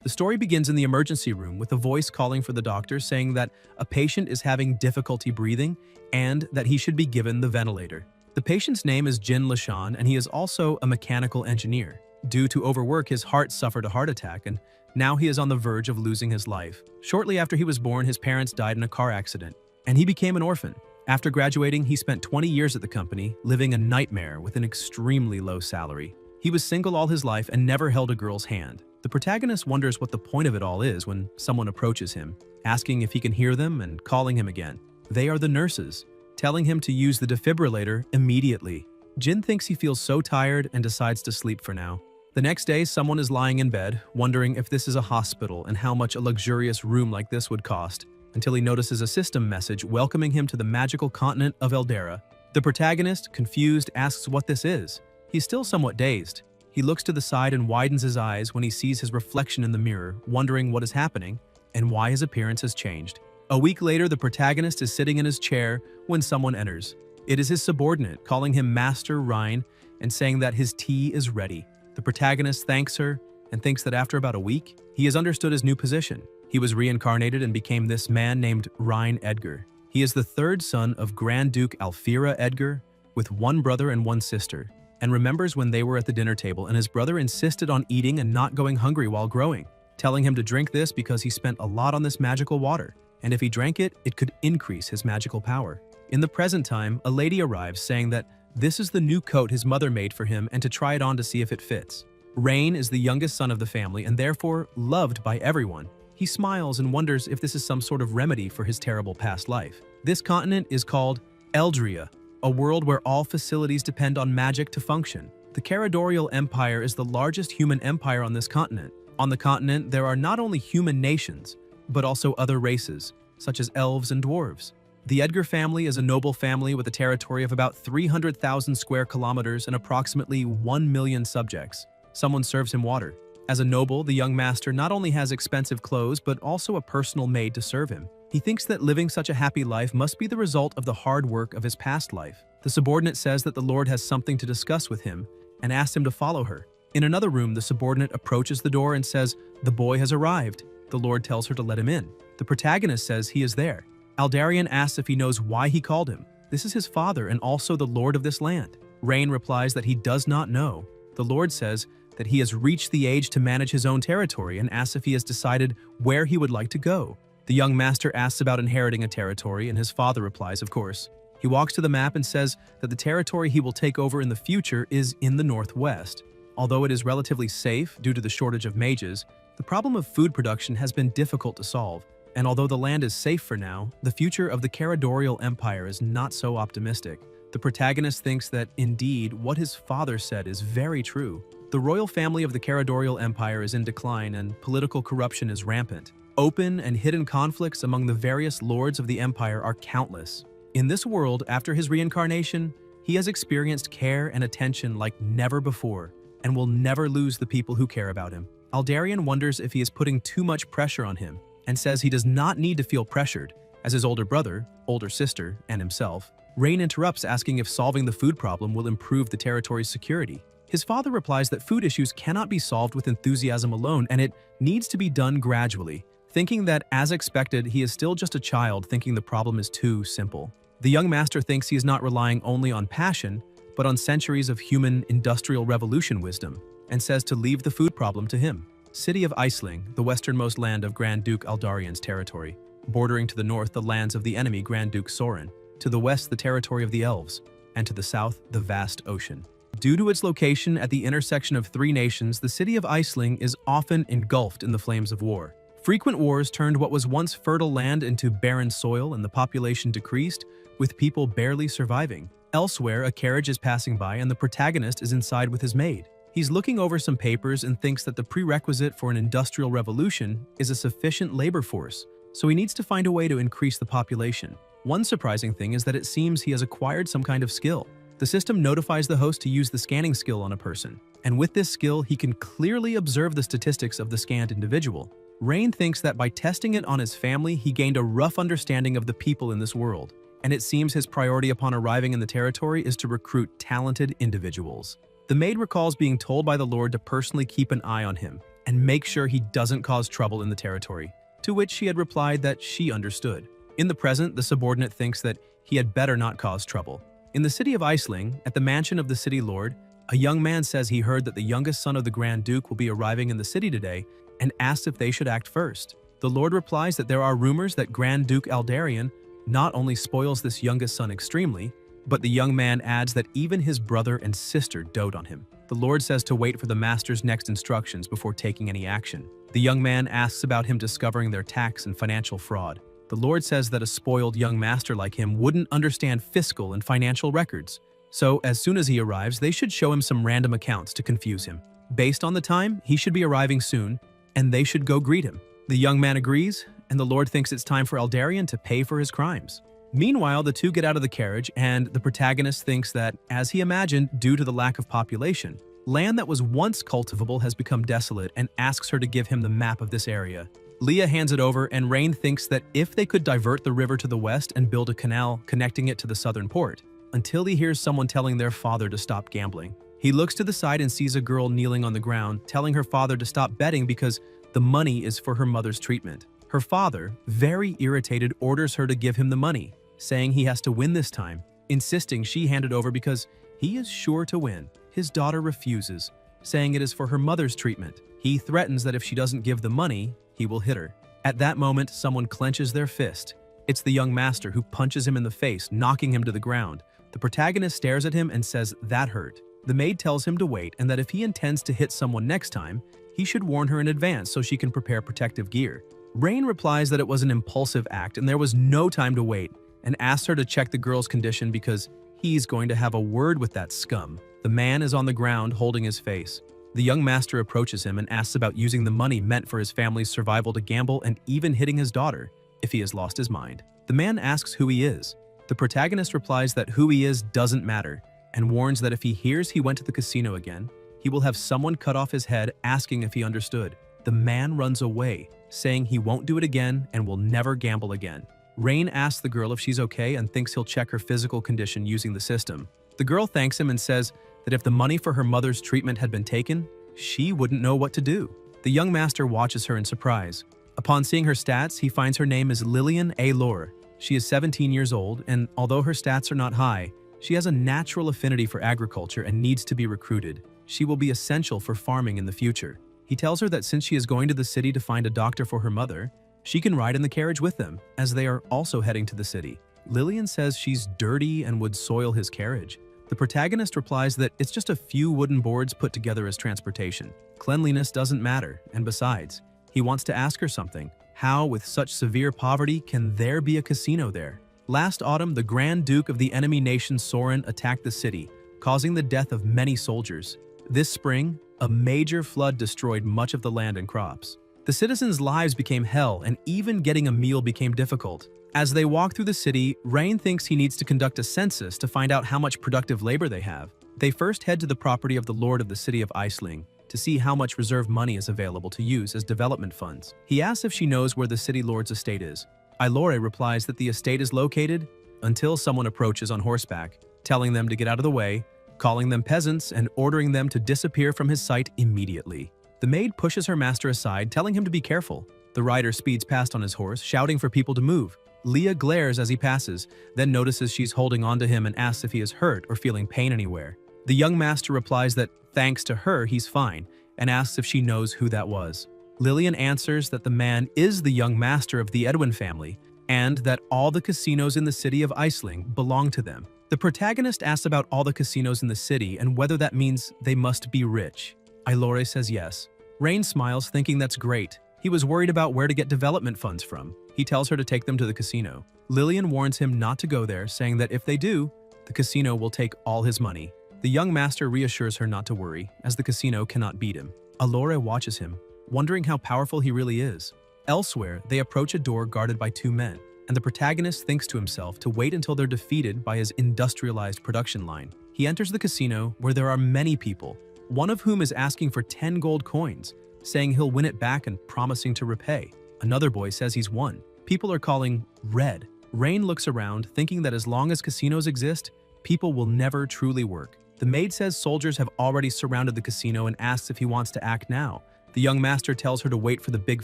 The story begins in the emergency room with a voice calling for the doctor saying that a patient is having difficulty breathing and that he should be given the ventilator. The patient's name is Jin Lashan, and he is also a mechanical engineer. Due to overwork, his heart suffered a heart attack, and now he is on the verge of losing his life. Shortly after he was born, his parents died in a car accident, and he became an orphan. After graduating, he spent 20 years at the company, living a nightmare with an extremely low salary. He was single all his life and never held a girl's hand. The protagonist wonders what the point of it all is when someone approaches him, asking if he can hear them and calling him again. They are the nurses, telling him to use the defibrillator immediately. Jin thinks he feels so tired and decides to sleep for now. The next day, someone is lying in bed, wondering if this is a hospital and how much a luxurious room like this would cost, until he notices a system message welcoming him to the magical continent of Eldera. The protagonist, confused, asks what this is. He's still somewhat dazed. He looks to the side and widens his eyes when he sees his reflection in the mirror, wondering what is happening and why his appearance has changed. A week later, the protagonist is sitting in his chair when someone enters. It is his subordinate, calling him Master Ryan and saying that his tea is ready. The protagonist thanks her and thinks that after about a week, he has understood his new position. He was reincarnated and became this man named Ryan Edgar. He is the third son of Grand Duke Alfira Edgar, with one brother and one sister, and remembers when they were at the dinner table and his brother insisted on eating and not going hungry while growing, telling him to drink this because he spent a lot on this magical water, and if he drank it, it could increase his magical power. In the present time, a lady arrives saying that this is the new coat his mother made for him and to try it on to see if it fits. Rain is the youngest son of the family and therefore loved by everyone. He smiles and wonders if this is some sort of remedy for his terrible past life. This continent is called Eldria, a world where all facilities depend on magic to function. The Caradorial Empire is the largest human empire on this continent. On the continent, there are not only human nations, but also other races, such as elves and dwarves. The Edgar family is a noble family with a territory of about 300,000 square kilometers and approximately 1 million subjects. Someone serves him water. As a noble, the young master not only has expensive clothes, but also a personal maid to serve him. He thinks that living such a happy life must be the result of the hard work of his past life. The subordinate says that the Lord has something to discuss with him and asks him to follow her. In another room, the subordinate approaches the door and says, "The boy has arrived." The Lord tells her to let him in. The protagonist says he is there. Aldarian asks if he knows why he called him. This is his father and also the Lord of this land. Rain replies that he does not know. The Lord says that he has reached the age to manage his own territory and asks if he has decided where he would like to go. The young master asks about inheriting a territory, and his father replies, of course. He walks to the map and says that the territory he will take over in the future is in the northwest. Although it is relatively safe due to the shortage of mages, the problem of food production has been difficult to solve. And although the land is safe for now, the future of the Caradorial Empire is not so optimistic. The protagonist thinks that, indeed, what his father said is very true. The royal family of the Caradorial Empire is in decline and political corruption is rampant. Open and hidden conflicts among the various lords of the empire are countless. In this world, after his reincarnation, he has experienced care and attention like never before, and will never lose the people who care about him. Aldarian wonders if he is putting too much pressure on him, and says he does not need to feel pressured, as his older brother, older sister, and himself. Rain interrupts, asking if solving the food problem will improve the territory's security. His father replies that food issues cannot be solved with enthusiasm alone, and it needs to be done gradually, thinking that, as expected, he is still just a child thinking the problem is too simple. The young master thinks he is not relying only on passion, but on centuries of human industrial revolution wisdom, and says to leave the food problem to him. City of Iceling, the westernmost land of Grand Duke Aldarian's territory, bordering to the north the lands of the enemy Grand Duke Sorin, to the west the territory of the elves, and to the south the vast ocean. Due to its location at the intersection of three nations, the city of Iceling is often engulfed in the flames of war. Frequent wars turned what was once fertile land into barren soil, and the population decreased, with people barely surviving. Elsewhere, a carriage is passing by and the protagonist is inside with his maid. He's looking over some papers and thinks that the prerequisite for an industrial revolution is a sufficient labor force, so he needs to find a way to increase the population. One surprising thing is that it seems he has acquired some kind of skill. The system notifies the host to use the scanning skill on a person, and with this skill, he can clearly observe the statistics of the scanned individual. Rain thinks that by testing it on his family, he gained a rough understanding of the people in this world, and it seems his priority upon arriving in the territory is to recruit talented individuals. The maid recalls being told by the Lord to personally keep an eye on him, and make sure he doesn't cause trouble in the territory, to which she had replied that she understood. In the present, the subordinate thinks that he had better not cause trouble. In the city of Iceling, at the mansion of the city lord, a young man says he heard that the youngest son of the Grand Duke will be arriving in the city today and asks if they should act first. The lord replies that there are rumors that Grand Duke Aldarion not only spoils this youngest son extremely, but the young man adds that even his brother and sister dote on him. The lord says to wait for the master's next instructions before taking any action. The young man asks about him discovering their tax and financial fraud. The lord says that a spoiled young master like him wouldn't understand fiscal and financial records. So, as soon as he arrives, they should show him some random accounts to confuse him. Based on the time, he should be arriving soon, and they should go greet him. The young man agrees, and the lord thinks it's time for Aldarion to pay for his crimes. Meanwhile, the two get out of the carriage, and the protagonist thinks that, as he imagined, due to the lack of population, land that was once cultivable has become desolate and asks her to give him the map of this area. Leah hands it over, and Rain thinks that if they could divert the river to the west and build a canal connecting it to the southern port, until he hears someone telling their father to stop gambling. He looks to the side and sees a girl kneeling on the ground, telling her father to stop betting because the money is for her mother's treatment. Her father, very irritated, orders her to give him the money, saying he has to win this time, insisting she hand it over because he is sure to win. His daughter refuses, saying it is for her mother's treatment. He threatens that if she doesn't give the money, he will hit her. At that moment, someone clenches their fist. It's the young master who punches him in the face, knocking him to the ground. The protagonist stares at him and says that hurt. The maid tells him to wait and that if he intends to hit someone next time, he should warn her in advance so she can prepare protective gear. Rain replies that it was an impulsive act and there was no time to wait, and asks her to check the girl's condition because he's going to have a word with that scum. The man is on the ground holding his face. The young master approaches him and asks about using the money meant for his family's survival to gamble and even hitting his daughter if he has lost his mind. The man asks who he is. The protagonist replies that who he is doesn't matter and warns that if he hears he went to the casino again, he will have someone cut off his head asking if he understood. The man runs away, saying he won't do it again and will never gamble again. Rain asks the girl if she's okay and thinks he'll check her physical condition using the system. The girl thanks him and says that if the money for her mother's treatment had been taken, she wouldn't know what to do. The young master watches her in surprise. Upon seeing her stats, he finds her name is Lillian A. Lore. She is 17 years old, and although her stats are not high, she has a natural affinity for agriculture and needs to be recruited. She will be essential for farming in the future. He tells her that since she is going to the city to find a doctor for her mother, she can ride in the carriage with them, as they are also heading to the city. Lillian says she's dirty and would soil his carriage. The protagonist replies that it's just a few wooden boards put together as transportation. Cleanliness doesn't matter, and besides, he wants to ask her something. How, with such severe poverty, can there be a casino there? Last autumn, the Grand Duke of the enemy nation Soren attacked the city, causing the death of many soldiers. This spring, a major flood destroyed much of the land and crops. The citizens' lives became hell, and even getting a meal became difficult. As they walk through the city, Rain thinks he needs to conduct a census to find out how much productive labor they have. They first head to the property of the lord of the city of Iceling to see how much reserve money is available to use as development funds. He asks if she knows where the city lord's estate is. Ilore replies that the estate is located until someone approaches on horseback, telling them to get out of the way, calling them peasants, and ordering them to disappear from his sight immediately. The maid pushes her master aside, telling him to be careful. The rider speeds past on his horse, shouting for people to move. Leah glares as he passes, then notices she's holding onto him and asks if he is hurt or feeling pain anywhere. The young master replies that, thanks to her, he's fine, and asks if she knows who that was. Lillian answers that the man is the young master of the Edwin family, and that all the casinos in the city of Iceling belong to them. The protagonist asks about all the casinos in the city and whether that means they must be rich. Ilore says yes. Rain smiles, thinking that's great. He was worried about where to get development funds from. He tells her to take them to the casino. Lillian warns him not to go there, saying that if they do, the casino will take all his money. The young master reassures her not to worry, as the casino cannot beat him. Ilore watches him, wondering how powerful he really is. Elsewhere, they approach a door guarded by two men, and the protagonist thinks to himself to wait until they're defeated by his industrialized production line. He enters the casino, where there are many people, one of whom is asking for 10 gold coins, saying he'll win it back and promising to repay. Another boy says he's won. People are calling red. Rain looks around, thinking that as long as casinos exist, people will never truly work. The maid says soldiers have already surrounded the casino and asks if he wants to act now, The young master tells her to wait for the big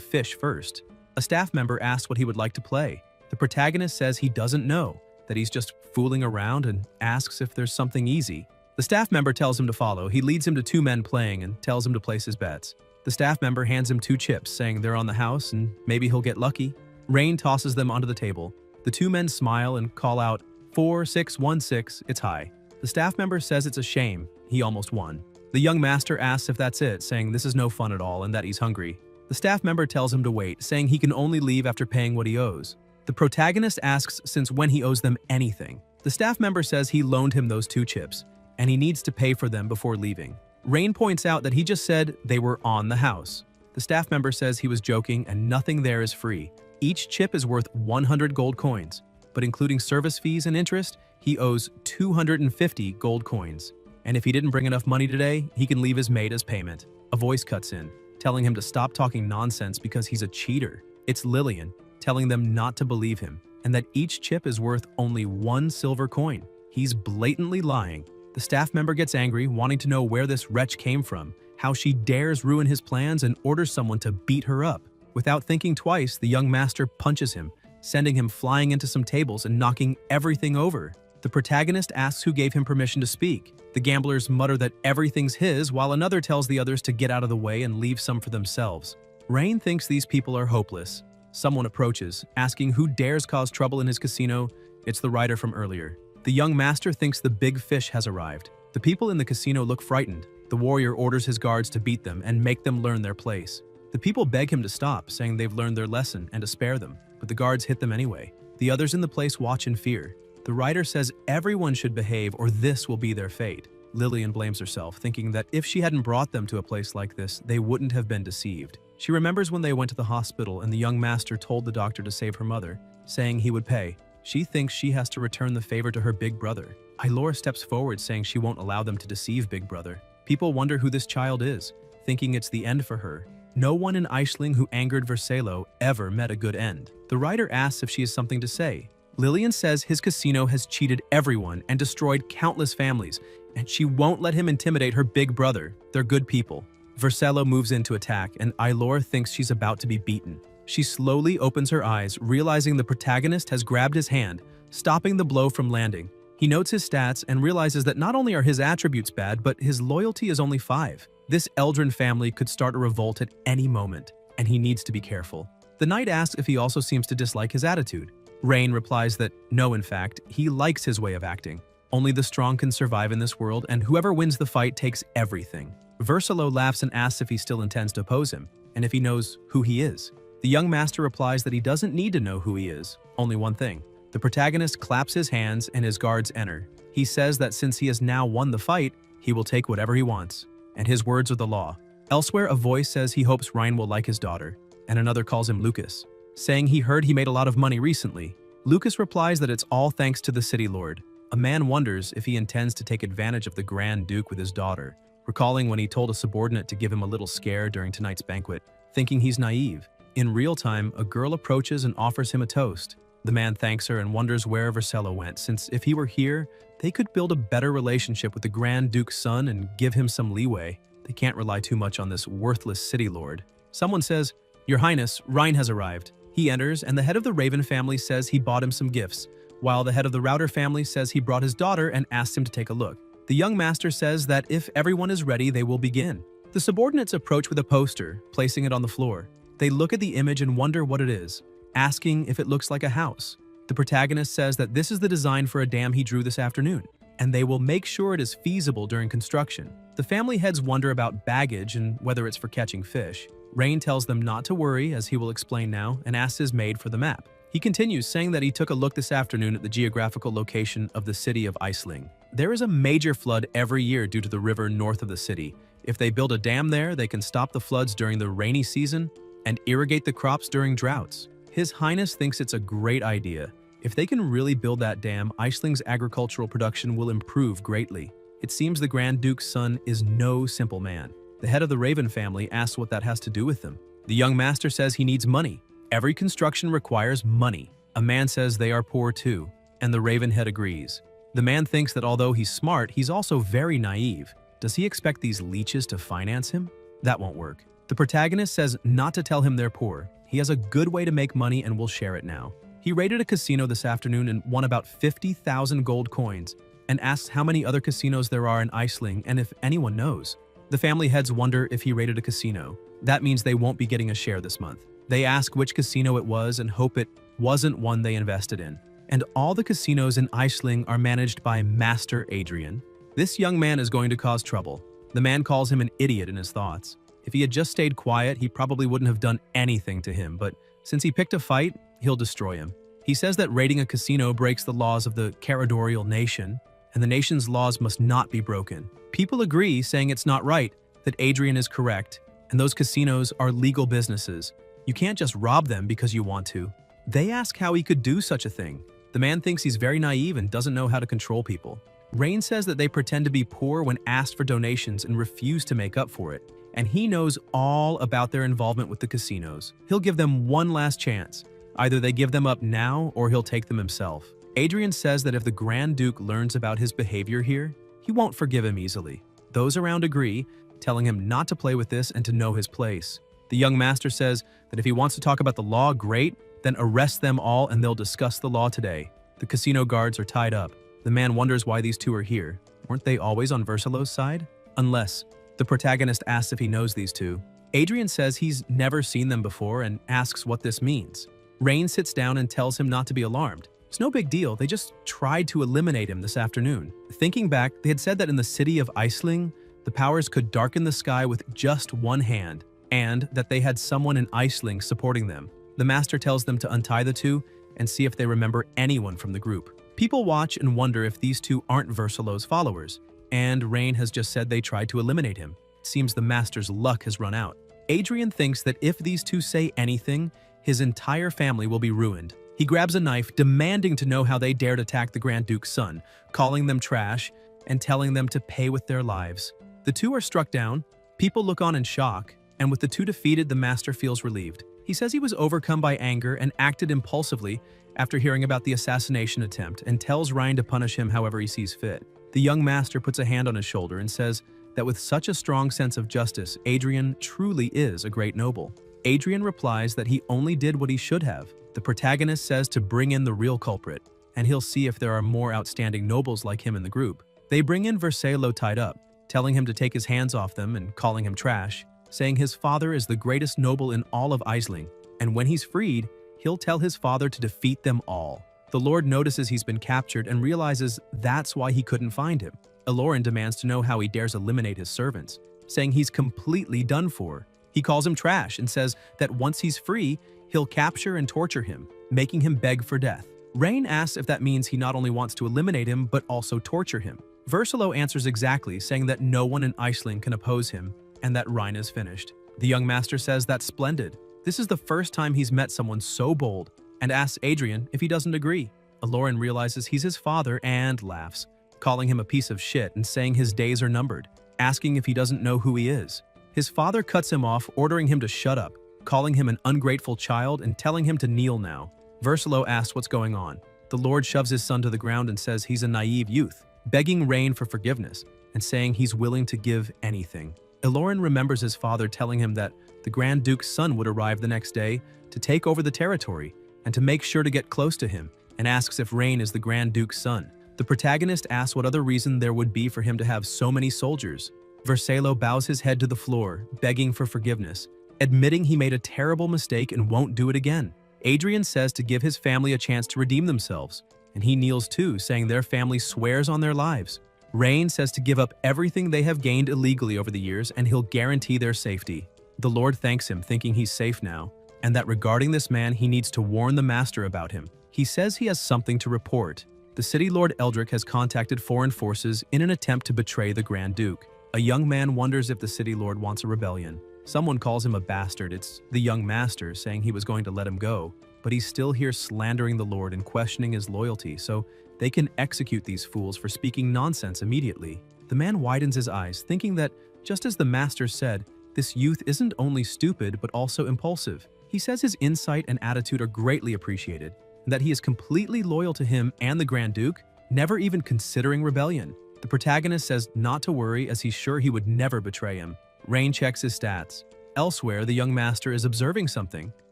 fish first. A staff member asks what he would like to play. The protagonist says he doesn't know, that he's just fooling around, and asks if there's something easy. The staff member tells him to follow. He leads him to two men playing and tells him to place his bets. The staff member hands him two chips, saying they're on the house and maybe he'll get lucky. Rain tosses them onto the table. The two men smile and call out, 4, 6, 1, 6, it's high. The staff member says it's a shame, he almost won. The young master asks if that's it, saying this is no fun at all and that he's hungry. The staff member tells him to wait, saying he can only leave after paying what he owes. The protagonist asks since when he owes them anything. The staff member says he loaned him those two chips, and he needs to pay for them before leaving. Rain points out that he just said they were on the house. The staff member says he was joking and nothing there is free. Each chip is worth 100 gold coins, but including service fees and interest, he owes 250 gold coins. And if he didn't bring enough money today, he can leave his maid as payment. A voice cuts in, telling him to stop talking nonsense because he's a cheater. It's Lillian, telling them not to believe him, and that each chip is worth only 1 silver coin. He's blatantly lying. The staff member gets angry, wanting to know where this wretch came from, how she dares ruin his plans, and orders someone to beat her up. Without thinking twice, the young master punches him, sending him flying into some tables and knocking everything over. The protagonist asks who gave him permission to speak. The gamblers mutter that everything's his, while another tells the others to get out of the way and leave some for themselves. Rain thinks these people are hopeless. Someone approaches, asking who dares cause trouble in his casino. It's the writer from earlier. The young master thinks the big fish has arrived. The people in the casino look frightened. The warrior orders his guards to beat them and make them learn their place. The people beg him to stop, saying they've learned their lesson and to spare them, but the guards hit them anyway. The others in the place watch in fear. The writer says everyone should behave or this will be their fate. Lillian blames herself, thinking that if she hadn't brought them to a place like this, they wouldn't have been deceived. She remembers when they went to the hospital and the young master told the doctor to save her mother, saying he would pay. She thinks she has to return the favor to her big brother. Ailora steps forward, saying she won't allow them to deceive big brother. People wonder who this child is, thinking it's the end for her. No one in Aisling who angered Vercello ever met a good end. The writer asks if she has something to say. Lillian says his casino has cheated everyone and destroyed countless families, and she won't let him intimidate her big brother. They're good people. Vercello moves in to attack, and Ailora thinks she's about to be beaten. She slowly opens her eyes, realizing the protagonist has grabbed his hand, stopping the blow from landing. He notes his stats and realizes that not only are his attributes bad, but his loyalty is only 5. This Eldrin family could start a revolt at any moment, and he needs to be careful. The knight asks if he also seems to dislike his attitude. Rain replies that no, in fact, he likes his way of acting. Only the strong can survive in this world, and whoever wins the fight takes everything. Vercello laughs and asks if he still intends to oppose him, and if he knows who he is. The young master replies that he doesn't need to know who he is, only one thing. The protagonist claps his hands and his guards enter. He says that since he has now won the fight, he will take whatever he wants, and his words are the law. Elsewhere, a voice says he hopes Ryan will like his daughter, and another calls him Lucas, saying he heard he made a lot of money recently. Lucas replies that it's all thanks to the city lord. A man wonders if he intends to take advantage of the Grand Duke with his daughter, recalling when he told a subordinate to give him a little scare during tonight's banquet, thinking he's naive. In real time, a girl approaches and offers him a toast. The man thanks her and wonders where Vercello went, since if he were here, they could build a better relationship with the Grand Duke's son and give him some leeway. They can't rely too much on this worthless city lord. Someone says, "Your Highness, Ryan has arrived." He enters, and the head of the Raven family says he bought him some gifts, while the head of the Router family says he brought his daughter and asked him to take a look. The young master says that if everyone is ready, they will begin. The subordinates approach with a poster, placing it on the floor. They look at the image and wonder what it is, asking if it looks like a house. The protagonist says that this is the design for a dam he drew this afternoon, and they will make sure it is feasible during construction. The family heads wonder about baggage and whether it's for catching fish. Rain tells them not to worry, as he will explain now, and asks his maid for the map. He continues, saying that he took a look this afternoon at the geographical location of the city of Aisling. There is a major flood every year due to the river north of the city. If they build a dam there, they can stop the floods during the rainy season and irrigate the crops during droughts. His Highness thinks it's a great idea. If they can really build that dam, Aisling's agricultural production will improve greatly. It seems the Grand Duke's son is no simple man. The head of the Raven family asks what that has to do with them. The young master says he needs money. Every construction requires money. A man says they are poor too, and the Raven head agrees. The man thinks that although he's smart, he's also very naive. Does he expect these leeches to finance him? That won't work. The protagonist says not to tell him they're poor. He has a good way to make money and will share it now. He raided a casino this afternoon and won about 50,000 gold coins and asks how many other casinos there are in Iceland and if anyone knows. The family heads wonder if he raided a casino. That means they won't be getting a share this month. They ask which casino it was and hope it wasn't one they invested in. And all the casinos in Iceland are managed by Master Adrian. This young man is going to cause trouble. The man calls him an idiot in his thoughts. If he had just stayed quiet, he probably wouldn't have done anything to him, but since he picked a fight, he'll destroy him. He says that raiding a casino breaks the laws of the Caradorial nation, and the nation's laws must not be broken. People agree, saying it's not right, that Adrian is correct, and those casinos are legal businesses. You can't just rob them because you want to. They ask how he could do such a thing. The man thinks he's very naive and doesn't know how to control people. Rain says that they pretend to be poor when asked for donations and refuse to make up for it, and he knows all about their involvement with the casinos. He'll give them one last chance. Either they give them up now or he'll take them himself. Adrian says that if the Grand Duke learns about his behavior here, he won't forgive him easily. Those around agree, telling him not to play with this and to know his place. The young master says that if he wants to talk about the law, great, then arrest them all and they'll discuss the law today. The casino guards are tied up. The man wonders why these two are here. Weren't they always on Versilo's side? Unless. The protagonist asks if he knows these two. Adrian says he's never seen them before and asks what this means. Rain sits down and tells him not to be alarmed. It's no big deal, they just tried to eliminate him this afternoon. Thinking back, they had said that in the city of Iceland, the powers could darken the sky with just one hand, and that they had someone in Iceland supporting them. The master tells them to untie the two and see if they remember anyone from the group. People watch and wonder if these two aren't Versilo's followers, and Rain has just said they tried to eliminate him. It seems the master's luck has run out. Adrian thinks that if these two say anything, his entire family will be ruined. He grabs a knife, demanding to know how they dared attack the Grand Duke's son, calling them trash and telling them to pay with their lives. The two are struck down, people look on in shock, and with the two defeated, the master feels relieved. He says he was overcome by anger and acted impulsively after hearing about the assassination attempt and tells Ryan to punish him however he sees fit. The young master puts a hand on his shoulder and says that with such a strong sense of justice, Adrian truly is a great noble. Adrian replies that he only did what he should have. The protagonist says to bring in the real culprit, and he'll see if there are more outstanding nobles like him in the group. They bring in Versilo tied up, telling him to take his hands off them and calling him trash, saying his father is the greatest noble in all of Iceland, and when he's freed, he'll tell his father to defeat them all. The Lord notices he's been captured and realizes that's why he couldn't find him. Aloran demands to know how he dares eliminate his servants, saying he's completely done for. He calls him trash and says that once he's free, he'll capture and torture him, making him beg for death. Rain asks if that means he not only wants to eliminate him, but also torture him. Versilo answers exactly, saying that no one in Iceland can oppose him, and that Rhine is finished. The young master says that's splendid. This is the first time he's met someone so bold, and asks Adrian if he doesn't agree. Aloran realizes he's his father and laughs, calling him a piece of shit and saying his days are numbered, asking if he doesn't know who he is. His father cuts him off, ordering him to shut up, calling him an ungrateful child and telling him to kneel now. Versilo asks what's going on. The Lord shoves his son to the ground and says he's a naive youth, begging Rain for forgiveness and saying he's willing to give anything. Aloran remembers his father telling him that the Grand Duke's son would arrive the next day to take over the territory and to make sure to get close to him, and asks if Rain is the Grand Duke's son. The protagonist asks what other reason there would be for him to have so many soldiers. Versilo bows his head to the floor, begging for forgiveness, admitting he made a terrible mistake and won't do it again. Adrian says to give his family a chance to redeem themselves, and he kneels too, saying their family swears on their lives. Rain says to give up everything they have gained illegally over the years and he'll guarantee their safety. The Lord thanks him, thinking he's safe now, and that regarding this man he needs to warn the master about him. He says he has something to report. The city Lord Eldrick has contacted foreign forces in an attempt to betray the Grand Duke. A young man wonders if the city lord wants a rebellion. Someone calls him a bastard. It's the young master, saying he was going to let him go, but he's still here slandering the Lord and questioning his loyalty, so they can execute these fools for speaking nonsense immediately. The man widens his eyes, thinking that, just as the master said, this youth isn't only stupid but also impulsive. He says his insight and attitude are greatly appreciated, and that he is completely loyal to him and the Grand Duke, never even considering rebellion. The protagonist says not to worry as he's sure he would never betray him. Rain checks his stats. Elsewhere, the young master is observing something,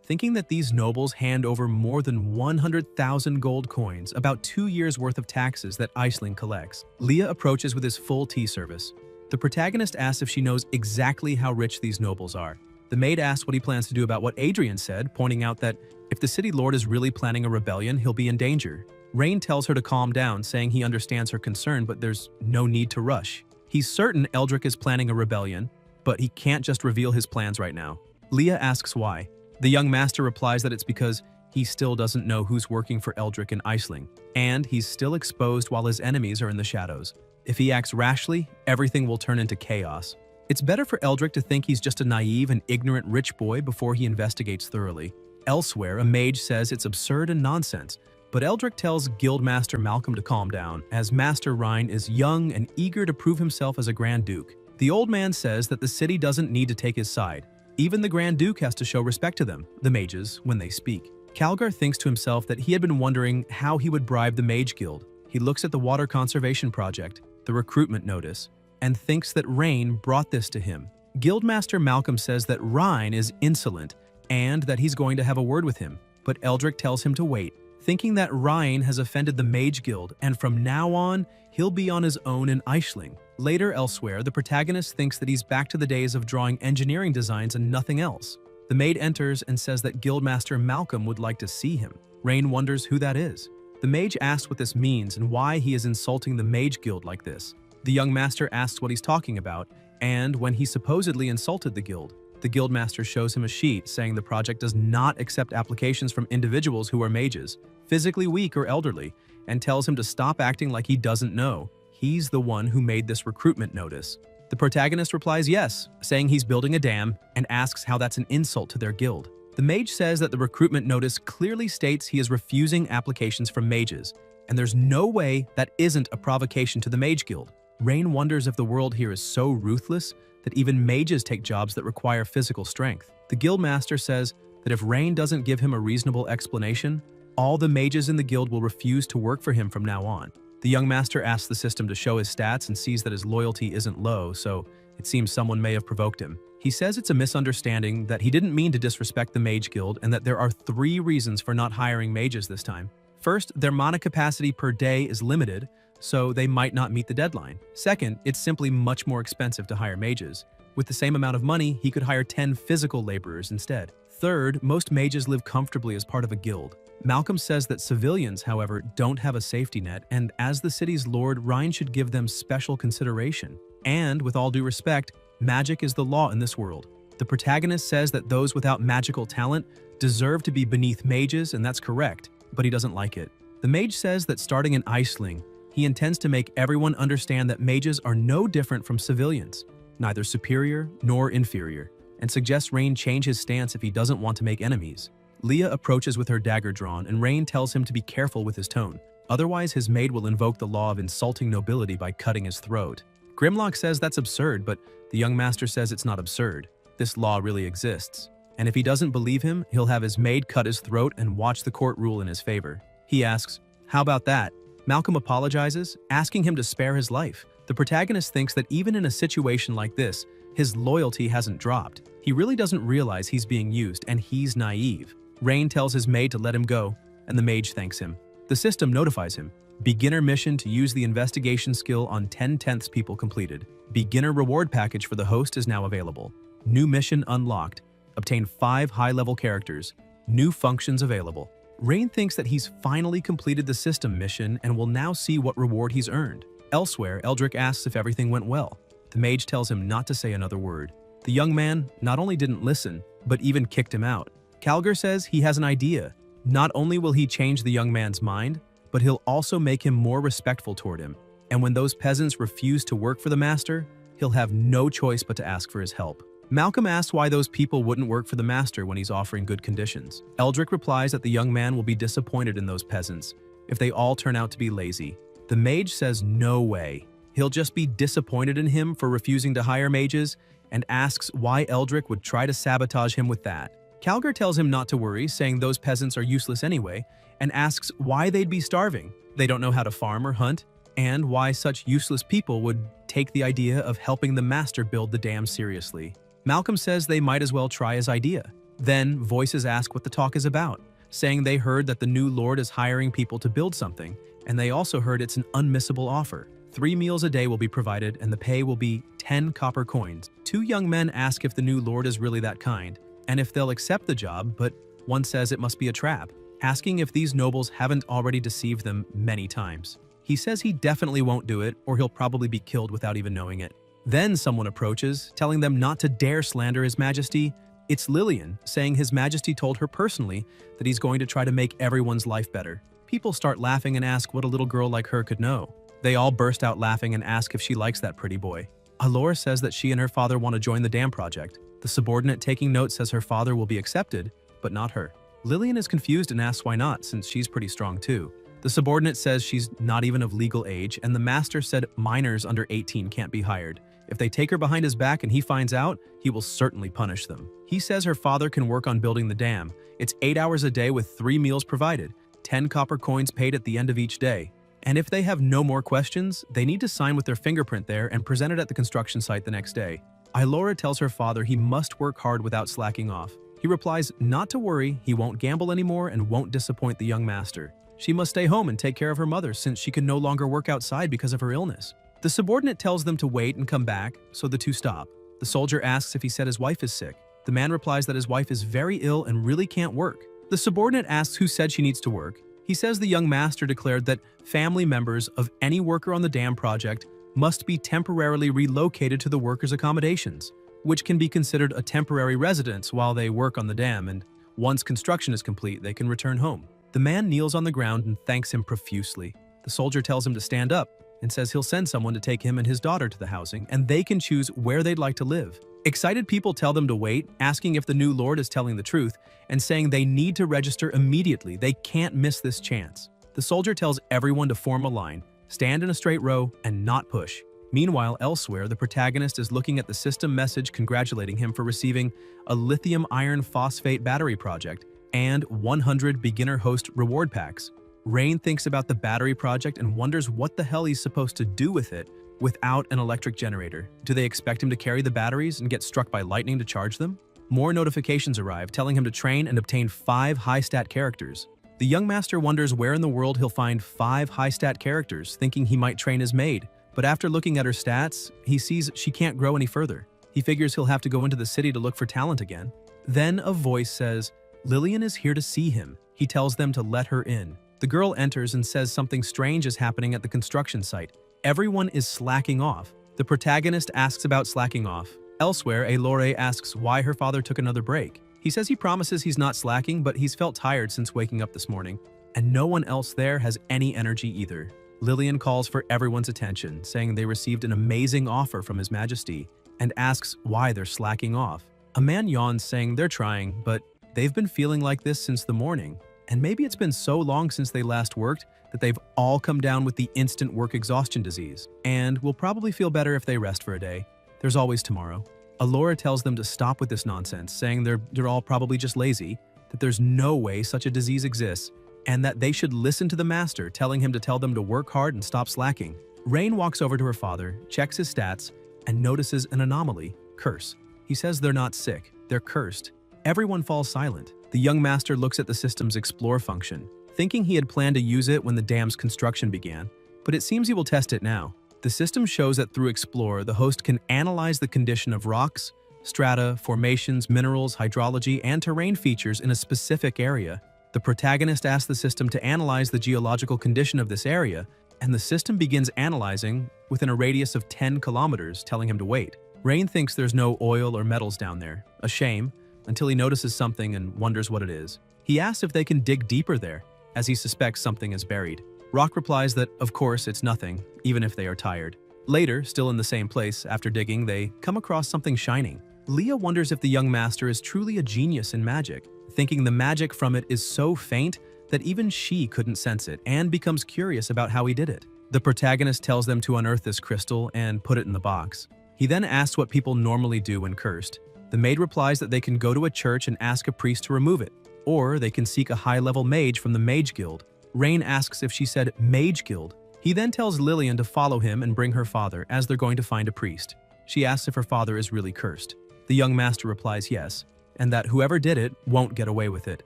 thinking that these nobles hand over more than 100,000 gold coins, about 2 years' worth of taxes that Aisling collects. Leah approaches with his full tea service. The protagonist asks if she knows exactly how rich these nobles are. The maid asks what he plans to do about what Adrian said, pointing out that if the city lord is really planning a rebellion, he'll be in danger. Rain tells her to calm down, saying he understands her concern, but there's no need to rush. He's certain Eldrick is planning a rebellion, but he can't just reveal his plans right now. Leah asks why. The young master replies that it's because he still doesn't know who's working for Eldrick and Aisling, and he's still exposed while his enemies are in the shadows. If he acts rashly, everything will turn into chaos. It's better for Eldrick to think he's just a naive and ignorant rich boy before he investigates thoroughly. Elsewhere, a mage says it's absurd and nonsense, but Eldrick tells Guildmaster Malcolm to calm down, as Master Rhine is young and eager to prove himself as a Grand Duke. The old man says that the city doesn't need to take his side. Even the Grand Duke has to show respect to them, the mages, when they speak. Calgar thinks to himself that he had been wondering how he would bribe the Mage Guild. He looks at the Water Conservation Project, the recruitment notice, and thinks that Rain brought this to him. Guildmaster Malcolm says that Rhine is insolent and that he's going to have a word with him, but Eldrick tells him to wait, thinking that Rhine has offended the Mage Guild and from now on, he'll be on his own in Aisling. Later elsewhere, the protagonist thinks that he's back to the days of drawing engineering designs and nothing else. The maid enters and says that Guildmaster Malcolm would like to see him. Rain wonders who that is. The mage asks what this means and why he is insulting the Mage Guild like this. The young master asks what he's talking about, and when he supposedly insulted the guild, the guildmaster shows him a sheet saying the project does not accept applications from individuals who are mages, physically weak or elderly, and tells him to stop acting like he doesn't know. He's the one who made this recruitment notice. The protagonist replies yes, saying he's building a dam, and asks how that's an insult to their guild. The mage says that the recruitment notice clearly states he is refusing applications from mages, and there's no way that isn't a provocation to the Mage Guild. Rain wonders if the world here is so ruthless that even mages take jobs that require physical strength. The guildmaster says that if Rain doesn't give him a reasonable explanation, all the mages in the guild will refuse to work for him from now on. The young master asks the system to show his stats and sees that his loyalty isn't low, so it seems someone may have provoked him. He says it's a misunderstanding, that he didn't mean to disrespect the Mage Guild, and that there are 3 reasons for not hiring mages this time. First, their mana capacity per day is limited, so they might not meet the deadline. Second, it's simply much more expensive to hire mages. With the same amount of money, he could hire 10 physical laborers instead. Third, most mages live comfortably as part of a guild. Malcolm says that civilians, however, don't have a safety net, and as the city's lord, Rhine should give them special consideration. And, with all due respect, magic is the law in this world. The protagonist says that those without magical talent deserve to be beneath mages, and that's correct, but he doesn't like it. The mage says that starting in Aisling, he intends to make everyone understand that mages are no different from civilians, neither superior nor inferior, and suggests Rain change his stance if he doesn't want to make enemies. Leah approaches with her dagger drawn, and Rain tells him to be careful with his tone. Otherwise, his maid will invoke the law of insulting nobility by cutting his throat. Grimlock says that's absurd, but the young master says it's not absurd. This law really exists. And if he doesn't believe him, he'll have his maid cut his throat and watch the court rule in his favor. He asks, "How about that?" Malcolm apologizes, asking him to spare his life. The protagonist thinks that even in a situation like this, his loyalty hasn't dropped. He really doesn't realize he's being used, and he's naive. Rain tells his maid to let him go, and the mage thanks him. The system notifies him. Beginner mission to use the investigation skill on 10/10ths people completed. Beginner reward package for the host is now available. New mission unlocked. Obtain 5 high-level characters. New functions available. Rain thinks that he's finally completed the system mission and will now see what reward he's earned. Elsewhere, Eldrick asks if everything went well. The mage tells him not to say another word. The young man not only didn't listen, but even kicked him out. Calgar says he has an idea. Not only will he change the young man's mind, but he'll also make him more respectful toward him. And when those peasants refuse to work for the master, he'll have no choice but to ask for his help. Malcolm asks why those people wouldn't work for the master when he's offering good conditions. Eldrick replies that the young man will be disappointed in those peasants if they all turn out to be lazy. The mage says no way. He'll just be disappointed in him for refusing to hire mages and asks why Eldrick would try to sabotage him with that. Calgar tells him not to worry, saying those peasants are useless anyway, and asks why they'd be starving. They don't know how to farm or hunt, and why such useless people would take the idea of helping the master build the dam seriously. Malcolm says they might as well try his idea. Then, voices ask what the talk is about, saying they heard that the new lord is hiring people to build something, and they also heard it's an unmissable offer. 3 meals a day will be provided, and the pay will be 10 copper coins. 2 young men ask if the new lord is really that kind, and if they'll accept the job, but one says it must be a trap, asking if these nobles haven't already deceived them many times. He says he definitely won't do it, or he'll probably be killed without even knowing it. Then someone approaches, telling them not to dare slander His Majesty. It's Lillian, saying His Majesty told her personally that he's going to try to make everyone's life better. People start laughing and ask what a little girl like her could know. They all burst out laughing and ask if she likes that pretty boy. Alora says that she and her father want to join the dam project. The subordinate taking notes says her father will be accepted, but not her. Lillian is confused and asks why not, since she's pretty strong too. The subordinate says she's not even of legal age, and the master said minors under 18 can't be hired. If they take her behind his back and he finds out, he will certainly punish them. He says her father can work on building the dam. It's 8 hours a day with 3 meals provided, 10 copper coins paid at the end of each day. And if they have no more questions, they need to sign with their fingerprint there and present it at the construction site the next day. Ilora tells her father he must work hard without slacking off. He replies not to worry, he won't gamble anymore and won't disappoint the young master. She must stay home and take care of her mother since she can no longer work outside because of her illness. The subordinate tells them to wait and come back, so the two stop. The soldier asks if he said his wife is sick. The man replies that his wife is very ill and really can't work. The subordinate asks who said she needs to work. He says the young master declared that family members of any worker on the dam project must be temporarily relocated to the workers' accommodations, which can be considered a temporary residence while they work on the dam, and once construction is complete, they can return home. The man kneels on the ground and thanks him profusely. The soldier tells him to stand up and says he'll send someone to take him and his daughter to the housing, and they can choose where they'd like to live. Excited people tell them to wait, asking if the new lord is telling the truth, and saying they need to register immediately. They can't miss this chance. The soldier tells everyone to form a line, stand in a straight row, and not push. Meanwhile, elsewhere, the protagonist is looking at the system message congratulating him for receiving a lithium iron phosphate battery project and 100 beginner host reward packs. Rain thinks about the battery project and wonders what the hell he's supposed to do with it without an electric generator. Do they expect him to carry the batteries and get struck by lightning to charge them? More notifications arrive telling him to train and obtain 5 high-stat characters. The young master wonders where in the world he'll find 5 high-stat characters, thinking he might train his maid. But after looking at her stats, he sees she can't grow any further. He figures he'll have to go into the city to look for talent again. Then a voice says, Lillian is here to see him. He tells them to let her in. The girl enters and says something strange is happening at the construction site. Everyone is slacking off. The protagonist asks about slacking off. Elsewhere, Alore asks why her father took another break. He says he promises he's not slacking, but he's felt tired since waking up this morning, and no one else there has any energy either. Lillian calls for everyone's attention, saying they received an amazing offer from His Majesty, and asks why they're slacking off. A man yawns, saying they're trying, but they've been feeling like this since the morning. And maybe it's been so long since they last worked that they've all come down with the instant work exhaustion disease, and will probably feel better if they rest for a day. There's always tomorrow. Alora tells them to stop with this nonsense, saying they're all probably just lazy, that there's no way such a disease exists, and that they should listen to the master telling him to tell them to work hard and stop slacking. Rain walks over to her father, checks his stats, and notices an anomaly, curse. He says they're not sick, they're cursed. Everyone falls silent. The young master looks at the system's explore function, thinking he had planned to use it when the dam's construction began, but it seems he will test it now. The system shows that through Explore, the host can analyze the condition of rocks, strata, formations, minerals, hydrology, and terrain features in a specific area. The protagonist asks the system to analyze the geological condition of this area, and the system begins analyzing within a radius of 10 kilometers, telling him to wait. Rain thinks there's no oil or metals down there, a shame, until he notices something and wonders what it is. He asks if they can dig deeper there, as he suspects something is buried. Rock replies that, of course, it's nothing, even if they are tired. Later, still in the same place, after digging, they come across something shining. Leah wonders if the young master is truly a genius in magic, thinking the magic from it is so faint that even she couldn't sense it, and becomes curious about how he did it. The protagonist tells them to unearth this crystal and put it in the box. He then asks what people normally do when cursed. The maid replies that they can go to a church and ask a priest to remove it, or they can seek a high-level mage from the Mage Guild. Rain asks if she said Mage Guild. He then tells Lillian to follow him and bring her father, as they're going to find a priest. She asks if her father is really cursed. The young master replies yes, and that whoever did it won't get away with it.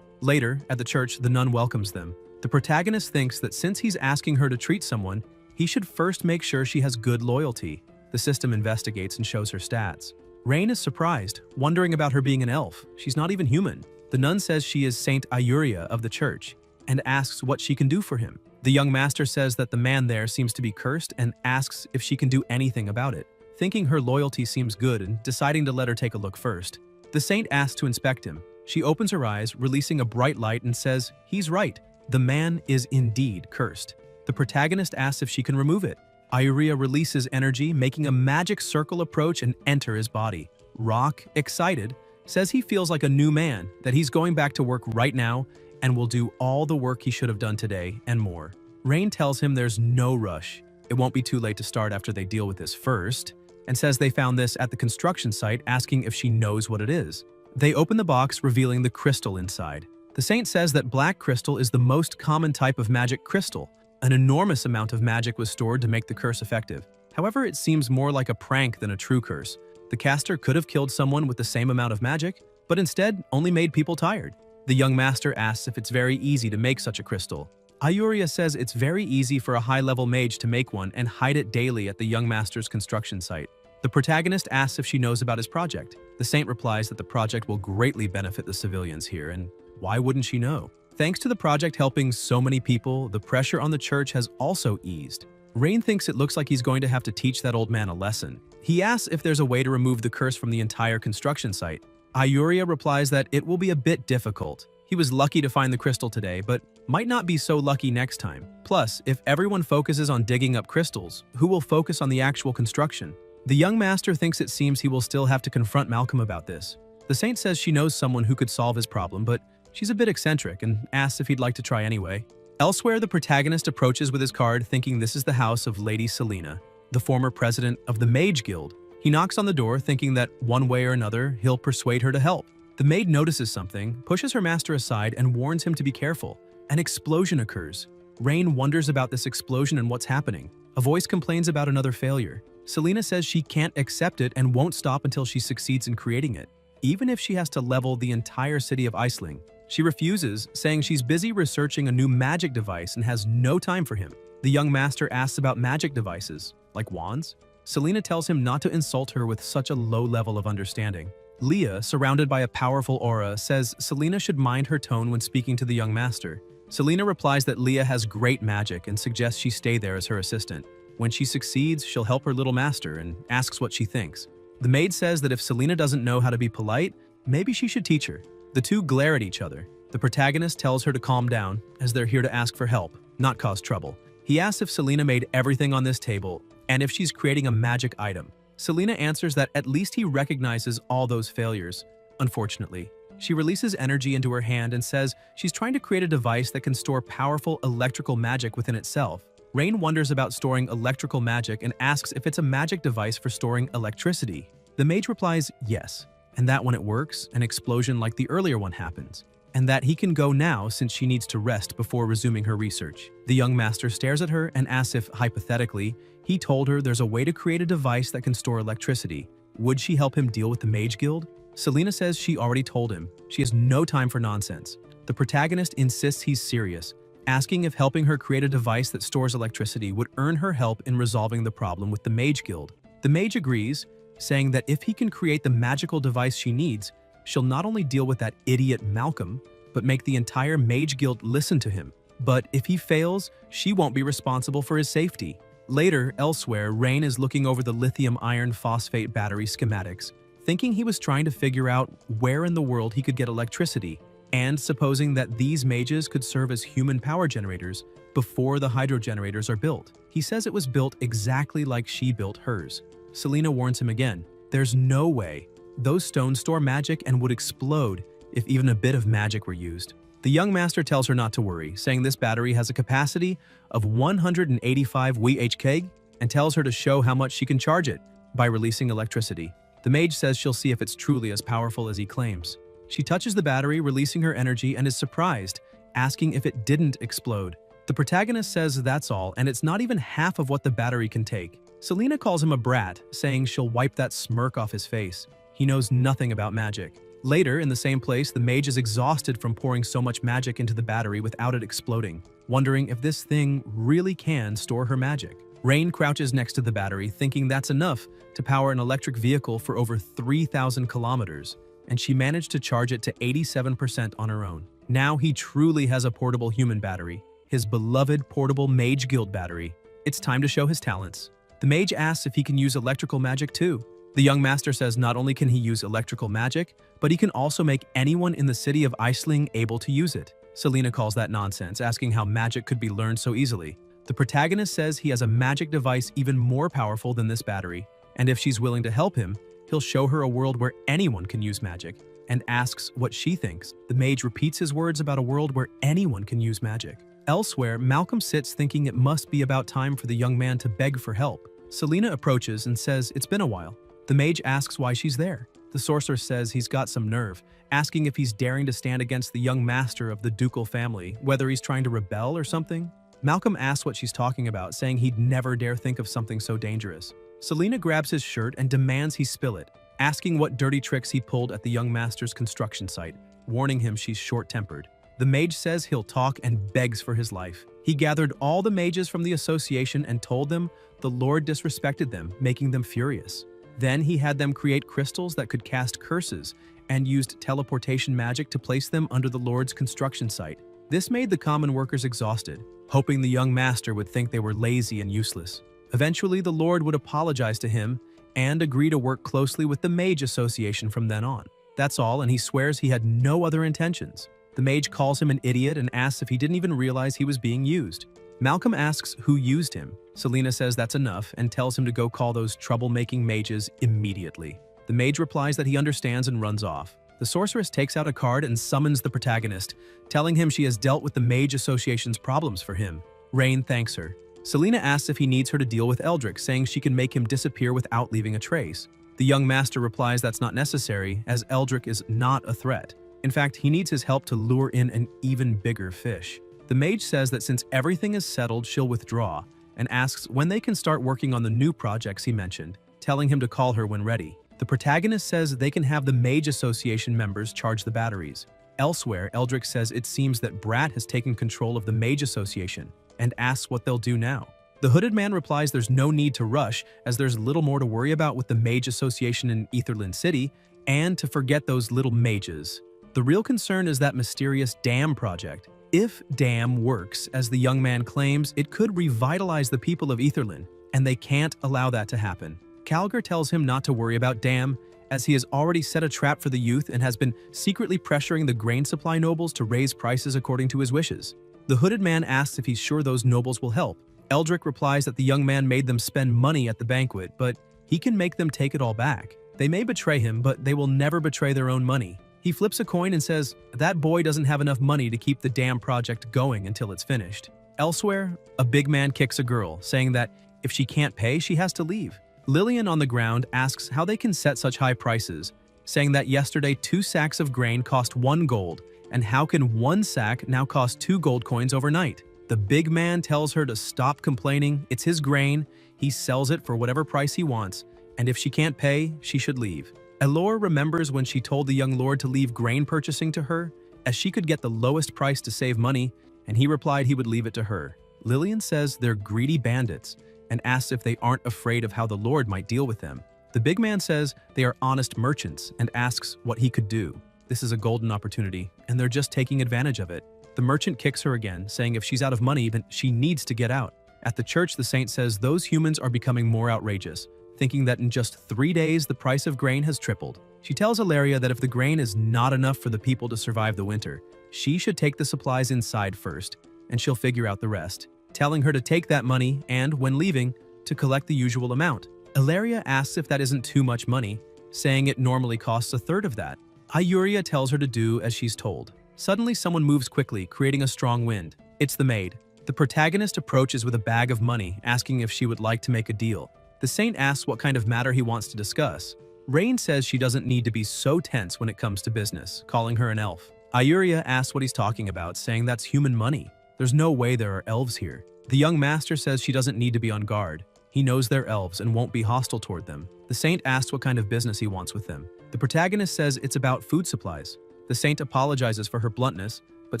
Later, at the church, the nun welcomes them. The protagonist thinks that since he's asking her to treat someone, he should first make sure she has good loyalty. The system investigates and shows her stats. Rain is surprised, wondering about her being an elf. She's not even human. The nun says she is Saint Ayuria of the church and asks what she can do for him. The young master says that the man there seems to be cursed and asks if she can do anything about it. Thinking her loyalty seems good and deciding to let her take a look first, the saint asks to inspect him. She opens her eyes, releasing a bright light, and says, "He's right. The man is indeed cursed." The protagonist asks if she can remove it. Ayuria releases energy, making a magic circle approach and enter his body. Rock, excited, says he feels like a new man, that he's going back to work right now and will do all the work he should have done today and more. Rain tells him there's no rush. It won't be too late to start after they deal with this first, and says they found this at the construction site, asking if she knows what it is. They open the box, revealing the crystal inside. The saint says that black crystal is the most common type of magic crystal. An enormous amount of magic was stored to make the curse effective. However, it seems more like a prank than a true curse. The caster could have killed someone with the same amount of magic, but instead only made people tired. The young master asks if it's very easy to make such a crystal. Ayuria says it's very easy for a high-level mage to make one and hide it daily at the young master's construction site. The protagonist asks if she knows about his project. The saint replies that the project will greatly benefit the civilians here, and why wouldn't she know? Thanks to the project helping so many people, the pressure on the church has also eased. Rain thinks it looks like he's going to have to teach that old man a lesson. He asks if there's a way to remove the curse from the entire construction site. Ayuria replies that it will be a bit difficult. He was lucky to find the crystal today, but might not be so lucky next time. Plus, if everyone focuses on digging up crystals, who will focus on the actual construction? The young master thinks it seems he will still have to confront Malcolm about this. The saint says she knows someone who could solve his problem, but she's a bit eccentric and asks if he'd like to try anyway. Elsewhere, the protagonist approaches with his card, thinking this is the house of Lady Selena, the former president of the Mage Guild. He knocks on the door, thinking that one way or another, he'll persuade her to help. The maid notices something, pushes her master aside, and warns him to be careful. An explosion occurs. Rain wonders about this explosion and what's happening. A voice complains about another failure. Selena says she can't accept it and won't stop until she succeeds in creating it, even if she has to level the entire city of Iceling. She refuses, saying she's busy researching a new magic device and has no time for him. The young master asks about magic devices, like wands. Selena tells him not to insult her with such a low level of understanding. Leah, surrounded by a powerful aura, says Selena should mind her tone when speaking to the young master. Selena replies that Leah has great magic and suggests she stay there as her assistant. When she succeeds, she'll help her little master and asks what she thinks. The maid says that if Selena doesn't know how to be polite, maybe she should teach her. The two glare at each other. The protagonist tells her to calm down, as they're here to ask for help, not cause trouble. He asks if Selena made everything on this table and if she's creating a magic item. Selena answers that at least he recognizes all those failures. Unfortunately, she releases energy into her hand and says she's trying to create a device that can store powerful electrical magic within itself. Rain wonders about storing electrical magic and asks if it's a magic device for storing electricity. The mage replies yes, and that when it works, an explosion like the earlier one happens, and that he can go now since she needs to rest before resuming her research. The young master stares at her and asks if, hypothetically, he told her there's a way to create a device that can store electricity. Would she help him deal with the Mage Guild? Selena says she already told him. She has no time for nonsense. The protagonist insists he's serious, asking if helping her create a device that stores electricity would earn her help in resolving the problem with the Mage Guild. The mage agrees, saying that if he can create the magical device she needs, she'll not only deal with that idiot Malcolm, but make the entire Mage Guild listen to him. But if he fails, she won't be responsible for his safety. Later, elsewhere, Rain is looking over the lithium iron phosphate battery schematics, thinking he was trying to figure out where in the world he could get electricity, and supposing that these mages could serve as human power generators before the hydro generators are built. He says it was built exactly like she built hers. Selena warns him again. There's no way. Those stones store magic and would explode if even a bit of magic were used. The young master tells her not to worry, saying this battery has a capacity of 185 Wh and tells her to show how much she can charge it by releasing electricity. The mage says she'll see if it's truly as powerful as he claims. She touches the battery, releasing her energy, and is surprised, asking if it didn't explode. The protagonist says that's all, and it's not even half of what the battery can take. Selena calls him a brat, saying she'll wipe that smirk off his face. He knows nothing about magic. Later, in the same place, the mage is exhausted from pouring so much magic into the battery without it exploding, wondering if this thing really can store her magic. Rain crouches next to the battery, thinking that's enough to power an electric vehicle for over 3,000 kilometers, and she managed to charge it to 87% on her own. Now he truly has a portable human battery, his beloved portable Mage Guild battery. It's time to show his talents. The mage asks if he can use electrical magic too. The young master says not only can he use electrical magic, but he can also make anyone in the city of Aisling able to use it. Selena calls that nonsense, asking how magic could be learned so easily. The protagonist says he has a magic device even more powerful than this battery, and if she's willing to help him, he'll show her a world where anyone can use magic, and asks what she thinks. The mage repeats his words about a world where anyone can use magic. Elsewhere, Malcolm sits thinking it must be about time for the young man to beg for help. Selena approaches and says it's been a while. The mage asks why she's there. The sorcerer says he's got some nerve, asking if he's daring to stand against the young master of the ducal family, whether he's trying to rebel or something. Malcolm asks what she's talking about, saying he'd never dare think of something so dangerous. Selena grabs his shirt and demands he spill it, asking what dirty tricks he pulled at the young master's construction site, warning him she's short-tempered. The mage says he'll talk and begs for his life. He gathered all the mages from the association and told them the Lord disrespected them, making them furious. Then he had them create crystals that could cast curses and used teleportation magic to place them under the Lord's construction site. This made the common workers exhausted, hoping the young master would think they were lazy and useless. Eventually, the Lord would apologize to him and agree to work closely with the Mage Association from then on. That's all, and he swears he had no other intentions. The mage calls him an idiot and asks if he didn't even realize he was being used. Malcolm asks who used him. Selena says that's enough and tells him to go call those troublemaking mages immediately. The mage replies that he understands and runs off. The sorceress takes out a card and summons the protagonist, telling him she has dealt with the Mage Association's problems for him. Rain thanks her. Selena asks if he needs her to deal with Eldrick, saying she can make him disappear without leaving a trace. The young master replies that's not necessary, as Eldrick is not a threat. In fact, he needs his help to lure in an even bigger fish. The mage says that since everything is settled, she'll withdraw, and asks when they can start working on the new projects he mentioned, telling him to call her when ready. The protagonist says they can have the Mage Association members charge the batteries. Elsewhere, Eldrick says it seems that Brat has taken control of the Mage Association, and asks what they'll do now. The hooded man replies there's no need to rush, as there's little more to worry about with the Mage Association in Aetherland City, and to forget those little mages. The real concern is that mysterious dam project. If dam works, as the young man claims, it could revitalize the people of Aetherland, and they can't allow that to happen. Calgar tells him not to worry about dam, as he has already set a trap for the youth and has been secretly pressuring the grain supply nobles to raise prices according to his wishes. The hooded man asks if he's sure those nobles will help. Eldrick replies that the young man made them spend money at the banquet, but he can make them take it all back. They may betray him, but they will never betray their own money. He flips a coin and says that boy doesn't have enough money to keep the dam project going until it's finished. Elsewhere, a big man kicks a girl, saying that if she can't pay, she has to leave. Lillian on the ground asks how they can set such high prices, saying that yesterday 2 sacks of grain cost 1 gold, and how can 1 sack now cost 2 gold coins overnight? The big man tells her to stop complaining, it's his grain, he sells it for whatever price he wants, and if she can't pay, she should leave. Elor remembers when she told the young lord to leave grain purchasing to her, as she could get the lowest price to save money, and he replied he would leave it to her. Lillian says they're greedy bandits, and asks if they aren't afraid of how the Lord might deal with them. The big man says they are honest merchants and asks what he could do. This is a golden opportunity, and they're just taking advantage of it. The merchant kicks her again, saying if she's out of money, then she needs to get out. At the church, the saint says those humans are becoming more outrageous, thinking that in just 3 days the price of grain has tripled. She tells Ilaria that if the grain is not enough for the people to survive the winter, she should take the supplies inside first, and she'll figure out the rest, telling her to take that money and, when leaving, to collect the usual amount. Ilaria asks if that isn't too much money, saying it normally costs 1/3 of that. Ayuria tells her to do as she's told. Suddenly, someone moves quickly, creating a strong wind. It's the maid. The protagonist approaches with a bag of money, asking if she would like to make a deal. The saint asks what kind of matter he wants to discuss. Rain says she doesn't need to be so tense when it comes to business, calling her an elf. Ayuria asks what he's talking about, saying that's human money. There's no way there are elves here. The young master says she doesn't need to be on guard. He He knows they're elves and won't be hostile toward them. The saint asks what kind of business he wants with them. The protagonist says it's about food supplies. The saint apologizes for her bluntness, but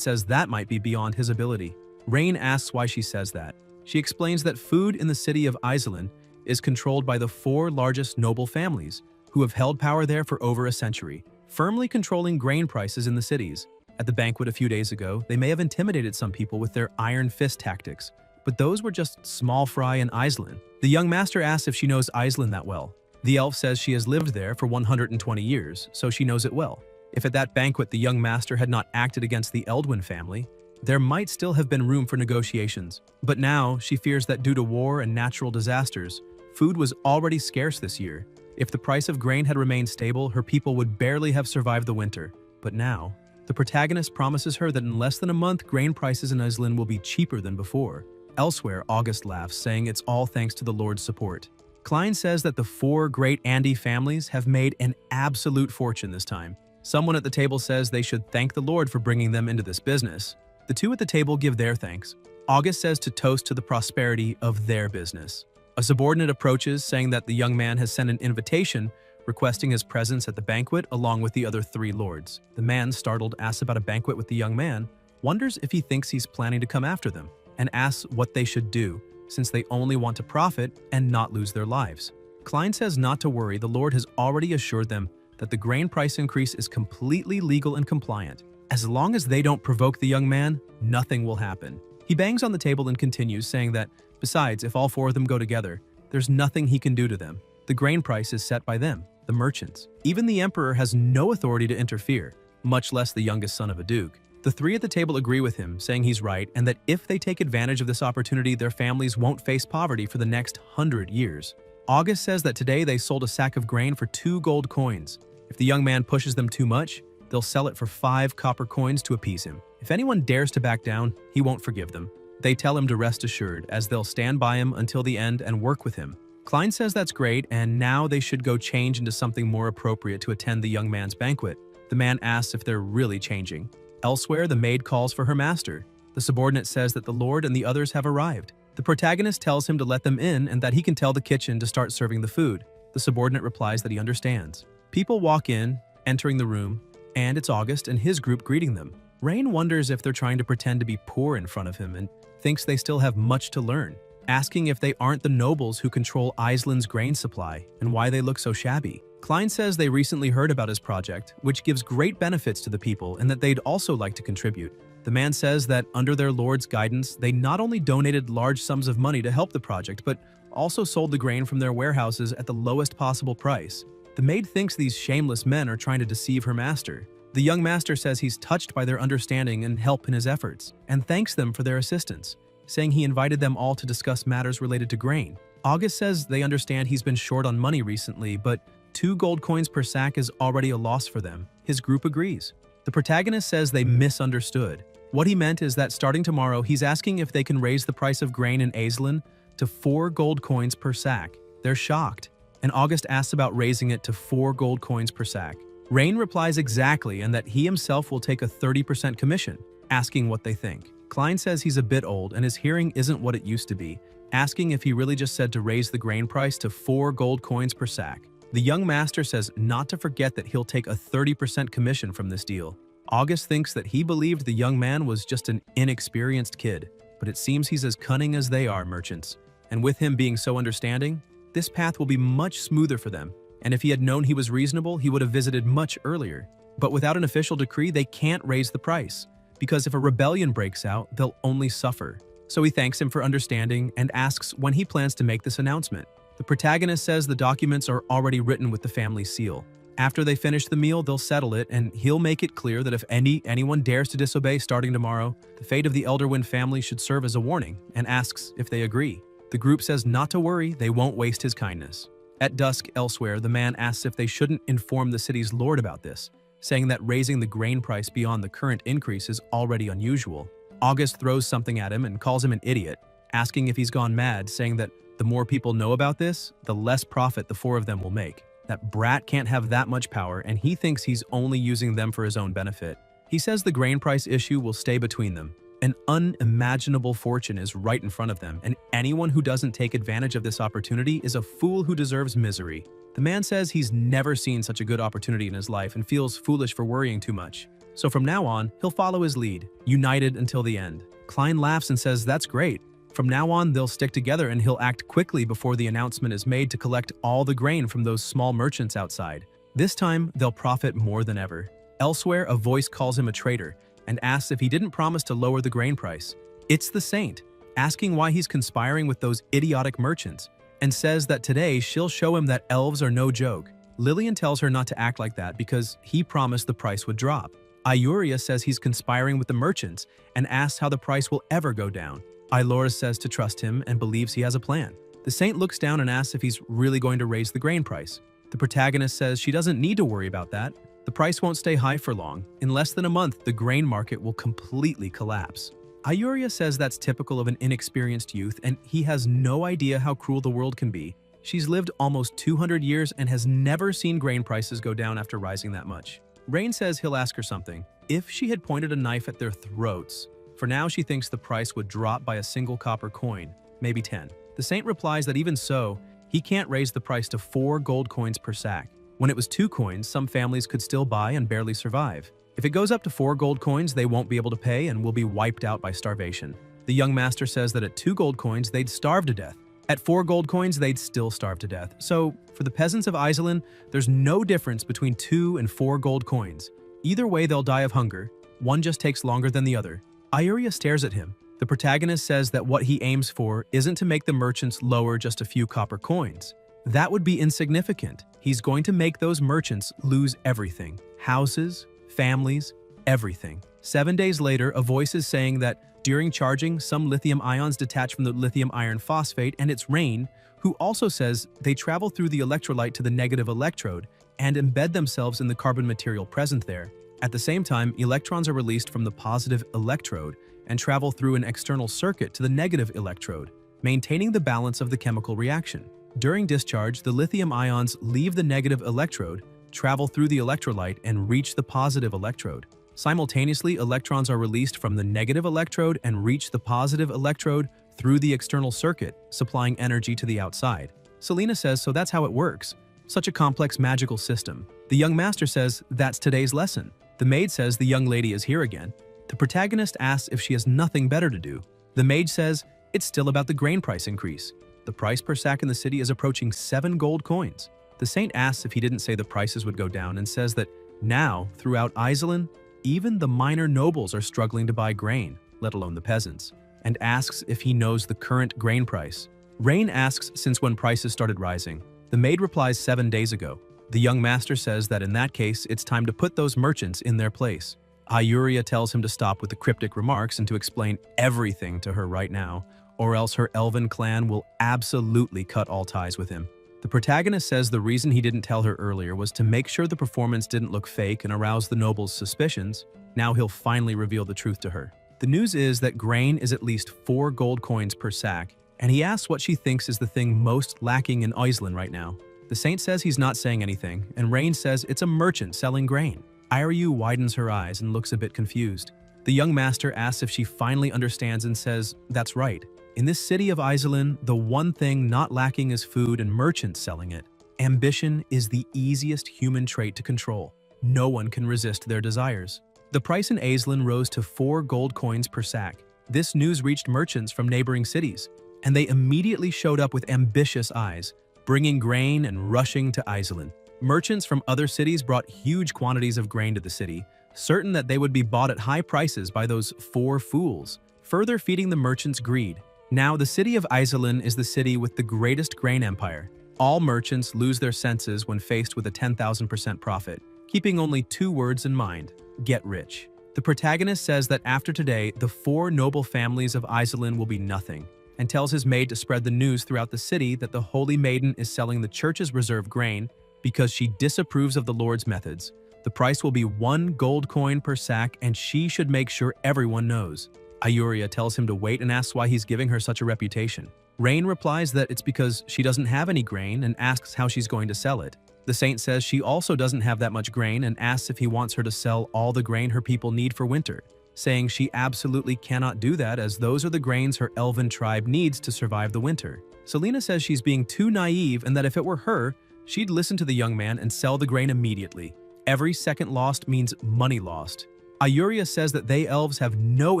says that might be beyond his ability. Rain asks why she says that. She explains that food in the city of Iselin is controlled by the 4 largest noble families, who have held power there for over a century, firmly controlling grain prices in the cities. At the banquet a few days ago, they may have intimidated some people with their iron fist tactics, but those were just small fry in Iselin. The young master asks if she knows Iselin that well. The elf says she has lived there for 120 years, so she knows it well. If at that banquet the young master had not acted against the Eldwin family, there might still have been room for negotiations. But now, she fears that due to war and natural disasters, food was already scarce this year. If the price of grain had remained stable, her people would barely have survived the winter. But now, the protagonist promises her that in less than a month, grain prices in Iselin will be cheaper than before. Elsewhere, August laughs, saying it's all thanks to the Lord's support. Klein says that the 4 great Andy families have made an absolute fortune this time. Someone at the table says they should thank the Lord for bringing them into this business. The 2 at the table give their thanks. August says to toast to the prosperity of their business. A subordinate approaches, saying that the young man has sent an invitation requesting his presence at the banquet along with the other 3 lords. The man, startled, asks about a banquet with the young man, wonders if he thinks he's planning to come after them, and asks what they should do, since they only want to profit and not lose their lives. Klein says not to worry, the Lord has already assured them that the grain price increase is completely legal and compliant. As long as they don't provoke the young man, nothing will happen. He bangs on the table and continues, saying that, besides, if all 4 of them go together, there's nothing he can do to them. The grain price is set by them, the merchants. Even the emperor has no authority to interfere, much less the youngest son of a duke. The 3 at the table agree with him, saying he's right, and that if they take advantage of this opportunity, their families won't face poverty for the next 100 years. August says that today they sold a sack of grain for 2 gold coins. If the young man pushes them too much, they'll sell it for 5 copper coins to appease him. If anyone dares to back down, he won't forgive them. They tell him to rest assured, as they'll stand by him until the end and work with him. Klein says that's great, and now they should go change into something more appropriate to attend the young man's banquet. The man asks if they're really changing. Elsewhere, the maid calls for her master. The subordinate says that the lord and the others have arrived. The protagonist tells him to let them in and that he can tell the kitchen to start serving the food. The subordinate replies that he understands. People walk in, entering the room, and it's August and his group greeting them. Rain wonders if they're trying to pretend to be poor in front of him and thinks they still have much to learn, asking if they aren't the nobles who control Iselin's grain supply and why they look so shabby. Klein says they recently heard about his project, which gives great benefits to the people and that they'd also like to contribute. The man says that under their lord's guidance, they not only donated large sums of money to help the project, but also sold the grain from their warehouses at the lowest possible price. The maid thinks these shameless men are trying to deceive her master. The young master says he's touched by their understanding and help in his efforts, and thanks them for their assistance, saying he invited them all to discuss matters related to grain. August says they understand he's been short on money recently, but 2 gold coins per sack is already a loss for them. His group agrees. The protagonist says they misunderstood. What he meant is that starting tomorrow, he's asking if they can raise the price of grain in Iselin to 4 gold coins per sack. They're shocked, and August asks about raising it to 4 gold coins per sack. Rain replies exactly, and that he himself will take a 30% commission, asking what they think. Klein says he's a bit old and his hearing isn't what it used to be, asking if he really just said to raise the grain price to 4 gold coins per sack. The young master says not to forget that he'll take a 30% commission from this deal. August thinks that he believed the young man was just an inexperienced kid, but it seems he's as cunning as they are merchants. And with him being so understanding, this path will be much smoother for them. And if he had known he was reasonable, he would have visited much earlier. But without an official decree, they can't raise the price, because if a rebellion breaks out, they'll only suffer. So he thanks him for understanding and asks when he plans to make this announcement. The protagonist says the documents are already written with the family seal. After they finish the meal, they'll settle it, and he'll make it clear that if anyone dares to disobey starting tomorrow, the fate of the Elderwind family should serve as a warning, and asks if they agree. The group says not to worry, they won't waste his kindness. At dusk, elsewhere, the man asks if they shouldn't inform the city's lord about this, saying that raising the grain price beyond the current increase is already unusual. August throws something at him and calls him an idiot, asking if he's gone mad, saying that the more people know about this, the less profit the 4 of them will make. That brat can't have that much power, and he thinks he's only using them for his own benefit. He says the grain price issue will stay between them. An unimaginable fortune is right in front of them, and anyone who doesn't take advantage of this opportunity is a fool who deserves misery. The man says he's never seen such a good opportunity in his life and feels foolish for worrying too much. So from now on, he'll follow his lead, united until the end. Klein laughs and says that's great. From now on, they'll stick together and he'll act quickly before the announcement is made to collect all the grain from those small merchants outside. This time, they'll profit more than ever. Elsewhere, a voice calls him a traitor and asks if he didn't promise to lower the grain price. It's the saint, asking why he's conspiring with those idiotic merchants, and says that today she'll show him that elves are no joke. Lillian tells her not to act like that because he promised the price would drop. Iuria says he's conspiring with the merchants and asks how the price will ever go down. Ilora says to trust him and believes he has a plan. The saint looks down and asks if he's really going to raise the grain price. The protagonist says she doesn't need to worry about that. The price won't stay high for long. In less than a month, the grain market will completely collapse. Iuria says that's typical of an inexperienced youth, and he has no idea how cruel the world can be. She's lived almost 200 years and has never seen grain prices go down after rising that much. Rain says he'll ask her something. If she had pointed a knife at their throats. For now, she thinks the price would drop by a single copper coin, maybe 10. The saint replies that even so, he can't raise the price to 4 gold coins per sack. When it was 2 coins, some families could still buy and barely survive. If it goes up to 4 gold coins, they won't be able to pay and will be wiped out by starvation. The young master says that at 2 gold coins, they'd starve to death. At 4 gold coins, they'd still starve to death. So, for the peasants of Iselin, there's no difference between 2 and 4 gold coins. Either way, they'll die of hunger. One just takes longer than the other. Iuria stares at him. The protagonist says that what he aims for isn't to make the merchants lower just a few copper coins. That would be insignificant. He's going to make those merchants lose everything. Houses, families, everything. 7 days later, a voice is saying that during charging, some lithium ions detach from the lithium iron phosphate, and it's Rain, who also says they travel through the electrolyte to the negative electrode and embed themselves in the carbon material present there. At the same time, electrons are released from the positive electrode and travel through an external circuit to the negative electrode, maintaining the balance of the chemical reaction. During discharge, the lithium ions leave the negative electrode, travel through the electrolyte, and reach the positive electrode. Simultaneously, electrons are released from the negative electrode and reach the positive electrode through the external circuit, supplying energy to the outside. Selena says, so that's how it works. Such a complex magical system. The young master says, that's today's lesson. The maid says the young lady is here again. The protagonist asks if she has nothing better to do. The maid says, it's still about the grain price increase. The price per sack in the city is approaching 7 gold coins. The saint asks if he didn't say the prices would go down and says that now, throughout Iselin, even the minor nobles are struggling to buy grain, let alone the peasants, and asks if he knows the current grain price. Rain asks since when prices started rising. The maid replies 7 days ago. The young master says that in that case, it's time to put those merchants in their place. Iuria tells him to stop with the cryptic remarks and to explain everything to her right now, or else her elven clan will absolutely cut all ties with him. The protagonist says the reason he didn't tell her earlier was to make sure the performance didn't look fake and arouse the noble's suspicions. Now he'll finally reveal the truth to her. The news is that grain is at least 4 gold coins per sack, and he asks what she thinks is the thing most lacking in Iselin right now. The saint says he's not saying anything, and Rain says it's a merchant selling grain. Iryu widens her eyes and looks a bit confused. The young master asks if she finally understands and says, that's right. In this city of Iselin, the one thing not lacking is food and merchants selling it. Ambition is the easiest human trait to control. No one can resist their desires. The price in Iselin rose to 4 gold coins per sack. This news reached merchants from neighboring cities, and they immediately showed up with ambitious eyes, bringing grain and rushing to Iselin. Merchants from other cities brought huge quantities of grain to the city, certain that they would be bought at high prices by those 4 fools, further feeding the merchants' greed. Now, the city of Iselin is the city with the greatest grain empire. All merchants lose their senses when faced with a 10,000% profit, keeping only 2 words in mind: get rich. The protagonist says that after today, the 4 noble families of Iselin will be nothing, and tells his maid to spread the news throughout the city that the Holy Maiden is selling the church's reserve grain because she disapproves of the Lord's methods. The price will be 1 gold coin per sack, and she should make sure everyone knows. Iuria tells him to wait and asks why he's giving her such a reputation. Rain replies that it's because she doesn't have any grain and asks how she's going to sell it. The saint says she also doesn't have that much grain and asks if he wants her to sell all the grain her people need for winter. saying she absolutely cannot do that as those are the grains her elven tribe needs to survive the winter. Selena says she's being too naive and that if it were her, she'd listen to the young man and sell the grain immediately. Every second lost means money lost. Ayuria says that they elves have no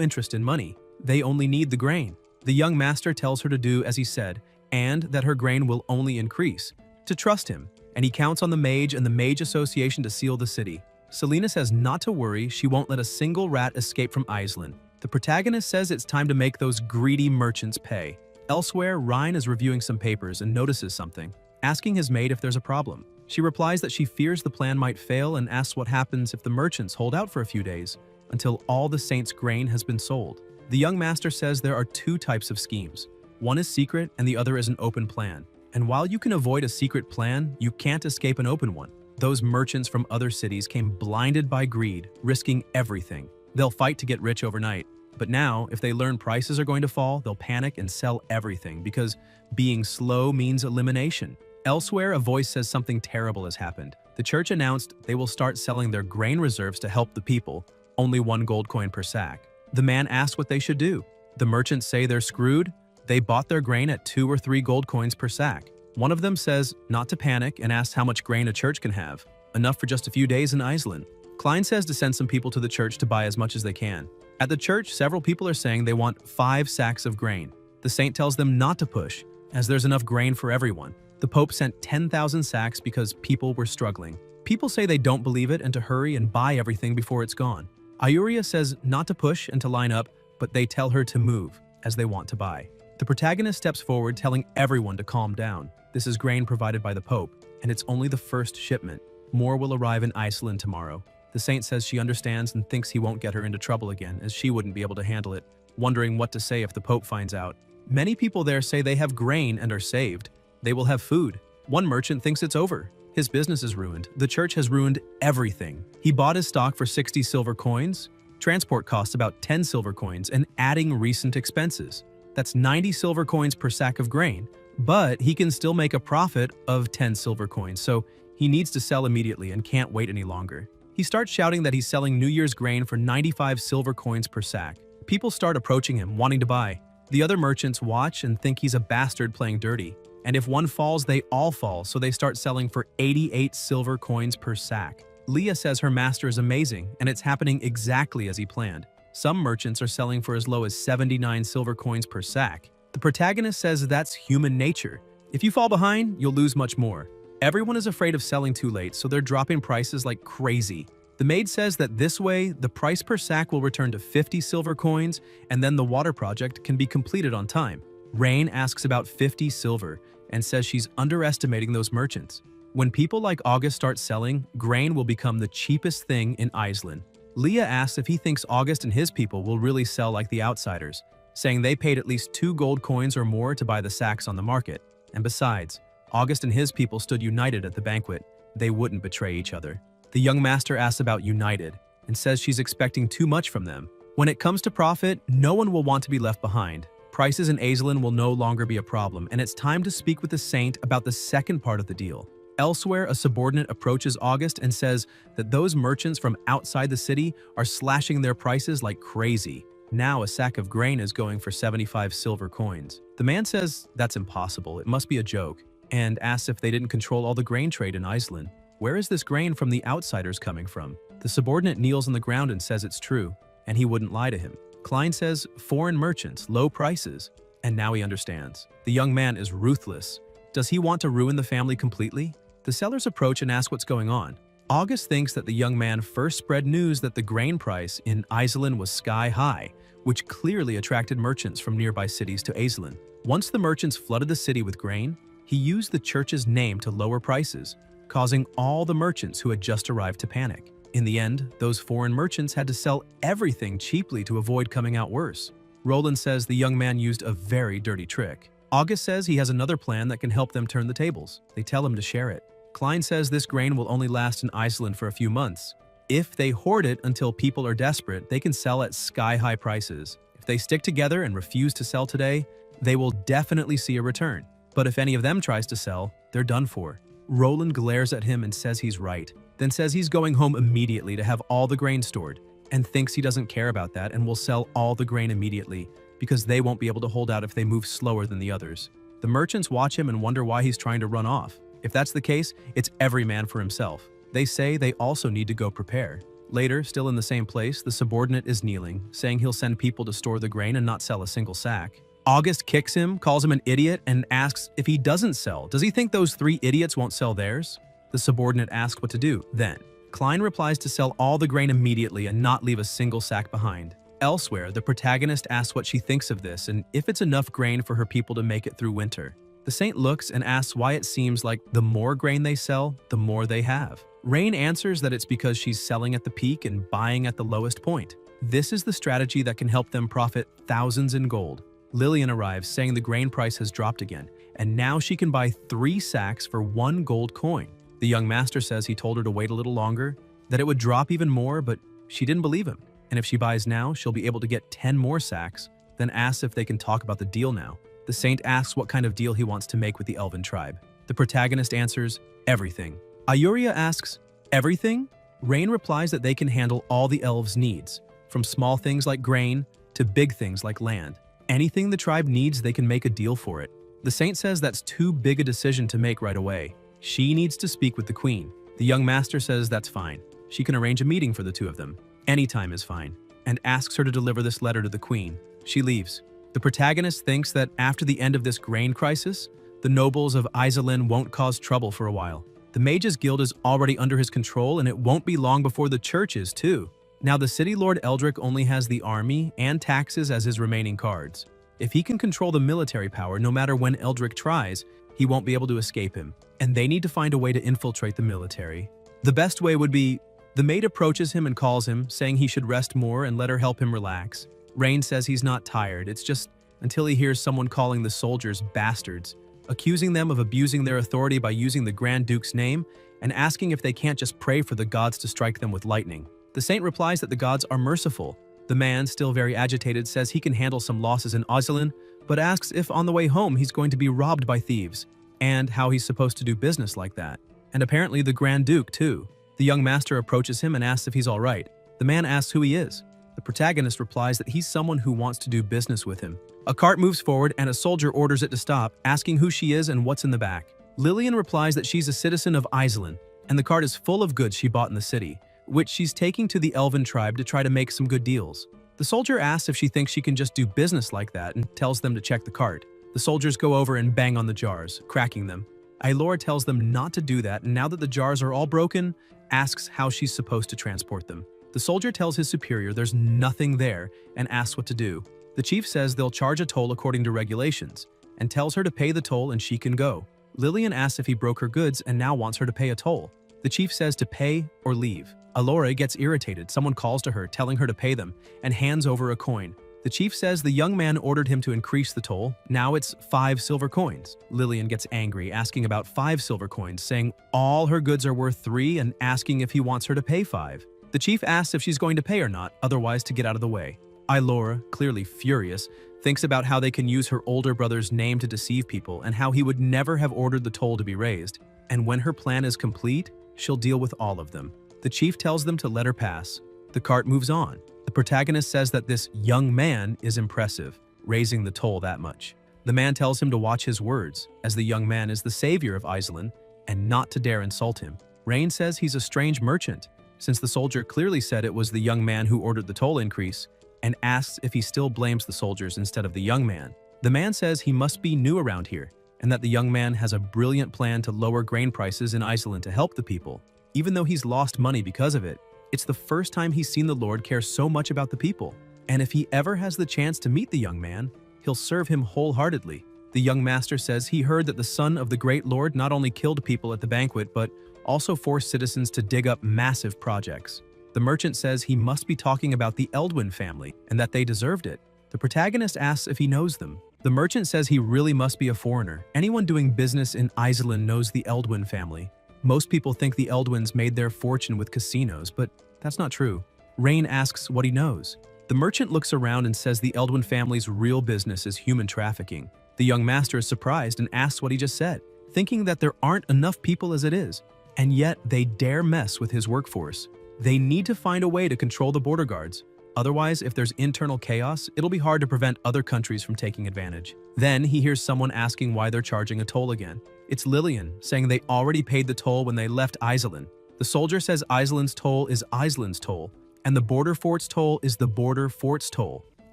interest in money. They only need the grain. The young master tells her to do as he said, and that her grain will only increase. To trust him, and he counts on the mage and the mage association to seal the city. Selena says not to worry, she won't let a single rat escape from Iceland. The protagonist says it's time to make those greedy merchants pay. Elsewhere, Ryan is reviewing some papers and notices something, asking his maid if there's a problem. She replies that she fears the plan might fail and asks what happens if the merchants hold out for a few days until all the saints' grain has been sold. The young master says there are two types of schemes. One is secret and the other is an open plan. And while you can avoid a secret plan, you can't escape an open one. Those merchants from other cities came blinded by greed, risking everything. They'll fight to get rich overnight. But now, if they learn prices are going to fall, they'll panic and sell everything because being slow means elimination. Elsewhere, a voice says something terrible has happened. The church announced they will start selling their grain reserves to help the people, only 1 gold coin per sack. The man asks what they should do. The merchants say they're screwed. They bought their grain at 2 or 3 gold coins per sack. One of them says not to panic and asks how much grain a church can have, enough for just a few days in Iceland. Klein says to send some people to the church to buy as much as they can. At the church, several people are saying they want 5 sacks of grain. The saint tells them not to push, as there's enough grain for everyone. The Pope sent 10,000 sacks because people were struggling. People say they don't believe it and to hurry and buy everything before it's gone. Ayuria says not to push and to line up, but they tell her to move, as they want to buy. The protagonist steps forward telling everyone to calm down. This is grain provided by the Pope, and it's only the first shipment. More will arrive in Iceland tomorrow. The saint says she understands and thinks he won't get her into trouble again, as she wouldn't be able to handle it, wondering what to say if the Pope finds out. Many people there say they have grain and are saved. They will have food. One merchant thinks it's over. His business is ruined. The church has ruined everything. He bought his stock for 60 silver coins. Transport costs about 10 silver coins and adding recent expenses. That's 90 silver coins per sack of grain, but he can still make a profit of 10 silver coins, so he needs to sell immediately and can't wait any longer. He starts shouting that he's selling New Year's grain for 95 silver coins per sack. People start approaching him, wanting to buy. The other merchants watch and think he's a bastard playing dirty. And if one falls, they all fall, so they start selling for 88 silver coins per sack. Leah says her master is amazing, and it's happening exactly as he planned. Some merchants are selling for as low as 79 silver coins per sack. The protagonist says that's human nature. If you fall behind, you'll lose much more. Everyone is afraid of selling too late, so they're dropping prices like crazy. The maid says that this way, the price per sack will return to 50 silver coins, and then the water project can be completed on time. Rain asks about 50 silver and says she's underestimating those merchants. When people like August start selling, grain will become the cheapest thing in Iceland. Leah asks if he thinks August and his people will really sell like the outsiders, saying they paid at least 2 gold coins or more to buy the sacks on the market. And besides, August and his people stood united at the banquet. They wouldn't betray each other. The young master asks about united and says she's expecting too much from them. When it comes to profit, no one will want to be left behind. Prices in Iceland will no longer be a problem, and it's time to speak with the saint about the second part of the deal. Elsewhere, a subordinate approaches August and says that those merchants from outside the city are slashing their prices like crazy. Now a sack of grain is going for 75 silver coins. The man says that's impossible, it must be a joke, and asks if they didn't control all the grain trade in Iceland. Where is this grain from the outsiders coming from? The subordinate kneels on the ground and says it's true, and he wouldn't lie to him. Klein says foreign merchants, low prices, and now he understands. The young man is ruthless. Does he want to ruin the family completely? The sellers approach and ask what's going on. August thinks that the young man first spread news that the grain price in Iceland was sky high, which clearly attracted merchants from nearby cities to Iceland. Once the merchants flooded the city with grain, he used the church's name to lower prices, causing all the merchants who had just arrived to panic. In the end, those foreign merchants had to sell everything cheaply to avoid coming out worse. Roland says the young man used a very dirty trick. August says he has another plan that can help them turn the tables. They tell him to share it. Klein says this grain will only last in Iceland for a few months. If they hoard it until people are desperate, they can sell at sky-high prices. If they stick together and refuse to sell today, they will definitely see a return. But if any of them tries to sell, they're done for. Roland glares at him and says he's right, then says he's going home immediately to have all the grain stored. and thinks he doesn't care about that and will sell all the grain immediately because they won't be able to hold out if they move slower than the others. The merchants watch him and wonder why he's trying to run off. If that's the case, it's every man for himself. They say they also need to go prepare. Later, still in the same place, the subordinate is kneeling, saying he'll send people to store the grain and not sell a single sack. August kicks him, calls him an idiot, and asks if he doesn't sell, does he think those 3 idiots won't sell theirs? The subordinate asks what to do then. Klein replies to sell all the grain immediately and not leave a single sack behind. Elsewhere, the protagonist asks what she thinks of this and if it's enough grain for her people to make it through winter. The saint looks and asks why it seems like the more grain they sell, the more they have. Rain answers that it's because she's selling at the peak and buying at the lowest point. This is the strategy that can help them profit thousands in gold. Lillian arrives saying the grain price has dropped again, and now she can buy 3 sacks for 1 gold coin. The young master says he told her to wait a little longer, that it would drop even more, but she didn't believe him. And if she buys now, she'll be able to get 10 more sacks, then asks if they can talk about the deal now. The saint asks what kind of deal he wants to make with the elven tribe. The protagonist answers, everything. Ayuria asks, everything? Rain replies that they can handle all the elves' needs, from small things like grain to big things like land. Anything the tribe needs, they can make a deal for it. The saint says that's too big a decision to make right away. She needs to speak with the queen. The young master says that's fine. She can arrange a meeting for the 2 of them. Any time is fine, and asks her to deliver this letter to the queen. She leaves. The protagonist thinks that after the end of this grain crisis, the nobles of Iselin won't cause trouble for a while. The Mages Guild is already under his control, and it won't be long before the church is too. Now the city lord Eldrick only has the army and taxes as his remaining cards. If he can control the military power, no matter when Eldrick tries, he won't be able to escape him, and they need to find a way to infiltrate the military. The best way would be, the maid approaches him and calls him, saying he should rest more and let her help him relax. Rain says he's not tired, it's just until he hears someone calling the soldiers bastards, accusing them of abusing their authority by using the Grand Duke's name, and asking if they can't just pray for the gods to strike them with lightning. The saint replies that the gods are merciful. The man, still very agitated, says he can handle some losses in Iselin, but asks if on the way home he's going to be robbed by thieves, and how he's supposed to do business like that. And apparently the Grand Duke, too. The young master approaches him and asks if he's all right. The man asks who he is. The protagonist replies that he's someone who wants to do business with him. A cart moves forward and a soldier orders it to stop, asking who she is and what's in the back. Lillian replies that she's a citizen of Iselin, and the cart is full of goods she bought in the city, which she's taking to the elven tribe to try to make some good deals. The soldier asks if she thinks she can just do business like that and tells them to check the cart. The soldiers go over and bang on the jars, cracking them. Ailora tells them not to do that, and now that the jars are all broken, asks how she's supposed to transport them. The soldier tells his superior there's nothing there and asks what to do. The chief says they'll charge a toll according to regulations and tells her to pay the toll and she can go. Lillian asks if he broke her goods and now wants her to pay a toll. The chief says to pay or leave. Ailora gets irritated. Someone calls to her, telling her to pay them, and hands over a coin. The chief says the young man ordered him to increase the toll. Now it's 5 silver coins. Lillian gets angry, asking about 5 silver coins, saying all her goods are worth 3 and asking if he wants her to pay 5. The chief asks if she's going to pay or not, otherwise to get out of the way. Ailora, clearly furious, thinks about how they can use her older brother's name to deceive people and how he would never have ordered the toll to be raised. And when her plan is complete, she'll deal with all of them. The chief tells them to let her pass. The cart moves on. The protagonist says that this young man is impressive, raising the toll that much. The man tells him to watch his words, as the young man is the savior of Iselin, and not to dare insult him. Rain says he's a strange merchant, since the soldier clearly said it was the young man who ordered the toll increase, and asks if he still blames the soldiers instead of the young man. The man says he must be new around here, and that the young man has a brilliant plan to lower grain prices in Iselin to help the people, even though he's lost money because of it. It's the first time he's seen the Lord care so much about the people, and if he ever has the chance to meet the young man, he'll serve him wholeheartedly. The young master says he heard that the son of the great lord not only killed people at the banquet, but also forced citizens to dig up massive projects. The merchant says he must be talking about the Eldwin family, and that they deserved it. The protagonist asks if he knows them. The merchant says he really must be a foreigner. Anyone doing business in Iselin knows the Eldwin family. Most people think the Eldwins made their fortune with casinos, but that's not true. Rain asks what he knows. The merchant looks around and says the Eldwin family's real business is human trafficking. The young master is surprised and asks what he just said, thinking that there aren't enough people as it is, and yet they dare mess with his workforce. They need to find a way to control the border guards. Otherwise, if there's internal chaos, it'll be hard to prevent other countries from taking advantage. Then he hears someone asking why they're charging a toll again. It's Lillian, saying they already paid the toll when they left Iselin. The soldier says Iselin's toll is Iselin's toll, and the border fort's toll is the border fort's toll.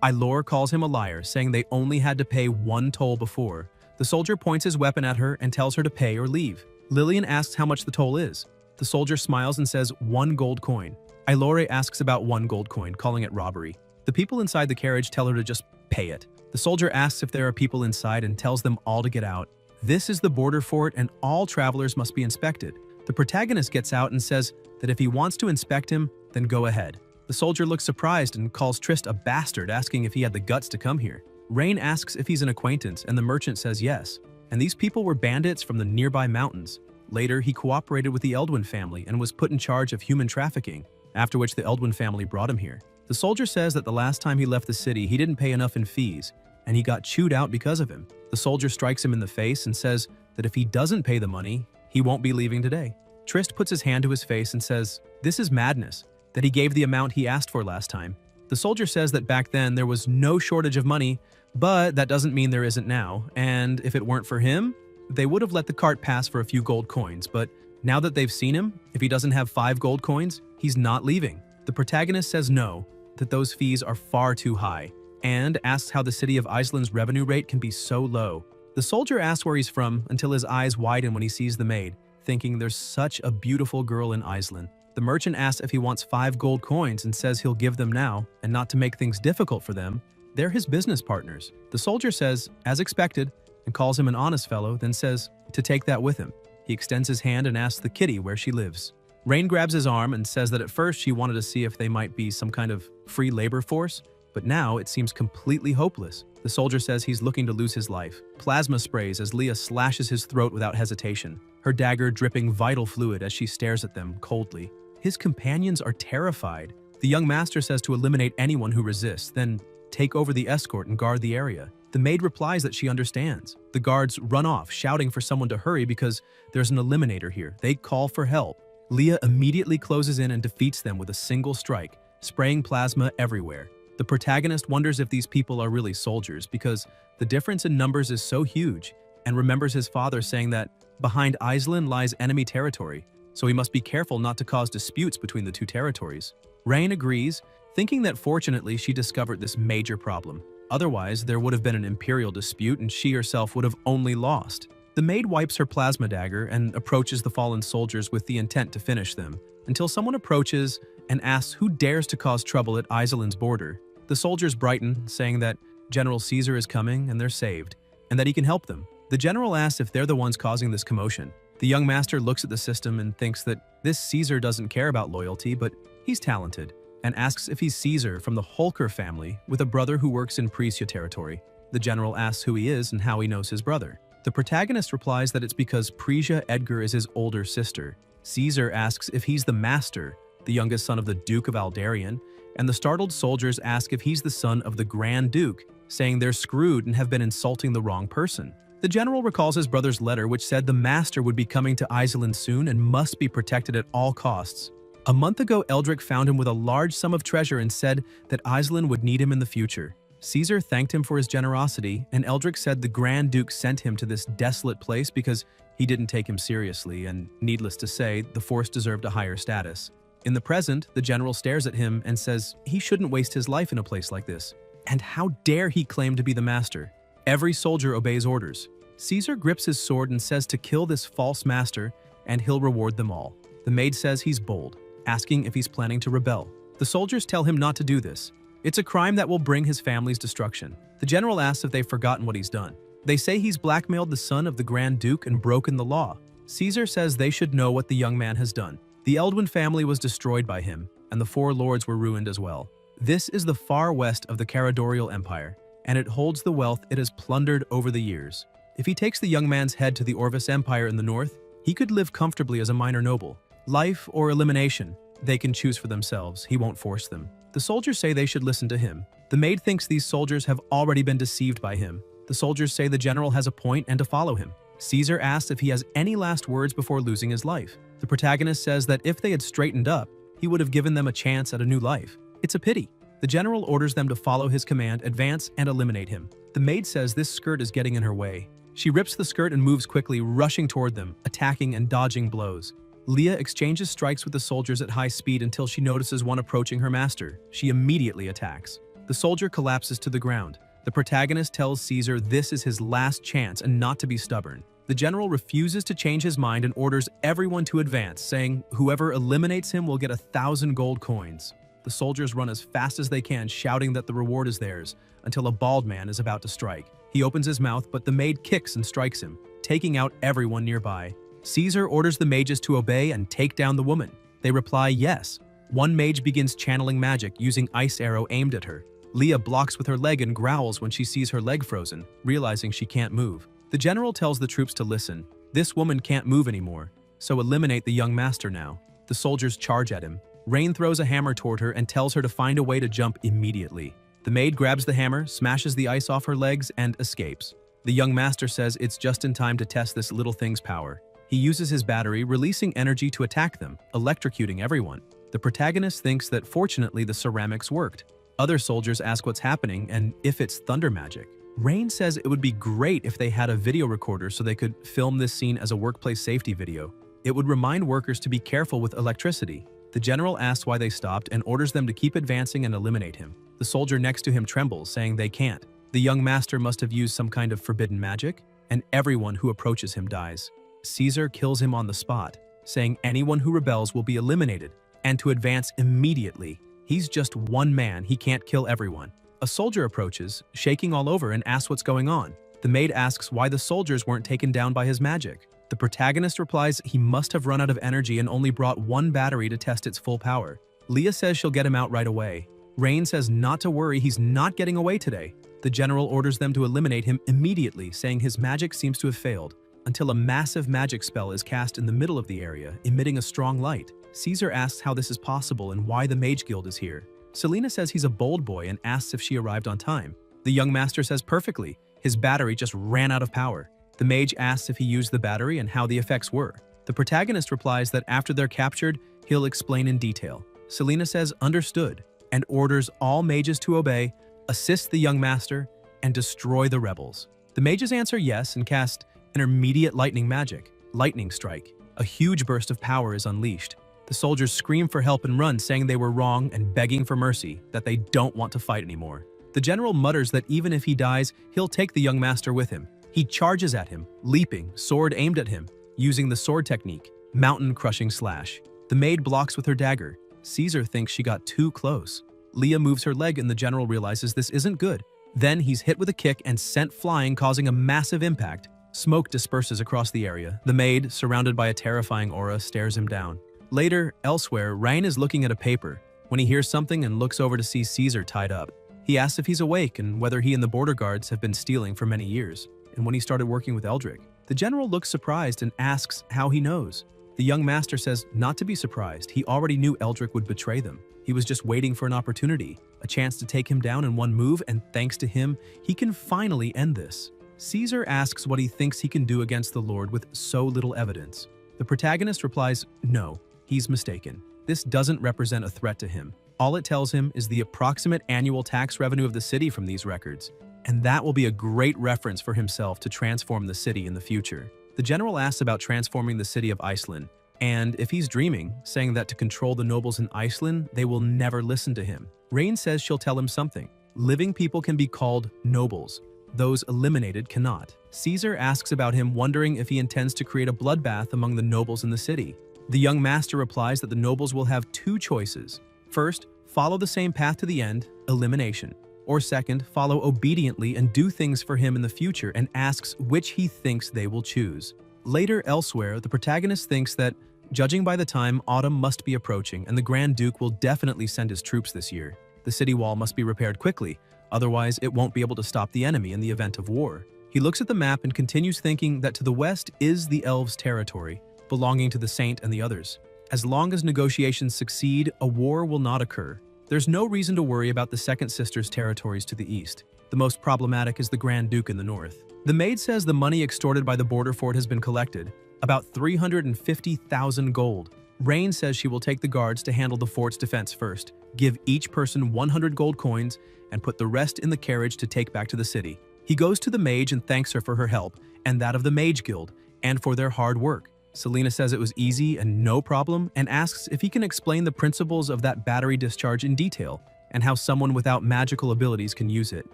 Ilor calls him a liar, saying they only had to pay one toll before. The soldier points his weapon at her and tells her to pay or leave. Lillian asks how much the toll is. The soldier smiles and says 1 gold coin. Ilore asks about 1 gold coin, calling it robbery. The people inside the carriage tell her to just pay it. The soldier asks if there are people inside and tells them all to get out. This is the border fort and all travelers must be inspected. The protagonist gets out and says that if he wants to inspect him, then go ahead. The soldier looks surprised and calls Trist a bastard, asking if he had the guts to come here. Rain asks if he's an acquaintance, and the merchant says yes. And these people were bandits from the nearby mountains. Later, he cooperated with the Eldwin family and was put in charge of human trafficking, after which the Eldwin family brought him here. The soldier says that the last time he left the city, he didn't pay enough in fees, and he got chewed out because of him. The soldier strikes him in the face and says that if he doesn't pay the money, he won't be leaving today. Trist puts his hand to his face and says, "This is madness," that he gave the amount he asked for last time. The soldier says that back then there was no shortage of money, but that doesn't mean there isn't now, and if it weren't for him, they would have let the cart pass for a few gold coins, but now that they've seen him, if he doesn't have 5 gold coins, he's not leaving. The protagonist says no, that those fees are far too high, and asks how the city of Iceland's revenue rate can be so low. The soldier asks where he's from until his eyes widen when he sees the maid, thinking there's such a beautiful girl in Iceland. The merchant asks if he wants 5 gold coins and says he'll give them now, and not to make things difficult for them. They're his business partners. The soldier says, as expected, and calls him an honest fellow, then says to take that with him. He extends his hand and asks the kitty where she lives. Rain grabs his arm and says that at first she wanted to see if they might be some kind of free labor force, but now it seems completely hopeless. The soldier says he's looking to lose his life. Plasma sprays as Leah slashes his throat without hesitation, her dagger dripping vital fluid as she stares at them coldly. His companions are terrified. The young master says to eliminate anyone who resists, then take over the escort and guard the area. The maid replies that she understands. The guards run off, shouting for someone to hurry because there's an eliminator here. They call for help. Leah immediately closes in and defeats them with a single strike, spraying plasma everywhere. The protagonist wonders if these people are really soldiers because the difference in numbers is so huge, and remembers his father saying that behind Iceland lies enemy territory, so he must be careful not to cause disputes between the two territories. Rain agrees, thinking that fortunately she discovered this major problem. Otherwise, there would have been an imperial dispute and she herself would have only lost. The maid wipes her plasma dagger and approaches the fallen soldiers with the intent to finish them, until someone approaches and asks who dares to cause trouble at Iselin's border. The soldiers brighten, saying that General Caesar is coming and they're saved, and that he can help them. The general asks if they're the ones causing this commotion. The young master looks at the system and thinks that this Caesar doesn't care about loyalty, but he's talented, and asks if he's Caesar from the Holker family with a brother who works in Prussia territory. The general asks who he is and how he knows his brother. The protagonist replies that it's because Prussia Edgar is his older sister. Caesar asks if he's the master, the youngest son of the Duke of Aldarian, and the startled soldiers ask if he's the son of the Grand Duke, saying they're screwed and have been insulting the wrong person. The general recalls his brother's letter which said the master would be coming to Iceland soon and must be protected at all costs. A month ago, Eldrick found him with a large sum of treasure and said that Iceland would need him in the future. Caesar thanked him for his generosity, and Eldrick said the Grand Duke sent him to this desolate place because he didn't take him seriously, and needless to say, the force deserved a higher status. In the present, the general stares at him and says he shouldn't waste his life in a place like this. And how dare he claim to be the master? Every soldier obeys orders. Caesar grips his sword and says to kill this false master, and he'll reward them all. The maid says he's bold, asking if he's planning to rebel. The soldiers tell him not to do this. It's a crime that will bring his family's destruction. The general asks if they've forgotten what he's done. They say he's blackmailed the son of the Grand Duke and broken the law. Caesar says they should know what the young man has done. The Eldwin family was destroyed by him, and the 4 lords were ruined as well. This is the far west of the Caradorial Empire, and it holds the wealth it has plundered over the years. If he takes the young man's head to the Orvis Empire in the north, he could live comfortably as a minor noble. Life or elimination, they can choose for themselves. He won't force them. The soldiers say they should listen to him. The maid thinks these soldiers have already been deceived by him. The soldiers say the general has a point and to follow him. Caesar asks if he has any last words before losing his life. The protagonist says that if they had straightened up, He would have given them a chance at a new life. It's a pity. The general orders them to follow his command, advance, and eliminate him. The maid says this skirt is getting in her way. She rips the skirt and moves quickly, rushing toward them, attacking and dodging blows. Leah exchanges strikes with the soldiers at high speed until she notices one approaching her master. She immediately attacks. The soldier collapses to the ground. The protagonist tells Caesar this is his last chance and not to be stubborn. The general refuses to change his mind and orders everyone to advance, saying whoever eliminates him will get 1,000 gold coins. The soldiers run as fast as they can, shouting that the reward is theirs, until a bald man is about to strike. He opens his mouth, but the maid kicks and strikes him, taking out everyone nearby. Caesar orders the mages to obey and take down the woman. They reply yes. One mage begins channeling magic, using ice arrow aimed at her. Leah blocks with her leg and growls when she sees her leg frozen, realizing she can't move. The general tells the troops to listen. This woman can't move anymore, so eliminate the young master now. The soldiers charge at him. Rain throws a hammer toward her and tells her to find a way to jump immediately. The maid grabs the hammer, smashes the ice off her legs, and escapes. The young master says it's just in time to test this little thing's power. He uses his battery, releasing energy to attack them, electrocuting everyone. The protagonist thinks that fortunately the ceramics worked. Other soldiers ask what's happening and if it's thunder magic. Rain says it would be great if they had a video recorder so they could film this scene as a workplace safety video. It would remind workers to be careful with electricity. The general asks why they stopped and orders them to keep advancing and eliminate him. The soldier next to him trembles, saying they can't. The young master must have used some kind of forbidden magic, and everyone who approaches him dies. Caesar kills him on the spot, saying anyone who rebels will be eliminated, and to advance immediately. He's just one man, he can't kill everyone. A soldier approaches, shaking all over, and asks what's going on. The maid asks why the soldiers weren't taken down by his magic. The protagonist replies he must have run out of energy and only brought one battery to test its full power. Leah says she'll get him out right away. Rain says not to worry, he's not getting away today. The general orders them to eliminate him immediately, saying his magic seems to have failed, until a massive magic spell is cast in the middle of the area, emitting a strong light. Caesar asks how this is possible and why the Mage Guild is here. Selena says he's a bold boy and asks if she arrived on time. The young master says perfectly. His battery just ran out of power. The mage asks if he used the battery and how the effects were. The protagonist replies that after they're captured, he'll explain in detail. Selena says understood and orders all mages to obey, assist the young master, and destroy the rebels. The mages answer yes and cast intermediate lightning magic, lightning strike. A huge burst of power is unleashed. The soldiers scream for help and run, saying they were wrong and begging for mercy, that they don't want to fight anymore. The general mutters that even if he dies, he'll take the young master with him. He charges at him, leaping, sword aimed at him, using the sword technique, mountain crushing slash. The maid blocks with her dagger. Caesar thinks she got too close. Leah moves her leg and the general realizes this isn't good. Then he's hit with a kick and sent flying, causing a massive impact. Smoke disperses across the area. The maid, surrounded by a terrifying aura, stares him down. Later, elsewhere, Ryan is looking at a paper when he hears something and looks over to see Caesar tied up. He asks if he's awake and whether he and the border guards have been stealing for many years, and when he started working with Eldrick. The general looks surprised and asks how he knows. The young master says not to be surprised. He already knew Eldrick would betray them. He was just waiting for an opportunity, a chance to take him down in one move, and thanks to him, he can finally end this. Caesar asks what he thinks he can do against the Lord with so little evidence. The protagonist replies, no, he's mistaken. This doesn't represent a threat to him. All it tells him is the approximate annual tax revenue of the city from these records, and that will be a great reference for himself to transform the city in the future. The general asks about transforming the city of Iceland, and if he's dreaming, saying that to control the nobles in Iceland, they will never listen to him. Rain says she'll tell him something. Living people can be called nobles. Those eliminated cannot. Caesar asks about him, wondering if he intends to create a bloodbath among the nobles in the city. The young master replies that the nobles will have two choices. First, follow the same path to the end, elimination. Or second, follow obediently and do things for him in the future, and asks which he thinks they will choose. Later, elsewhere, the protagonist thinks that, judging by the time, autumn must be approaching and the Grand Duke will definitely send his troops this year. The city wall must be repaired quickly, otherwise it won't be able to stop the enemy in the event of war. He looks at the map and continues thinking that to the west is the elves' territory, belonging to the Saint and the others. As long as negotiations succeed, a war will not occur. There's no reason to worry about the Second Sister's territories to the east. The most problematic is the Grand Duke in the north. The maid says the money extorted by the border fort has been collected, about 350,000 gold. Rain says she will take the guards to handle the fort's defense first, give each person 100 gold coins, and put the rest in the carriage to take back to the city. He goes to the mage and thanks her for her help, and that of the Mage Guild, and for their hard work. Selena says it was easy and no problem, and asks if he can explain the principles of that battery discharge in detail, and how someone without magical abilities can use it.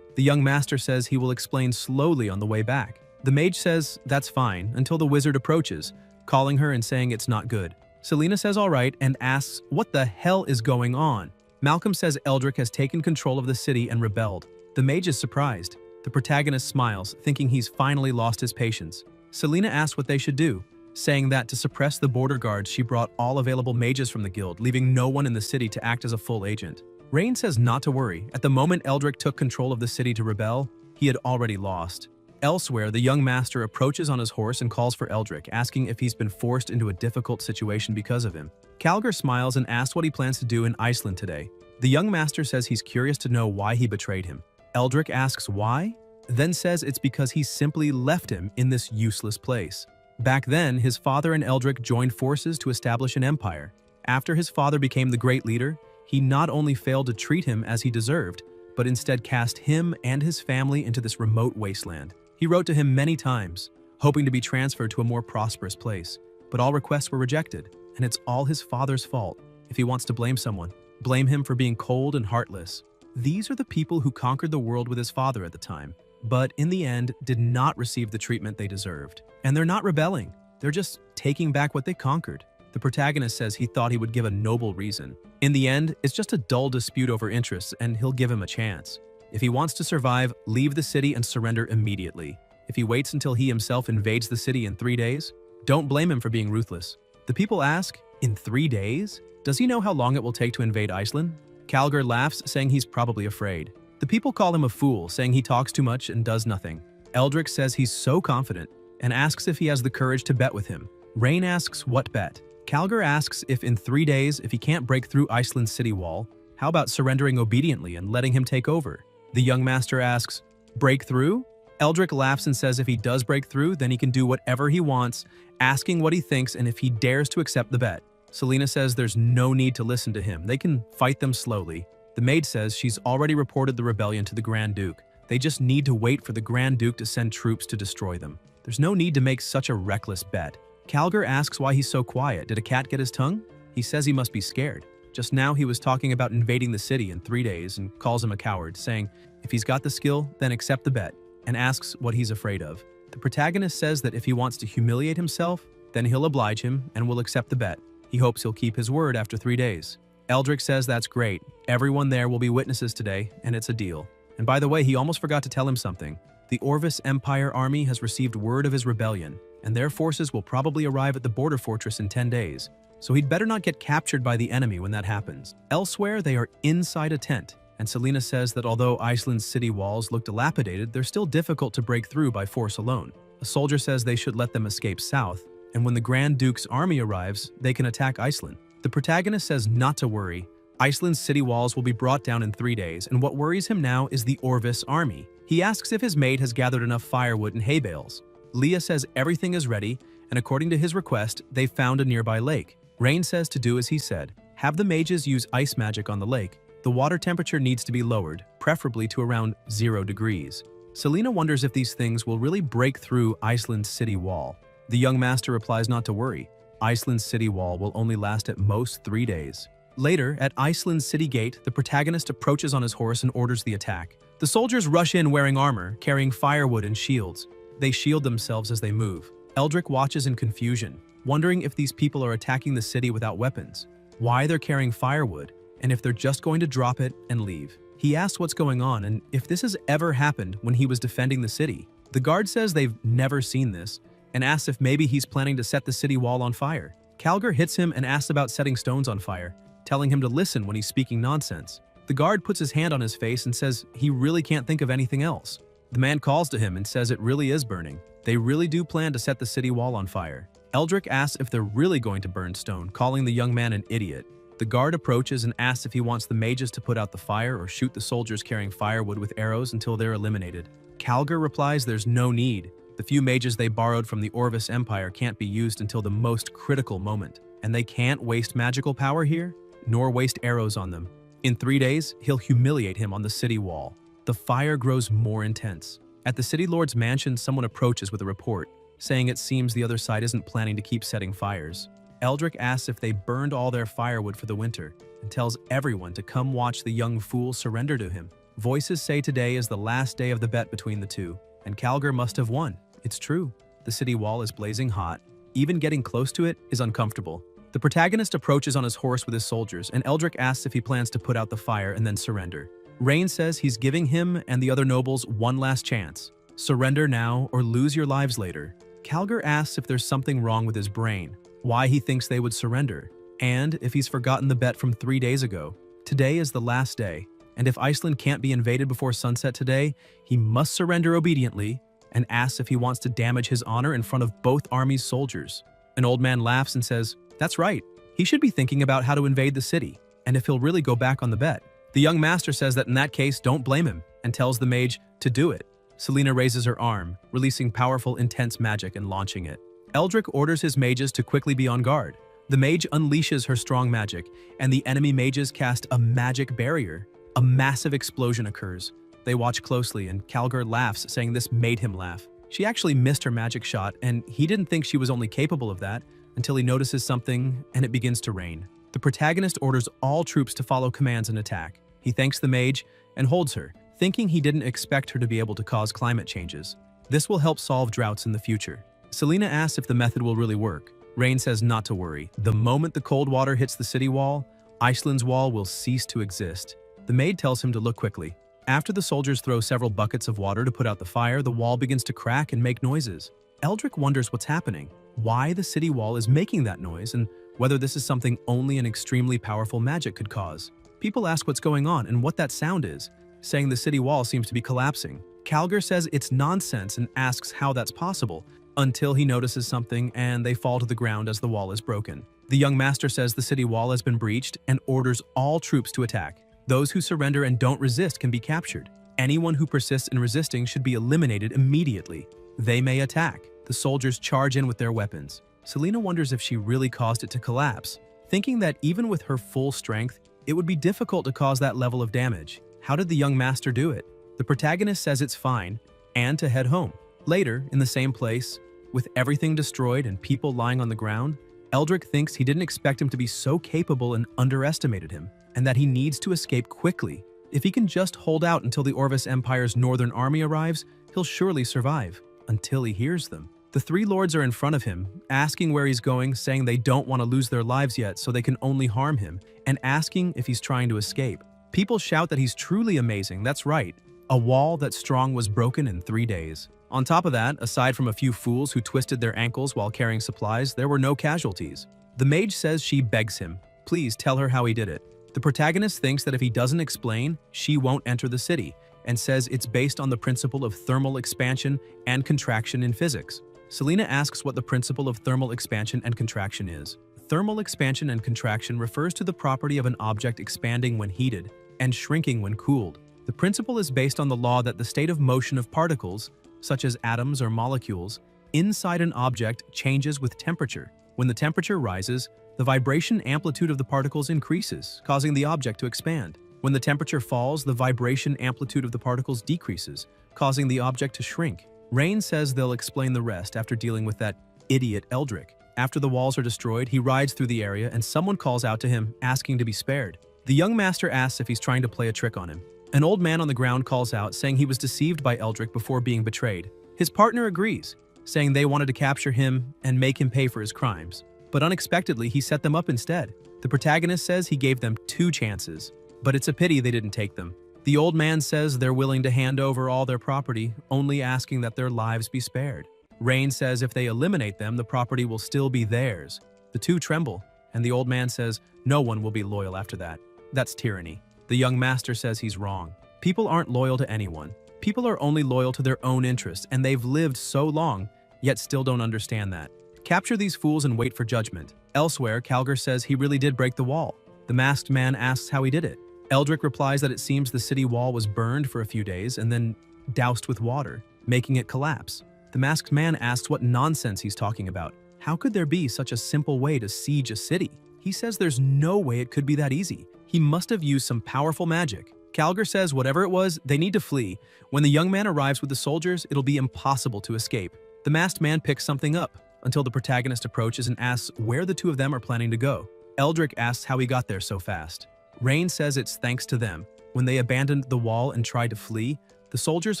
The young master says he will explain slowly on the way back. The mage says that's fine until the wizard approaches, calling her and saying it's not good. Selena says all right and asks what the hell is going on. Malcolm says Eldrick has taken control of the city and rebelled. The mage is surprised. The protagonist smiles, thinking he's finally lost his patience. Selena asks what they should do, saying that to suppress the border guards she brought all available mages from the guild, leaving no one in the city to act as a full agent. Rain says not to worry. At the moment Eldrick took control of the city to rebel, he had already lost. Elsewhere, the young master approaches on his horse and calls for Eldrick, asking if he's been forced into a difficult situation because of him. Calgar smiles and asks what he plans to do in Iceland today. The young master says he's curious to know why he betrayed him. Eldrick asks why, then says it's because he simply left him in this useless place. Back then, his father and Eldrick joined forces to establish an empire. After his father became the great leader, he not only failed to treat him as he deserved, but instead cast him and his family into this remote wasteland. He wrote to him many times, hoping to be transferred to a more prosperous place, but all requests were rejected, and it's all his father's fault. If he wants to blame someone, blame him for being cold and heartless. These are the people who conquered the world with his father at the time, but in the end did not receive the treatment they deserved. And they're not rebelling, they're just taking back what they conquered. The protagonist says he thought he would give a noble reason. In the end, it's just a dull dispute over interests, and he'll give him a chance. If he wants to survive, leave the city and surrender immediately. If he waits until he himself invades the city in 3 days, don't blame him for being ruthless. The people ask, in 3 days? Does he know how long it will take to invade Iceland? Calgar laughs, saying he's probably afraid. The people call him a fool, saying he talks too much and does nothing. Eldrick says he's so confident and asks if he has the courage to bet with him. Rain asks what bet. Calgar asks if in 3 days, if he can't break through Iceland's city wall, how about surrendering obediently and letting him take over? The young master asks, break through? Eldrick laughs and says if he does break through, then he can do whatever he wants, asking what he thinks and if he dares to accept the bet. Selena says there's no need to listen to him. They can fight them slowly. The maid says she's already reported the rebellion to the Grand Duke. They just need to wait for the Grand Duke to send troops to destroy them. There's no need to make such a reckless bet. Calgar asks why he's so quiet. Did a cat get his tongue? He says he must be scared. Just now he was talking about invading the city in 3 days and calls him a coward, saying if he's got the skill, then accept the bet, and asks what he's afraid of. The protagonist says that if he wants to humiliate himself, then he'll oblige him and will accept the bet. He hopes he'll keep his word after 3 days. Eldrick says that's great. Everyone there will be witnesses today, and it's a deal. And by the way, he almost forgot to tell him something. The Orvis Empire army has received word of his rebellion, and their forces will probably arrive at the border fortress in 10 days. So he'd better not get captured by the enemy when that happens. Elsewhere, they are inside a tent, and Selena says that although Iceland's city walls look dilapidated, they're still difficult to break through by force alone. A soldier says they should let them escape south, and when the Grand Duke's army arrives, they can attack Iceland. The protagonist says not to worry. Iceland's city walls will be brought down in 3 days, and what worries him now is the Orvis army. He asks if his maid has gathered enough firewood and hay bales. Leah says everything is ready, and according to his request, they found a nearby lake. Rain says to do as he said. Have the mages use ice magic on the lake. The water temperature needs to be lowered, preferably to around 0 degrees. Selena wonders if these things will really break through Iceland's city wall. The young master replies not to worry. Iceland's city wall will only last at most 3 days. Later, at Iceland's city gate, the protagonist approaches on his horse and orders the attack. The soldiers rush in wearing armor, carrying firewood and shields. They shield themselves as they move. Eldrick watches in confusion, wondering if these people are attacking the city without weapons, why they're carrying firewood, and if they're just going to drop it and leave. He asks what's going on and if this has ever happened when he was defending the city. The guard says they've never seen this and asks if maybe he's planning to set the city wall on fire. Calgar hits him and asks about setting stones on fire, telling him to listen when he's speaking nonsense. The guard puts his hand on his face and says he really can't think of anything else. The man calls to him and says it really is burning. They really do plan to set the city wall on fire. Eldrick asks if they're really going to burn stone, calling the young man an idiot. The guard approaches and asks if he wants the mages to put out the fire or shoot the soldiers carrying firewood with arrows until they're eliminated. Calgar replies there's no need. The few mages they borrowed from the Orvis Empire can't be used until the most critical moment. and they can't waste magical power here, nor waste arrows on them. In 3 days, he'll humiliate him on the city wall. The fire grows more intense. At the city lord's mansion, someone approaches with a report, saying it seems the other side isn't planning to keep setting fires. Eldrick asks if they burned all their firewood for the winter, and tells everyone to come watch the young fool surrender to him. Voices say today is the last day of the bet between the two, and Calgar must have won. It's true. The city wall is blazing hot. Even getting close to it is uncomfortable. The protagonist approaches on his horse with his soldiers, and Eldrick asks if he plans to put out the fire and then surrender. Rain says he's giving him and the other nobles one last chance. Surrender now or lose your lives later. Calgar asks if there's something wrong with his brain, why he thinks they would surrender, and if he's forgotten the bet from 3 days ago. Today is the last day, and if Iceland can't be invaded before sunset today, he must surrender obediently, and asks if he wants to damage his honor in front of both armies' soldiers. An old man laughs and says, "That's right. He should be thinking about how to invade the city, and if he'll really go back on the bet." The young master says that in that case, don't blame him, and tells the mage to do it. Selena raises her arm, releasing powerful, intense magic and launching it. Eldrick orders his mages to quickly be on guard. The mage unleashes her strong magic, and the enemy mages cast a magic barrier. A massive explosion occurs. They watch closely, and Calgar laughs, saying this made him laugh. She actually missed her magic shot, and he didn't think she was only capable of that until he notices something, and it begins to rain. The protagonist orders all troops to follow commands and attack. He thanks the mage and holds her, thinking he didn't expect her to be able to cause climate changes. This will help solve droughts in the future. Selena asks if the method will really work. Rain says not to worry. The moment the cold water hits the city wall, Iceland's wall will cease to exist. The maid tells him to look quickly. After the soldiers throw several buckets of water to put out the fire, the wall begins to crack and make noises. Eldrick wonders what's happening, why the city wall is making that noise, and whether this is something only an extremely powerful magic could cause. People ask what's going on and what that sound is, saying the city wall seems to be collapsing. Calgar says it's nonsense and asks how that's possible, until he notices something and they fall to the ground as the wall is broken. The young master says the city wall has been breached and orders all troops to attack. Those who surrender and don't resist can be captured. Anyone who persists in resisting should be eliminated immediately. They may attack. The soldiers charge in with their weapons. Selena wonders if she really caused it to collapse, thinking that even with her full strength, it would be difficult to cause that level of damage. How did the young master do it? The protagonist says it's fine, and to head home. Later, in the same place, with everything destroyed and people lying on the ground, Eldrick thinks he didn't expect him to be so capable and underestimated him, and that he needs to escape quickly. If he can just hold out until the Orvis Empire's northern army arrives, he'll surely survive, until he hears them. The three lords are in front of him, asking where he's going, saying they don't want to lose their lives yet so they can only harm him, and asking if he's trying to escape. People shout that he's truly amazing, that's right. A wall that strong was broken in 3 days. On top of that, aside from a few fools who twisted their ankles while carrying supplies, there were no casualties. The mage says she begs him, please tell her how he did it. The protagonist thinks that if he doesn't explain, she won't enter the city, and says it's based on the principle of thermal expansion and contraction in physics. Selena asks what the principle of thermal expansion and contraction is. Thermal expansion and contraction refers to the property of an object expanding when heated and shrinking when cooled. The principle is based on the law that the state of motion of particles, such as atoms or molecules, inside an object changes with temperature. When the temperature rises, the vibration amplitude of the particles increases, causing the object to expand. When the temperature falls, the vibration amplitude of the particles decreases, causing the object to shrink. Rain says they'll explain the rest after dealing with that idiot Eldrick. After the walls are destroyed, he rides through the area and someone calls out to him, asking to be spared. The young master asks if he's trying to play a trick on him. An old man on the ground calls out, saying he was deceived by Eldrick before being betrayed. His partner agrees, saying they wanted to capture him and make him pay for his crimes. But unexpectedly, he set them up instead. The protagonist says he gave them 2 chances, but it's a pity they didn't take them. The old man says they're willing to hand over all their property, only asking that their lives be spared. Rain says if they eliminate them, the property will still be theirs. The two tremble, and the old man says no one will be loyal after that. That's tyranny. The young master says he's wrong. People aren't loyal to anyone. People are only loyal to their own interests, and they've lived so long, yet still don't understand that. Capture these fools and wait for judgment. Elsewhere, Calgar says he really did break the wall. The masked man asks how he did it. Eldrick replies that it seems the city wall was burned for a few days and then doused with water, making it collapse. The masked man asks what nonsense he's talking about. How could there be such a simple way to siege a city? He says there's no way it could be that easy. He must have used some powerful magic. Calgar says whatever it was, they need to flee. When the young man arrives with the soldiers, it'll be impossible to escape. The masked man picks something up, until the protagonist approaches and asks where the two of them are planning to go. Eldrick asks how he got there so fast. Rain says it's thanks to them. When they abandoned the wall and tried to flee, the soldiers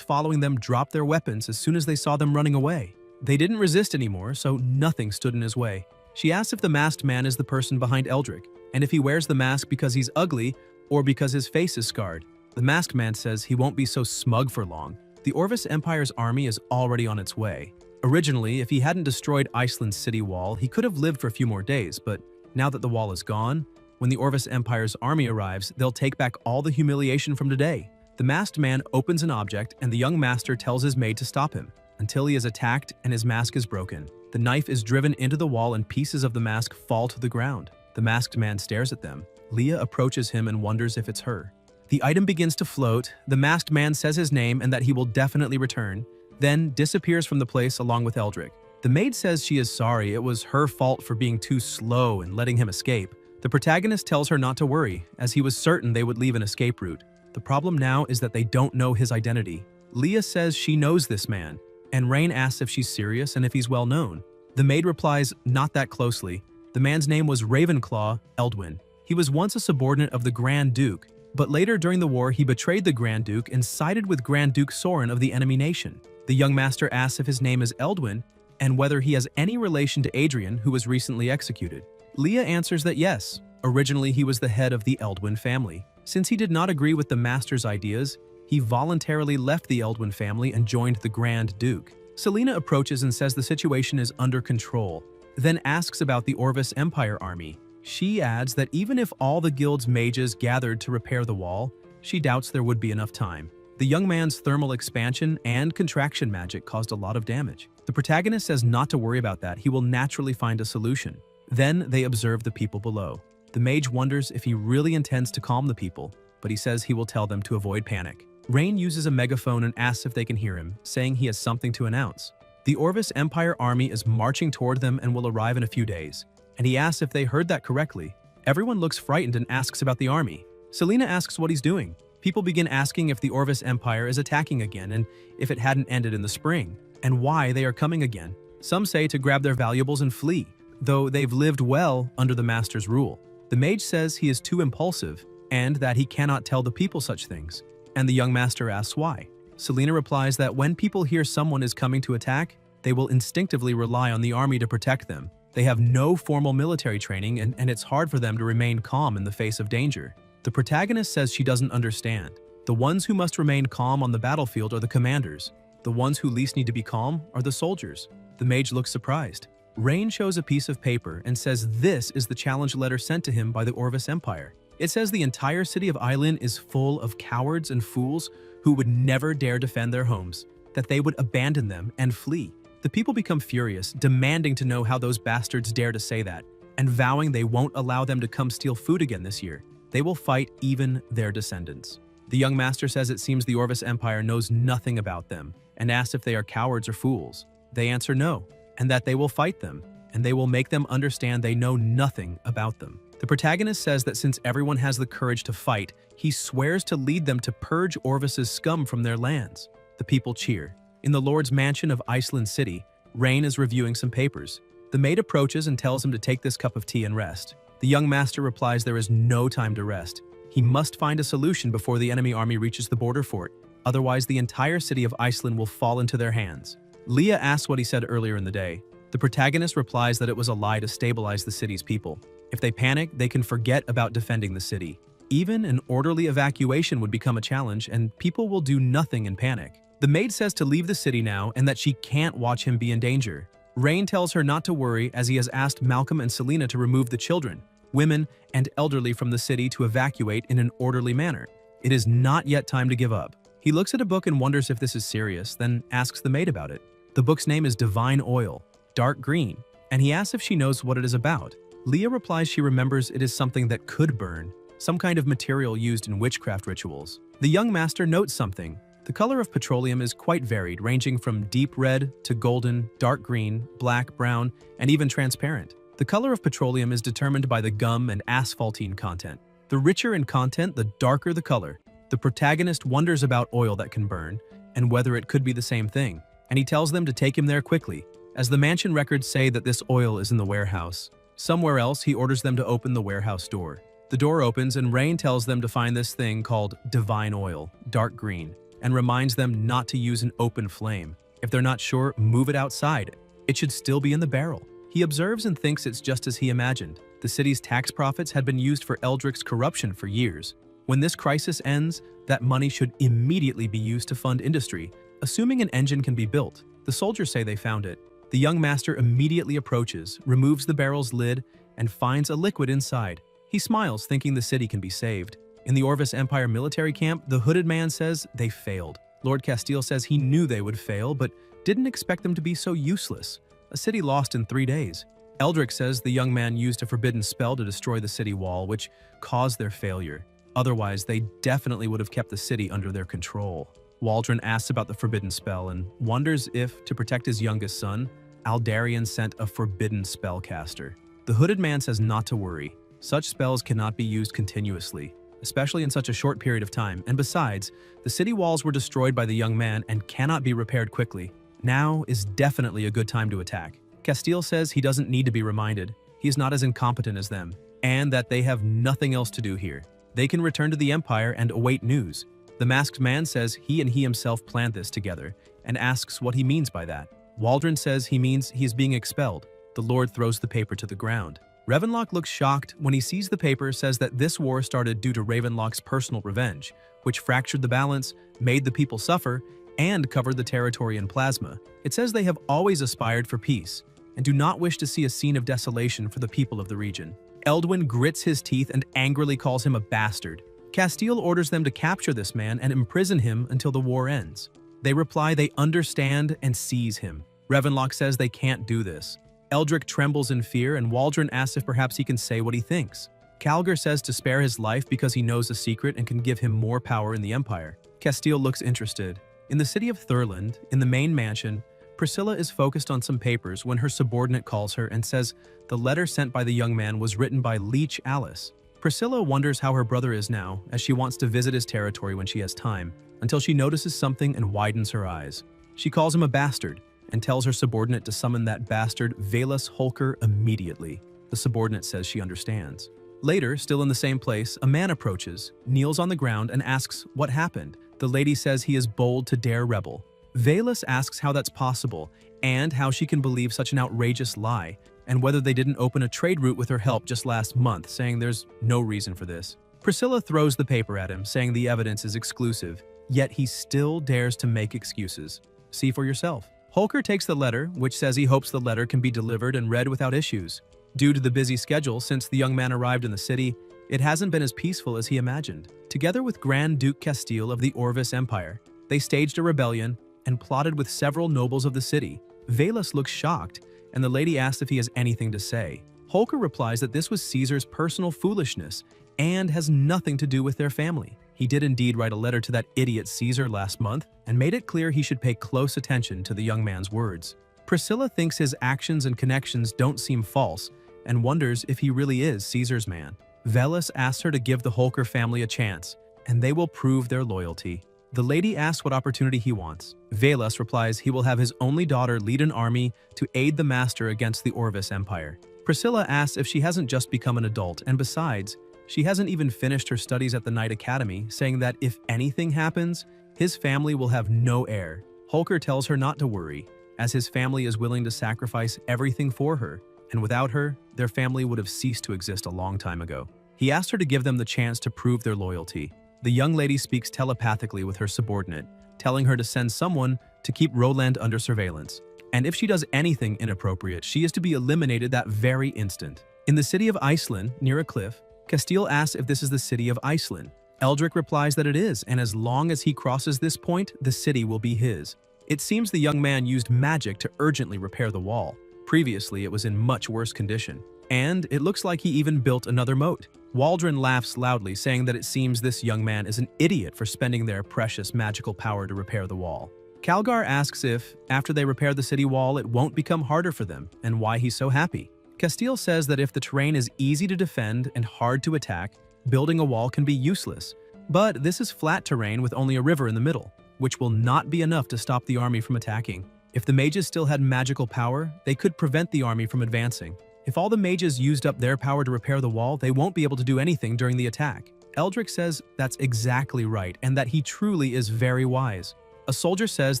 following them dropped their weapons as soon as they saw them running away. They didn't resist anymore, so nothing stood in his way. She asks if the masked man is the person behind Eldrick, and if he wears the mask because he's ugly or because his face is scarred. The masked man says he won't be so smug for long. The Orvis Empire's army is already on its way. Originally, if he hadn't destroyed Iceland's city wall, he could have lived for a few more days, but now that the wall is gone, when the Orvis Empire's army arrives, they'll take back all the humiliation from today. The masked man opens an object and the young master tells his maid to stop him, until he is attacked and his mask is broken. The knife is driven into the wall and pieces of the mask fall to the ground. The masked man stares at them. Leah approaches him and wonders if it's her. The item begins to float. The masked man says his name and that he will definitely return, then disappears from the place along with Eldrick. The maid says she is sorry, it was her fault for being too slow and letting him escape. The protagonist tells her not to worry, as he was certain they would leave an escape route. The problem now is that they don't know his identity. Leah says she knows this man, and Rain asks if she's serious and if he's well known. The maid replies, not that closely. The man's name was Ravenclaw Eldwin. He was once a subordinate of the Grand Duke, but later during the war he betrayed the Grand Duke and sided with Grand Duke Soren of the enemy nation. The young master asks if his name is Eldwin and whether he has any relation to Adrian, who was recently executed. Leah answers that yes, originally he was the head of the Eldwin family. Since he did not agree with the master's ideas, he voluntarily left the Eldwin family and joined the Grand Duke. Selena approaches and says the situation is under control, then asks about the Orvis Empire army. She adds that even if all the guild's mages gathered to repair the wall, she doubts there would be enough time. The young man's thermal expansion and contraction magic caused a lot of damage. The protagonist says not to worry about that, he will naturally find a solution. Then they observe the people below. The mage wonders if he really intends to calm the people, but he says he will tell them to avoid panic. Rain uses a megaphone and asks if they can hear him, saying he has something to announce. The Orvis Empire army is marching toward them and will arrive in a few days, and he asks if they heard that correctly. Everyone looks frightened and asks about the army. Selena asks what he's doing. People begin asking if the Orvis Empire is attacking again and if it hadn't ended in the spring, and why they are coming again. Some say to grab their valuables and flee, though they've lived well under the master's rule. The mage says he is too impulsive and that he cannot tell the people such things, and the young master asks why. Selena replies that when people hear someone is coming to attack, they will instinctively rely on the army to protect them. They have no formal military training and it's hard for them to remain calm in the face of danger. The protagonist says she doesn't understand. The ones who must remain calm on the battlefield are the commanders. The ones who least need to be calm are the soldiers. The mage looks surprised. Rain shows a piece of paper and says this is the challenge letter sent to him by the Orvis Empire. It says the entire city of Eislinn is full of cowards and fools who would never dare defend their homes, that they would abandon them and flee. The people become furious, demanding to know how those bastards dare to say that, and vowing they won't allow them to come steal food again this year. They will fight even their descendants. The young master says it seems the Orvis Empire knows nothing about them, and asks if they are cowards or fools. They answer no, and that they will fight them, and they will make them understand they know nothing about them. The protagonist says that since everyone has the courage to fight, he swears to lead them to purge Orvis's scum from their lands. The people cheer. In the Lord's mansion of Iceland City, Rain is reviewing some papers. The maid approaches and tells him to take this cup of tea and rest. The young master replies there is no time to rest. He must find a solution before the enemy army reaches the border fort. Otherwise, the entire city of Iceland will fall into their hands. Leah asks what he said earlier in the day. The protagonist replies that it was a lie to stabilize the city's people. If they panic, they can forget about defending the city. Even an orderly evacuation would become a challenge, and people will do nothing in panic. The maid says to leave the city now and that she can't watch him be in danger. Rain tells her not to worry as he has asked Malcolm and Selena to remove the children, women, and elderly from the city to evacuate in an orderly manner. It is not yet time to give up. He looks at a book and wonders if this is serious, then asks the maid about it. The book's name is Divine Oil, dark green, and he asks if she knows what it is about. Leah replies she remembers it is something that could burn, some kind of material used in witchcraft rituals. The young master notes something. The color of petroleum is quite varied, ranging from deep red to golden, dark green, black, brown, and even transparent. The color of petroleum is determined by the gum and asphaltene content. The richer in content, the darker the color. The protagonist wonders about oil that can burn, and whether it could be the same thing, and he tells them to take him there quickly, as the mansion records say that this oil is in the warehouse. Somewhere else, he orders them to open the warehouse door. The door opens and Rain tells them to find this thing called divine oil, dark green, and reminds them not to use an open flame. If they're not sure, move it outside. It should still be in the barrel. He observes and thinks it's just as he imagined. The city's tax profits had been used for Eldrick's corruption for years. When this crisis ends, that money should immediately be used to fund industry, assuming an engine can be built. The soldiers say they found it. The young master immediately approaches, removes the barrel's lid, and finds a liquid inside. He smiles, thinking the city can be saved. In the Orvis Empire military camp, the hooded man says they failed. Lord Castile says he knew they would fail, but didn't expect them to be so useless. A city lost in 3 days. Eldrick says the young man used a forbidden spell to destroy the city wall, which caused their failure. Otherwise, they definitely would have kept the city under their control. Waldron asks about the forbidden spell and wonders if, to protect his youngest son, Aldarion sent a forbidden spellcaster. The hooded man says not to worry. Such spells cannot be used continuously, especially in such a short period of time, and besides, the city walls were destroyed by the young man and cannot be repaired quickly. Now is definitely a good time to attack. Castile says he doesn't need to be reminded. He is not as incompetent as them, and that they have nothing else to do here. They can return to the Empire and await news. The masked man says he and he himself planned this together, and asks what he means by that. Waldron says he means he is being expelled. The Lord throws the paper to the ground. Ravenlock looks shocked when he sees the paper, says that this war started due to Ravenlock's personal revenge, which fractured the balance, made the people suffer, and covered the territory in plasma. It says they have always aspired for peace, and do not wish to see a scene of desolation for the people of the region. Eldwin grits his teeth and angrily calls him a bastard. Castile orders them to capture this man and imprison him until the war ends. They reply they understand and seize him. Ravenlock says they can't do this. Eldrick trembles in fear, and Waldron asks if perhaps he can say what he thinks. Calgar says to spare his life because he knows a secret and can give him more power in the Empire. Castile looks interested. In the city of Thurland, in the main mansion, Priscilla is focused on some papers when her subordinate calls her and says the letter sent by the young man was written by Leech Alice. Priscilla wonders how her brother is now, as she wants to visit his territory when she has time, until she notices something and widens her eyes. She calls him a bastard, and tells her subordinate to summon that bastard Valus Holker immediately. The subordinate says she understands. Later, still in the same place, a man approaches, kneels on the ground, and asks what happened. The lady says he is bold to dare rebel. Valus asks how that's possible, and how she can believe such an outrageous lie, and whether they didn't open a trade route with her help just last month, saying there's no reason for this. Priscilla throws the paper at him, saying the evidence is exclusive, yet he still dares to make excuses. See for yourself. Holker takes the letter, which says he hopes the letter can be delivered and read without issues. Due to the busy schedule since the young man arrived in the city, it hasn't been as peaceful as he imagined. Together with Grand Duke Castile of the Orvis Empire, they staged a rebellion and plotted with several nobles of the city. Valus looks shocked, and the lady asks if he has anything to say. Holker replies that this was Caesar's personal foolishness and has nothing to do with their family. He did indeed write a letter to that idiot Caesar last month and made it clear he should pay close attention to the young man's words. Priscilla thinks his actions and connections don't seem false and wonders if he really is Caesar's man. Velas asks her to give the Holker family a chance, and they will prove their loyalty. The lady asks what opportunity he wants. Velas replies he will have his only daughter lead an army to aid the master against the Orvis Empire. Priscilla asks if she hasn't just become an adult, and besides, she hasn't even finished her studies at the Knight Academy, saying that if anything happens, his family will have no heir. Holker tells her not to worry, as his family is willing to sacrifice everything for her, and without her, their family would have ceased to exist a long time ago. He asks her to give them the chance to prove their loyalty. The young lady speaks telepathically with her subordinate, telling her to send someone to keep Roland under surveillance. And if she does anything inappropriate, she is to be eliminated that very instant. In the city of Iceland, near a cliff, Castile asks if this is the city of Iceland. Eldrick replies that it is, and as long as he crosses this point, the city will be his. It seems the young man used magic to urgently repair the wall. Previously, it was in much worse condition. And it looks like he even built another moat. Waldron laughs loudly, saying that it seems this young man is an idiot for spending their precious magical power to repair the wall. Calgar asks if, after they repair the city wall, it won't become harder for them, and why he's so happy. Castile says that if the terrain is easy to defend and hard to attack, building a wall can be useless. But this is flat terrain with only a river in the middle, which will not be enough to stop the army from attacking. If the mages still had magical power, they could prevent the army from advancing. If all the mages used up their power to repair the wall, they won't be able to do anything during the attack. Eldrick says that's exactly right, and that he truly is very wise. A soldier says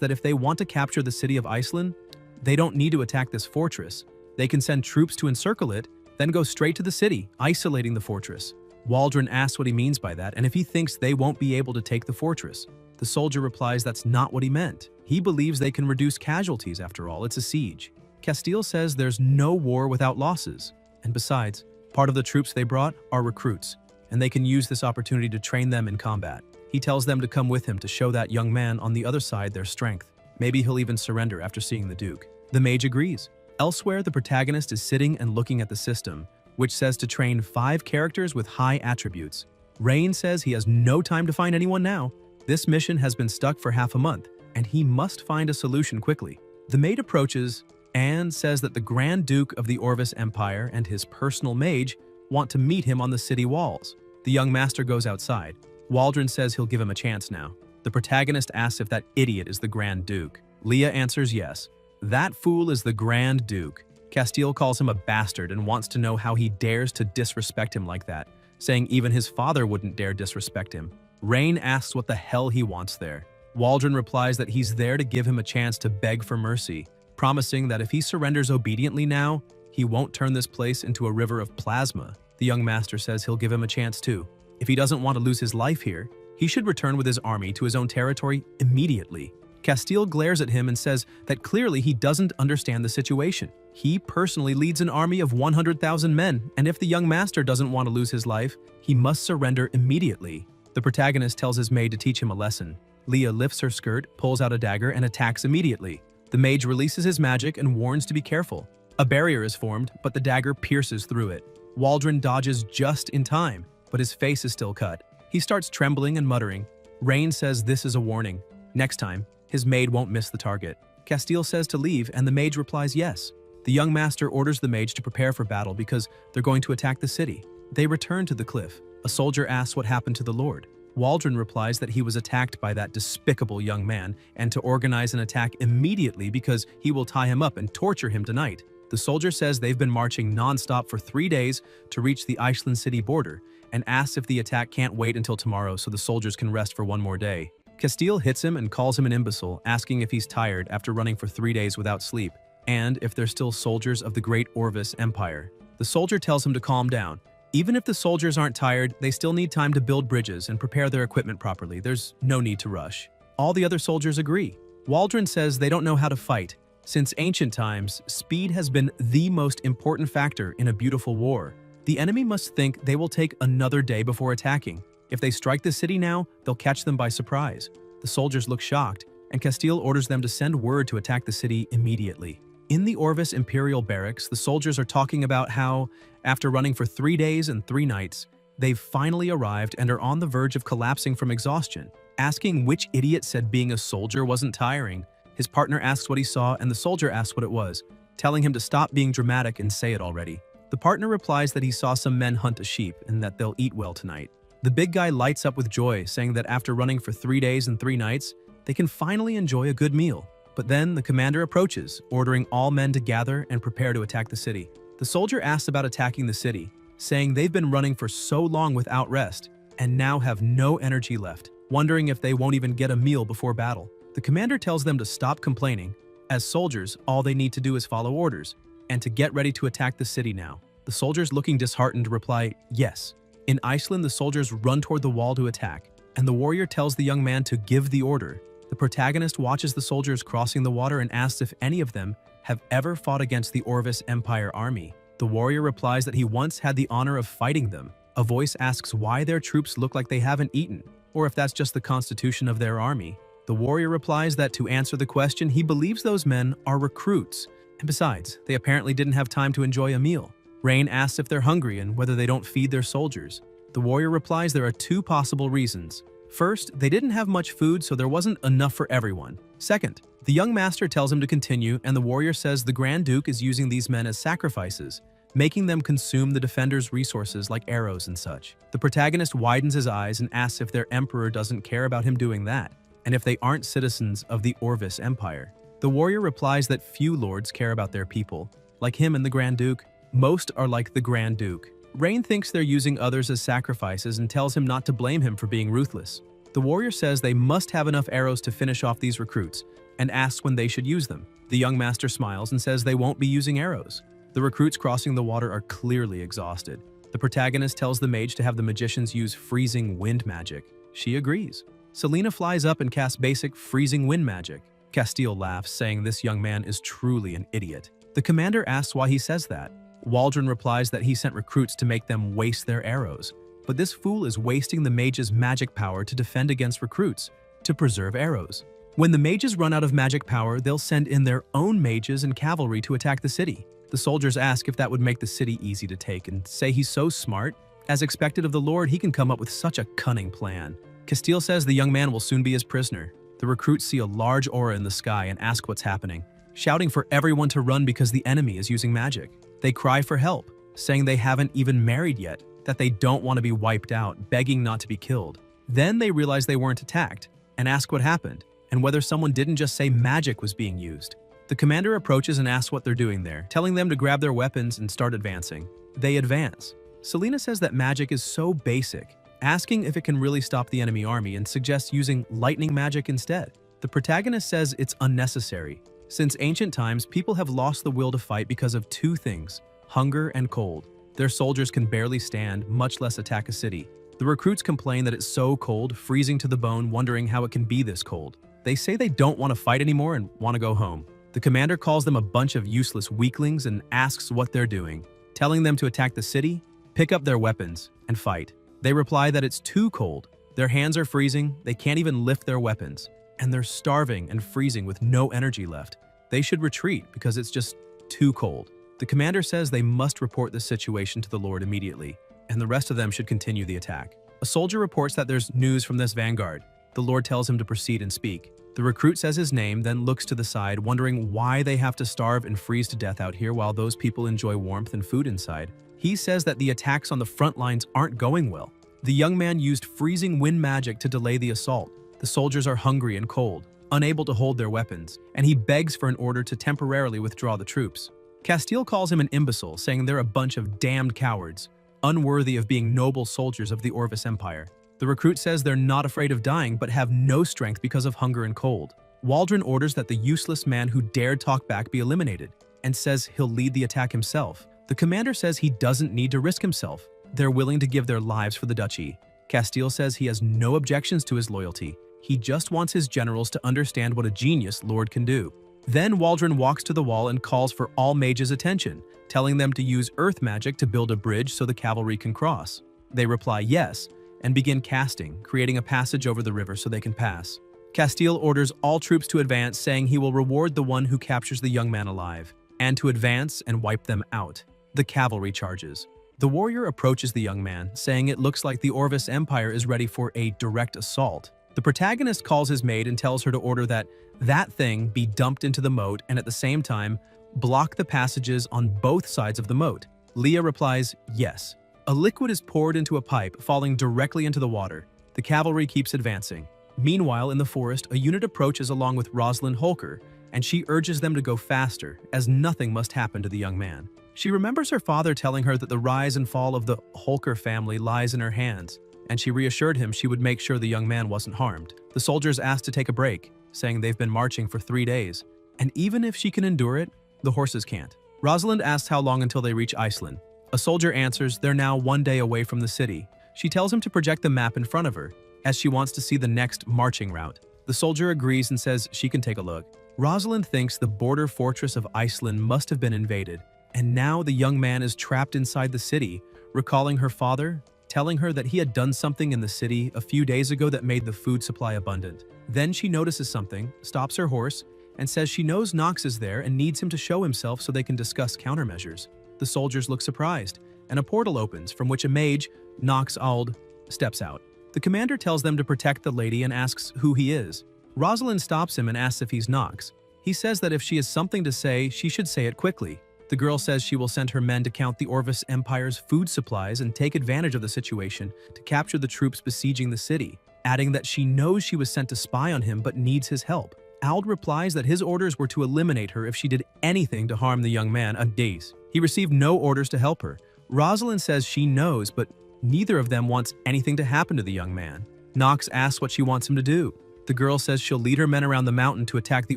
that if they want to capture the city of Iceland, they don't need to attack this fortress. They can send troops to encircle it, then go straight to the city, isolating the fortress. Waldron asks what he means by that, and if he thinks they won't be able to take the fortress. The soldier replies that's not what he meant. He believes they can reduce casualties after all, it's a siege. Castile says there's no war without losses. And besides, part of the troops they brought are recruits, and they can use this opportunity to train them in combat. He tells them to come with him to show that young man on the other side their strength. Maybe he'll even surrender after seeing the Duke. The mage agrees. Elsewhere, the protagonist is sitting and looking at the system, which says to train 5 characters with high attributes. Rain says he has no time to find anyone now. This mission has been stuck for half a month, and he must find a solution quickly. The maid approaches and says that the Grand Duke of the Orvis Empire and his personal mage want to meet him on the city walls. The young master goes outside. Waldron says he'll give him a chance now. The protagonist asks if that idiot is the Grand Duke. Leah answers yes. That fool is the Grand Duke. Castile calls him a bastard and wants to know how he dares to disrespect him like that, saying even his father wouldn't dare disrespect him. Rain asks what the hell he wants there. Waldron replies that he's there to give him a chance to beg for mercy, promising that if he surrenders obediently now, he won't turn this place into a river of plasma. The young master says he'll give him a chance too. If he doesn't want to lose his life here, he should return with his army to his own territory immediately. Castile glares at him and says that clearly he doesn't understand the situation. He personally leads an army of 100,000 men, and if the young master doesn't want to lose his life, he must surrender immediately. The protagonist tells his maid to teach him a lesson. Leah lifts her skirt, pulls out a dagger, and attacks immediately. The mage releases his magic and warns to be careful. A barrier is formed, but the dagger pierces through it. Waldron dodges just in time, but his face is still cut. He starts trembling and muttering. Rain says this is a warning. Next time, his maid won't miss the target. Castile says to leave, and the mage replies yes. The young master orders the mage to prepare for battle because they're going to attack the city. They return to the cliff. A soldier asks what happened to the Lord. Waldron replies that he was attacked by that despicable young man and to organize an attack immediately because he will tie him up and torture him tonight. The soldier says they've been marching non-stop for 3 days to reach the Iceland city border and asks if the attack can't wait until tomorrow so the soldiers can rest for one more day. Castile hits him and calls him an imbecile, asking if he's tired after running for 3 days without sleep, and if they're still soldiers of the Great Orvis Empire. The soldier tells him to calm down. Even if the soldiers aren't tired, they still need time to build bridges and prepare their equipment properly. There's no need to rush. All the other soldiers agree. Waldron says they don't know how to fight. Since ancient times, speed has been the most important factor in a beautiful war. The enemy must think they will take another day before attacking. If they strike the city now, they'll catch them by surprise. The soldiers look shocked, and Castile orders them to send word to attack the city immediately. In the Orvis Imperial Barracks, the soldiers are talking about how, after running for 3 days and 3 nights, they've finally arrived and are on the verge of collapsing from exhaustion. Asking which idiot said being a soldier wasn't tiring, his partner asks what he saw and the soldier asks what it was, telling him to stop being dramatic and say it already. The partner replies that he saw some men hunt a sheep and that they'll eat well tonight. The big guy lights up with joy, saying that after running for 3 days and 3 nights, they can finally enjoy a good meal. But then the commander approaches, ordering all men to gather and prepare to attack the city. The soldier asks about attacking the city, saying they've been running for so long without rest and now have no energy left, wondering if they won't even get a meal before battle. The commander tells them to stop complaining. As soldiers, all they need to do is follow orders and to get ready to attack the city now. The soldiers, looking disheartened, reply, yes. In Iceland, the soldiers run toward the wall to attack, and the warrior tells the young man to give the order. The protagonist watches the soldiers crossing the water and asks if any of them have ever fought against the Orvis Empire army. The warrior replies that he once had the honor of fighting them. A voice asks why their troops look like they haven't eaten, or if that's just the constitution of their army. The warrior replies that to answer the question, he believes those men are recruits, and besides, they apparently didn't have time to enjoy a meal. Rain asks if they're hungry and whether they don't feed their soldiers. The warrior replies there are two possible reasons. First, they didn't have much food, so there wasn't enough for everyone. Second, the young master tells him to continue, and the warrior says the Grand Duke is using these men as sacrifices, making them consume the defenders' resources like arrows and such. The protagonist widens his eyes and asks if their emperor doesn't care about him doing that, and if they aren't citizens of the Orvis Empire. The warrior replies that few lords care about their people. Like him and the Grand Duke, most are like the Grand Duke. Rain thinks they're using others as sacrifices and tells him not to blame him for being ruthless. The warrior says they must have enough arrows to finish off these recruits and asks when they should use them. The young master smiles and says they won't be using arrows. The recruits crossing the water are clearly exhausted. The protagonist tells the mage to have the magicians use freezing wind magic. She agrees. Selena flies up and casts basic freezing wind magic. Castile laughs, saying this young man is truly an idiot. The commander asks why he says that. Waldron replies that he sent recruits to make them waste their arrows. But this fool is wasting the mage's magic power to defend against recruits, to preserve arrows. When the mages run out of magic power, they'll send in their own mages and cavalry to attack the city. The soldiers ask if that would make the city easy to take and say he's so smart. As expected of the Lord, he can come up with such a cunning plan. Castile says the young man will soon be his prisoner. The recruits see a large aura in the sky and ask what's happening, shouting for everyone to run because the enemy is using magic. They cry for help, saying they haven't even married yet, that they don't want to be wiped out, begging not to be killed. Then they realize they weren't attacked and ask what happened and whether someone didn't just say magic was being used. The commander approaches and asks what they're doing there, telling them to grab their weapons and start advancing. They advance. Selena says that magic is so basic, asking if it can really stop the enemy army and suggests using lightning magic instead. The protagonist says it's unnecessary. Since ancient times, people have lost the will to fight because of two things: hunger and cold. Their soldiers can barely stand, much less attack a city. The recruits complain that it's so cold, freezing to the bone, wondering how it can be this cold. They say they don't want to fight anymore and want to go home. The commander calls them a bunch of useless weaklings and asks what they're doing, telling them to attack the city, pick up their weapons, and fight. They reply that it's too cold. Their hands are freezing, they can't even lift their weapons, and they're starving and freezing with no energy left. They should retreat because it's just too cold. The commander says they must report the situation to the Lord immediately, and the rest of them should continue the attack. A soldier reports that there's news from this vanguard. The Lord tells him to proceed and speak. The recruit says his name, then looks to the side, wondering why they have to starve and freeze to death out here while those people enjoy warmth and food inside. He says that the attacks on the front lines aren't going well. The young man used freezing wind magic to delay the assault. The soldiers are hungry and cold, unable to hold their weapons, and he begs for an order to temporarily withdraw the troops. Castile calls him an imbecile, saying they're a bunch of damned cowards, unworthy of being noble soldiers of the Orvis Empire. The recruit says they're not afraid of dying but have no strength because of hunger and cold. Waldron orders that the useless man who dared talk back be eliminated, and says he'll lead the attack himself. The commander says he doesn't need to risk himself. They're willing to give their lives for the duchy. Castile says he has no objections to his loyalty. He just wants his generals to understand what a genius Lord can do. Then Waldron walks to the wall and calls for all mages' attention, telling them to use earth magic to build a bridge so the cavalry can cross. They reply yes, and begin casting, creating a passage over the river so they can pass. Castile orders all troops to advance, saying he will reward the one who captures the young man alive, and to advance and wipe them out. The cavalry charges. The warrior approaches the young man, saying it looks like the Orvis Empire is ready for a direct assault. The protagonist calls his maid and tells her to order that thing be dumped into the moat and at the same time, block the passages on both sides of the moat. Leah replies, yes. A liquid is poured into a pipe, falling directly into the water. The cavalry keeps advancing. Meanwhile, in the forest, a unit approaches along with Rosalind Holker, and she urges them to go faster, as nothing must happen to the young man. She remembers her father telling her that the rise and fall of the Holker family lies in her hands, and she reassured him she would make sure the young man wasn't harmed. The soldiers asked to take a break, saying they've been marching for 3 days, and even if she can endure it, the horses can't. Rosalind asks how long until they reach Iceland. A soldier answers they're now 1 day away from the city. She tells him to project the map in front of her, as she wants to see the next marching route. The soldier agrees and says she can take a look. Rosalind thinks the border fortress of Iceland must have been invaded, and now the young man is trapped inside the city, recalling her father, telling her that he had done something in the city a few days ago that made the food supply abundant. Then she notices something, stops her horse, and says she knows Knox is there and needs him to show himself so they can discuss countermeasures. The soldiers look surprised, and a portal opens from which a mage, Nox Ald, steps out. The commander tells them to protect the lady and asks who he is. Rosalind stops him and asks if he's Nox. He says that if she has something to say, she should say it quickly. The girl says she will send her men to count the Orvis Empire's food supplies and take advantage of the situation to capture the troops besieging the city, adding that she knows she was sent to spy on him but needs his help. Ald replies that his orders were to eliminate her if she did anything to harm the young man on days. He received no orders to help her. Rosalind says she knows, but neither of them wants anything to happen to the young man. Nox asks what she wants him to do. The girl says she'll lead her men around the mountain to attack the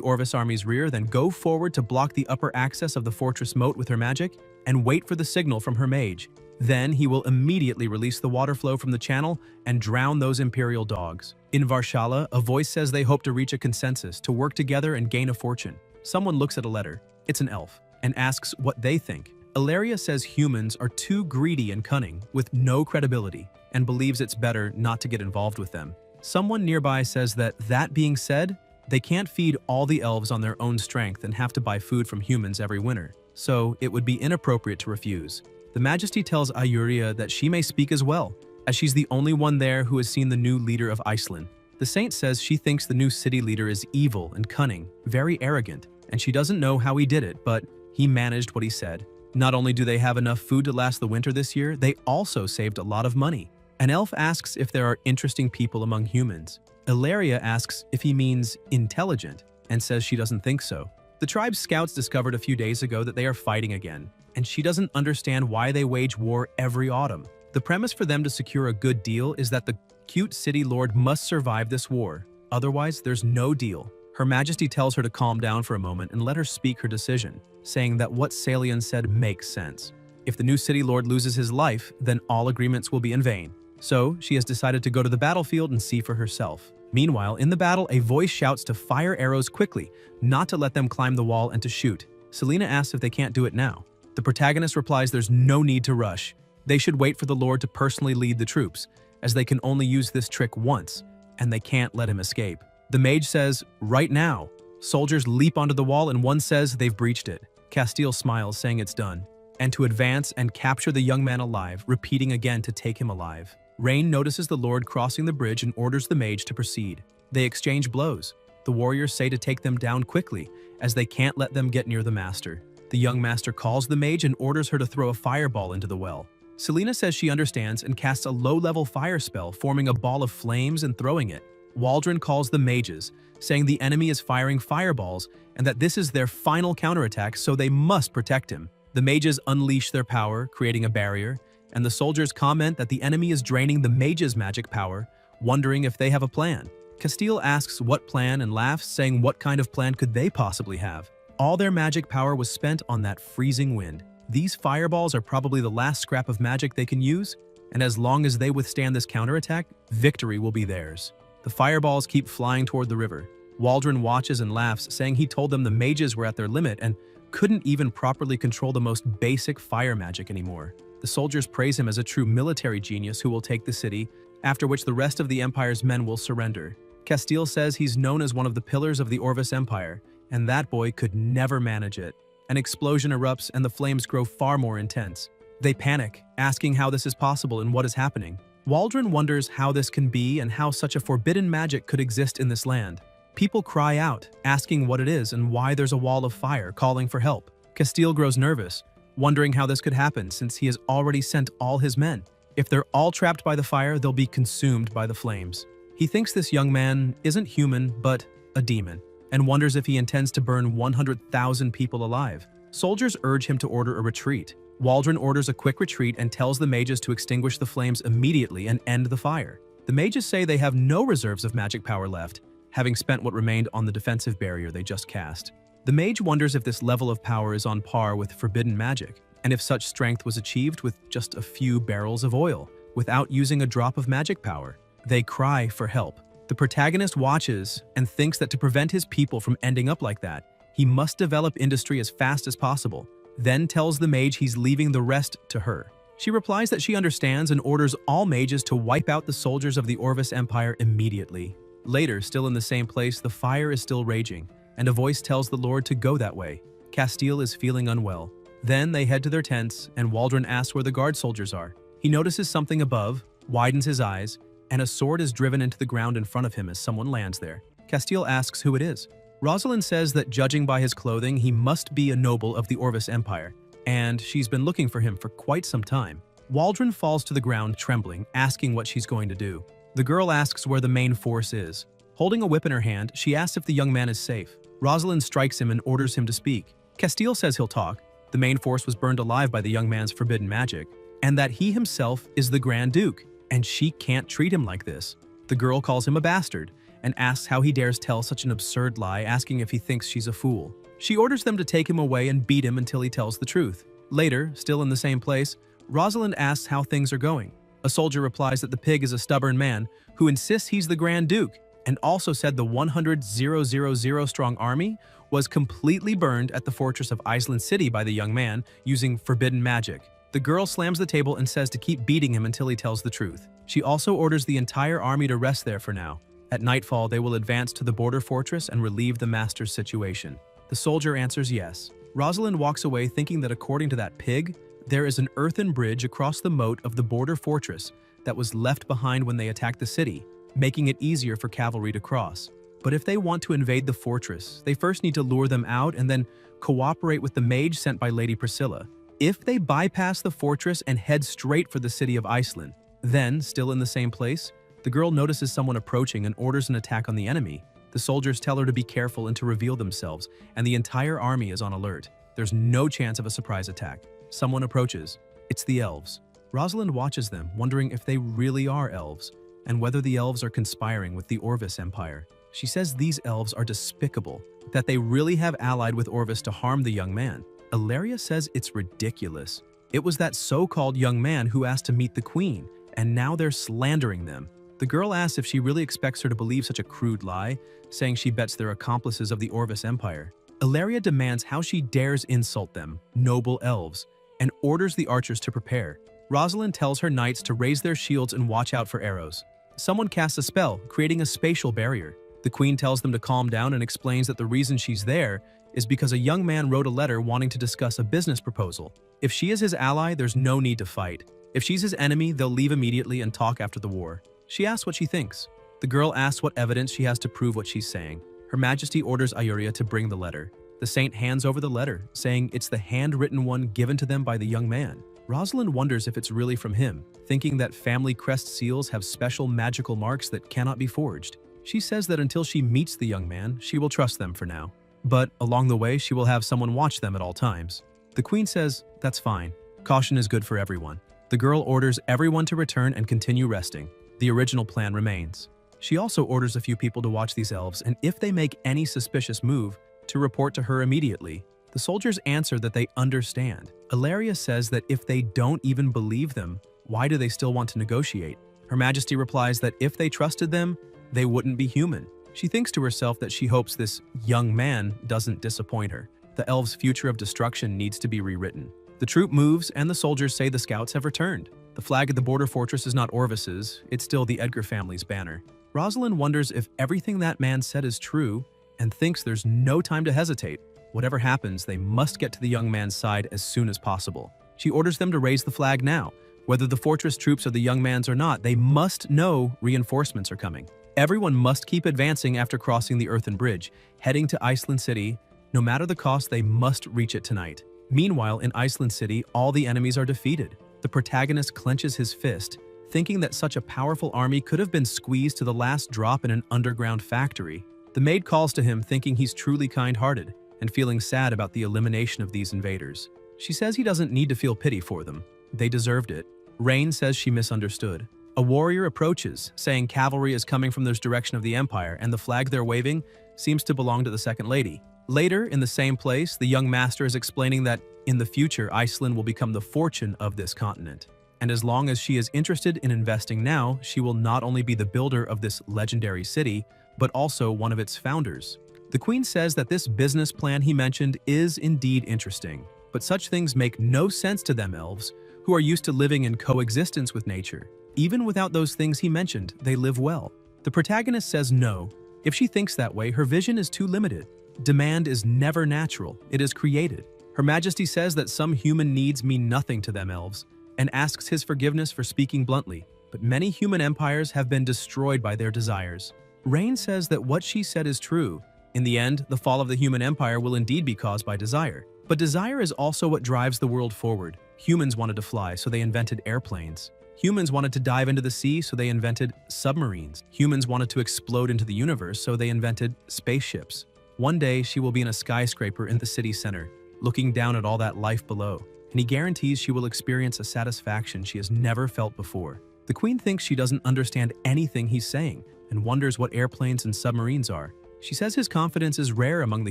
Orvis army's rear, then go forward to block the upper access of the fortress moat with her magic, and wait for the signal from her mage. Then he will immediately release the water flow from the channel and drown those Imperial dogs. In Varshala, a voice says they hope to reach a consensus, to work together and gain a fortune. Someone looks at a letter, it's an elf, and asks what they think. Ilaria says humans are too greedy and cunning, with no credibility, and believes it's better not to get involved with them. Someone nearby says that being said, they can't feed all the elves on their own strength and have to buy food from humans every winter, so it would be inappropriate to refuse. The Majesty tells Ayuria that she may speak as well, as she's the only one there who has seen the new leader of Iceland. The Saint says she thinks the new city leader is evil and cunning, very arrogant, and she doesn't know how he did it, but he managed what he said. Not only do they have enough food to last the winter this year, they also saved a lot of money. An elf asks if there are interesting people among humans. Ilaria asks if he means intelligent, and says she doesn't think so. The tribe's scouts discovered a few days ago that they are fighting again, and she doesn't understand why they wage war every autumn. The premise for them to secure a good deal is that the cute city lord must survive this war, otherwise there's no deal. Her Majesty tells her to calm down for a moment and let her speak her decision, saying that what Salian said makes sense. If the new city lord loses his life, then all agreements will be in vain. So, she has decided to go to the battlefield and see for herself. Meanwhile, in the battle, a voice shouts to fire arrows quickly, not to let them climb the wall and to shoot. Selena asks if they can't do it now. The protagonist replies there's no need to rush. They should wait for the Lord to personally lead the troops, as they can only use this trick once, and they can't let him escape. The mage says, right now. Soldiers leap onto the wall and one says they've breached it. Castile smiles, saying it's done, and to advance and capture the young man alive, repeating again to take him alive. Rain notices the Lord crossing the bridge and orders the mage to proceed. They exchange blows. The warriors say to take them down quickly, as they can't let them get near the master. The young master calls the mage and orders her to throw a fireball into the well. Selena says she understands and casts a low-level fire spell, forming a ball of flames and throwing it. Waldron calls the mages, saying the enemy is firing fireballs and that this is their final counterattack, so they must protect him. The mages unleash their power, creating a barrier, and the soldiers comment that the enemy is draining the mages' magic power, wondering if they have a plan. Castile asks what plan and laughs, saying what kind of plan could they possibly have? All their magic power was spent on that freezing wind. These fireballs are probably the last scrap of magic they can use, and as long as they withstand this counterattack, victory will be theirs. The fireballs keep flying toward the river. Waldron watches and laughs, saying he told them the mages were at their limit and couldn't even properly control the most basic fire magic anymore. The soldiers praise him as a true military genius who will take the city, after which the rest of the Empire's men will surrender. Castile says he's known as one of the pillars of the Orvis Empire, and that boy could never manage it. An explosion erupts and the flames grow far more intense. They panic, asking how this is possible and what is happening. Waldron wonders how this can be and how such a forbidden magic could exist in this land. People cry out, asking what it is and why there's a wall of fire, calling for help. Castile grows nervous, wondering how this could happen since he has already sent all his men. If they're all trapped by the fire, they'll be consumed by the flames. He thinks this young man isn't human, but a demon, and wonders if he intends to burn 100,000 people alive. Soldiers urge him to order a retreat. Waldron orders a quick retreat and tells the mages to extinguish the flames immediately and end the fire. The mages say they have no reserves of magic power left, having spent what remained on the defensive barrier they just cast. The mage wonders if this level of power is on par with forbidden magic, and if such strength was achieved with just a few barrels of oil, without using a drop of magic power. They cry for help. The protagonist watches and thinks that to prevent his people from ending up like that, he must develop industry as fast as possible, then tells the mage he's leaving the rest to her. She replies that she understands and orders all mages to wipe out the soldiers of the Orvis Empire immediately. Later, still in the same place, the fire is still raging, and a voice tells the Lord to go that way. Castile is feeling unwell. Then they head to their tents, and Waldron asks where the guard soldiers are. He notices something above, widens his eyes, and a sword is driven into the ground in front of him as someone lands there. Castile asks who it is. Rosalind says that judging by his clothing, he must be a noble of the Orvis Empire, and she's been looking for him for quite some time. Waldron falls to the ground trembling, asking what she's going to do. The girl asks where the main force is. Holding a whip in her hand, she asks if the young man is safe. Rosalind strikes him and orders him to speak. Castile says he'll talk. The main force was burned alive by the young man's forbidden magic, and that he himself is the Grand Duke, and she can't treat him like this. The girl calls him a bastard and asks how he dares tell such an absurd lie, asking if he thinks she's a fool. She orders them to take him away and beat him until he tells the truth. Later, still in the same place, Rosalind asks how things are going. A soldier replies that the pig is a stubborn man who insists he's the Grand Duke, and also said the 100,000 strong army was completely burned at the fortress of Iceland City by the young man using forbidden magic. The girl slams the table and says to keep beating him until he tells the truth. She also orders the entire army to rest there for now. At nightfall, they will advance to the border fortress and relieve the master's situation. The soldier answers yes. Rosalind walks away thinking that according to that pig, there is an earthen bridge across the moat of the border fortress that was left behind when they attacked the city, making it easier for cavalry to cross. But if they want to invade the fortress, they first need to lure them out and then cooperate with the mage sent by Lady Priscilla. If they bypass the fortress and head straight for the city of Iceland, then, still in the same place, the girl notices someone approaching and orders an attack on the enemy. The soldiers tell her to be careful and to reveal themselves, and the entire army is on alert. There's no chance of a surprise attack. Someone approaches. It's the elves. Rosalind watches them, wondering if they really are elves, and whether the elves are conspiring with the Orvis Empire. She says these elves are despicable, that they really have allied with Orvis to harm the young man. Ilaria says it's ridiculous. It was that so-called young man who asked to meet the queen, and now they're slandering them. The girl asks if she really expects her to believe such a crude lie, saying she bets they're accomplices of the Orvis Empire. Ilaria demands how she dares insult them, noble elves, and orders the archers to prepare. Rosalind tells her knights to raise their shields and watch out for arrows. Someone casts a spell, creating a spatial barrier. The queen tells them to calm down and explains that the reason she's there is because a young man wrote a letter wanting to discuss a business proposal. If she is his ally, there's no need to fight. If she's his enemy, they'll leave immediately and talk after the war. She asks what she thinks. The girl asks what evidence she has to prove what she's saying. Her Majesty orders Ayuria to bring the letter. The saint hands over the letter, saying it's the handwritten one given to them by the young man. Rosalind wonders if it's really from him, thinking that family crest seals have special magical marks that cannot be forged. She says that until she meets the young man, she will trust them for now. But along the way, she will have someone watch them at all times. The queen says, that's fine. Caution is good for everyone. The girl orders everyone to return and continue resting. The original plan remains. She also orders a few people to watch these elves, and if they make any suspicious move, to report to her immediately. The soldiers answer that they understand. Ilaria says that if they don't even believe them, why do they still want to negotiate? Her Majesty replies that if they trusted them, they wouldn't be human. She thinks to herself that she hopes this young man doesn't disappoint her. The elves' future of destruction needs to be rewritten. The troop moves, and the soldiers say the scouts have returned. The flag of the border fortress is not Orvis's, it's still the Edgar family's banner. Rosalind wonders if everything that man said is true, and thinks there's no time to hesitate. Whatever happens, they must get to the young man's side as soon as possible. She orders them to raise the flag now. Whether the fortress troops are the young man's or not, they must know reinforcements are coming. Everyone must keep advancing after crossing the earthen bridge, heading to Iceland City. No matter the cost, they must reach it tonight. Meanwhile, in Iceland City, all the enemies are defeated. The protagonist clenches his fist, thinking that such a powerful army could have been squeezed to the last drop in an underground factory. The maid calls to him, thinking he's truly kind-hearted, and feeling sad about the elimination of these invaders. She says he doesn't need to feel pity for them. They deserved it. Rain says she misunderstood. A warrior approaches, saying cavalry is coming from this direction of the Empire, and the flag they're waving seems to belong to the Second Lady. Later, in the same place, the young master is explaining that in the future, Iceland will become the fortune of this continent. And as long as she is interested in investing now, she will not only be the builder of this legendary city, but also one of its founders. The queen says that this business plan he mentioned is indeed interesting, but such things make no sense to them elves, who are used to living in coexistence with nature. Even without those things he mentioned, they live well. The protagonist says no. If she thinks that way, her vision is too limited. Demand is never natural, it is created. Her Majesty says that some human needs mean nothing to them elves, and asks his forgiveness for speaking bluntly, but many human empires have been destroyed by their desires. Rain says that what she said is true. In the end, the fall of the human empire will indeed be caused by desire. But desire is also what drives the world forward. Humans wanted to fly, so they invented airplanes. Humans wanted to dive into the sea, so they invented submarines. Humans wanted to explode into the universe, so they invented spaceships. One day, she will be in a skyscraper in the city center, looking down at all that life below, and he guarantees she will experience a satisfaction she has never felt before. The queen thinks she doesn't understand anything he's saying, and wonders what airplanes and submarines are. She says his confidence is rare among the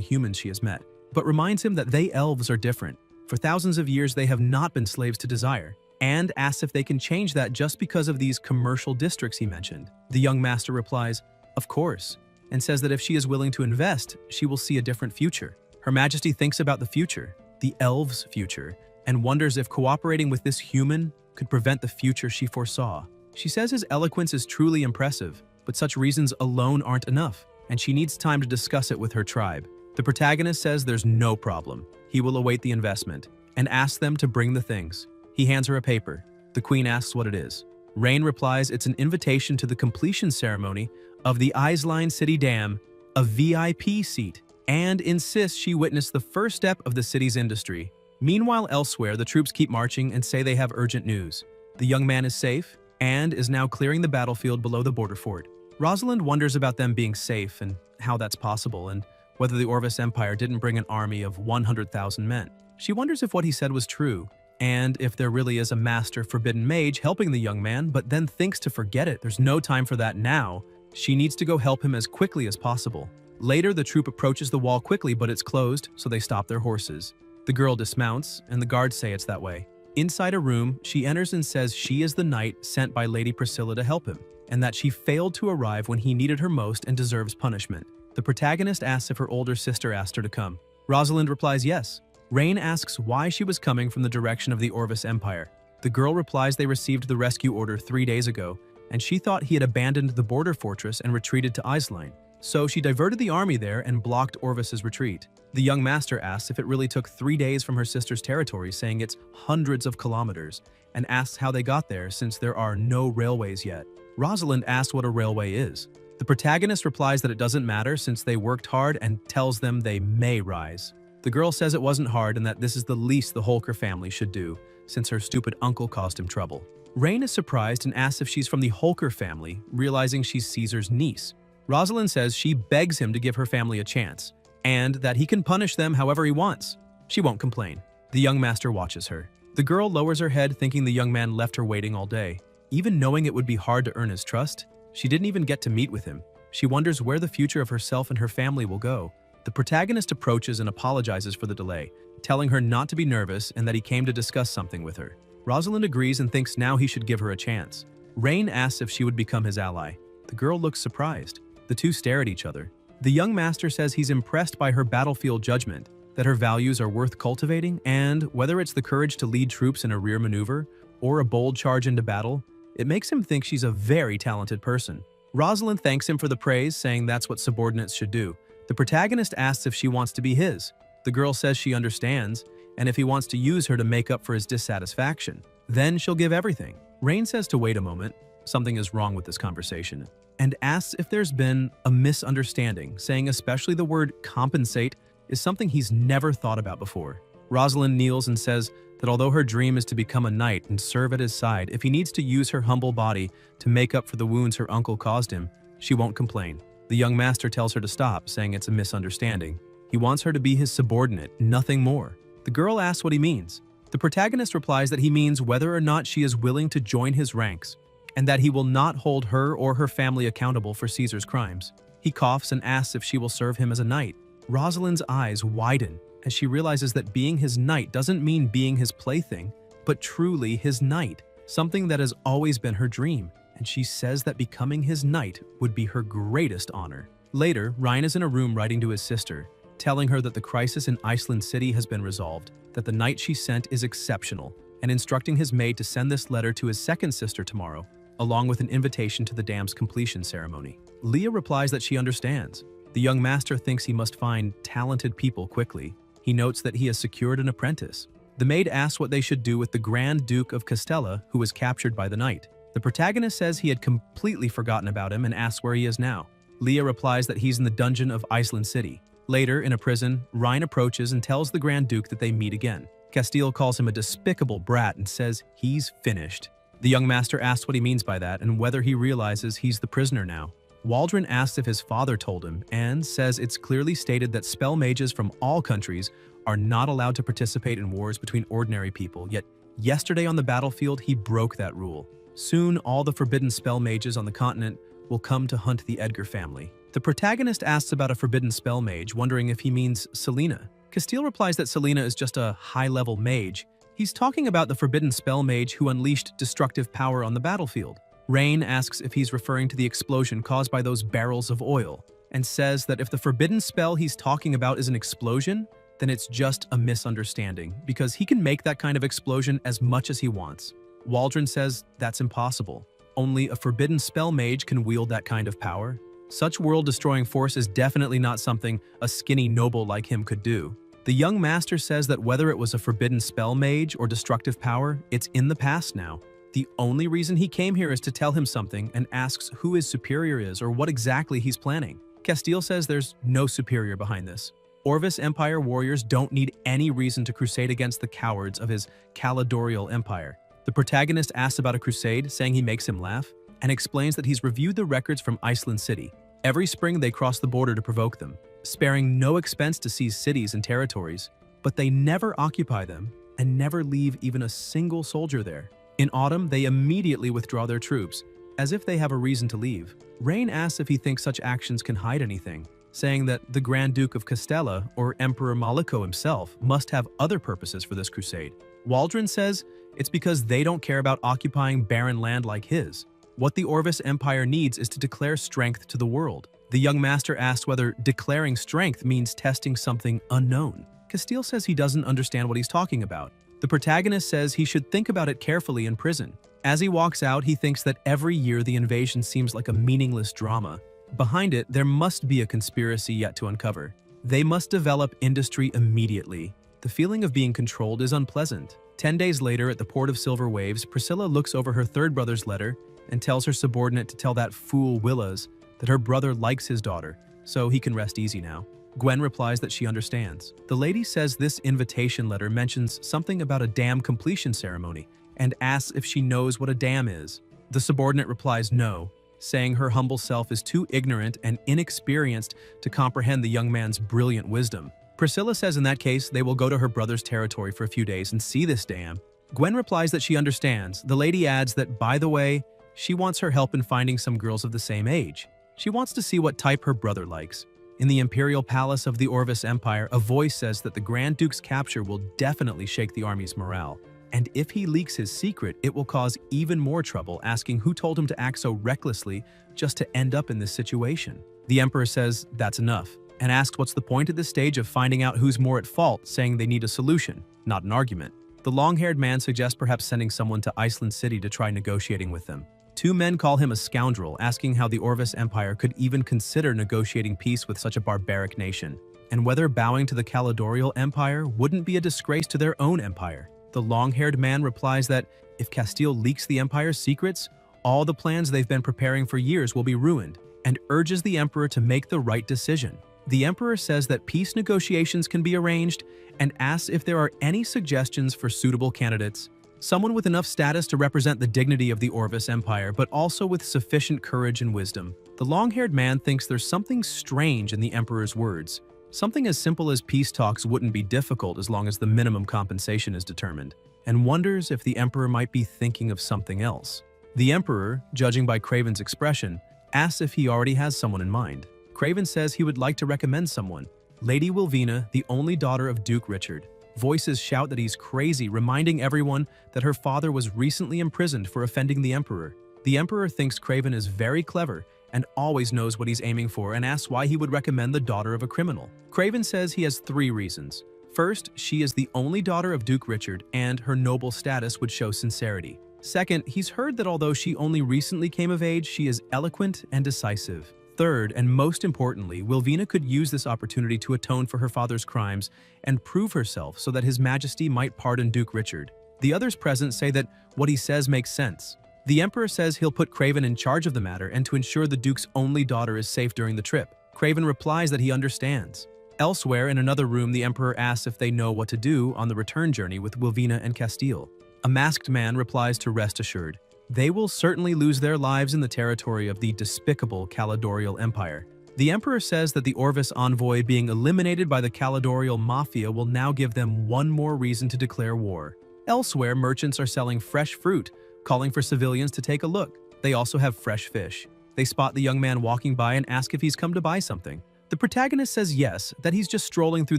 humans she has met, but reminds him that they elves are different. For thousands of years, they have not been slaves to desire, and asks if they can change that just because of these commercial districts he mentioned. The young master replies, "Of course," and says that if she is willing to invest, she will see a different future. Her Majesty thinks about the future, the elves' future, and wonders if cooperating with this human could prevent the future she foresaw. She says his eloquence is truly impressive, but such reasons alone aren't enough, and she needs time to discuss it with her tribe. The protagonist says there's no problem. He will await the investment, and asks them to bring the things. He hands her a paper. The queen asks what it is. Rain replies it's an invitation to the completion ceremony of the Isline City Dam, a VIP seat, and insists she witness the first step of the city's industry. Meanwhile, elsewhere, the troops keep marching and say they have urgent news. The young man is safe and is now clearing the battlefield below the border fort. Rosalind wonders about them being safe and how that's possible, and whether the Orvis Empire didn't bring an army of 100,000 men. She wonders if what he said was true, and if there really is a master forbidden mage helping the young man, but then thinks to forget it. There's no time for that now. She needs to go help him as quickly as possible. Later, the troop approaches the wall quickly, but it's closed, so they stop their horses. The girl dismounts, and the guards say it's that way. Inside a room, she enters and says she is the knight sent by Lady Priscilla to help him, and that she failed to arrive when he needed her most and deserves punishment. The protagonist asks if her older sister asked her to come. Rosalind replies yes. Rain asks why she was coming from the direction of the Orvis Empire. The girl replies they received the rescue order 3 days ago, and she thought he had abandoned the border fortress and retreated to Isline. So she diverted the army there and blocked Orvis's retreat. The young master asks if it really took 3 days from her sister's territory, saying it's hundreds of kilometers, and asks how they got there since there are no railways yet. Rosalind asks what a railway is. The protagonist replies that it doesn't matter since they worked hard and tells them they may rise. The girl says it wasn't hard and that this is the least the Holker family should do, since her stupid uncle caused him trouble. Rain is surprised and asks if she's from the Holker family, realizing she's Caesar's niece. Rosalind says she begs him to give her family a chance, and that he can punish them however he wants. She won't complain. The young master watches her. The girl lowers her head, thinking the young man left her waiting all day. Even knowing it would be hard to earn his trust, she didn't even get to meet with him. She wonders where the future of herself and her family will go. The protagonist approaches and apologizes for the delay, telling her not to be nervous and that he came to discuss something with her. Rosalind agrees and thinks now he should give her a chance. Rain asks if she would become his ally. The girl looks surprised. The two stare at each other. The young master says he's impressed by her battlefield judgment, that her values are worth cultivating, and whether it's the courage to lead troops in a rear maneuver or a bold charge into battle, it makes him think she's a very talented person. Rosalind thanks him for the praise, saying that's what subordinates should do. The protagonist asks if she wants to be his. The girl says she understands, and if he wants to use her to make up for his dissatisfaction, then she'll give everything. Rain says to wait a moment, something is wrong with this conversation, and asks if there's been a misunderstanding, saying especially the word compensate is something he's never thought about before. Rosalind kneels and says that although her dream is to become a knight and serve at his side, if he needs to use her humble body to make up for the wounds her uncle caused him, she won't complain. The young master tells her to stop, saying it's a misunderstanding. He wants her to be his subordinate, nothing more. The girl asks what he means. The protagonist replies that he means whether or not she is willing to join his ranks, and that he will not hold her or her family accountable for Caesar's crimes. He coughs and asks if she will serve him as a knight. Rosalind's eyes widen as she realizes that being his knight doesn't mean being his plaything, but truly his knight, something that has always been her dream, and she says that becoming his knight would be her greatest honor. Later, Ryan is in a room writing to his sister, telling her that the crisis in Iceland City has been resolved, that the knight she sent is exceptional, and instructing his maid to send this letter to his second sister tomorrow, along with an invitation to the dam's completion ceremony. Leah replies that she understands. The young master thinks he must find talented people quickly. He notes that he has secured an apprentice. The maid asks what they should do with the Grand Duke of Castella, who was captured by the knight. The protagonist says he had completely forgotten about him and asks where he is now. Leah replies that he's in the dungeon of Iceland City. Later, in a prison, Rhine approaches and tells the Grand Duke that they meet again. Castile calls him a despicable brat and says he's finished. The young master asks what he means by that and whether he realizes he's the prisoner now. Waldron asks if his father told him and says it's clearly stated that spell mages from all countries are not allowed to participate in wars between ordinary people, yet yesterday on the battlefield he broke that rule. Soon all the forbidden spell mages on the continent will come to hunt the Edgar family. The protagonist asks about a forbidden spell mage, wondering if he means Selena. Castile replies that Selena is just a high-level mage. He's talking about the forbidden spell mage who unleashed destructive power on the battlefield. Rain asks if he's referring to the explosion caused by those barrels of oil, and says that if the forbidden spell he's talking about is an explosion, then it's just a misunderstanding, because he can make that kind of explosion as much as he wants. Waldron says that's impossible. Only a forbidden spell mage can wield that kind of power. Such world-destroying force is definitely not something a skinny noble like him could do. The young master says that whether it was a forbidden spell mage or destructive power, it's in the past now. The only reason he came here is to tell him something and asks who his superior is or what exactly he's planning. Castile says there's no superior behind this. Orvis Empire warriors don't need any reason to crusade against the cowards of his Caledorial Empire. The protagonist asks about a crusade, saying he makes him laugh, and explains that he's reviewed the records from Iceland City. Every spring they cross the border to provoke them, sparing no expense to seize cities and territories, but they never occupy them and never leave even a single soldier there. In autumn, they immediately withdraw their troops, as if they have a reason to leave. Rain asks if he thinks such actions can hide anything, saying that the Grand Duke of Castella, or Emperor Maleko himself, must have other purposes for this crusade. Waldron says it's because they don't care about occupying barren land like his. What the Orvis Empire needs is to declare strength to the world. The young master asks whether declaring strength means testing something unknown. Castile says he doesn't understand what he's talking about. The protagonist says he should think about it carefully in prison. As he walks out, he thinks that every year the invasion seems like a meaningless drama. Behind it, there must be a conspiracy yet to uncover. They must develop industry immediately. The feeling of being controlled is unpleasant. 10 days later, at the Port of Silver Waves, Priscilla looks over her third brother's letter and tells her subordinate to tell that fool Willas that her brother likes his daughter, so he can rest easy now. Gwen replies that she understands. The lady says this invitation letter mentions something about a dam completion ceremony and asks if she knows what a dam is. The subordinate replies no, saying her humble self is too ignorant and inexperienced to comprehend the young man's brilliant wisdom. Priscilla says in that case they will go to her brother's territory for a few days and see this dam. Gwen replies that she understands. The lady adds that, by the way, she wants her help in finding some girls of the same age. She wants to see what type her brother likes. In the Imperial Palace of the Orvis Empire, a voice says that the Grand Duke's capture will definitely shake the army's morale. And if he leaks his secret, it will cause even more trouble, asking who told him to act so recklessly just to end up in this situation. The Emperor says that's enough, and asks what's the point at this stage of finding out who's more at fault, saying they need a solution, not an argument. The long-haired man suggests perhaps sending someone to Iceland City to try negotiating with them. Two men call him a scoundrel, asking how the Orvis Empire could even consider negotiating peace with such a barbaric nation, and whether bowing to the Caledorial Empire wouldn't be a disgrace to their own empire. The long-haired man replies that if Castile leaks the empire's secrets, all the plans they've been preparing for years will be ruined, and urges the emperor to make the right decision. The emperor says that peace negotiations can be arranged and asks if there are any suggestions for suitable candidates. Someone with enough status to represent the dignity of the Orvis Empire, but also with sufficient courage and wisdom. The long-haired man thinks there's something strange in the emperor's words. Something as simple as peace talks wouldn't be difficult as long as the minimum compensation is determined, and wonders if the emperor might be thinking of something else. The emperor, judging by Craven's expression, asks if he already has someone in mind. Craven says he would like to recommend someone, Lady Wilvina, the only daughter of Duke Richard. Voices shout that he's crazy, reminding everyone that her father was recently imprisoned for offending the emperor. The emperor thinks Craven is very clever and always knows what he's aiming for, and asks why he would recommend the daughter of a criminal. Craven says he has 3 reasons. First, she is the only daughter of Duke Richard, and her noble status would show sincerity. Second, he's heard that although she only recently came of age, she is eloquent and decisive. Third, and most importantly, Wilvina could use this opportunity to atone for her father's crimes and prove herself so that His Majesty might pardon Duke Richard. The others present say that what he says makes sense. The Emperor says he'll put Craven in charge of the matter and to ensure the Duke's only daughter is safe during the trip. Craven replies that he understands. Elsewhere, in another room, the Emperor asks if they know what to do on the return journey with Wilvina and Castile. A masked man replies to rest assured. They will certainly lose their lives in the territory of the despicable Caledorial Empire. The Emperor says that the Orvis envoy being eliminated by the Caledorial Mafia will now give them one more reason to declare war. Elsewhere, merchants are selling fresh fruit, calling for civilians to take a look. They also have fresh fish. They spot the young man walking by and ask if he's come to buy something. The protagonist says yes, that he's just strolling through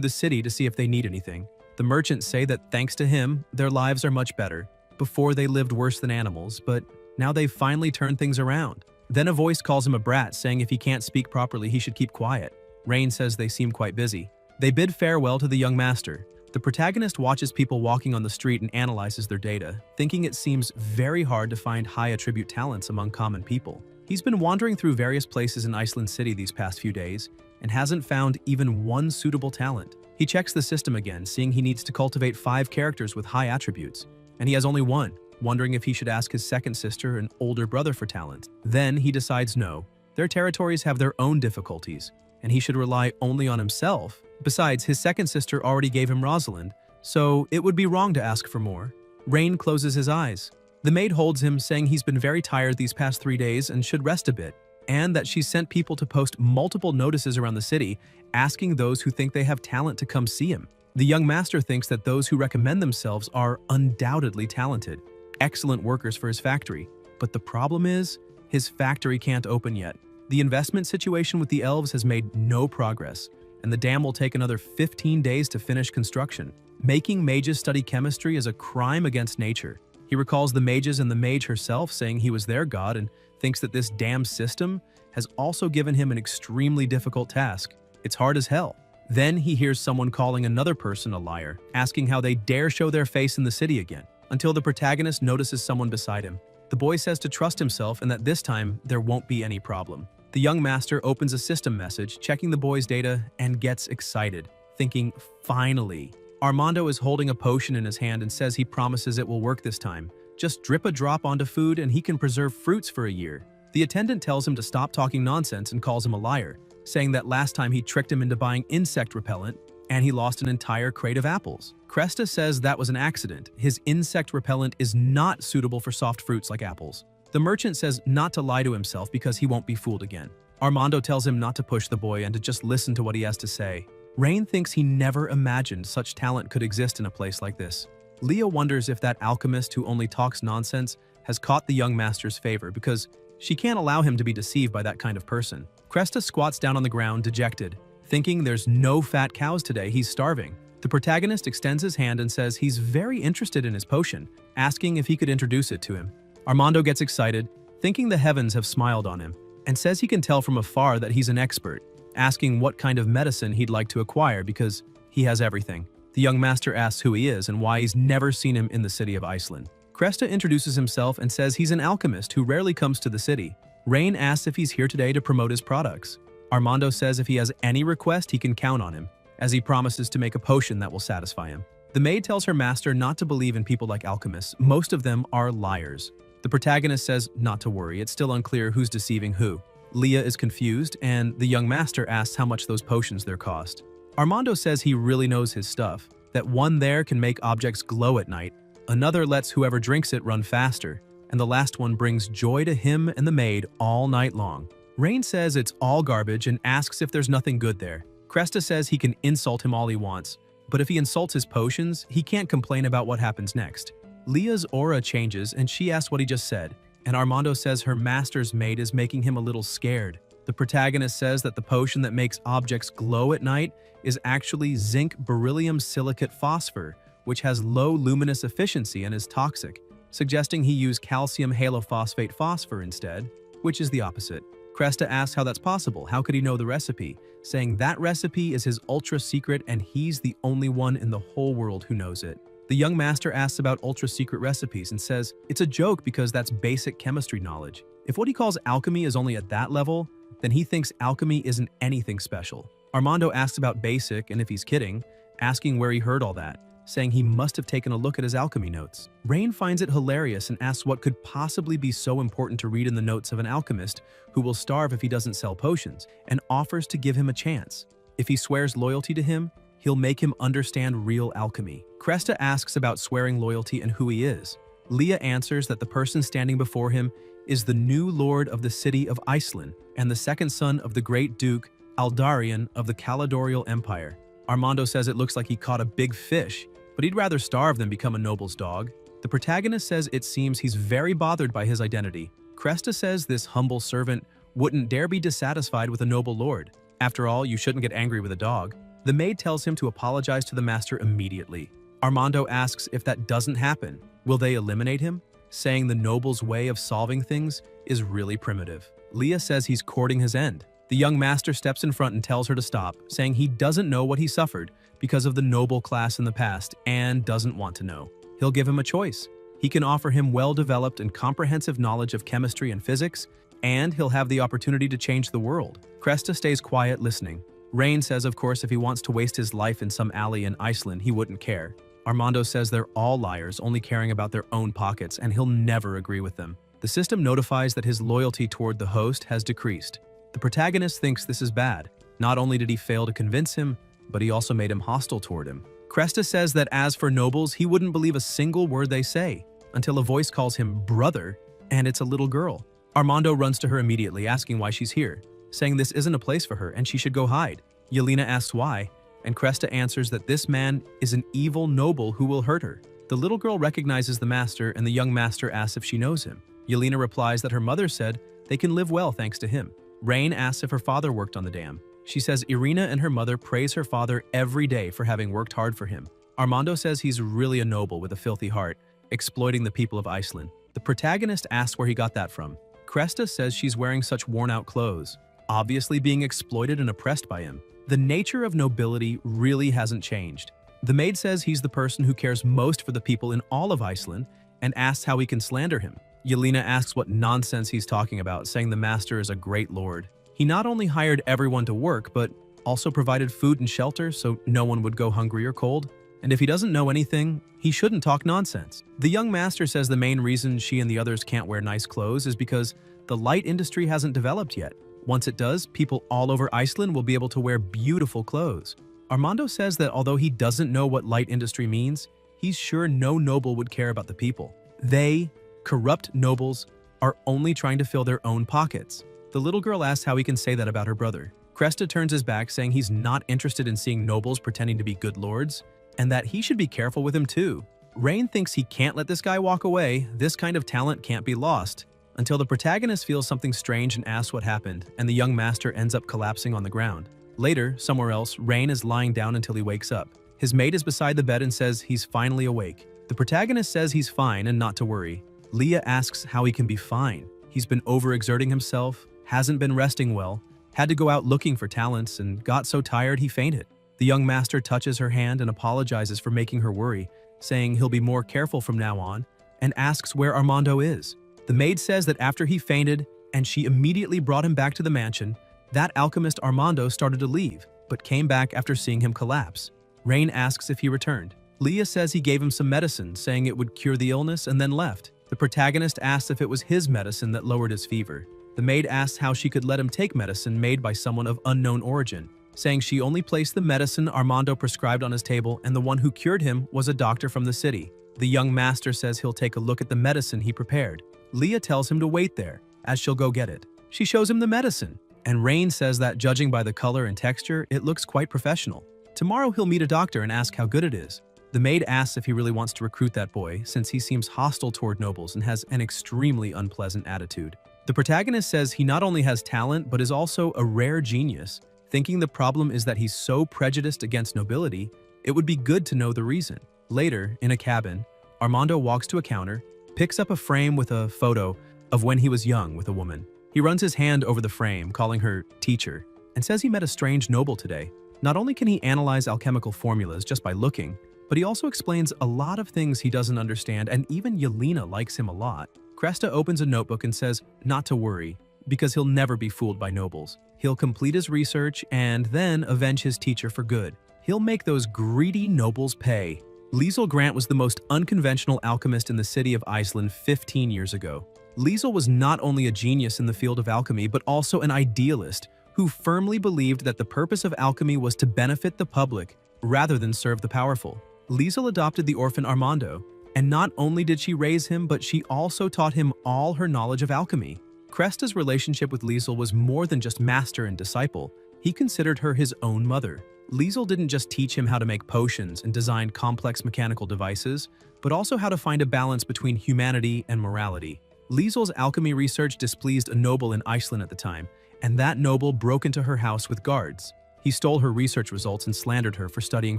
the city to see if they need anything. The merchants say that thanks to him, their lives are much better. Before they lived worse than animals, but now they've finally turned things around. Then a voice calls him a brat, saying if he can't speak properly, he should keep quiet. Rain says they seem quite busy. They bid farewell to the young master. The protagonist watches people walking on the street and analyzes their data, thinking it seems very hard to find high attribute talents among common people. He's been wandering through various places in Iceland City these past few days and hasn't found even one suitable talent. He checks the system again, seeing he needs to cultivate 5 characters with high attributes, and he has only 1, wondering if he should ask his second sister and older brother for talent. Then he decides no. Their territories have their own difficulties, and he should rely only on himself. Besides, his second sister already gave him Rosalind, so it would be wrong to ask for more. Rain closes his eyes. The maid holds him, saying he's been very tired these past 3 days and should rest a bit, and that she's sent people to post multiple notices around the city, asking those who think they have talent to come see him. The young master thinks that those who recommend themselves are undoubtedly talented, excellent workers for his factory. But the problem is, his factory can't open yet. The investment situation with the elves has made no progress, and the dam will take another 15 days to finish construction. Making mages study chemistry is a crime against nature. He recalls the mages and the mage herself saying he was their god and thinks that this dam system has also given him an extremely difficult task. It's hard as hell. Then he hears someone calling another person a liar, asking how they dare show their face in the city again, until the protagonist notices someone beside him. The boy says to trust himself and that this time there won't be any problem. The young master opens a system message, checking the boy's data, and gets excited, thinking, finally. Armando is holding a potion in his hand and says he promises it will work this time. Just drip a drop onto food and he can preserve fruits for a year. The attendant tells him to stop talking nonsense and calls him a liar, saying that last time he tricked him into buying insect repellent and he lost an entire crate of apples. Cresta says that was an accident. His insect repellent is not suitable for soft fruits like apples. The merchant says not to lie to himself because he won't be fooled again. Armando tells him not to push the boy and to just listen to what he has to say. Rain thinks he never imagined such talent could exist in a place like this. Leah wonders if that alchemist who only talks nonsense has caught the young master's favor because she can't allow him to be deceived by that kind of person. Cresta squats down on the ground, dejected. Thinking there's no fat cows today, he's starving. The protagonist extends his hand and says he's very interested in his potion, asking if he could introduce it to him. Armando gets excited, thinking the heavens have smiled on him, and says he can tell from afar that he's an expert, asking what kind of medicine he'd like to acquire because he has everything. The young master asks who he is and why he's never seen him in the city of Iceland. Cresta introduces himself and says he's an alchemist who rarely comes to the city. Rain asks if he's here today to promote his products. Armando says if he has any request, he can count on him, as he promises to make a potion that will satisfy him. The maid tells her master not to believe in people like alchemists. Most of them are liars. The protagonist says not to worry, it's still unclear who's deceiving who. Leah is confused, and the young master asks how much those potions there cost. Armando says he really knows his stuff, that one there can make objects glow at night, another lets whoever drinks it run faster, and the last one brings joy to him and the maid all night long. Rain says it's all garbage and asks if there's nothing good there. Cresta says he can insult him all he wants, but if he insults his potions, he can't complain about what happens next. Leah's aura changes and she asks what he just said, and Armando says her master's maid is making him a little scared. The protagonist says that the potion that makes objects glow at night is actually zinc beryllium silicate phosphor, which has low luminous efficiency and is toxic, suggesting he use calcium halophosphate phosphor instead, which is the opposite. Cresta asks how that's possible, how could he know the recipe, saying that recipe is his ultra secret and he's the only one in the whole world who knows it. The young master asks about ultra-secret recipes and says it's a joke because that's basic chemistry knowledge. If what he calls alchemy is only at that level, then he thinks alchemy isn't anything special. Armando asks about basic and if he's kidding, asking where he heard all that, saying he must have taken a look at his alchemy notes. Rain finds it hilarious and asks what could possibly be so important to read in the notes of an alchemist who will starve if he doesn't sell potions, and offers to give him a chance. If he swears loyalty to him, he'll make him understand real alchemy. Cresta asks about swearing loyalty and who he is. Leah answers that the person standing before him is the new lord of the city of Iceland and the second son of the great Duke Aldarion of the Caledonial Empire. Armando says it looks like he caught a big fish, but he'd rather starve than become a noble's dog. The protagonist says it seems he's very bothered by his identity. Cresta says this humble servant wouldn't dare be dissatisfied with a noble lord. After all, you shouldn't get angry with a dog. The maid tells him to apologize to the master immediately. Armando asks if that doesn't happen, will they eliminate him? Saying the noble's way of solving things is really primitive. Leah says he's courting his end. The young master steps in front and tells her to stop, saying he doesn't know what he suffered because of the noble class in the past and doesn't want to know. He'll give him a choice. He can offer him well-developed and comprehensive knowledge of chemistry and physics, and he'll have the opportunity to change the world. Cresta stays quiet, listening. Rain says, of course, if he wants to waste his life in some alley in Iceland, he wouldn't care. Armando says they're all liars, only caring about their own pockets, and he'll never agree with them. The system notifies that his loyalty toward the host has decreased. The protagonist thinks this is bad. Not only did he fail to convince him, but he also made him hostile toward him. Cresta says that as for nobles, he wouldn't believe a single word they say, until a voice calls him brother, and it's a little girl. Armando runs to her immediately, asking why she's here, saying this isn't a place for her and she should go hide. Yelena asks why, and Cresta answers that this man is an evil noble who will hurt her. The little girl recognizes the master, and the young master asks if she knows him. Yelena replies that her mother said they can live well thanks to him. Rain asks if her father worked on the dam. She says Irina and her mother praise her father every day for having worked hard for him. Armando says he's really a noble with a filthy heart, exploiting the people of Iceland. The protagonist asks where he got that from. Cresta says she's wearing such worn-out clothes, obviously being exploited and oppressed by him. The nature of nobility really hasn't changed. The maid says he's the person who cares most for the people in all of Iceland and asks how he can slander him. Yelena asks what nonsense he's talking about, saying the master is a great lord. He not only hired everyone to work, but also provided food and shelter so no one would go hungry or cold. And if he doesn't know anything, he shouldn't talk nonsense. The young master says the main reason she and the others can't wear nice clothes is because the light industry hasn't developed yet. Once it does, people all over Iceland will be able to wear beautiful clothes. Armando says that although he doesn't know what light industry means, he's sure no noble would care about the people. They, corrupt nobles, are only trying to fill their own pockets. The little girl asks how he can say that about her brother. Cresta turns his back, saying he's not interested in seeing nobles pretending to be good lords, and that he should be careful with him too. Rain thinks he can't let this guy walk away. This kind of talent can't be lost. Until the protagonist feels something strange and asks what happened, and the young master ends up collapsing on the ground. Later, somewhere else, Rain is lying down until he wakes up. His mate is beside the bed and says he's finally awake. The protagonist says he's fine and not to worry. Leah asks how he can be fine. He's been overexerting himself, hasn't been resting well, had to go out looking for talents, and got so tired he fainted. The young master touches her hand and apologizes for making her worry, saying he'll be more careful from now on, and asks where Armando is. The maid says that after he fainted and she immediately brought him back to the mansion, that alchemist Armando started to leave, but came back after seeing him collapse. Rain asks if he returned. Leah says he gave him some medicine, saying it would cure the illness, and then left. The protagonist asks if it was his medicine that lowered his fever. The maid asks how she could let him take medicine made by someone of unknown origin, saying she only placed the medicine Armando prescribed on his table, and the one who cured him was a doctor from the city. The young master says he'll take a look at the medicine he prepared. Leah tells him to wait there, as she'll go get it. She shows him the medicine, and Rain says that judging by the color and texture, it looks quite professional. Tomorrow he'll meet a doctor and ask how good it is. The maid asks if he really wants to recruit that boy, since he seems hostile toward nobles and has an extremely unpleasant attitude. The protagonist says he not only has talent, but is also a rare genius. Thinking the problem is that he's so prejudiced against nobility, it would be good to know the reason. Later, in a cabin, Armando walks to a counter, picks up a frame with a photo of when he was young with a woman. He runs his hand over the frame, calling her teacher, and says he met a strange noble today. Not only can he analyze alchemical formulas just by looking, but he also explains a lot of things he doesn't understand, and even Yelena likes him a lot. Cresta opens a notebook and says not to worry. because he'll never be fooled by nobles. He'll complete his research and then avenge his teacher for good. He'll make those greedy nobles pay. Liesel Grant was the most unconventional alchemist in the city of Iceland 15 years ago. Liesel was not only a genius in the field of alchemy, but also an idealist who firmly believed that the purpose of alchemy was to benefit the public rather than serve the powerful. Liesel adopted the orphan Armando, and not only did she raise him, but she also taught him all her knowledge of alchemy. Cresta's relationship with Liesel was more than just master and disciple. He considered her his own mother. Liesel didn't just teach him how to make potions and design complex mechanical devices, but also how to find a balance between humanity and morality. Liesel's alchemy research displeased a noble in Iceland at the time, and that noble broke into her house with guards. He stole her research results and slandered her for studying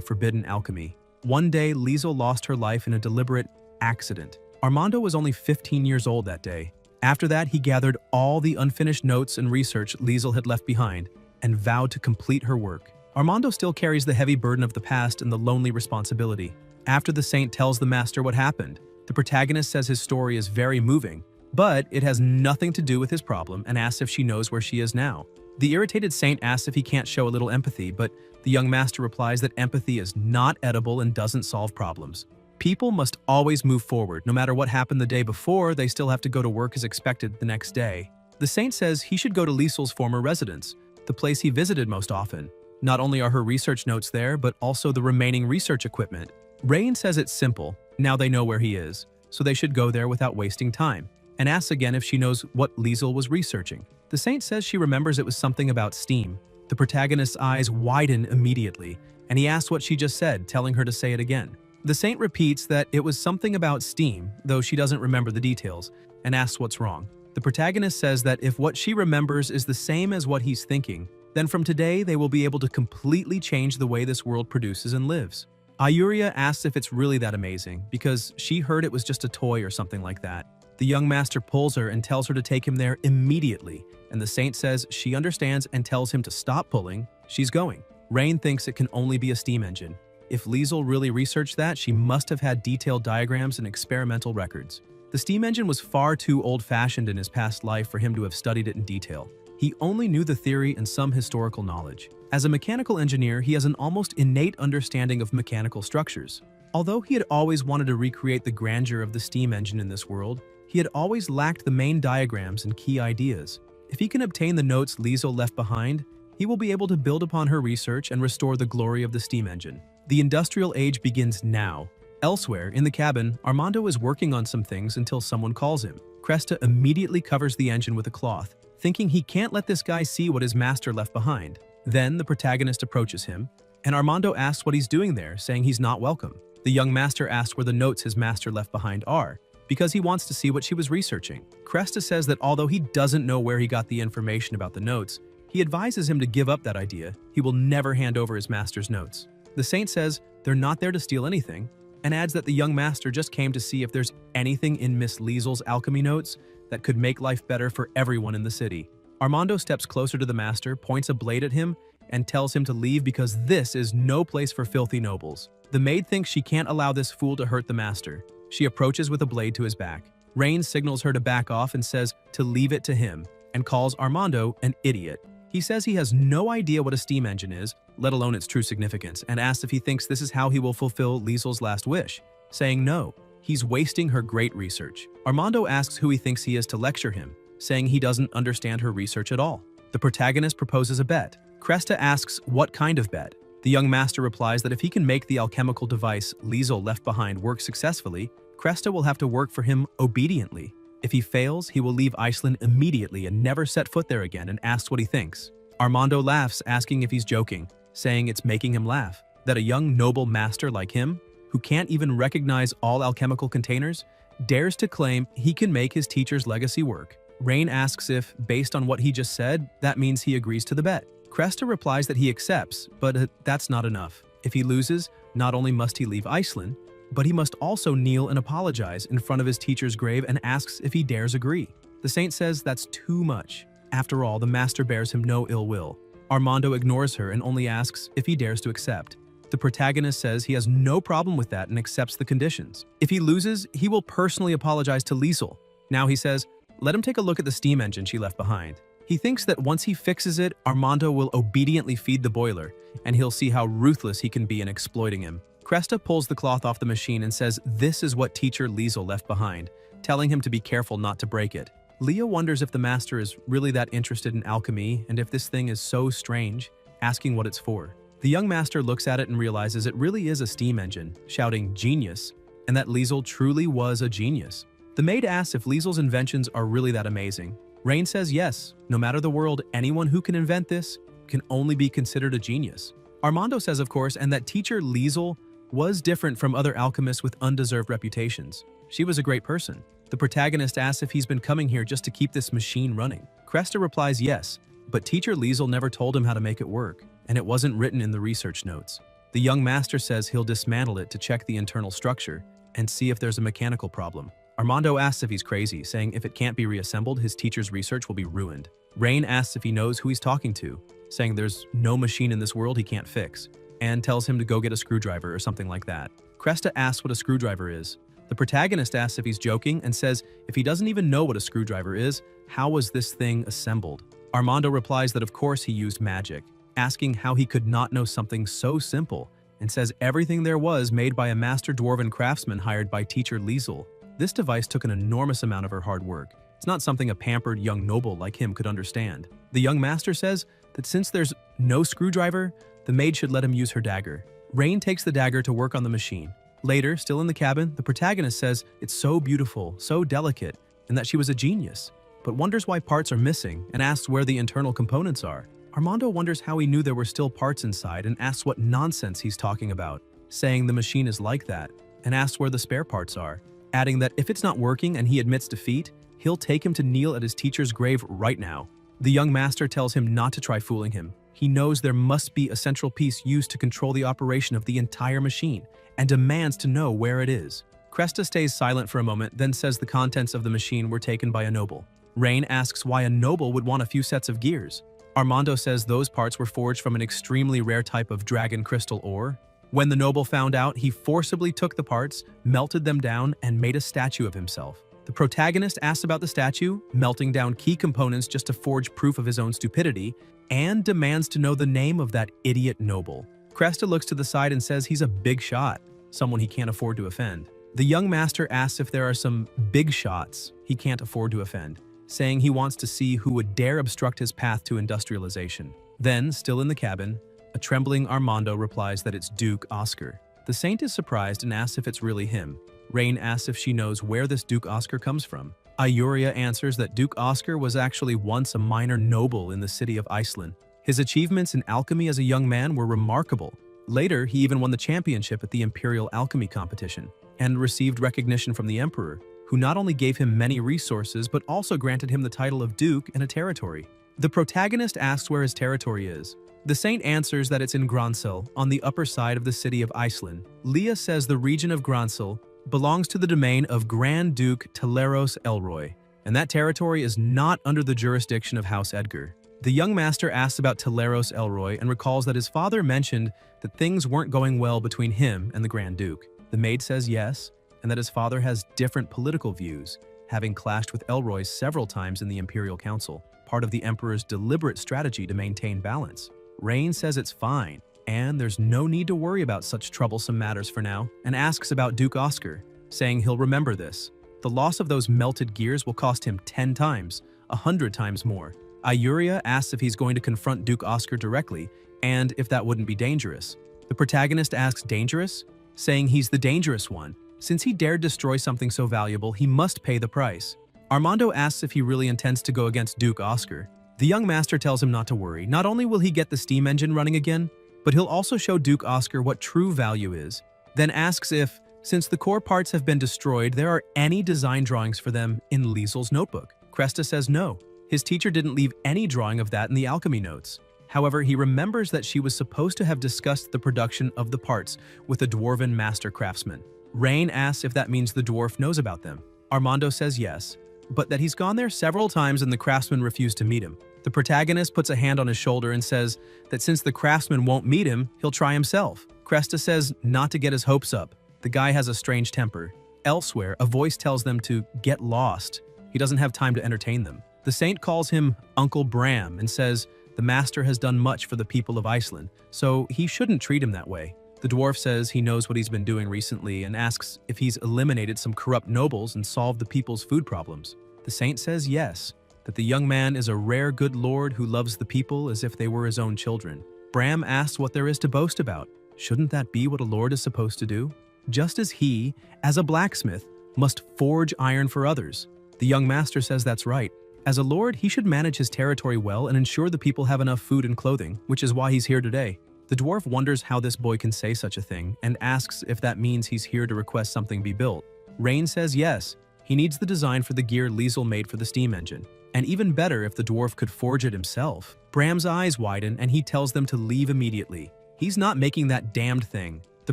forbidden alchemy. One day, Liesel lost her life in a deliberate accident. Armando was only 15 years old that day. After that, he gathered all the unfinished notes and research Liesel had left behind and vowed to complete her work. Armando still carries the heavy burden of the past and the lonely responsibility. After the saint tells the master what happened, the protagonist says his story is very moving, but it has nothing to do with his problem and asks if she knows where she is now. The irritated saint asks if he can't show a little empathy, but the young master replies that empathy is not edible and doesn't solve problems. People must always move forward. No matter what happened the day before, they still have to go to work as expected the next day. The saint says he should go to Liesel's former residence, the place he visited most often. Not only are her research notes there, but also the remaining research equipment. Rain says it's simple, now they know where he is, so they should go there without wasting time, and asks again if she knows what Liesel was researching. The saint says she remembers it was something about steam. The protagonist's eyes widen immediately, and he asks what she just said, telling her to say it again. The saint repeats that it was something about steam, though she doesn't remember the details, and asks what's wrong. The protagonist says that if what she remembers is the same as what he's thinking, then from today they will be able to completely change the way this world produces and lives. Ayuria asks if it's really that amazing, because she heard it was just a toy or something like that. The young master pulls her and tells her to take him there immediately, and the saint says she understands and tells him to stop pulling. She's going. Rain thinks it can only be a steam engine. If Liesel really researched that, she must have had detailed diagrams and experimental records. The steam engine was far too old-fashioned in his past life for him to have studied it in detail. He only knew the theory and some historical knowledge. As a mechanical engineer, he has an almost innate understanding of mechanical structures. Although he had always wanted to recreate the grandeur of the steam engine in this world, he had always lacked the main diagrams and key ideas. If he can obtain the notes Liesel left behind, he will be able to build upon her research and restore the glory of the steam engine. The industrial age begins now. Elsewhere, in the cabin, Armando is working on some things until someone calls him. Cresta immediately covers the engine with a cloth, thinking he can't let this guy see what his master left behind. Then the protagonist approaches him, and Armando asks what he's doing there, saying he's not welcome. The young master asks where the notes his master left behind are, because he wants to see what she was researching. Cresta says that although he doesn't know where he got the information about the notes, he advises him to give up that idea. He will never hand over his master's notes. The saint says they're not there to steal anything, and adds that the young master just came to see if there's anything in Miss Liesel's alchemy notes that could make life better for everyone in the city. Armando steps closer to the master, points a blade at him, and tells him to leave because this is no place for filthy nobles. The maid thinks she can't allow this fool to hurt the master. She approaches with a blade to his back. Rain signals her to back off and says to leave it to him, and calls Armando an idiot. He says he has no idea what a steam engine is, let alone its true significance, and asks if he thinks this is how he will fulfill Liesel's last wish, saying no. He's wasting her great research. Armando asks who he thinks he is to lecture him, saying he doesn't understand her research at all. The protagonist proposes a bet. Cresta asks what kind of bet. The young master replies that if he can make the alchemical device Liesel left behind work successfully, Cresta will have to work for him obediently. If he fails, he will leave Iceland immediately and never set foot there again, and asks what he thinks. Armando laughs, asking if he's joking, saying it's making him laugh, that a young noble master like him, who can't even recognize all alchemical containers, dares to claim he can make his teacher's legacy work. Rain asks if, based on what he just said, that means he agrees to the bet. Cresta replies that he accepts, but that's not enough. If he loses, not only must he leave Iceland, but he must also kneel and apologize in front of his teacher's grave and asks if he dares agree. The saint says that's too much. After all, the master bears him no ill will. Armando ignores her and only asks if he dares to accept. The protagonist says he has no problem with that and accepts the conditions. If he loses, he will personally apologize to Liesel. Now he says, let him take a look at the steam engine she left behind. He thinks that once he fixes it, Armando will obediently feed the boiler, and he'll see how ruthless he can be in exploiting him. Cresta pulls the cloth off the machine and says this is what teacher Liesel left behind, telling him to be careful not to break it. Leo wonders if the master is really that interested in alchemy and if this thing is so strange, asking what it's for. The young master looks at it and realizes it really is a steam engine, shouting "genius," and that Liesel truly was a genius. The maid asks if Liesel's inventions are really that amazing. Rain says yes, no matter the world, anyone who can invent this can only be considered a genius. Armando says of course, and that teacher Liesel was different from other alchemists with undeserved reputations. She was a great person. The protagonist asks if he's been coming here just to keep this machine running. Cresta replies yes, but teacher Liesel never told him how to make it work, and it wasn't written in the research notes. The young master says he'll dismantle it to check the internal structure and see if there's a mechanical problem. Armando asks if he's crazy, saying if it can't be reassembled, his teacher's research will be ruined. Rain asks if he knows who he's talking to, saying there's no machine in this world he can't fix, and tells him to go get a screwdriver or something like that. Cresta asks what a screwdriver is. The protagonist asks if he's joking and says if he doesn't even know what a screwdriver is, how was this thing assembled? Armando replies that of course he used magic, asking how he could not know something so simple, and says everything there was made by a master dwarven craftsman hired by teacher Liesel. This device took an enormous amount of her hard work. It's not something a pampered young noble like him could understand. The young master says that since there's no screwdriver, the maid should let him use her dagger. Rain takes the dagger to work on the machine. Later, still in the cabin, the protagonist says it's so beautiful, so delicate, and that she was a genius, but wonders why parts are missing and asks where the internal components are. Armando wonders how he knew there were still parts inside and asks what nonsense he's talking about, saying the machine is like that, and asks where the spare parts are, adding that if it's not working and he admits defeat, he'll take him to kneel at his teacher's grave right now. The young master tells him not to try fooling him. He knows there must be a central piece used to control the operation of the entire machine, and demands to know where it is. Cresta stays silent for a moment, then says the contents of the machine were taken by a noble. Rain asks why a noble would want a few sets of gears. Armando says those parts were forged from an extremely rare type of dragon crystal ore. When the noble found out, he forcibly took the parts, melted them down, and made a statue of himself. The protagonist asks about the statue, melting down key components just to forge proof of his own stupidity, and demands to know the name of that idiot noble. Cresta looks to the side and says he's a big shot, someone he can't afford to offend. The young master asks if there are some big shots he can't afford to offend, saying he wants to see who would dare obstruct his path to industrialization. Then, still in the cabin, a trembling Armando replies that it's Duke Oscar. The saint is surprised and asks if it's really him. Rain asks if she knows where this Duke Oscar comes from. Ayuria answers that Duke Oscar was actually once a minor noble in the city of Iceland. His achievements in alchemy as a young man were remarkable. Later, he even won the championship at the Imperial Alchemy competition and received recognition from the Emperor, who not only gave him many resources but also granted him the title of Duke and a territory. The protagonist asks where his territory is. The saint answers that it's in Gronsel, on the upper side of the city of Iceland. Leah says the region of Gronsel belongs to the domain of Grand Duke Teleros Elroy, and that territory is not under the jurisdiction of House Edgar. The young master asks about Teleros Elroy and recalls that his father mentioned that things weren't going well between him and the Grand Duke. The maid says yes, and that his father has different political views, having clashed with Elroy several times in the Imperial Council, part of the Emperor's deliberate strategy to maintain balance. Rain says it's fine, and there's no need to worry about such troublesome matters for now, and asks about Duke Oscar, saying he'll remember this. The loss of those melted gears will cost him 10 times, 100 times more. Ayuria asks if he's going to confront Duke Oscar directly, and if that wouldn't be dangerous. The protagonist asks dangerous, saying he's the dangerous one. Since he dared destroy something so valuable, he must pay the price. Armando asks if he really intends to go against Duke Oscar. The young master tells him not to worry. Not only will he get the steam engine running again, but he'll also show Duke Oscar what true value is. Then asks if, since the core parts have been destroyed, there are any design drawings for them in Liesel's notebook. Cresta says no. His teacher didn't leave any drawing of that in the alchemy notes. However, he remembers that she was supposed to have discussed the production of the parts with a dwarven master craftsman. Rain asks if that means the dwarf knows about them. Armando says yes, but that he's gone there several times and the craftsman refused to meet him. The protagonist puts a hand on his shoulder and says that since the craftsman won't meet him, he'll try himself. Cresta says not to get his hopes up. The guy has a strange temper. Elsewhere, a voice tells them to get lost, He doesn't have time to entertain them. The saint calls him Uncle Bram and says the master has done much for the people of Iceland, so he shouldn't treat him that way. The dwarf says he knows what he's been doing recently and asks if he's eliminated some corrupt nobles and solved the people's food problems. The saint says yes, that the young man is a rare good lord who loves the people as if they were his own children. Bram asks what there is to boast about. Shouldn't that be what a lord is supposed to do? Just as he, as a blacksmith, must forge iron for others. The young master says that's right. As a lord, he should manage his territory well and ensure the people have enough food and clothing, which is why he's here today. The dwarf wonders how this boy can say such a thing and asks if that means he's here to request something be built. Rain says yes, he needs the design for the gear Liesel made for the steam engine. And even better if the dwarf could forge it himself. Bram's eyes widen and he tells them to leave immediately. He's not making that damned thing. The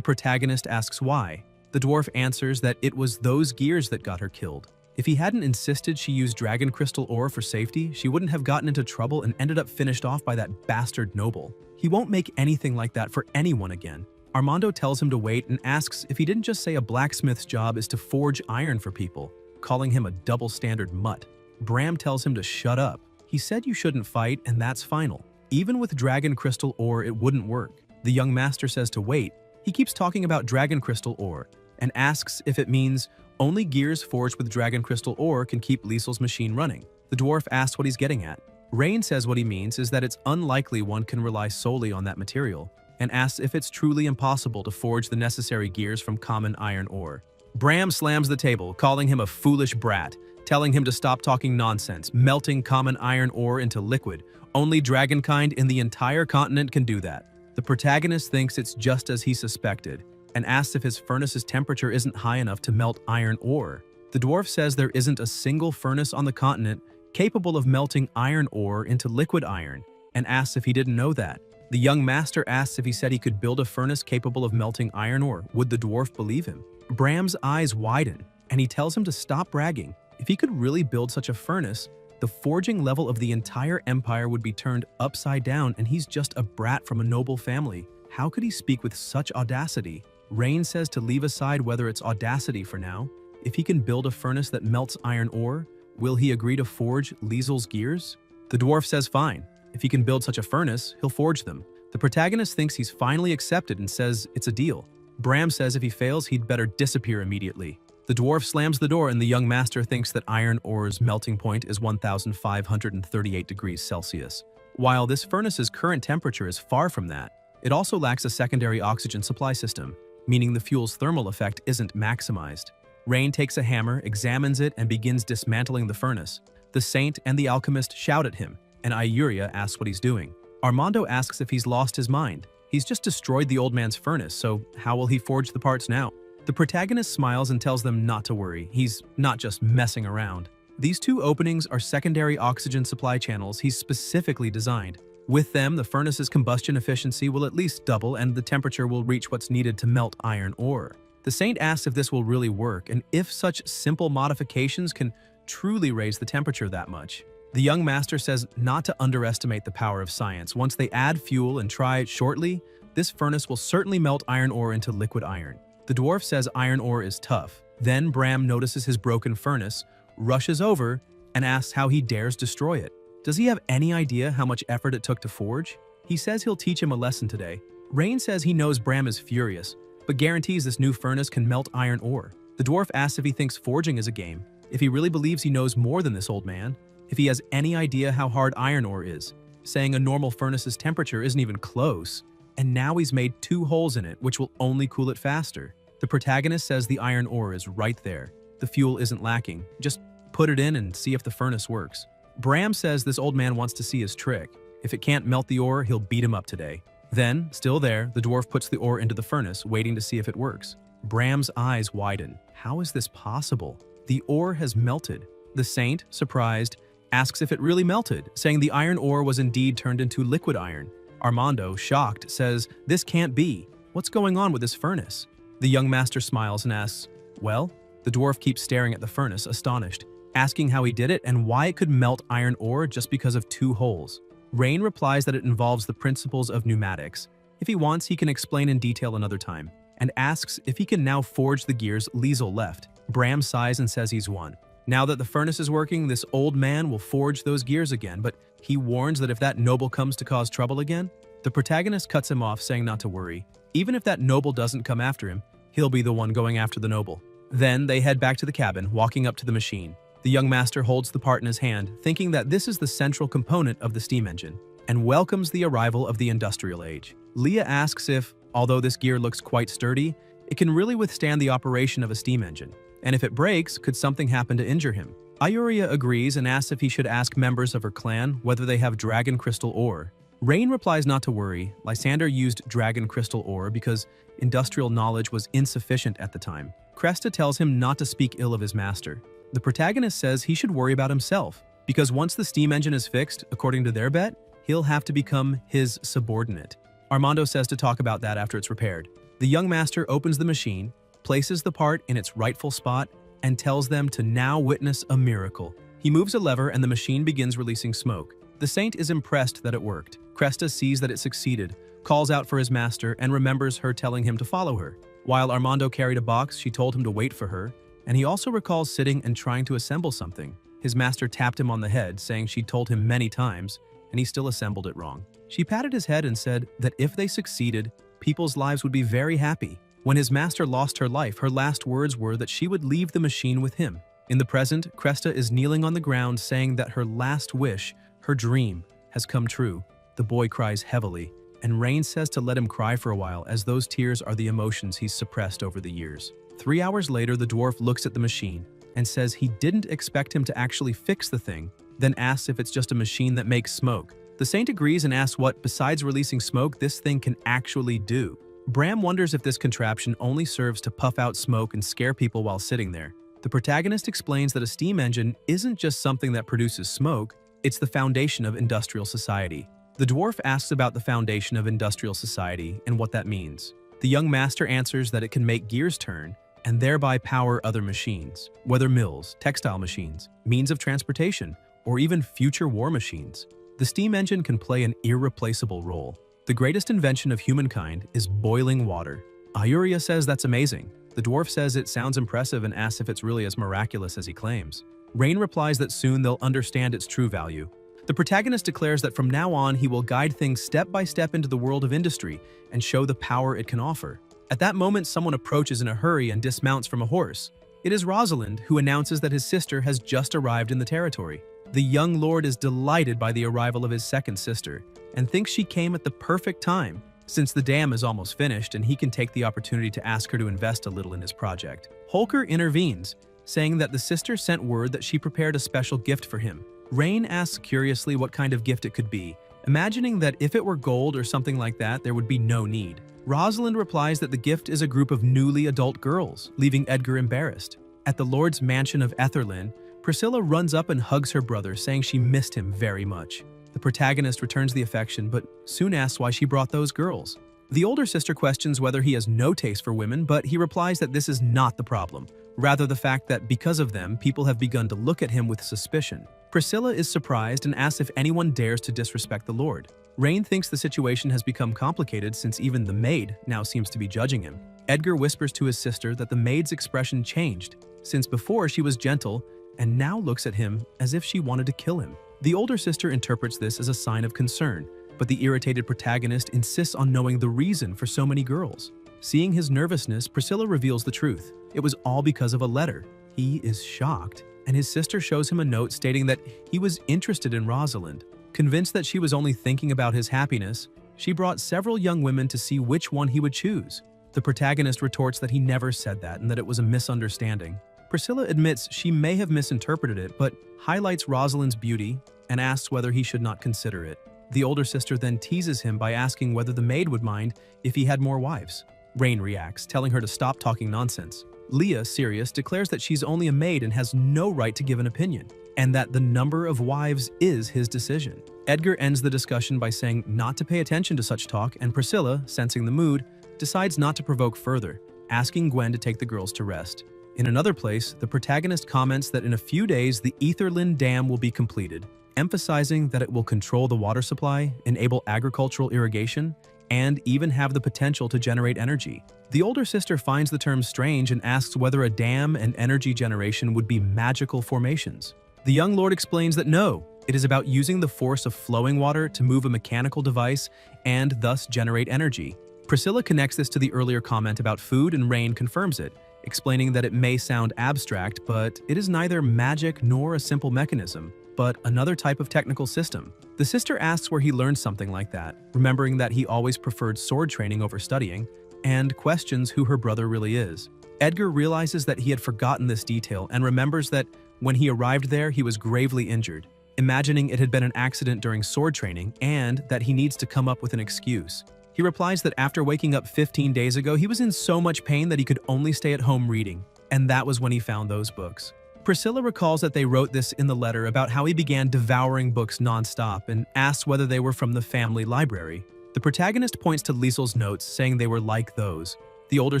protagonist asks why. The dwarf answers that it was those gears that got her killed. If he hadn't insisted she use dragon crystal ore for safety, she wouldn't have gotten into trouble and ended up finished off by that bastard noble. He won't make anything like that for anyone again. Armando tells him to wait and asks if he didn't just say a blacksmith's job is to forge iron for people, calling him a double-standard mutt. Bram tells him to shut up. He said you shouldn't fight, and that's final. Even with dragon crystal ore, it wouldn't work. The young master says to wait. He keeps talking about dragon crystal ore and asks if it means only gears forged with dragon crystal ore can keep Liesel's machine running. The dwarf asks what he's getting at. Rain says what he means is that it's unlikely one can rely solely on that material, and asks if it's truly impossible to forge the necessary gears from common iron ore. Bram slams the table, calling him a foolish brat, telling him to stop talking nonsense, melting common iron ore into liquid. Only dragonkind in the entire continent can do that. The protagonist thinks it's just as he suspected, and asks if his furnace's temperature isn't high enough to melt iron ore. The dwarf says there isn't a single furnace on the continent capable of melting iron ore into liquid iron, and asks if he didn't know that. The young master asks if he said he could build a furnace capable of melting iron ore. Would the dwarf believe him? Bram's eyes widen, and he tells him to stop bragging. If he could really build such a furnace, the forging level of the entire empire would be turned upside down, and he's just a brat from a noble family. How could he speak with such audacity? Rain says to leave aside whether it's audacity for now. If he can build a furnace that melts iron ore, will he agree to forge Liesel's gears? The dwarf says fine. If he can build such a furnace, he'll forge them. The protagonist thinks he's finally accepted and says it's a deal. Bram says if he fails, he'd better disappear immediately. The dwarf slams the door and the young master thinks that iron ore's melting point is 1,538 degrees Celsius. While this furnace's current temperature is far from that, it also lacks a secondary oxygen supply system, meaning the fuel's thermal effect isn't maximized. Rain takes a hammer, examines it, and begins dismantling the furnace. The saint and the alchemist shout at him, and Iuria asks what he's doing. Armando asks if he's lost his mind. He's just destroyed the old man's furnace, so how will he forge the parts now? The protagonist smiles and tells them not to worry. He's not just messing around. These two openings are secondary oxygen supply channels he's specifically designed. With them, the furnace's combustion efficiency will at least double and the temperature will reach what's needed to melt iron ore. The saint asks if this will really work and if such simple modifications can truly raise the temperature that much. The young master says not to underestimate the power of science. Once they add fuel and try it shortly, this furnace will certainly melt iron ore into liquid iron. The dwarf says iron ore is tough. Then Bram notices his broken furnace, rushes over, and asks how he dares destroy it. Does he have any idea how much effort it took to forge? He says he'll teach him a lesson today. Rain says he knows Bram is furious, but guarantees this new furnace can melt iron ore. The dwarf asks if he thinks forging is a game, if he really believes he knows more than this old man, if he has any idea how hard iron ore is, saying a normal furnace's temperature isn't even close, and now he's made 2 holes in it, which will only cool it faster. The protagonist says the iron ore is right there. The fuel isn't lacking. Just put it in and see if the furnace works. Bram says this old man wants to see his trick. If it can't melt the ore, he'll beat him up today. Then, still there, the dwarf puts the ore into the furnace, waiting to see if it works. Bram's eyes widen. How is this possible? The ore has melted. The saint, surprised, asks if it really melted, saying the iron ore was indeed turned into liquid iron. Armando, shocked, says, "This can't be. What's going on with this furnace?" The young master smiles and asks, "Well?" The dwarf keeps staring at the furnace, astonished, asking how he did it and why it could melt iron ore just because of 2 holes. Rain replies that it involves the principles of pneumatics. If he wants, he can explain in detail another time, and asks if he can now forge the gears Liesel left. Bram sighs and says he's won. Now that the furnace is working, this old man will forge those gears again, but he warns that if that noble comes to cause trouble again, the protagonist cuts him off, saying not to worry. Even if that noble doesn't come after him, he'll be the one going after the noble. Then they head back to the cabin, walking up to the machine. The young master holds the part in his hand, thinking that this is the central component of the steam engine, and welcomes the arrival of the industrial age. Leah asks if, although this gear looks quite sturdy, it can really withstand the operation of a steam engine, and if it breaks, could something happen to injure him? Ayuria agrees and asks if he should ask members of her clan whether they have dragon crystal ore. Rain replies not to worry. Lysander used dragon crystal ore because industrial knowledge was insufficient at the time. Cresta tells him not to speak ill of his master. The protagonist says he should worry about himself, because once the steam engine is fixed, according to their bet, he'll have to become his subordinate. Armando says to talk about that after it's repaired. The young master opens the machine, places the part in its rightful spot, and tells them to now witness a miracle. He moves a lever and the machine begins releasing smoke. The saint is impressed that it worked. Cresta sees that it succeeded, calls out for his master, and remembers her telling him to follow her. While Armando carried a box, she told him to wait for her, and he also recalls sitting and trying to assemble something. His master tapped him on the head, saying she'd told him many times, and he still assembled it wrong. She patted his head and said that if they succeeded, people's lives would be very happy. When his master lost her life, her last words were that she would leave the machine with him. In the present, Cresta is kneeling on the ground saying that her last wish, her dream, has come true. The boy cries heavily, and Rain says to let him cry for a while, as those tears are the emotions he's suppressed over the years. 3 hours later, the dwarf looks at the machine and says he didn't expect him to actually fix the thing, then asks if it's just a machine that makes smoke. The saint agrees and asks what, besides releasing smoke, this thing can actually do. Bram wonders if this contraption only serves to puff out smoke and scare people while sitting there. The protagonist explains that a steam engine isn't just something that produces smoke, it's the foundation of industrial society. The dwarf asks about the foundation of industrial society and what that means. The young master answers that it can make gears turn and thereby power other machines, whether mills, textile machines, means of transportation, or even future war machines. The steam engine can play an irreplaceable role. The greatest invention of humankind is boiling water. Ayuria says that's amazing. The dwarf says it sounds impressive and asks if it's really as miraculous as he claims. Rain replies that soon they'll understand its true value. The protagonist declares that from now on he will guide things step by step into the world of industry and show the power it can offer. At that moment, someone approaches in a hurry and dismounts from a horse. It is Rosalind, who announces that his sister has just arrived in the territory. The young lord is delighted by the arrival of his second sister and thinks she came at the perfect time, since the dam is almost finished and he can take the opportunity to ask her to invest a little in his project. Holker intervenes, saying that the sister sent word that she prepared a special gift for him. Rain asks curiously what kind of gift it could be, imagining that if it were gold or something like that, there would be no need. Rosalind replies that the gift is a group of newly adult girls, leaving Edgar embarrassed. At the Lord's mansion of Etherlyn, Priscilla runs up and hugs her brother, saying she missed him very much. The protagonist returns the affection, but soon asks why she brought those girls. The older sister questions whether he has no taste for women, but he replies that this is not the problem, rather the fact that because of them, people have begun to look at him with suspicion. Priscilla is surprised and asks if anyone dares to disrespect the Lord. Rain thinks the situation has become complicated since even the maid now seems to be judging him. Edgar whispers to his sister that the maid's expression changed, since before she was gentle and now looks at him as if she wanted to kill him. The older sister interprets this as a sign of concern, but the irritated protagonist insists on knowing the reason for so many girls. Seeing his nervousness, Priscilla reveals the truth. It was all because of a letter. He is shocked, and his sister shows him a note stating that he was interested in Rosalind. Convinced that she was only thinking about his happiness, she brought several young women to see which one he would choose. The protagonist retorts that he never said that and that it was a misunderstanding. Priscilla admits she may have misinterpreted it, but highlights Rosalind's beauty and asks whether he should not consider it. The older sister then teases him by asking whether the maid would mind if he had more wives. Rain reacts, telling her to stop talking nonsense. Leah, serious, declares that she's only a maid and has no right to give an opinion, and that the number of wives is his decision. Edgar ends the discussion by saying not to pay attention to such talk, and Priscilla, sensing the mood, decides not to provoke further, asking Gwen to take the girls to rest. In another place, the protagonist comments that in a few days the Etherlyn Dam will be completed, emphasizing that it will control the water supply, enable agricultural irrigation, and even have the potential to generate energy. The older sister finds the term strange and asks whether a dam and energy generation would be magical formations. The young lord explains that no, it is about using the force of flowing water to move a mechanical device and thus generate energy. Priscilla connects this to the earlier comment about food, and Rain confirms it, explaining that it may sound abstract, but it is neither magic nor a simple mechanism, but another type of technical system. The sister asks where he learned something like that, remembering that he always preferred sword training over studying, and questions who her brother really is. Edgar realizes that he had forgotten this detail and remembers that when he arrived there, he was gravely injured, imagining it had been an accident during sword training and that he needs to come up with an excuse. He replies that after waking up 15 days ago, he was in so much pain that he could only stay at home reading, and that was when he found those books. Priscilla recalls that they wrote this in the letter about how he began devouring books non-stop and asks whether they were from the family library. The protagonist points to Liesel's notes, saying they were like those. The older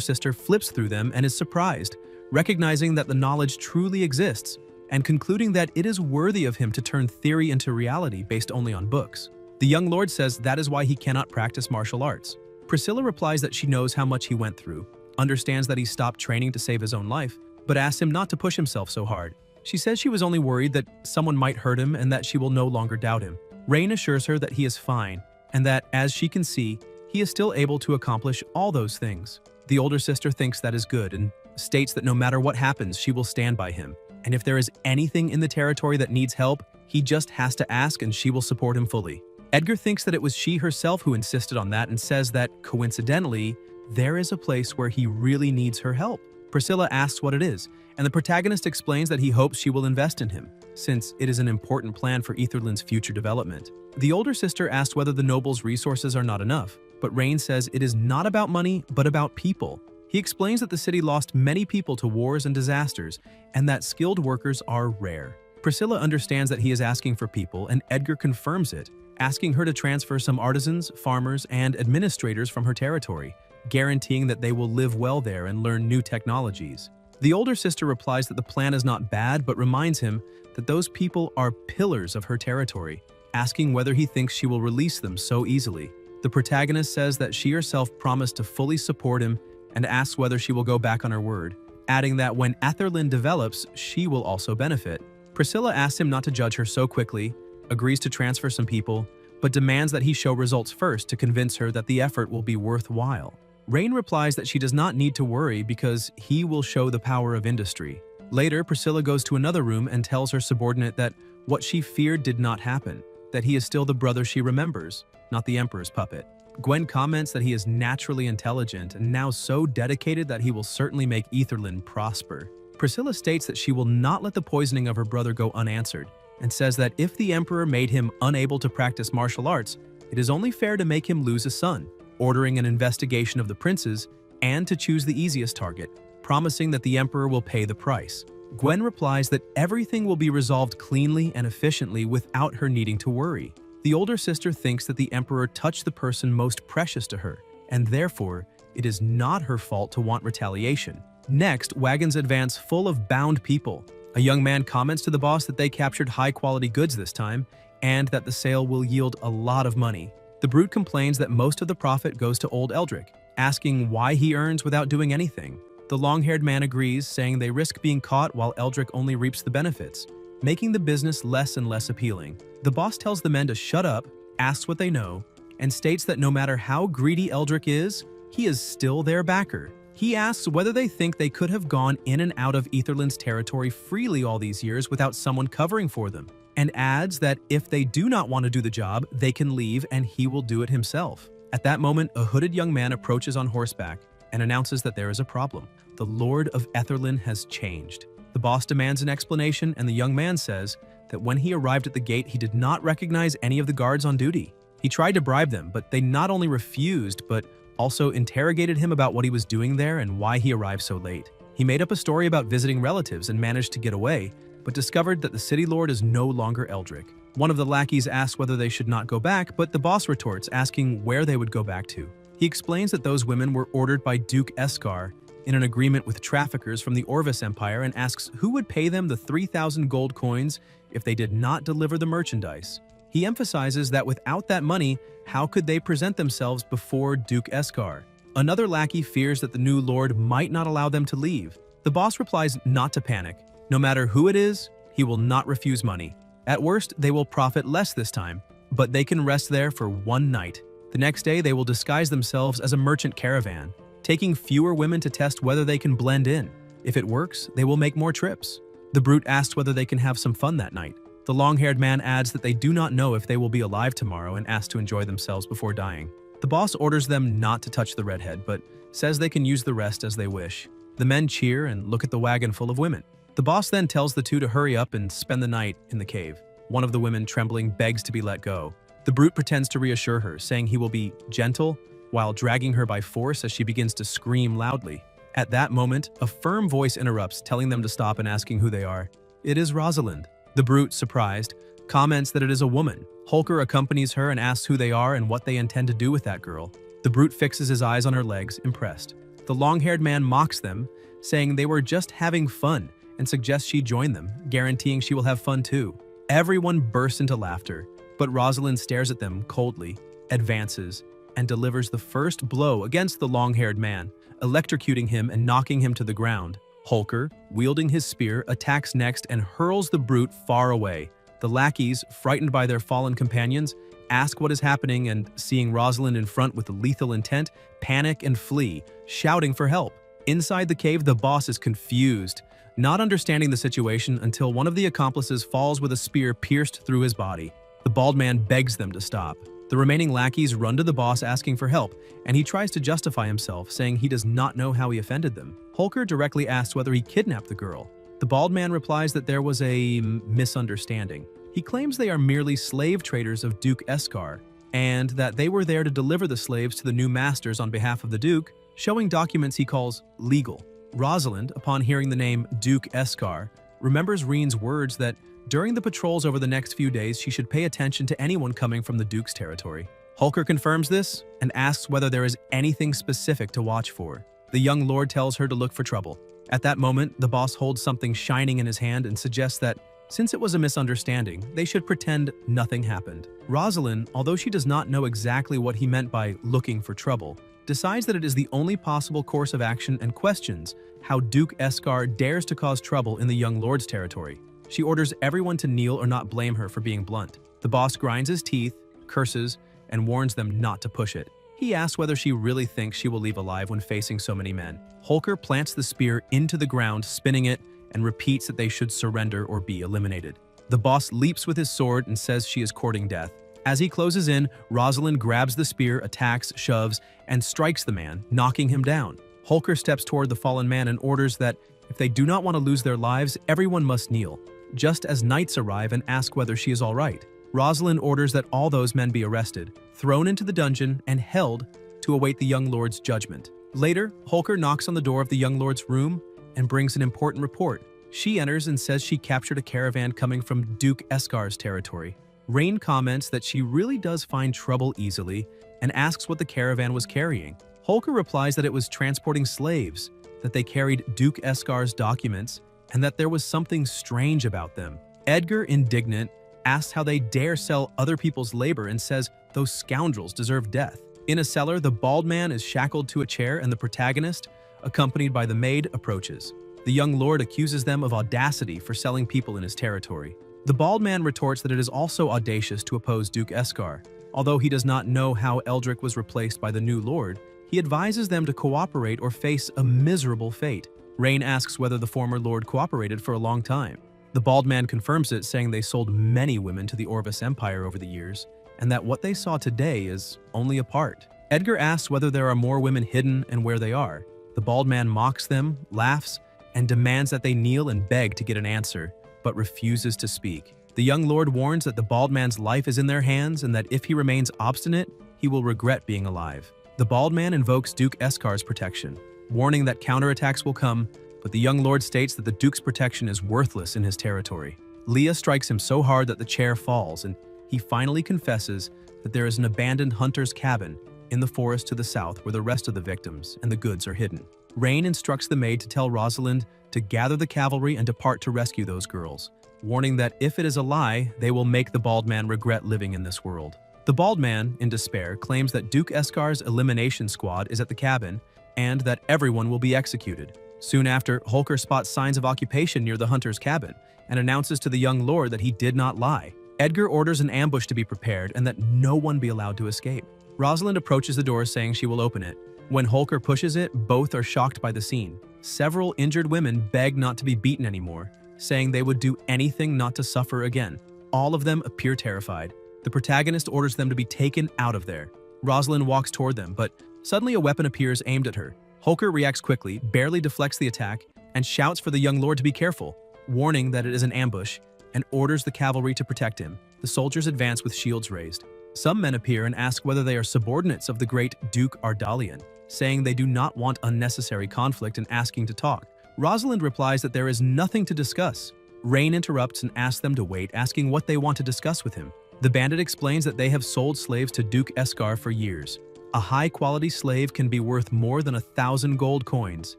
sister flips through them and is surprised, recognizing that the knowledge truly exists, and concluding that it is worthy of him to turn theory into reality based only on books. The young lord says that is why he cannot practice martial arts. Priscilla replies that she knows how much he went through, understands that he stopped training to save his own life, but asks him not to push himself so hard. She says she was only worried that someone might hurt him and that she will no longer doubt him. Rain assures her that he is fine, and that, as she can see, he is still able to accomplish all those things. The older sister thinks that is good and states that no matter what happens, she will stand by him. And if there is anything in the territory that needs help, he just has to ask and she will support him fully. Edgar thinks that it was she herself who insisted on that and says that, coincidentally, there is a place where he really needs her help. Priscilla asks what it is, and the protagonist explains that he hopes she will invest in him, since it is an important plan for Etherlin's future development. The older sister asks whether the noble's resources are not enough, but Rain says it is not about money, but about people. He explains that the city lost many people to wars and disasters, and that skilled workers are rare. Priscilla understands that he is asking for people, and Edgar confirms it, asking her to transfer some artisans, farmers, and administrators from her territory, guaranteeing that they will live well there and learn new technologies. The older sister replies that the plan is not bad, but reminds him that those people are pillars of her territory, asking whether he thinks she will release them so easily. The protagonist says that she herself promised to fully support him and asks whether she will go back on her word, adding that when Etherlin develops, she will also benefit. Priscilla asks him not to judge her so quickly, agrees to transfer some people, but demands that he show results first to convince her that the effort will be worthwhile. Rain replies that she does not need to worry because he will show the power of industry. Later, Priscilla goes to another room and tells her subordinate that what she feared did not happen, that he is still the brother she remembers, not the Emperor's puppet. Gwen comments that he is naturally intelligent and now so dedicated that he will certainly make Etherlin prosper. Priscilla states that she will not let the poisoning of her brother go unanswered, and says that if the Emperor made him unable to practice martial arts, it is only fair to make him lose a son, ordering an investigation of the princes and to choose the easiest target, promising that the Emperor will pay the price. Gwen replies that everything will be resolved cleanly and efficiently without her needing to worry. The older sister thinks that the Emperor touched the person most precious to her, and therefore, it is not her fault to want retaliation. Next, wagons advance full of bound people. A young man comments to the boss that they captured high-quality goods this time, and that the sale will yield a lot of money. The brute complains that most of the profit goes to old Eldrick, asking why he earns without doing anything. The long-haired man agrees, saying they risk being caught while Eldrick only reaps the benefits, making the business less and less appealing. The boss tells the men to shut up, asks what they know, and states that no matter how greedy Eldrick is, he is still their backer. He asks whether they think they could have gone in and out of Etherlin's territory freely all these years without someone covering for them, and adds that if they do not want to do the job, they can leave and he will do it himself. At that moment, a hooded young man approaches on horseback and announces that there is a problem. The Lord of Etherlin has changed. The boss demands an explanation, and the young man says that when he arrived at the gate, he did not recognize any of the guards on duty. He tried to bribe them, but they not only refused, but also interrogated him about what he was doing there and why he arrived so late. He made up a story about visiting relatives and managed to get away, but discovered that the city lord is no longer Eldrick. One of the lackeys asks whether they should not go back, but the boss retorts, asking where they would go back to. He explains that those women were ordered by Duke Eskar in an agreement with traffickers from the Orvis Empire, and asks who would pay them the 3,000 gold coins if they did not deliver the merchandise. He emphasizes that without that money, how could they present themselves before Duke Eskar? Another lackey fears that the new lord might not allow them to leave. The boss replies not to panic. No matter who it is, he will not refuse money. At worst, they will profit less this time, but they can rest there for one night. The next day, they will disguise themselves as a merchant caravan, taking fewer women to test whether they can blend in. If it works, they will make more trips. The brute asks whether they can have some fun that night. The long-haired man adds that they do not know if they will be alive tomorrow and asks to enjoy themselves before dying. The boss orders them not to touch the redhead, but says they can use the rest as they wish. The men cheer and look at the wagon full of women. The boss then tells the two to hurry up and spend the night in the cave. One of the women, trembling, begs to be let go. The brute pretends to reassure her, saying he will be gentle, while dragging her by force as she begins to scream loudly. At that moment, a firm voice interrupts, telling them to stop and asking who they are. It is Rosalind. The brute, surprised, comments that it is a woman. Holker accompanies her and asks who they are and what they intend to do with that girl. The brute fixes his eyes on her legs, impressed. The long-haired man mocks them, saying they were just having fun, and suggests she join them, guaranteeing she will have fun too. Everyone bursts into laughter, but Rosalind stares at them coldly, advances, and delivers the first blow against the long-haired man, electrocuting him and knocking him to the ground. Holker, wielding his spear, attacks next and hurls the brute far away. The lackeys, frightened by their fallen companions, ask what is happening and, seeing Rosalind in front with lethal intent, panic and flee, shouting for help. Inside the cave, the boss is confused, not understanding the situation until one of the accomplices falls with a spear pierced through his body. The bald man begs them to stop. The remaining lackeys run to the boss asking for help, and he tries to justify himself, saying he does not know how he offended them. Holker directly asks whether he kidnapped the girl. The bald man replies that there was a misunderstanding. He claims they are merely slave traders of Duke Eskar, and that they were there to deliver the slaves to the new masters on behalf of the Duke, showing documents he calls legal. Rosalind, upon hearing the name Duke Eskar, remembers Reen's words that during the patrols over the next few days she should pay attention to anyone coming from the Duke's territory. Holker confirms this and asks whether there is anything specific to watch for. The young lord tells her to look for trouble. At that moment, the boss holds something shining in his hand and suggests that, since it was a misunderstanding, they should pretend nothing happened. Rosalind, although she does not know exactly what he meant by looking for trouble, decides that it is the only possible course of action and questions how Duke Eskar dares to cause trouble in the young lord's territory. She orders everyone to kneel or not blame her for being blunt. The boss grinds his teeth, curses, and warns them not to push it. He asks whether she really thinks she will leave alive when facing so many men. Holker plants the spear into the ground, spinning it, and repeats that they should surrender or be eliminated. The boss leaps with his sword and says she is courting death. As he closes in, Rosalind grabs the spear, attacks, shoves, and strikes the man, knocking him down. Holker steps toward the fallen man and orders that if they do not want to lose their lives, everyone must kneel, just as knights arrive and ask whether she is all right. Rosalind orders that all those men be arrested, thrown into the dungeon, and held to await the young lord's judgment. Later, Holker knocks on the door of the young lord's room and brings an important report. She enters and says she captured a caravan coming from Duke Eskar's territory. Reen comments that she really does find trouble easily and asks what the caravan was carrying. Holker replies that it was transporting slaves, that they carried Duke Eskar's documents, and that there was something strange about them. Edgar, indignant, asks how they dare sell other people's labor and says those scoundrels deserve death. In a cellar, the bald man is shackled to a chair and the protagonist, accompanied by the maid, approaches. The young lord accuses them of audacity for selling people in his territory. The bald man retorts that it is also audacious to oppose Duke Eskar. Although he does not know how Eldrick was replaced by the new lord, he advises them to cooperate or face a miserable fate. Reen asks whether the former lord cooperated for a long time. The bald man confirms it, saying they sold many women to the Orvis Empire over the years, and that what they saw today is only a part. Edgar asks whether there are more women hidden and where they are. The bald man mocks them, laughs, and demands that they kneel and beg to get an answer, but refuses to speak. The young lord warns that the bald man's life is in their hands and that if he remains obstinate, he will regret being alive. The bald man invokes Duke Eskar's protection, warning that counterattacks will come, but the young lord states that the Duke's protection is worthless in his territory. Leah strikes him so hard that the chair falls, and he finally confesses that there is an abandoned hunter's cabin in the forest to the south where the rest of the victims and the goods are hidden. Reen instructs the maid to tell Rosalind to gather the cavalry and depart to rescue those girls. warning that if it is a lie, they will make the bald man regret living in this world. The bald man, in despair, claims that Duke Escar's elimination squad is at the cabin and that everyone will be executed. Soon after, Holker spots signs of occupation near the hunter's cabin and announces to the young lord that he did not lie. Edgar orders an ambush to be prepared and that no one be allowed to escape. Rosalind approaches the door saying she will open it. When Holker pushes it, both are shocked by the scene. Several injured women beg not to be beaten anymore, saying they would do anything not to suffer again. All of them appear terrified. The protagonist orders them to be taken out of there. Rosalind walks toward them, but suddenly a weapon appears aimed at her. Holker reacts quickly, barely deflects the attack, and shouts for the young lord to be careful, warning that it is an ambush, and orders the cavalry to protect him. The soldiers advance with shields raised. Some men appear and ask whether they are subordinates of the great Duke Ardalian, saying they do not want unnecessary conflict and asking to talk. Rosalind replies that there is nothing to discuss. Rain interrupts and asks them to wait, asking what they want to discuss with him. The bandit explains that they have sold slaves to Duke Escar for years. A high-quality slave can be worth more than 1,000 gold coins.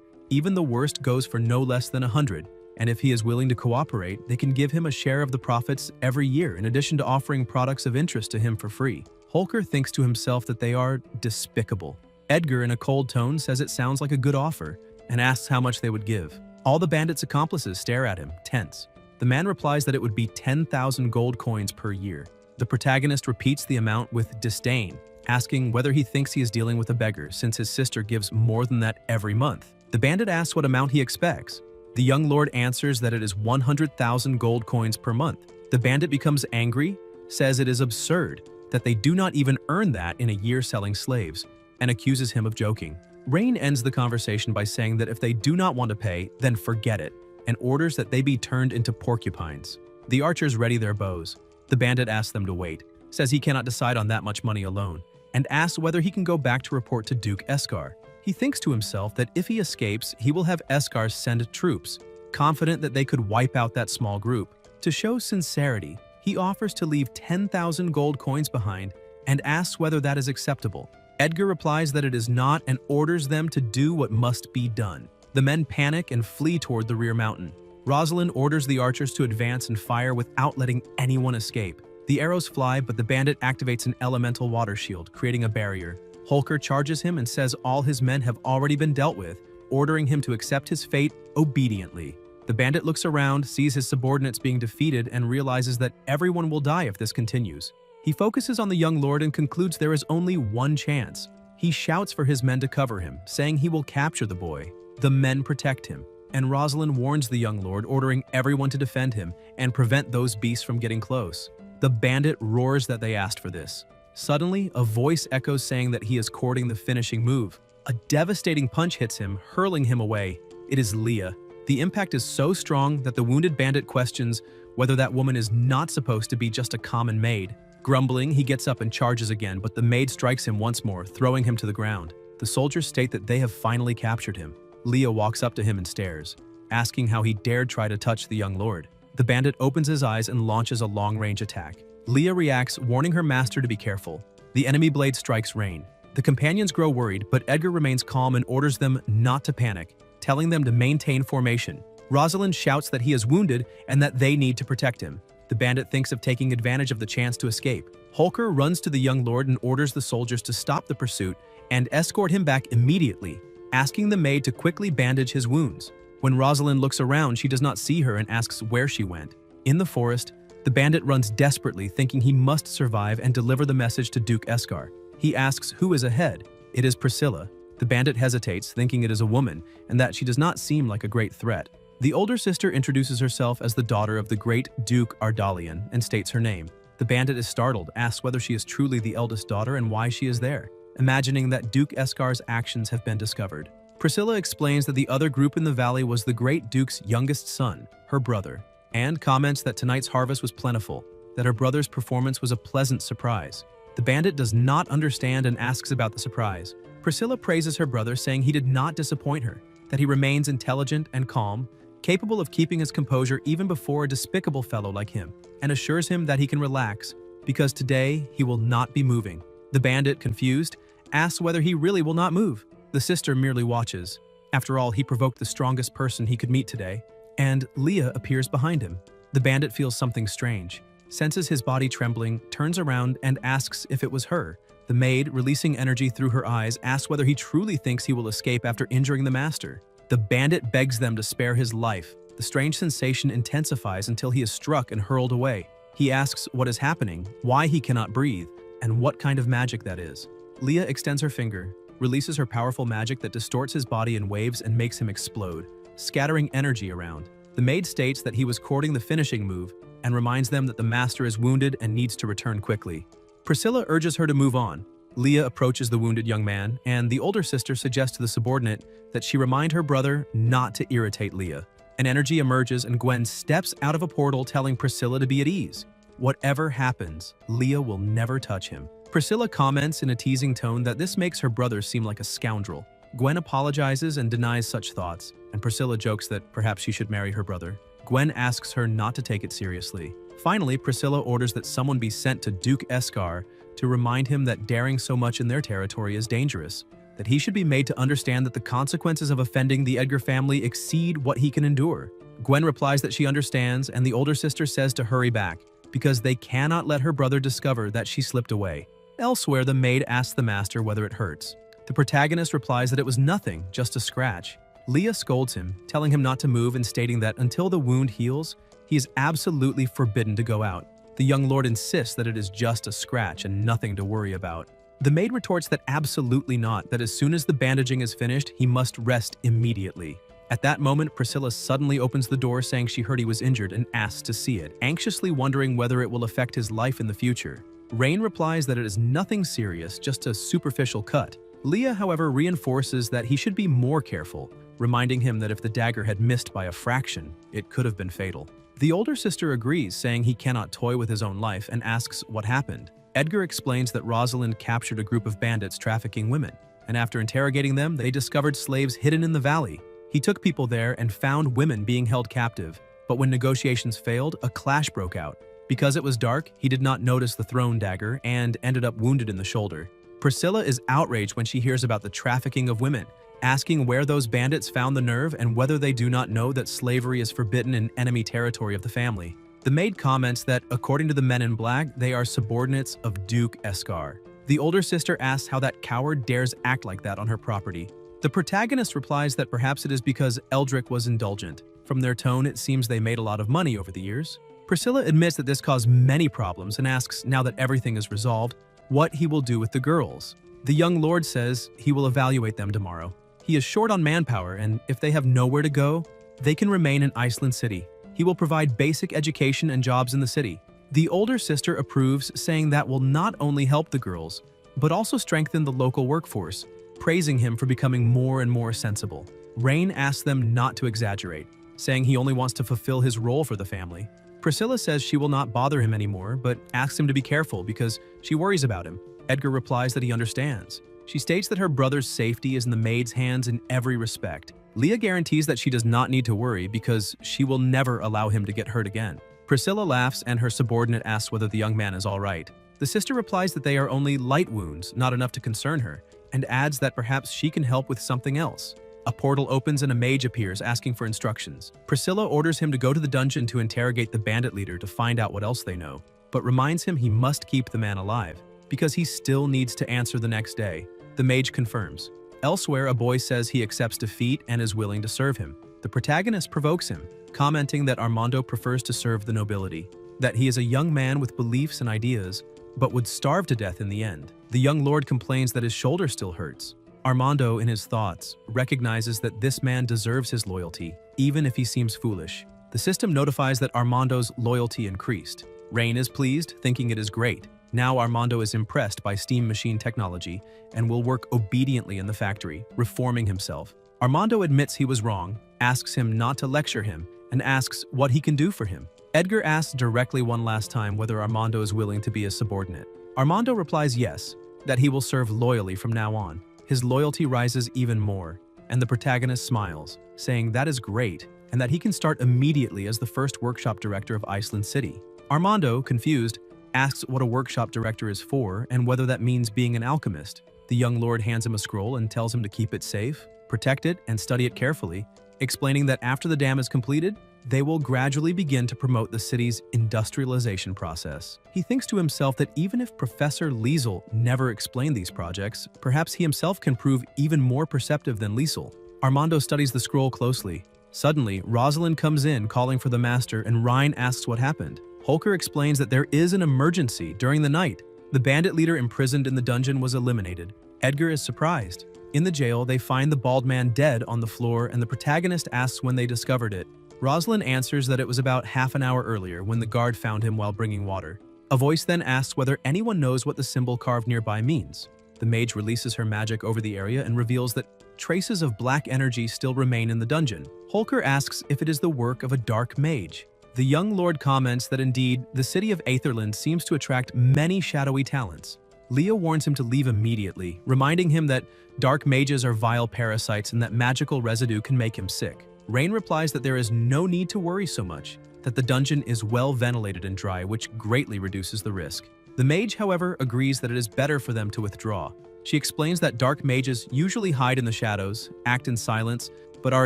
Even the worst goes for no less than 100, and if he is willing to cooperate, they can give him a share of the profits every year in addition to offering products of interest to him for free. Holker thinks to himself that they are despicable. Edgar, in a cold tone, says it sounds like a good offer and asks how much they would give. All the bandits' accomplices stare at him, tense. The man replies that it would be 10,000 gold coins per year. The protagonist repeats the amount with disdain, asking whether he thinks he is dealing with a beggar since his sister gives more than that every month. The bandit asks what amount he expects. The young lord answers that it is 100,000 gold coins per month. The bandit becomes angry, says it is absurd, that they do not even earn that in a year selling slaves, and accuses him of joking. Rain ends the conversation by saying that if they do not want to pay, then forget it, and orders that they be turned into porcupines. The archers ready their bows. The bandit asks them to wait, says he cannot decide on that much money alone, and asks whether he can go back to report to Duke Escar. He thinks to himself that if he escapes, he will have Escar send troops, confident that they could wipe out that small group. To show sincerity, he offers to leave 10,000 gold coins behind and asks whether that is acceptable. Edgar replies that it is not and orders them to do what must be done. The men panic and flee toward the rear mountain. Rosalind orders the archers to advance and fire without letting anyone escape. The arrows fly, but the bandit activates an elemental water shield, creating a barrier. Holker charges him and says all his men have already been dealt with, ordering him to accept his fate obediently. The bandit looks around, sees his subordinates being defeated, and realizes that everyone will die if this continues. He focuses on the young lord and concludes there is only one chance. He shouts for his men to cover him, saying he will capture the boy. The men protect him, and Rosalind warns the young lord, ordering everyone to defend him and prevent those beasts from getting close. The bandit roars that they asked for this. Suddenly, a voice echoes saying that he is courting the finishing move. A devastating punch hits him, hurling him away. It is Leah. The impact is so strong that the wounded bandit questions whether that woman is not supposed to be just a common maid. Grumbling, he gets up and charges again, but the maid strikes him once more, throwing him to the ground. The soldiers state that they have finally captured him. Leah walks up to him and stares, asking how he dared try to touch the young lord. The bandit opens his eyes and launches a long-range attack. Leah reacts, warning her master to be careful. The enemy blade strikes Rain. The companions grow worried, but Edgar remains calm and orders them not to panic, telling them to maintain formation. Rosalind shouts that he is wounded and that they need to protect him. The bandit thinks of taking advantage of the chance to escape. Holker runs to the young lord and orders the soldiers to stop the pursuit and escort him back immediately, asking the maid to quickly bandage his wounds. When Rosalind looks around, she does not see her and asks where she went. In the forest, the bandit runs desperately, thinking he must survive and deliver the message to Duke Escar. He asks who is ahead. It is Priscilla. The bandit hesitates, thinking it is a woman and that she does not seem like a great threat. The older sister introduces herself as the daughter of the great Duke Ardalian and states her name. The bandit is startled, asks whether she is truly the eldest daughter and why she is there, imagining that Duke Escar's actions have been discovered. Priscilla explains that the other group in the valley was the great Duke's youngest son, her brother, and comments that tonight's harvest was plentiful, that her brother's performance was a pleasant surprise. The bandit does not understand and asks about the surprise. Priscilla praises her brother, saying he did not disappoint her, that he remains intelligent and calm, capable of keeping his composure even before a despicable fellow like him, and assures him that he can relax, because today he will not be moving. The bandit, confused, asks whether he really will not move. The sister merely watches. After all, he provoked the strongest person he could meet today, and Leah appears behind him. The bandit feels something strange, senses his body trembling, turns around and asks if it was her. The maid, releasing energy through her eyes, asks whether he truly thinks he will escape after injuring the master. The bandit begs them to spare his life. The strange sensation intensifies until he is struck and hurled away. He asks what is happening, why he cannot breathe, and what kind of magic that is. Leah extends her finger, releases her powerful magic that distorts his body in waves and makes him explode, scattering energy around. The maid states that he was courting the finishing move and reminds them that the master is wounded and needs to return quickly. Priscilla urges her to move on. Leah approaches the wounded young man, and the older sister suggests to the subordinate that she remind her brother not to irritate Leah. An energy emerges and Gwen steps out of a portal telling Priscilla to be at ease. Whatever happens, Leah will never touch him. Priscilla comments in a teasing tone that this makes her brother seem like a scoundrel. Gwen apologizes and denies such thoughts, and Priscilla jokes that perhaps she should marry her brother. Gwen asks her not to take it seriously. Finally, Priscilla orders that someone be sent to Duke Eskar to remind him that daring so much in their territory is dangerous, that he should be made to understand that the consequences of offending the Edgar family exceed what he can endure. Gwen replies that she understands, and the older sister says to hurry back, because they cannot let her brother discover that she slipped away. Elsewhere, the maid asks the master whether it hurts. The protagonist replies that it was nothing, just a scratch. Leah scolds him, telling him not to move and stating that until the wound heals, he is absolutely forbidden to go out. The young lord insists that it is just a scratch and nothing to worry about. The maid retorts that absolutely not, that as soon as the bandaging is finished, he must rest immediately. At that moment, Priscilla suddenly opens the door saying she heard he was injured and asks to see it, anxiously wondering whether it will affect his life in the future. Rain replies that it is nothing serious, just a superficial cut. Leah, however, reinforces that he should be more careful, reminding him that if the dagger had missed by a fraction, it could have been fatal. The older sister agrees, saying he cannot toy with his own life, and asks what happened. Edgar explains that Rosalind captured a group of bandits trafficking women, and after interrogating them, they discovered slaves hidden in the valley. He took people there and found women being held captive, but when negotiations failed, a clash broke out. Because it was dark, he did not notice the thrown dagger and ended up wounded in the shoulder. Priscilla is outraged when she hears about the trafficking of women, asking where those bandits found the nerve and whether they do not know that slavery is forbidden in enemy territory of the family. The maid comments that, according to the men in black, they are subordinates of Duke Eskar. The older sister asks how that coward dares act like that on her property. The protagonist replies that perhaps it is because Eldrick was indulgent. From their tone, it seems they made a lot of money over the years. Priscilla admits that this caused many problems and asks, now that everything is resolved, what he will do with the girls. The young lord says he will evaluate them tomorrow. He is short on manpower, and if they have nowhere to go, they can remain in Iceland City. He will provide basic education and jobs in the city. The older sister approves, saying that will not only help the girls, but also strengthen the local workforce, praising him for becoming more and more sensible. Rain asks them not to exaggerate, saying he only wants to fulfill his role for the family. Priscilla says she will not bother him anymore, but asks him to be careful because she worries about him. Edgar replies that he understands. She states that her brother's safety is in the maid's hands in every respect. Leah guarantees that she does not need to worry because she will never allow him to get hurt again. Priscilla laughs and her subordinate asks whether the young man is all right. The sister replies that they are only light wounds, not enough to concern her, and adds that perhaps she can help with something else. A portal opens and a mage appears asking for instructions. Priscilla orders him to go to the dungeon to interrogate the bandit leader to find out what else they know, but reminds him he must keep the man alive because he still needs to answer the next day. The mage confirms. Elsewhere, a boy says he accepts defeat and is willing to serve him. The protagonist provokes him, commenting that Armando prefers to serve the nobility, that he is a young man with beliefs and ideas, but would starve to death in the end. The young lord complains that his shoulder still hurts. Armando, in his thoughts, recognizes that this man deserves his loyalty, even if he seems foolish. The system notifies that Armando's loyalty increased. Rain is pleased, thinking it is great. Now Armando is impressed by steam machine technology and will work obediently in the factory, reforming himself. Armando admits he was wrong, asks him not to lecture him, and asks what he can do for him. Edgar asks directly one last time whether Armando is willing to be a subordinate. Armando replies yes, that he will serve loyally from now on. His loyalty rises even more, and the protagonist smiles, saying that is great, and that he can start immediately as the first workshop director of Iceland City. Armando, confused, asks what a workshop director is for and whether that means being an alchemist. The young lord hands him a scroll and tells him to keep it safe, protect it, and study it carefully, explaining that after the dam is completed, they will gradually begin to promote the city's industrialization process. He thinks to himself that even if Professor Liesel never explained these projects, perhaps he himself can prove even more perceptive than Liesel. Armando studies the scroll closely. Suddenly, Rosalind comes in calling for the master and Ryan asks what happened. Holker explains that there is an emergency during the night. The bandit leader imprisoned in the dungeon was eliminated. Edgar is surprised. In the jail, they find the bald man dead on the floor and the protagonist asks when they discovered it. Rosalind answers that it was about half an hour earlier when the guard found him while bringing water. A voice then asks whether anyone knows what the symbol carved nearby means. The mage releases her magic over the area and reveals that traces of black energy still remain in the dungeon. Holker asks if it is the work of a dark mage. The young lord comments that indeed, the city of Aetherland seems to attract many shadowy talents. Leah warns him to leave immediately, reminding him that dark mages are vile parasites and that magical residue can make him sick. Rain replies that there is no need to worry so much, that the dungeon is well ventilated and dry, which greatly reduces the risk. The mage, however, agrees that it is better for them to withdraw. She explains that dark mages usually hide in the shadows, act in silence, but are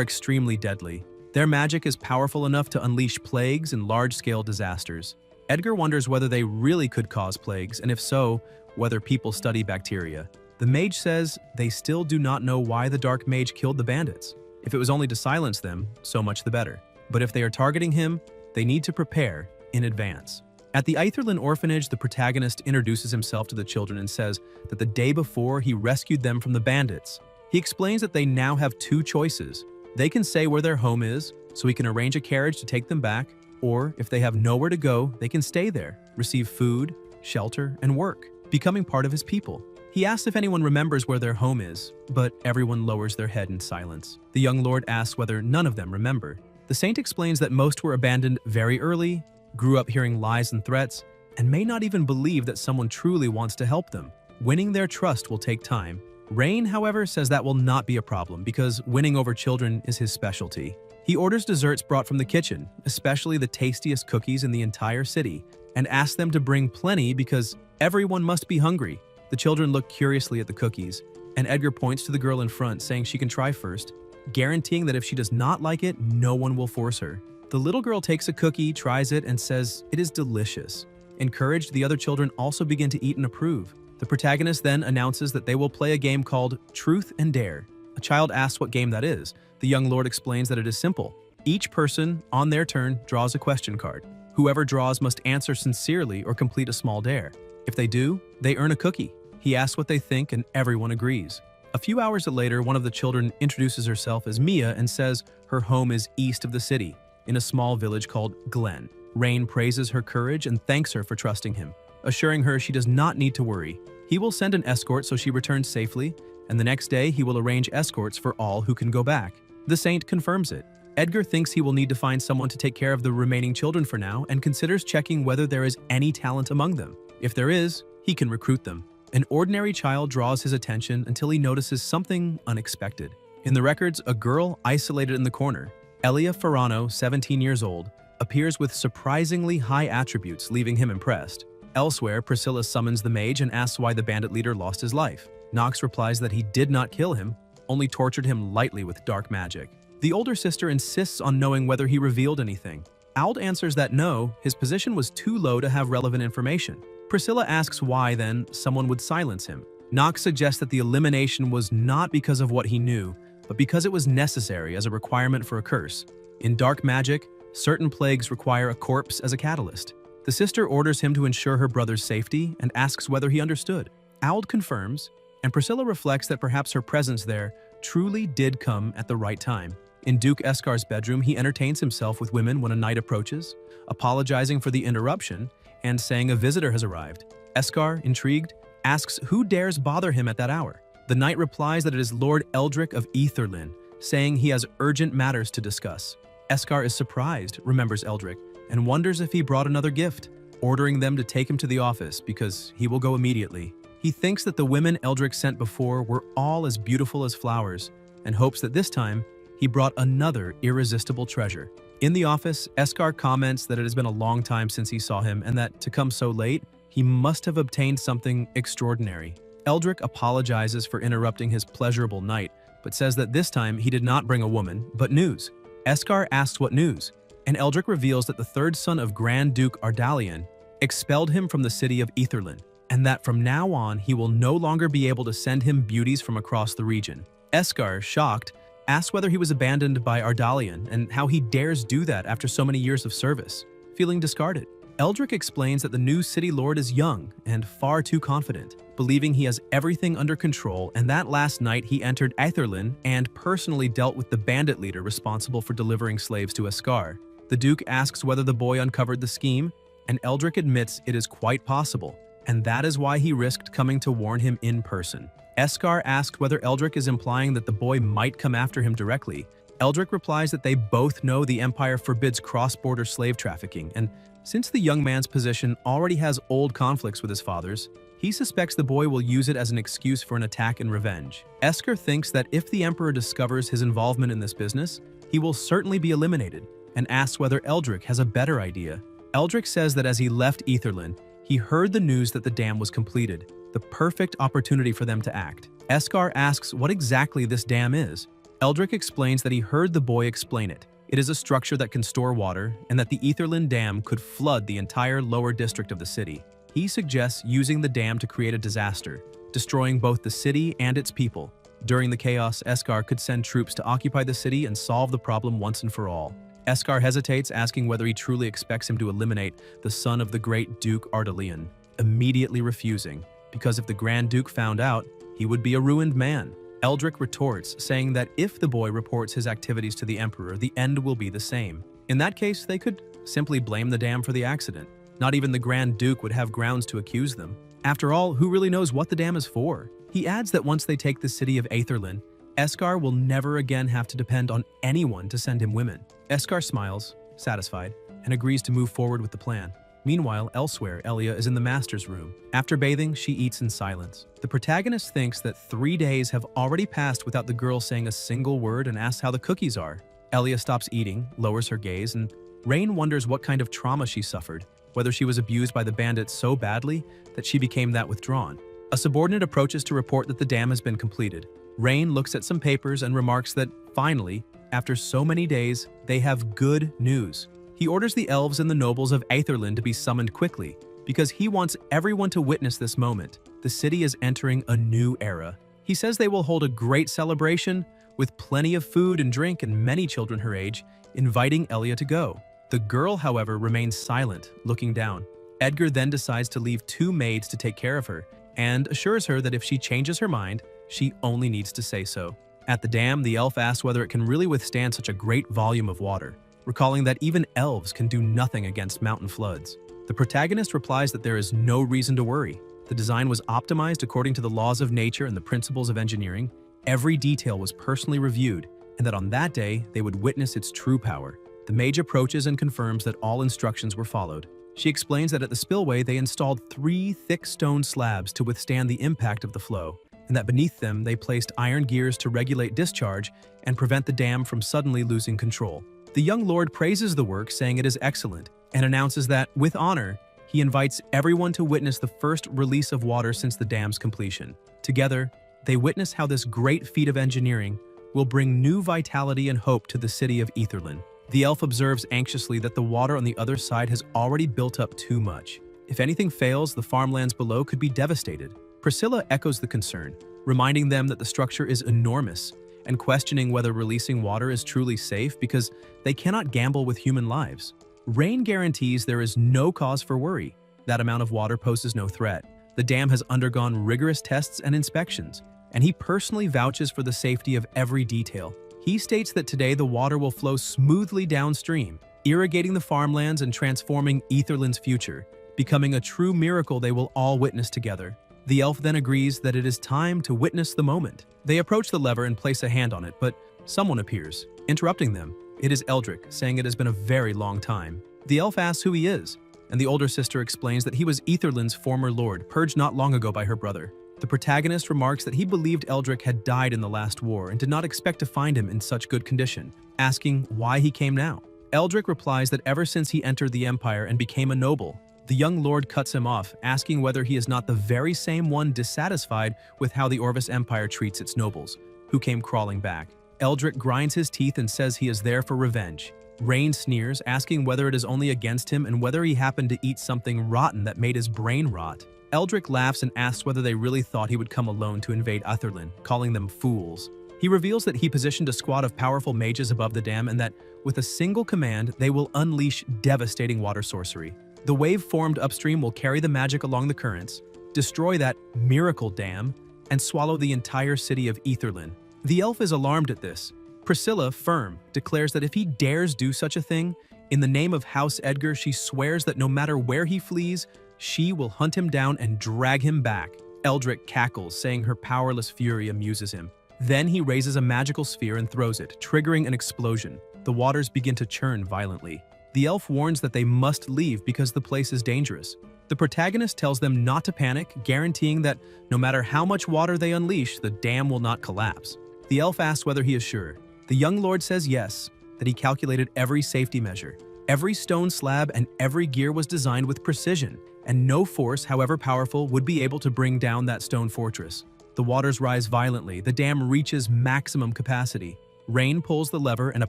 extremely deadly. Their magic is powerful enough to unleash plagues and large-scale disasters. Edgar wonders whether they really could cause plagues, and if so, whether people study bacteria. The mage says they still do not know why the dark mage killed the bandits. If it was only to silence them, so much the better. But if they are targeting him, they need to prepare in advance. At the Aetherland orphanage, the protagonist introduces himself to the children and says that the day before he rescued them from the bandits. He explains that they now have two choices. They can say where their home is, so he can arrange a carriage to take them back, or if they have nowhere to go, they can stay there, receive food, shelter, and work, becoming part of his people. He asks if anyone remembers where their home is, but everyone lowers their head in silence. The young lord asks whether none of them remember. The saint explains that most were abandoned very early, grew up hearing lies and threats, and may not even believe that someone truly wants to help them. Winning their trust will take time. Rain, however, says that will not be a problem because winning over children is his specialty. He orders desserts brought from the kitchen, especially the tastiest cookies in the entire city, and asks them to bring plenty because everyone must be hungry. The children look curiously at the cookies, and Edgar points to the girl in front, saying she can try first, guaranteeing that if she does not like it, no one will force her. The little girl takes a cookie, tries it, and says it is delicious. Encouraged, the other children also begin to eat and approve. The protagonist then announces that they will play a game called Truth and Dare. A child asks what game that is. The young lord explains that it is simple. Each person, on their turn, draws a question card. Whoever draws must answer sincerely or complete a small dare. If they do, they earn a cookie. He asks what they think and everyone agrees. A few hours later, one of the children introduces herself as Mia and says her home is east of the city, in a small village called Glen. Rain praises her courage and thanks her for trusting him, assuring her she does not need to worry. He will send an escort so she returns safely, and the next day he will arrange escorts for all who can go back. The saint confirms it. Edgar thinks he will need to find someone to take care of the remaining children for now and considers checking whether there is any talent among them. If there is, he can recruit them. An ordinary child draws his attention until he notices something unexpected. In the records, a girl isolated in the corner, Elia Ferrano, 17 years old, appears with surprisingly high attributes, leaving him impressed. Elsewhere, Priscilla summons the mage and asks why the bandit leader lost his life. Knox replies that he did not kill him, only tortured him lightly with dark magic. The older sister insists on knowing whether he revealed anything. Ald answers that no, his position was too low to have relevant information. Priscilla asks why, then, someone would silence him. Knox suggests that the elimination was not because of what he knew, but because it was necessary as a requirement for a curse. In dark magic, certain plagues require a corpse as a catalyst. The sister orders him to ensure her brother's safety and asks whether he understood. Ald confirms, and Priscilla reflects that perhaps her presence there truly did come at the right time. In Duke Escar's bedroom, he entertains himself with women when a night approaches, apologizing for the interruption and saying a visitor has arrived. Escar, intrigued, asks who dares bother him at that hour. The knight replies that it is Lord Eldrick of Aetherland, saying he has urgent matters to discuss. Escar is surprised, remembers Eldrick, and wonders if he brought another gift, ordering them to take him to the office because he will go immediately. He thinks that the women Eldrick sent before were all as beautiful as flowers, and hopes that this time he brought another irresistible treasure. In the office, Escar comments that it has been a long time since he saw him and that to come so late, he must have obtained something extraordinary. Eldrick apologizes for interrupting his pleasurable night, but says that this time he did not bring a woman, but news. Eskar asks what news, and Eldrick reveals that the third son of Grand Duke Ardalian expelled him from the city of Aetherlin, and that from now on he will no longer be able to send him beauties from across the region. Eskar, shocked, asks whether he was abandoned by Ardalian and how he dares do that after so many years of service. Feeling discarded, Eldrick explains that the new city lord is young and far too confident, believing he has everything under control, and that last night he entered Aetherlin and personally dealt with the bandit leader responsible for delivering slaves to Eskar. The Duke asks whether the boy uncovered the scheme, and Eldrick admits it is quite possible, and that is why he risked coming to warn him in person. Eskar asks whether Eldrick is implying that the boy might come after him directly. Eldrick replies that they both know the Empire forbids cross-border slave trafficking, and since the young man's position already has old conflicts with his father's, he suspects the boy will use it as an excuse for an attack and revenge. Eskar thinks that if the Emperor discovers his involvement in this business, he will certainly be eliminated, and asks whether Eldrick has a better idea. Eldrick says that as he left Aetherlin, he heard the news that the dam was completed, the perfect opportunity for them to act. Eskar asks what exactly this dam is. Eldrick explains that he heard the boy explain it. It is a structure that can store water, and that the Aetherlin Dam could flood the entire lower district of the city. He suggests using the dam to create a disaster, destroying both the city and its people. During the chaos, Eskar could send troops to occupy the city and solve the problem once and for all. Eskar hesitates, asking whether he truly expects him to eliminate the son of the great Duke Ardalian, immediately refusing, because if the Grand Duke found out, he would be a ruined man. Eldrick retorts, saying that if the boy reports his activities to the Emperor, the end will be the same. In that case, they could simply blame the dam for the accident. Not even the Grand Duke would have grounds to accuse them. After all, who really knows what the dam is for? He adds that once they take the city of Aetherlin, Eskar will never again have to depend on anyone to send him women. Eskar smiles, satisfied, and agrees to move forward with the plan. Meanwhile, elsewhere, Elia is in the master's room. After bathing, she eats in silence. The protagonist thinks that 3 days have already passed without the girl saying a single word and asks how the cookies are. Elia stops eating, lowers her gaze, and Rain wonders what kind of trauma she suffered, whether she was abused by the bandits so badly that she became that withdrawn. A subordinate approaches to report that the dam has been completed. Rain looks at some papers and remarks that, finally, after so many days, they have good news. He orders the elves and the nobles of Aetherlin to be summoned quickly, because he wants everyone to witness this moment. The city is entering a new era. He says they will hold a great celebration with plenty of food and drink and many children her age, inviting Elia to go. The girl, however, remains silent, looking down. Edgar then decides to leave 2 maids to take care of her, and assures her that if she changes her mind, she only needs to say so. At the dam, the elf asks whether it can really withstand such a great volume of water, recalling that even elves can do nothing against mountain floods. The protagonist replies that there is no reason to worry. The design was optimized according to the laws of nature and the principles of engineering. Every detail was personally reviewed, and that on that day, they would witness its true power. The mage approaches and confirms that all instructions were followed. She explains that at the spillway, they installed 3 thick stone slabs to withstand the impact of the flow, and that beneath them, they placed iron gears to regulate discharge and prevent the dam from suddenly losing control. The young lord praises the work, saying it is excellent, and announces that, with honor, he invites everyone to witness the first release of water since the dam's completion. Together, they witness how this great feat of engineering will bring new vitality and hope to the city of Aetherlin. The elf observes anxiously that the water on the other side has already built up too much. If anything fails, the farmlands below could be devastated. Priscilla echoes the concern, reminding them that the structure is enormous and questioning whether releasing water is truly safe because they cannot gamble with human lives. Rain guarantees there is no cause for worry. That amount of water poses no threat. The dam has undergone rigorous tests and inspections, and he personally vouches for the safety of every detail. He states that today the water will flow smoothly downstream, irrigating the farmlands and transforming Aetherlin's future, becoming a true miracle they will all witness together. The elf then agrees that it is time to witness the moment. They approach the lever and place a hand on it, but someone appears, interrupting them. It is Eldrick, saying it has been a very long time. The elf asks who he is, and the older sister explains that he was Aetherlin's former lord, purged not long ago by her brother. The protagonist remarks that he believed Eldrick had died in the last war and did not expect to find him in such good condition, asking why he came now. Eldrick replies that ever since he entered the Empire and became a noble, the young lord cuts him off, asking whether he is not the very same one dissatisfied with how the Orvis Empire treats its nobles, who came crawling back. Eldrick grinds his teeth and says he is there for revenge. Rain sneers, asking whether it is only against him and whether he happened to eat something rotten that made his brain rot. Eldrick laughs and asks whether they really thought he would come alone to invade Utherland, calling them fools. He reveals that he positioned a squad of powerful mages above the dam and that, with a single command, they will unleash devastating water sorcery. The wave formed upstream will carry the magic along the currents, destroy that miracle dam, and swallow the entire city of Aetherland. The elf is alarmed at this. Priscilla, firm, declares that if he dares do such a thing, in the name of House Edgar, she swears that no matter where he flees, she will hunt him down and drag him back. Eldrick cackles, saying her powerless fury amuses him. Then he raises a magical sphere and throws it, triggering an explosion. The waters begin to churn violently. The elf warns that they must leave because the place is dangerous. The protagonist tells them not to panic, guaranteeing that no matter how much water they unleash, the dam will not collapse. The elf asks whether he is sure. The young lord says yes, that he calculated every safety measure. Every stone slab and every gear was designed with precision, and no force, however powerful, would be able to bring down that stone fortress. The waters rise violently, the dam reaches maximum capacity. Rain pulls the lever and a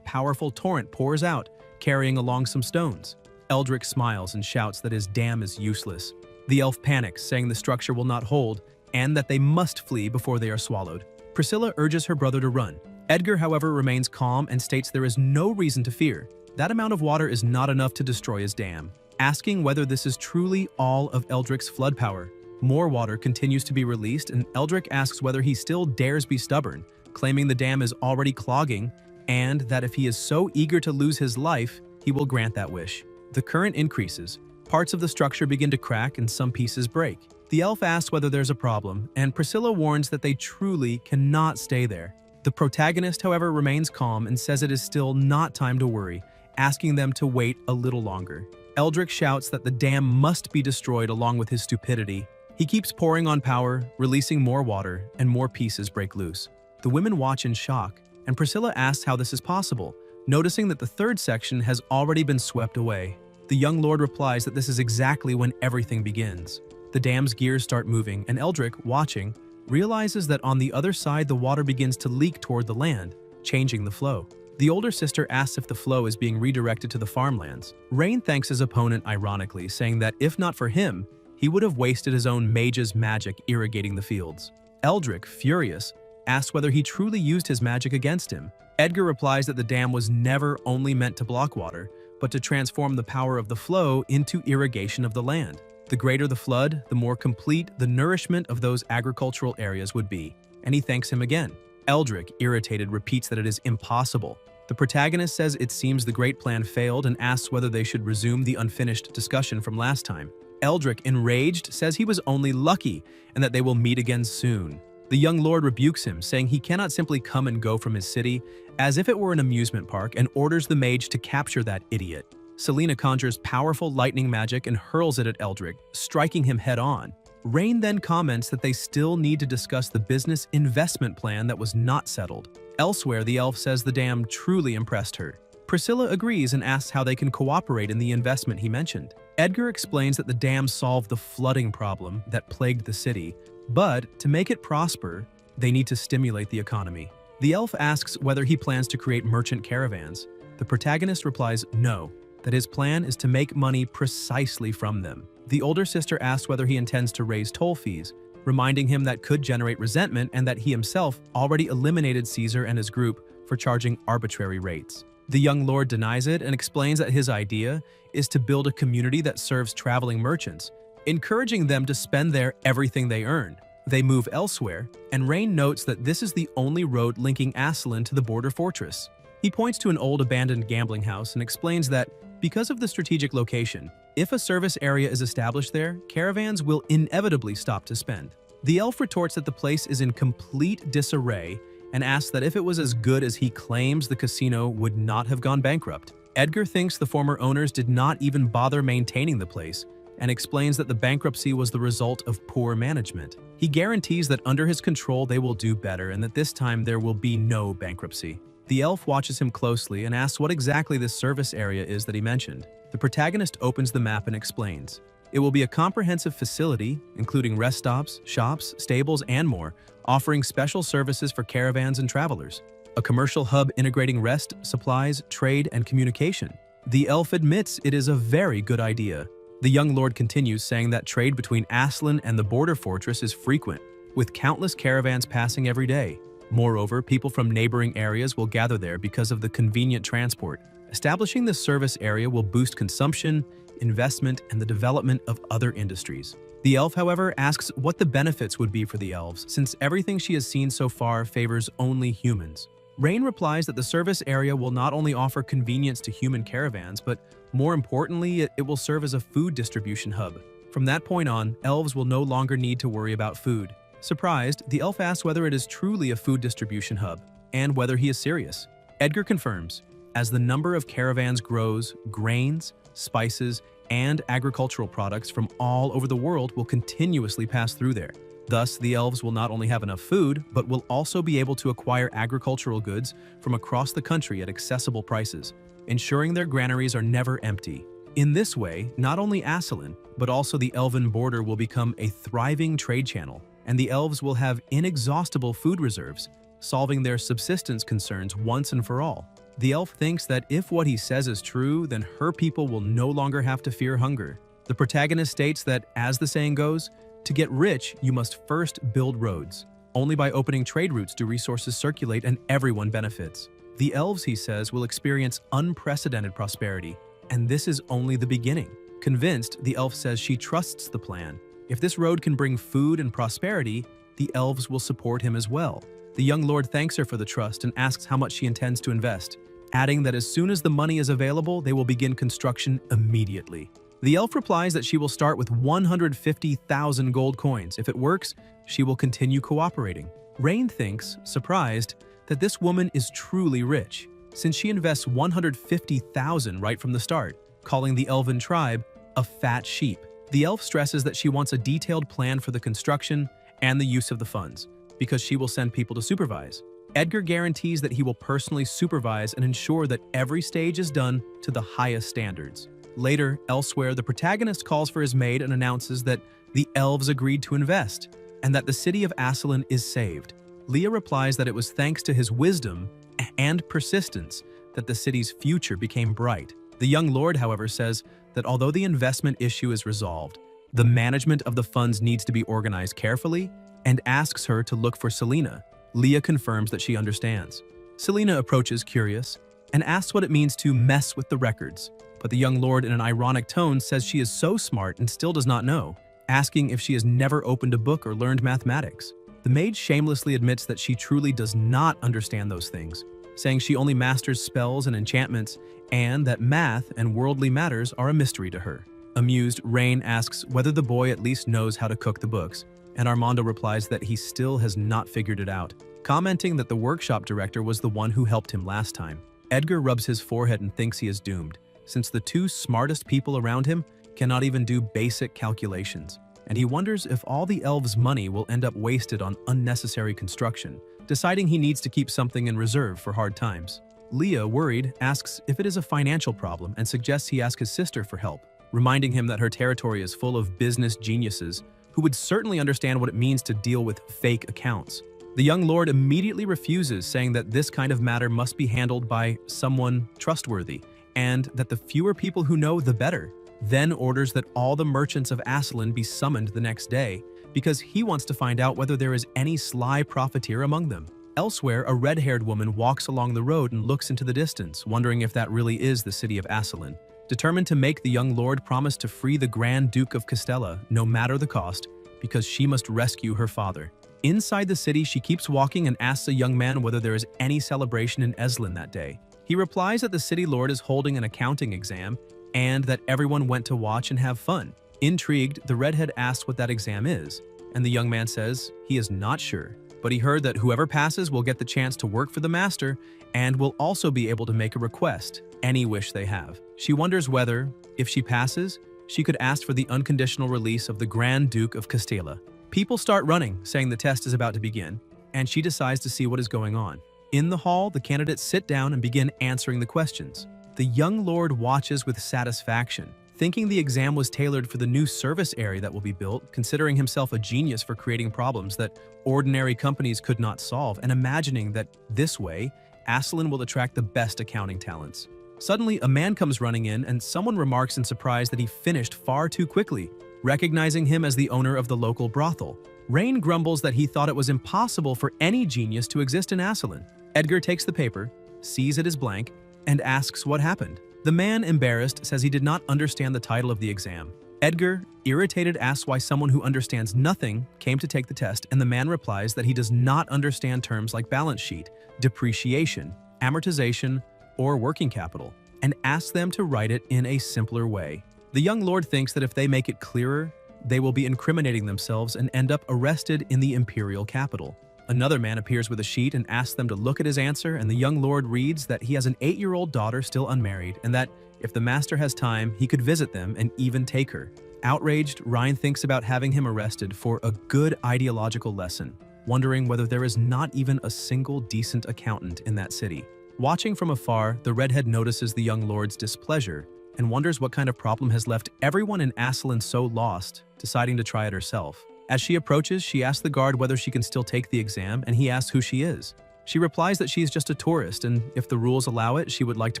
powerful torrent pours out, carrying along some stones. Eldrick smiles and shouts that his dam is useless. The elf panics, saying the structure will not hold, and that they must flee before they are swallowed. Priscilla urges her brother to run. Edgar, however, remains calm and states there is no reason to fear. That amount of water is not enough to destroy his dam. Asking whether this is truly all of Eldrick's flood power. More water continues to be released, and Eldrick asks whether he still dares be stubborn, claiming the dam is already clogging, and that if he is so eager to lose his life, he will grant that wish. The current increases. Parts of the structure begin to crack and some pieces break. The elf asks whether there's a problem, and Priscilla warns that they truly cannot stay there. The protagonist, however, remains calm and says it is still not time to worry, asking them to wait a little longer. Eldrick shouts that the dam must be destroyed along with his stupidity. He keeps pouring on power, releasing more water, and more pieces break loose. The women watch in shock, and Priscilla asks how this is possible, noticing that the third section has already been swept away. The young lord replies that this is exactly when everything begins. The dam's gears start moving, and Eldrick, watching, realizes that on the other side the water begins to leak toward the land, changing the flow. The older sister asks if the flow is being redirected to the farmlands. Rain thanks his opponent ironically, saying that if not for him, he would have wasted his own mage's magic irrigating the fields. Eldrick, furious, asks whether he truly used his magic against him. Edgar replies that the dam was never only meant to block water, but to transform the power of the flow into irrigation of the land. The greater the flood, the more complete the nourishment of those agricultural areas would be, and he thanks him again. Eldrick, irritated, repeats that it is impossible. The protagonist says it seems the great plan failed and asks whether they should resume the unfinished discussion from last time. Eldrick, enraged, says he was only lucky and that they will meet again soon. The young lord rebukes him, saying he cannot simply come and go from his city as if it were an amusement park, and orders the mage to capture that idiot. Selena conjures powerful lightning magic and hurls it at Eldrick, striking him head-on. Rain then comments that they still need to discuss the business investment plan that was not settled. Elsewhere, the elf says the dam truly impressed her. Priscilla agrees and asks how they can cooperate in the investment he mentioned. Edgar explains that the dam solved the flooding problem that plagued the city, but to make it prosper, they need to stimulate the economy. The elf asks whether he plans to create merchant caravans. The protagonist replies no, that his plan is to make money precisely from them. The older sister asks whether he intends to raise toll fees, reminding him that could generate resentment and that he himself already eliminated Caesar and his group for charging arbitrary rates. The young lord denies it and explains that his idea is to build a community that serves traveling merchants, encouraging them to spend there everything they earn. They move elsewhere, and Rain notes that this is the only road linking Aslan to the border fortress. He points to an old abandoned gambling house and explains that, because of the strategic location, if a service area is established there, caravans will inevitably stop to spend. The elf retorts that the place is in complete disarray and asks that if it was as good as he claims, the casino would not have gone bankrupt. Edgar thinks the former owners did not even bother maintaining the place, and explains that the bankruptcy was the result of poor management. He guarantees that under his control they will do better and that this time there will be no bankruptcy. The elf watches him closely and asks what exactly this service area is that he mentioned. The protagonist opens the map and explains. It will be a comprehensive facility, including rest stops, shops, stables, and more, offering special services for caravans and travelers. A commercial hub integrating rest, supplies, trade, and communication. The elf admits it is a very good idea. The young lord continues, saying that trade between Aslan and the border fortress is frequent, with countless caravans passing every day. Moreover, people from neighboring areas will gather there because of the convenient transport. Establishing this service area will boost consumption, investment, and the development of other industries. The elf, however, asks what the benefits would be for the elves, since everything she has seen so far favors only humans. Rain replies that the service area will not only offer convenience to human caravans, but more importantly, it will serve as a food distribution hub. From that point on, elves will no longer need to worry about food. Surprised, the elf asks whether it is truly a food distribution hub, and whether he is serious. Edgar confirms. As the number of caravans grows, grains, spices, and agricultural products from all over the world will continuously pass through there. Thus, the elves will not only have enough food, but will also be able to acquire agricultural goods from across the country at accessible prices, ensuring their granaries are never empty. In this way, not only Aslan, but also the elven border will become a thriving trade channel, and the elves will have inexhaustible food reserves, solving their subsistence concerns once and for all. The elf thinks that if what he says is true, then her people will no longer have to fear hunger. The protagonist states that, as the saying goes, to get rich, you must first build roads. Only by opening trade routes do resources circulate and everyone benefits. The elves, he says, will experience unprecedented prosperity, and this is only the beginning. Convinced, the elf says she trusts the plan. If this road can bring food and prosperity, the elves will support him as well. The young lord thanks her for the trust and asks how much she intends to invest, adding that as soon as the money is available, they will begin construction immediately. The elf replies that she will start with 150,000 gold coins. If it works, she will continue cooperating. Rain thinks, surprised, that this woman is truly rich, since she invests 150,000 right from the start, calling the elven tribe a fat sheep. The elf stresses that she wants a detailed plan for the construction and the use of the funds, because she will send people to supervise. Edgar guarantees that he will personally supervise and ensure that every stage is done to the highest standards. Later, elsewhere, the protagonist calls for his maid and announces that the elves agreed to invest, and that the city of Aslan is saved. Leah replies that it was thanks to his wisdom and persistence that the city's future became bright. The young lord, however, says that although the investment issue is resolved, the management of the funds needs to be organized carefully and asks her to look for Selena. Leah confirms that she understands. Selena approaches curious and asks what it means to mess with the records, but the young lord in an ironic tone says she is so smart and still does not know, asking if she has never opened a book or learned mathematics. The maid shamelessly admits that she truly does not understand those things, saying she only masters spells and enchantments, and that math and worldly matters are a mystery to her. Amused, Rain asks whether the boy at least knows how to cook the books, and Armando replies that he still has not figured it out, commenting that the workshop director was the one who helped him last time. Edgar rubs his forehead and thinks he is doomed, since the two smartest people around him cannot even do basic calculations, and he wonders if all the elves' money will end up wasted on unnecessary construction, deciding he needs to keep something in reserve for hard times. Leah, worried, asks if it is a financial problem and suggests he ask his sister for help, reminding him that her territory is full of business geniuses who would certainly understand what it means to deal with fake accounts. The young lord immediately refuses, saying that this kind of matter must be handled by someone trustworthy, and that the fewer people who know, the better. Then orders that all the merchants of Aslan be summoned the next day, because he wants to find out whether there is any sly profiteer among them. Elsewhere, a red-haired woman walks along the road and looks into the distance, wondering if that really is the city of Aslan. Determined to make the young lord promise to free the Grand Duke of Castella, no matter the cost, because she must rescue her father. Inside the city, she keeps walking and asks a young man whether there is any celebration in Aslan that day. He replies that the city lord is holding an accounting exam and that everyone went to watch and have fun. Intrigued, the redhead asks what that exam is, and the young man says he is not sure, but he heard that whoever passes will get the chance to work for the master and will also be able to make a request, any wish they have. She wonders whether, if she passes, she could ask for the unconditional release of the Grand Duke of Castilla. People start running, saying the test is about to begin, and she decides to see what is going on. In the hall, the candidates sit down and begin answering the questions. The young lord watches with satisfaction, thinking the exam was tailored for the new service area that will be built, considering himself a genius for creating problems that ordinary companies could not solve, and imagining that this way, Aslan will attract the best accounting talents. Suddenly, a man comes running in, and someone remarks in surprise that he finished far too quickly, recognizing him as the owner of the local brothel. Rain grumbles that he thought it was impossible for any genius to exist in Aslan. Edgar takes the paper, sees it is blank, and asks what happened. The man, embarrassed, says he did not understand the title of the exam. Edgar, irritated, asks why someone who understands nothing came to take the test, and the man replies that he does not understand terms like balance sheet, depreciation, amortization, or working capital, and asks them to write it in a simpler way. The young lord thinks that if they make it clearer, they will be incriminating themselves and end up arrested in the imperial capital. Another man appears with a sheet and asks them to look at his answer, and the young lord reads that he has an 8-year-old daughter still unmarried, and that if the master has time, he could visit them and even take her. Outraged, Ryan thinks about having him arrested for a good ideological lesson, wondering whether there is not even a single decent accountant in that city. Watching from afar, the redhead notices the young lord's displeasure and wonders what kind of problem has left everyone in Aslan so lost, deciding to try it herself. As she approaches, she asks the guard whether she can still take the exam, and he asks who she is. She replies that she is just a tourist, and if the rules allow it, she would like to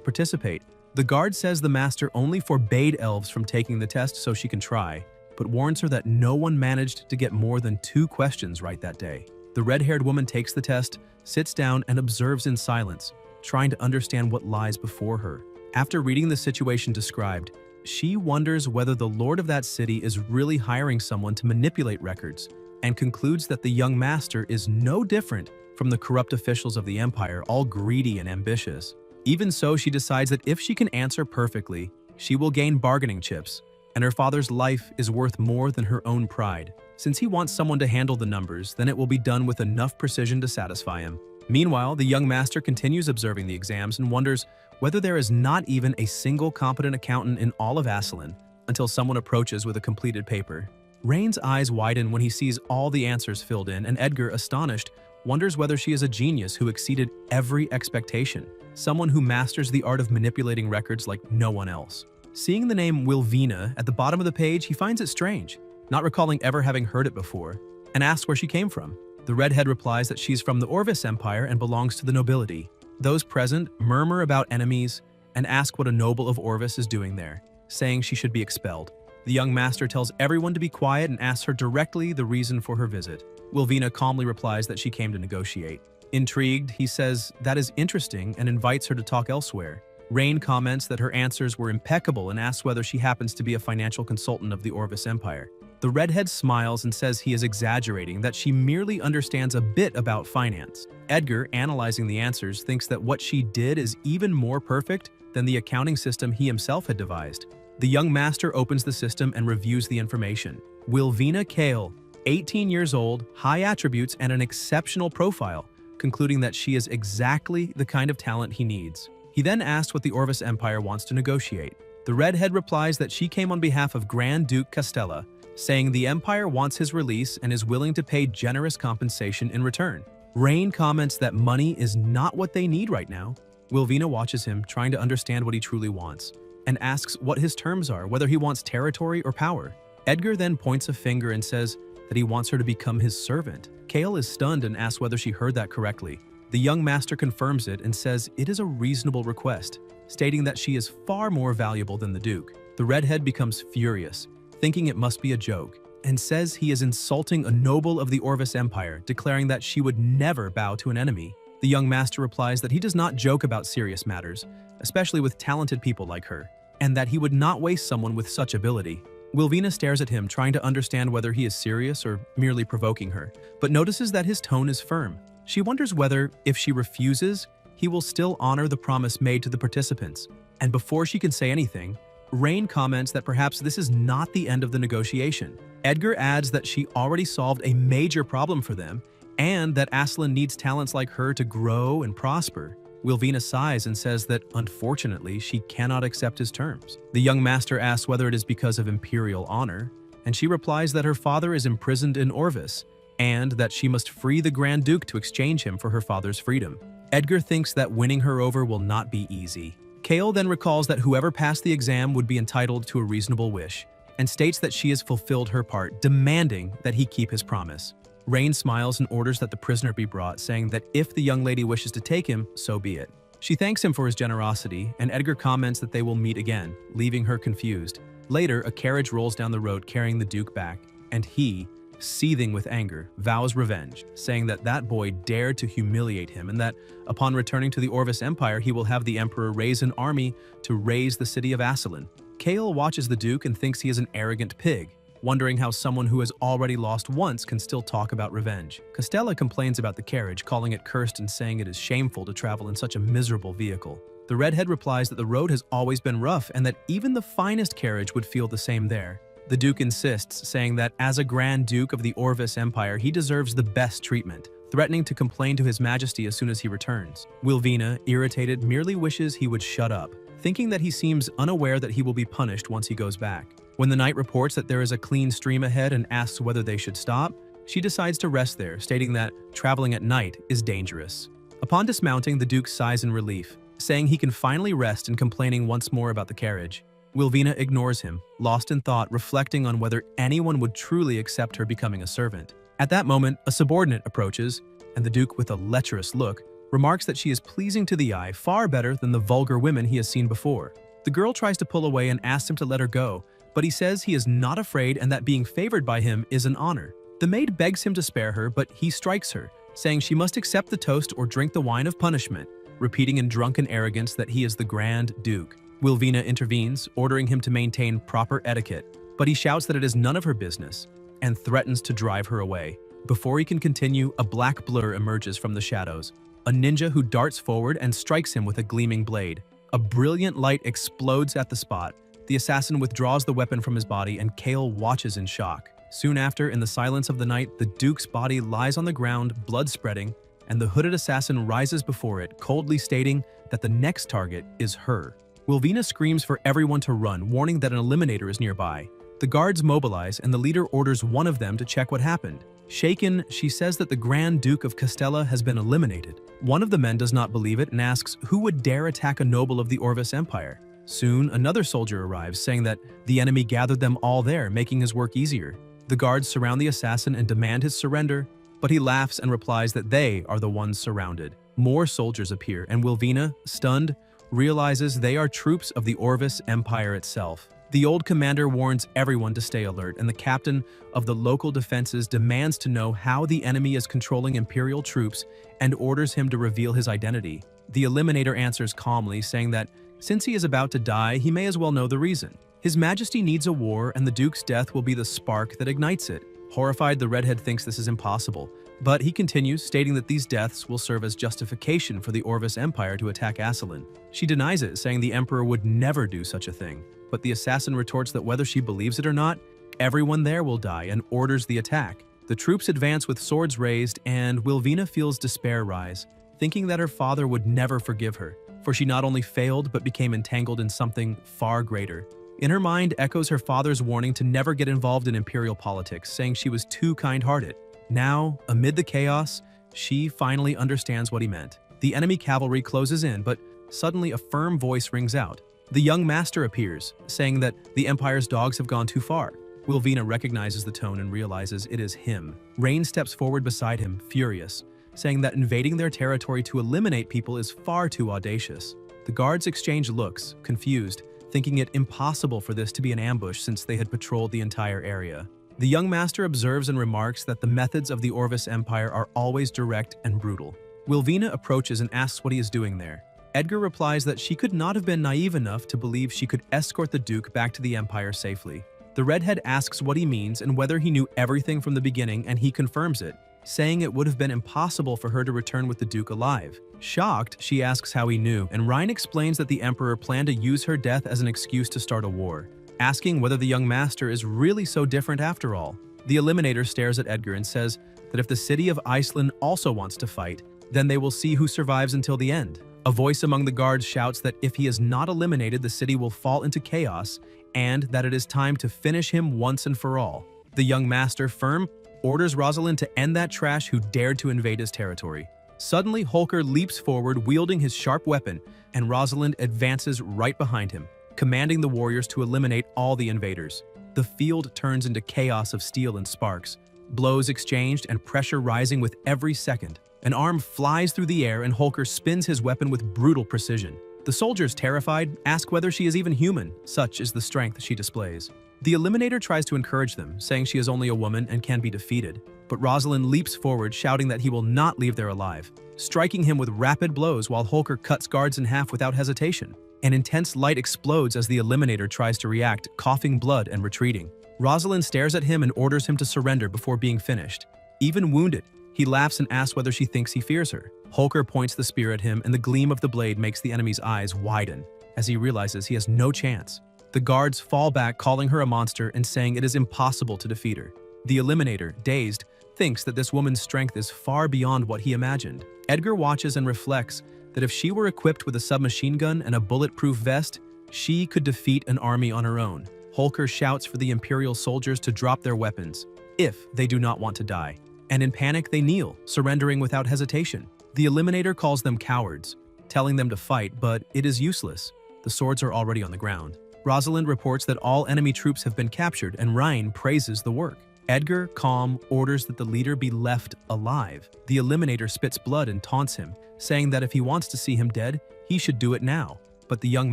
participate. The guard says the master only forbade elves from taking the test so she can try, but warns her that no one managed to get more than 2 questions right that day. The red-haired woman takes the test, sits down, and observes in silence, trying to understand what lies before her. After reading the situation described, she wonders whether the lord of that city is really hiring someone to manipulate records, and concludes that the young master is no different from the corrupt officials of the empire, all greedy and ambitious. Even so, she decides that if she can answer perfectly, she will gain bargaining chips, and her father's life is worth more than her own pride. Since he wants someone to handle the numbers, then it will be done with enough precision to satisfy him. Meanwhile, the young master continues observing the exams and wonders whether there is not even a single competent accountant in all of Aslan, until someone approaches with a completed paper. Rain's eyes widen when he sees all the answers filled in, and Edgar, astonished, wonders whether she is a genius who exceeded every expectation, someone who masters the art of manipulating records like no one else. Seeing the name Wilvina at the bottom of the page, he finds it strange, not recalling ever having heard it before, and asks where she came from. The redhead replies that she's from the Orvis Empire and belongs to the nobility. Those present murmur about enemies and ask what a noble of Orvis is doing there, saying she should be expelled. The young master tells everyone to be quiet and asks her directly the reason for her visit. Wilvina calmly replies that she came to negotiate. Intrigued, he says that is interesting and invites her to talk elsewhere. Rain comments that her answers were impeccable and asks whether she happens to be a financial consultant of the Orvis Empire. The redhead smiles and says he is exaggerating, that she merely understands a bit about finance. Edgar, analyzing the answers, thinks that what she did is even more perfect than the accounting system he himself had devised. The young master opens the system and reviews the information. Wilvina Kale, 18 years old, high attributes, and an exceptional profile, concluding that she is exactly the kind of talent he needs. He then asks what the Orvis Empire wants to negotiate. The redhead replies that she came on behalf of Grand Duke Castella, saying the Empire wants his release and is willing to pay generous compensation in return. Rain comments that money is not what they need right now. Wilvina watches him, trying to understand what he truly wants, and asks what his terms are, whether he wants territory or power. Edgar then points a finger and says that he wants her to become his servant. Kale is stunned and asks whether she heard that correctly. The young master confirms it and says it is a reasonable request, stating that she is far more valuable than the Duke. The redhead becomes furious, thinking it must be a joke, and says he is insulting a noble of the Orvis Empire, declaring that she would never bow to an enemy. The young master replies that he does not joke about serious matters, especially with talented people like her, and that he would not waste someone with such ability. Wilvina stares at him, trying to understand whether he is serious or merely provoking her, but notices that his tone is firm. She wonders whether, if she refuses, he will still honor the promise made to the participants. And before she can say anything, Rain comments that perhaps this is not the end of the negotiation. Edgar adds that she already solved a major problem for them, and that Aslan needs talents like her to grow and prosper. Wilvina sighs and says that, unfortunately, she cannot accept his terms. The young master asks whether it is because of imperial honor, and she replies that her father is imprisoned in Orvis, and that she must free the Grand Duke to exchange him for her father's freedom. Edgar thinks that winning her over will not be easy. Kale then recalls that whoever passed the exam would be entitled to a reasonable wish, and states that she has fulfilled her part, demanding that he keep his promise. Rain smiles and orders that the prisoner be brought, saying that if the young lady wishes to take him, so be it. She thanks him for his generosity, and Edgar comments that they will meet again, leaving her confused. Later, a carriage rolls down the road carrying the Duke back, and he, seething with anger, vows revenge, saying that that boy dared to humiliate him and that, upon returning to the Orvis Empire, he will have the Emperor raise an army to raise the city of Aslan. Kale watches the Duke and thinks he is an arrogant pig, wondering how someone who has already lost once can still talk about revenge. Costella complains about the carriage, calling it cursed and saying it is shameful to travel in such a miserable vehicle. The redhead replies that the road has always been rough and that even the finest carriage would feel the same there. The Duke insists, saying that as a Grand Duke of the Orvis Empire, he deserves the best treatment, threatening to complain to His Majesty as soon as he returns. Wilvina, irritated, merely wishes he would shut up, thinking that he seems unaware that he will be punished once he goes back. When the knight reports that there is a clean stream ahead and asks whether they should stop, she decides to rest there, stating that traveling at night is dangerous. Upon dismounting, the Duke sighs in relief, saying he can finally rest and complaining once more about the carriage. Wilvina ignores him, lost in thought, reflecting on whether anyone would truly accept her becoming a servant. At that moment, a subordinate approaches, and the Duke, with a lecherous look, remarks that she is pleasing to the eye far better than the vulgar women he has seen before. The girl tries to pull away and asks him to let her go, but he says he is not afraid and that being favored by him is an honor. The maid begs him to spare her, but he strikes her, saying she must accept the toast or drink the wine of punishment, repeating in drunken arrogance that he is the Grand Duke. Wilvina intervenes, ordering him to maintain proper etiquette, but he shouts that it is none of her business and threatens to drive her away. Before he can continue, a black blur emerges from the shadows, a ninja who darts forward and strikes him with a gleaming blade. A brilliant light explodes at the spot. The assassin withdraws the weapon from his body and Kale watches in shock. Soon after, in the silence of the night, the Duke's body lies on the ground, blood spreading, and the hooded assassin rises before it, coldly stating that the next target is her. Wilvina screams for everyone to run, warning that an eliminator is nearby. The guards mobilize and the leader orders one of them to check what happened. Shaken, she says that the Grand Duke of Castella has been eliminated. One of the men does not believe it and asks who would dare attack a noble of the Orvis Empire. Soon, another soldier arrives, saying that the enemy gathered them all there, making his work easier. The guards surround the assassin and demand his surrender, but he laughs and replies that they are the ones surrounded. More soldiers appear, and Wilvina, stunned, realizes they are troops of the Orvis Empire itself. The old commander warns everyone to stay alert, and the captain of the local defenses demands to know how the enemy is controlling Imperial troops and orders him to reveal his identity. The Eliminator answers calmly, saying that since he is about to die, he may as well know the reason. His Majesty needs a war, and the Duke's death will be the spark that ignites it. Horrified, the redhead thinks this is impossible, but he continues, stating that these deaths will serve as justification for the Orvis Empire to attack Aslan. She denies it, saying the Emperor would never do such a thing, but the assassin retorts that whether she believes it or not, everyone there will die and orders the attack. The troops advance with swords raised, and Wilvina feels despair rise, thinking that her father would never forgive her, for she not only failed but became entangled in something far greater. In her mind echoes her father's warning to never get involved in imperial politics, saying she was too kind-hearted. Now, amid the chaos, she finally understands what he meant. The enemy cavalry closes in, but suddenly a firm voice rings out. The young master appears, saying that the Empire's dogs have gone too far. Wilvina recognizes the tone and realizes it is him. Rain steps forward beside him, furious, saying that invading their territory to eliminate people is far too audacious. The guards exchange looks, confused, thinking it impossible for this to be an ambush since they had patrolled the entire area. The young master observes and remarks that the methods of the Orvis Empire are always direct and brutal. Wilvina approaches and asks what he is doing there. Edgar replies that she could not have been naive enough to believe she could escort the Duke back to the Empire safely. The redhead asks what he means and whether he knew everything from the beginning, and he confirms it, saying it would have been impossible for her to return with the Duke alive. Shocked, she asks how he knew, and Ryan explains that the Emperor planned to use her death as an excuse to start a war, asking whether the young master is really so different after all. The Eliminator stares at Edgar and says that if the city of Iceland also wants to fight, then they will see who survives until the end. A voice among the guards shouts that if he is not eliminated, the city will fall into chaos, and that it is time to finish him once and for all. The young master, firm, orders Rosalind to end that trash who dared to invade his territory. Suddenly, Holker leaps forward, wielding his sharp weapon, and Rosalind advances right behind him, commanding the warriors to eliminate all the invaders. The field turns into chaos of steel and sparks, blows exchanged and pressure rising with every second. An arm flies through the air and Holker spins his weapon with brutal precision. The soldiers, terrified, ask whether she is even human, such is the strength she displays. The Eliminator tries to encourage them, saying she is only a woman and can be defeated. But Rosalind leaps forward, shouting that he will not leave there alive, striking him with rapid blows while Holker cuts guards in half without hesitation. An intense light explodes as the Eliminator tries to react, coughing blood and retreating. Rosalind stares at him and orders him to surrender before being finished. Even wounded, he laughs and asks whether she thinks he fears her. Holker points the spear at him, and the gleam of the blade makes the enemy's eyes widen as he realizes he has no chance. The guards fall back, calling her a monster and saying it is impossible to defeat her. The Eliminator, dazed, thinks that this woman's strength is far beyond what he imagined. Edgar watches and reflects that if she were equipped with a submachine gun and a bulletproof vest, she could defeat an army on her own. Holker shouts for the Imperial soldiers to drop their weapons, if they do not want to die. And in panic, they kneel, surrendering without hesitation. The Eliminator calls them cowards, telling them to fight, but it is useless. The swords are already on the ground. Rosalind reports that all enemy troops have been captured, and Ryan praises the work. Edgar, calm, orders that the leader be left alive. The Eliminator spits blood and taunts him, saying that if he wants to see him dead, he should do it now. But the young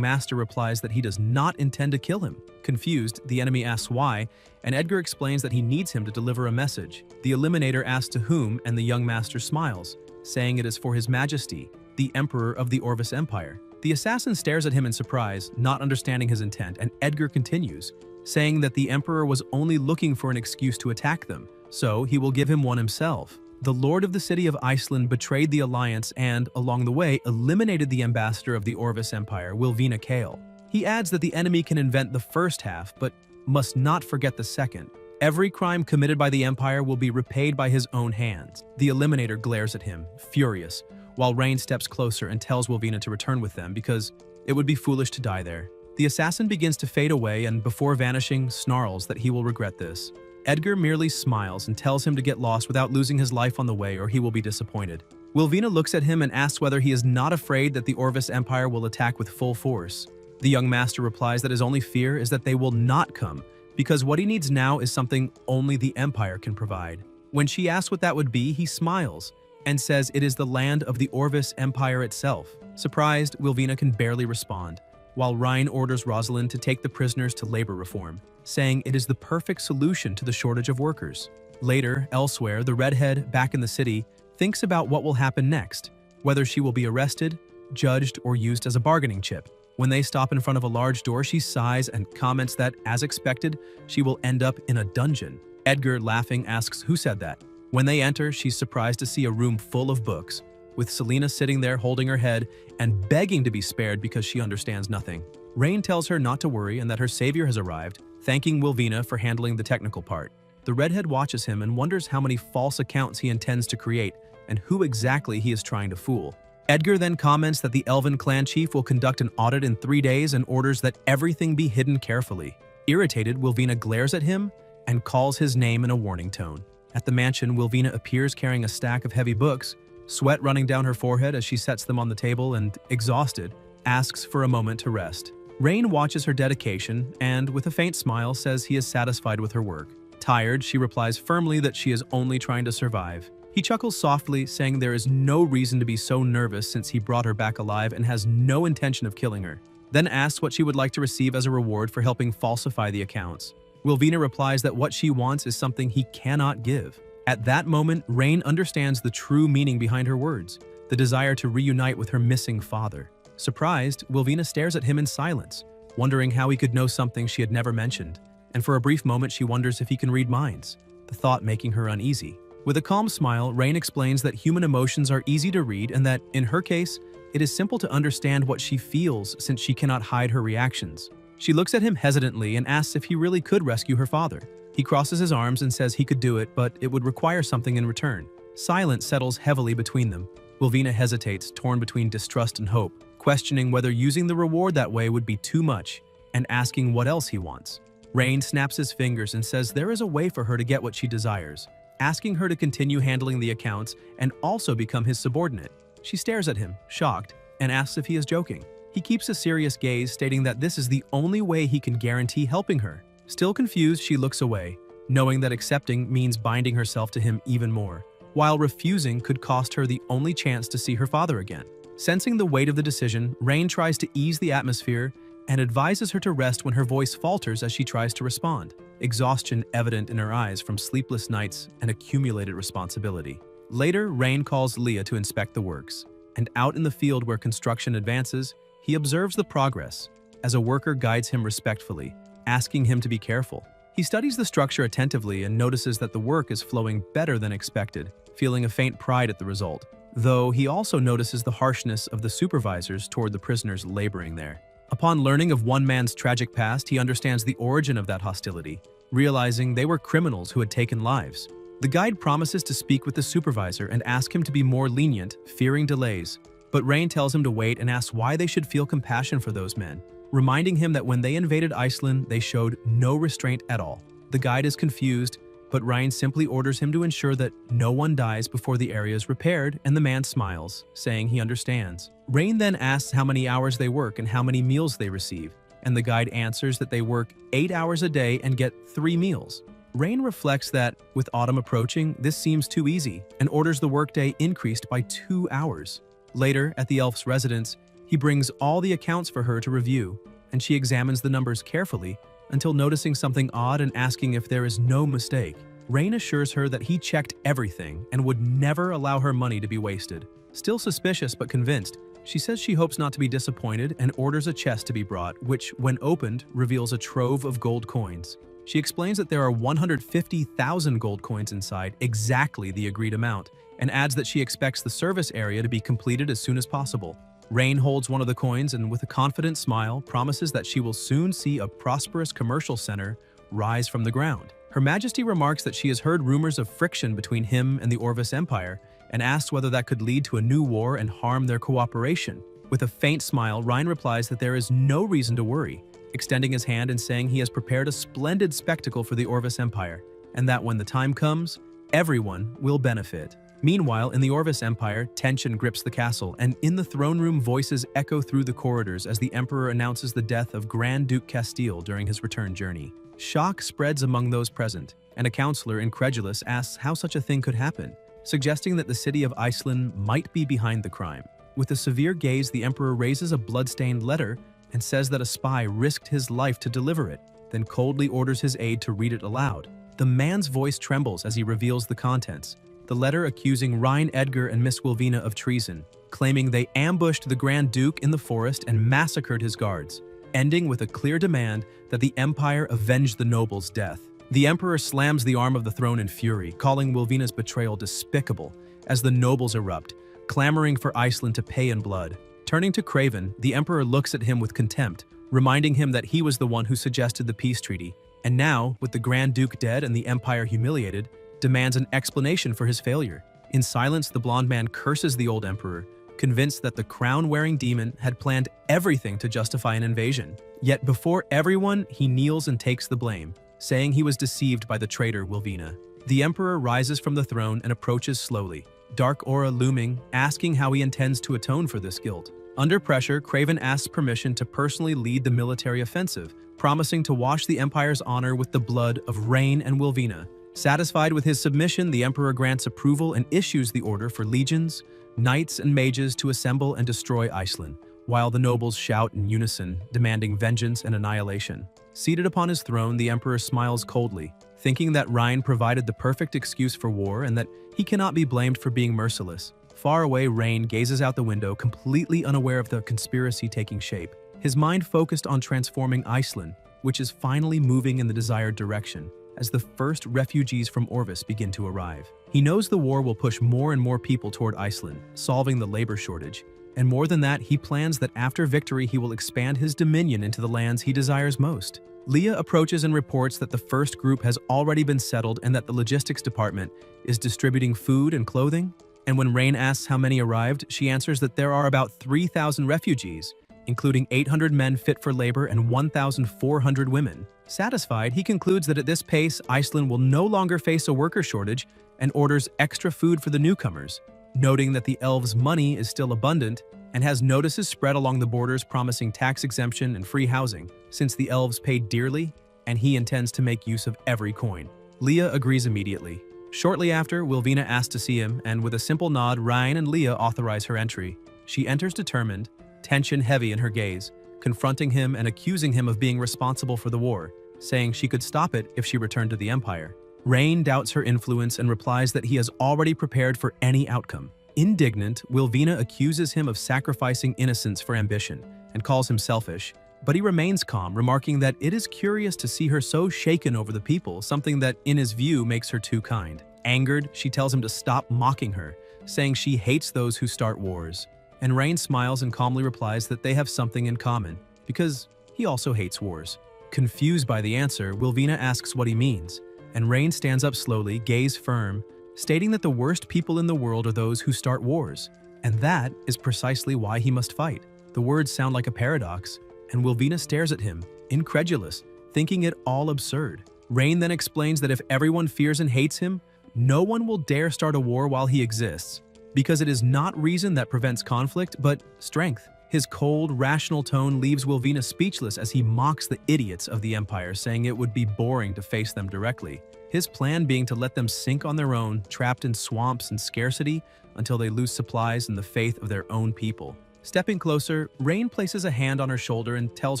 master replies that he does not intend to kill him. Confused, the enemy asks why, and Edgar explains that he needs him to deliver a message. The Eliminator asks to whom, and the young master smiles, saying it is for His Majesty, the Emperor of the Orvis Empire. The assassin stares at him in surprise, not understanding his intent, and Edgar continues, saying that the Emperor was only looking for an excuse to attack them, so he will give him one himself. The Lord of the City of Iceland betrayed the alliance and, along the way, eliminated the ambassador of the Orvis Empire, Wilvina Kale. He adds that the enemy can invent the first half, but must not forget the second. Every crime committed by the Empire will be repaid by his own hands. The Eliminator glares at him, furious, while Rain steps closer and tells Wilvina to return with them because it would be foolish to die there. The assassin begins to fade away and, before vanishing, snarls that he will regret this. Edgar merely smiles and tells him to get lost without losing his life on the way or he will be disappointed. Wilvina looks at him and asks whether he is not afraid that the Orvis Empire will attack with full force. The young master replies that his only fear is that they will not come, because what he needs now is something only the Empire can provide. When she asks what that would be, he smiles and says it is the land of the Orvis Empire itself. Surprised, Wilvina can barely respond, while Ryan orders Rosalind to take the prisoners to labor reform, saying it is the perfect solution to the shortage of workers. Later, elsewhere, the redhead, back in the city, thinks about what will happen next, whether she will be arrested, judged, or used as a bargaining chip. When they stop in front of a large door, she sighs and comments that, as expected, she will end up in a dungeon. Edgar, laughing, asks who said that. When they enter, she's surprised to see a room full of books, with Selena sitting there holding her head and begging to be spared because she understands nothing. Rain tells her not to worry and that her savior has arrived, thanking Wilvina for handling the technical part. The redhead watches him and wonders how many false accounts he intends to create and who exactly he is trying to fool. Edgar then comments that the Elven clan chief will conduct an audit in 3 days and orders that everything be hidden carefully. Irritated, Wilvina glares at him and calls his name in a warning tone. At the mansion, Wilvina appears carrying a stack of heavy books, sweat running down her forehead as she sets them on the table and, exhausted, asks for a moment to rest. Rain watches her dedication and, with a faint smile, says he is satisfied with her work. Tired, she replies firmly that she is only trying to survive. He chuckles softly, saying there is no reason to be so nervous since he brought her back alive and has no intention of killing her, then asks what she would like to receive as a reward for helping falsify the accounts. Wilvina replies that what she wants is something he cannot give. At that moment, Rain understands the true meaning behind her words, the desire to reunite with her missing father. Surprised, Wilvina stares at him in silence, wondering how he could know something she had never mentioned, and for a brief moment she wonders if he can read minds, the thought making her uneasy. With a calm smile, Rain explains that human emotions are easy to read and that, in her case, it is simple to understand what she feels since she cannot hide her reactions. She looks at him hesitantly and asks if he really could rescue her father. He crosses his arms and says he could do it, but it would require something in return. Silence settles heavily between them. Wilvina hesitates, torn between distrust and hope, questioning whether using the reward that way would be too much, and asking what else he wants. Rain snaps his fingers and says there is a way for her to get what she desires, asking her to continue handling the accounts and also become his subordinate. She stares at him, shocked, and asks if he is joking. He keeps a serious gaze, stating that this is the only way he can guarantee helping her. Still confused, she looks away, knowing that accepting means binding herself to him even more, while refusing could cost her the only chance to see her father again. Sensing the weight of the decision, Rain tries to ease the atmosphere and advises her to rest when her voice falters as she tries to respond, exhaustion evident in her eyes from sleepless nights and accumulated responsibility. Later, Rain calls Leah to inspect the works, and out in the field where construction advances, he observes the progress as a worker guides him respectfully, asking him to be careful. He studies the structure attentively and notices that the work is flowing better than expected, feeling a faint pride at the result, though he also notices the harshness of the supervisors toward the prisoners laboring there. Upon learning of one man's tragic past, he understands the origin of that hostility, realizing they were criminals who had taken lives. The guide promises to speak with the supervisor and ask him to be more lenient, fearing delays, but Rain tells him to wait and asks why they should feel compassion for those men, reminding him that when they invaded Iceland, they showed no restraint at all. The guide is confused, but Ryan simply orders him to ensure that no one dies before the area is repaired, and the man smiles, saying he understands. Rain then asks how many hours they work and how many meals they receive, and the guide answers that they work 8 hours a day and get 3 meals. Rain reflects that, with autumn approaching, this seems too easy, and orders the workday increased by 2 hours. Later, at the elf's residence, he brings all the accounts for her to review, and she examines the numbers carefully until noticing something odd and asking if there is no mistake. Rain assures her that he checked everything and would never allow her money to be wasted. Still suspicious but convinced, she says she hopes not to be disappointed and orders a chest to be brought, which, when opened, reveals a trove of gold coins. She explains that there are 150,000 gold coins inside, exactly the agreed amount, and adds that she expects the service area to be completed as soon as possible. Rain holds one of the coins and, with a confident smile, promises that she will soon see a prosperous commercial center rise from the ground. Her Majesty remarks that she has heard rumors of friction between him and the Orvis Empire and asks whether that could lead to a new war and harm their cooperation. With a faint smile, Ryan replies that there is no reason to worry, extending his hand and saying he has prepared a splendid spectacle for the Orvis Empire, and that when the time comes, everyone will benefit. Meanwhile, in the Orvis Empire, tension grips the castle, and in the throne room, voices echo through the corridors as the Emperor announces the death of Grand Duke Castile during his return journey. Shock spreads among those present, and a counselor, incredulous, asks how such a thing could happen, suggesting that the city of Iceland might be behind the crime. With a severe gaze, the Emperor raises a blood-stained letter and says that a spy risked his life to deliver it, then coldly orders his aide to read it aloud. The man's voice trembles as he reveals the contents. The letter accusing Ryan Edgar and Miss Wilvina of treason, claiming they ambushed the Grand Duke in the forest and massacred his guards, ending with a clear demand that the Empire avenge the noble's death. The Emperor slams the arm of the throne in fury, calling Wilvina's betrayal despicable, as the nobles erupt, clamoring for Iceland to pay in blood. Turning to Craven, the Emperor looks at him with contempt, reminding him that he was the one who suggested the peace treaty, and now, with the Grand Duke dead and the Empire humiliated, demands an explanation for his failure. In silence, the blonde man curses the old emperor, convinced that the crown-wearing demon had planned everything to justify an invasion. Yet before everyone, he kneels and takes the blame, saying he was deceived by the traitor Wilvina. The emperor rises from the throne and approaches slowly, dark aura looming, asking how he intends to atone for this guilt. Under pressure, Craven asks permission to personally lead the military offensive, promising to wash the Empire's honor with the blood of Rain and Wilvina. Satisfied with his submission, the Emperor grants approval and issues the order for legions, knights, and mages to assemble and destroy Iceland, while the nobles shout in unison, demanding vengeance and annihilation. Seated upon his throne, the Emperor smiles coldly, thinking that Ryan provided the perfect excuse for war and that he cannot be blamed for being merciless. Far away, Rain gazes out the window, completely unaware of the conspiracy taking shape, his mind focused on transforming Iceland, which is finally moving in the desired direction, as the first refugees from Orvis begin to arrive. He knows the war will push more and more people toward Iceland, solving the labor shortage. And more than that, he plans that after victory he will expand his dominion into the lands he desires most. Leah approaches and reports that the first group has already been settled and that the logistics department is distributing food and clothing. And when Rain asks how many arrived, she answers that there are about 3,000 refugees, including 800 men fit for labor and 1,400 women. Satisfied, he concludes that at this pace, Iceland will no longer face a worker shortage and orders extra food for the newcomers, noting that the elves' money is still abundant and has notices spread along the borders promising tax exemption and free housing, since the elves paid dearly and he intends to make use of every coin. Leah agrees immediately. Shortly after, Wilvina asks to see him, and with a simple nod, Ryan and Leah authorize her entry. She enters determined, tension heavy in her gaze, confronting him and accusing him of being responsible for the war, saying she could stop it if she returned to the Empire. Rain doubts her influence and replies that he has already prepared for any outcome. Indignant, Wilvina accuses him of sacrificing innocence for ambition and calls him selfish, but he remains calm, remarking that it is curious to see her so shaken over the people, something that, in his view, makes her too kind. Angered, she tells him to stop mocking her, saying she hates those who start wars. And Rain smiles and calmly replies that they have something in common, because he also hates wars. Confused by the answer, Wilvina asks what he means, and Rain stands up slowly, gaze firm, stating that the worst people in the world are those who start wars, and that is precisely why he must fight. The words sound like a paradox, and Wilvina stares at him, incredulous, thinking it all absurd. Rain then explains that if everyone fears and hates him, no one will dare start a war while he exists, because it is not reason that prevents conflict, but strength. His cold, rational tone leaves Wilvina speechless as he mocks the idiots of the Empire, saying it would be boring to face them directly. His plan being to let them sink on their own, trapped in swamps and scarcity, until they lose supplies and the faith of their own people. Stepping closer, Rain places a hand on her shoulder and tells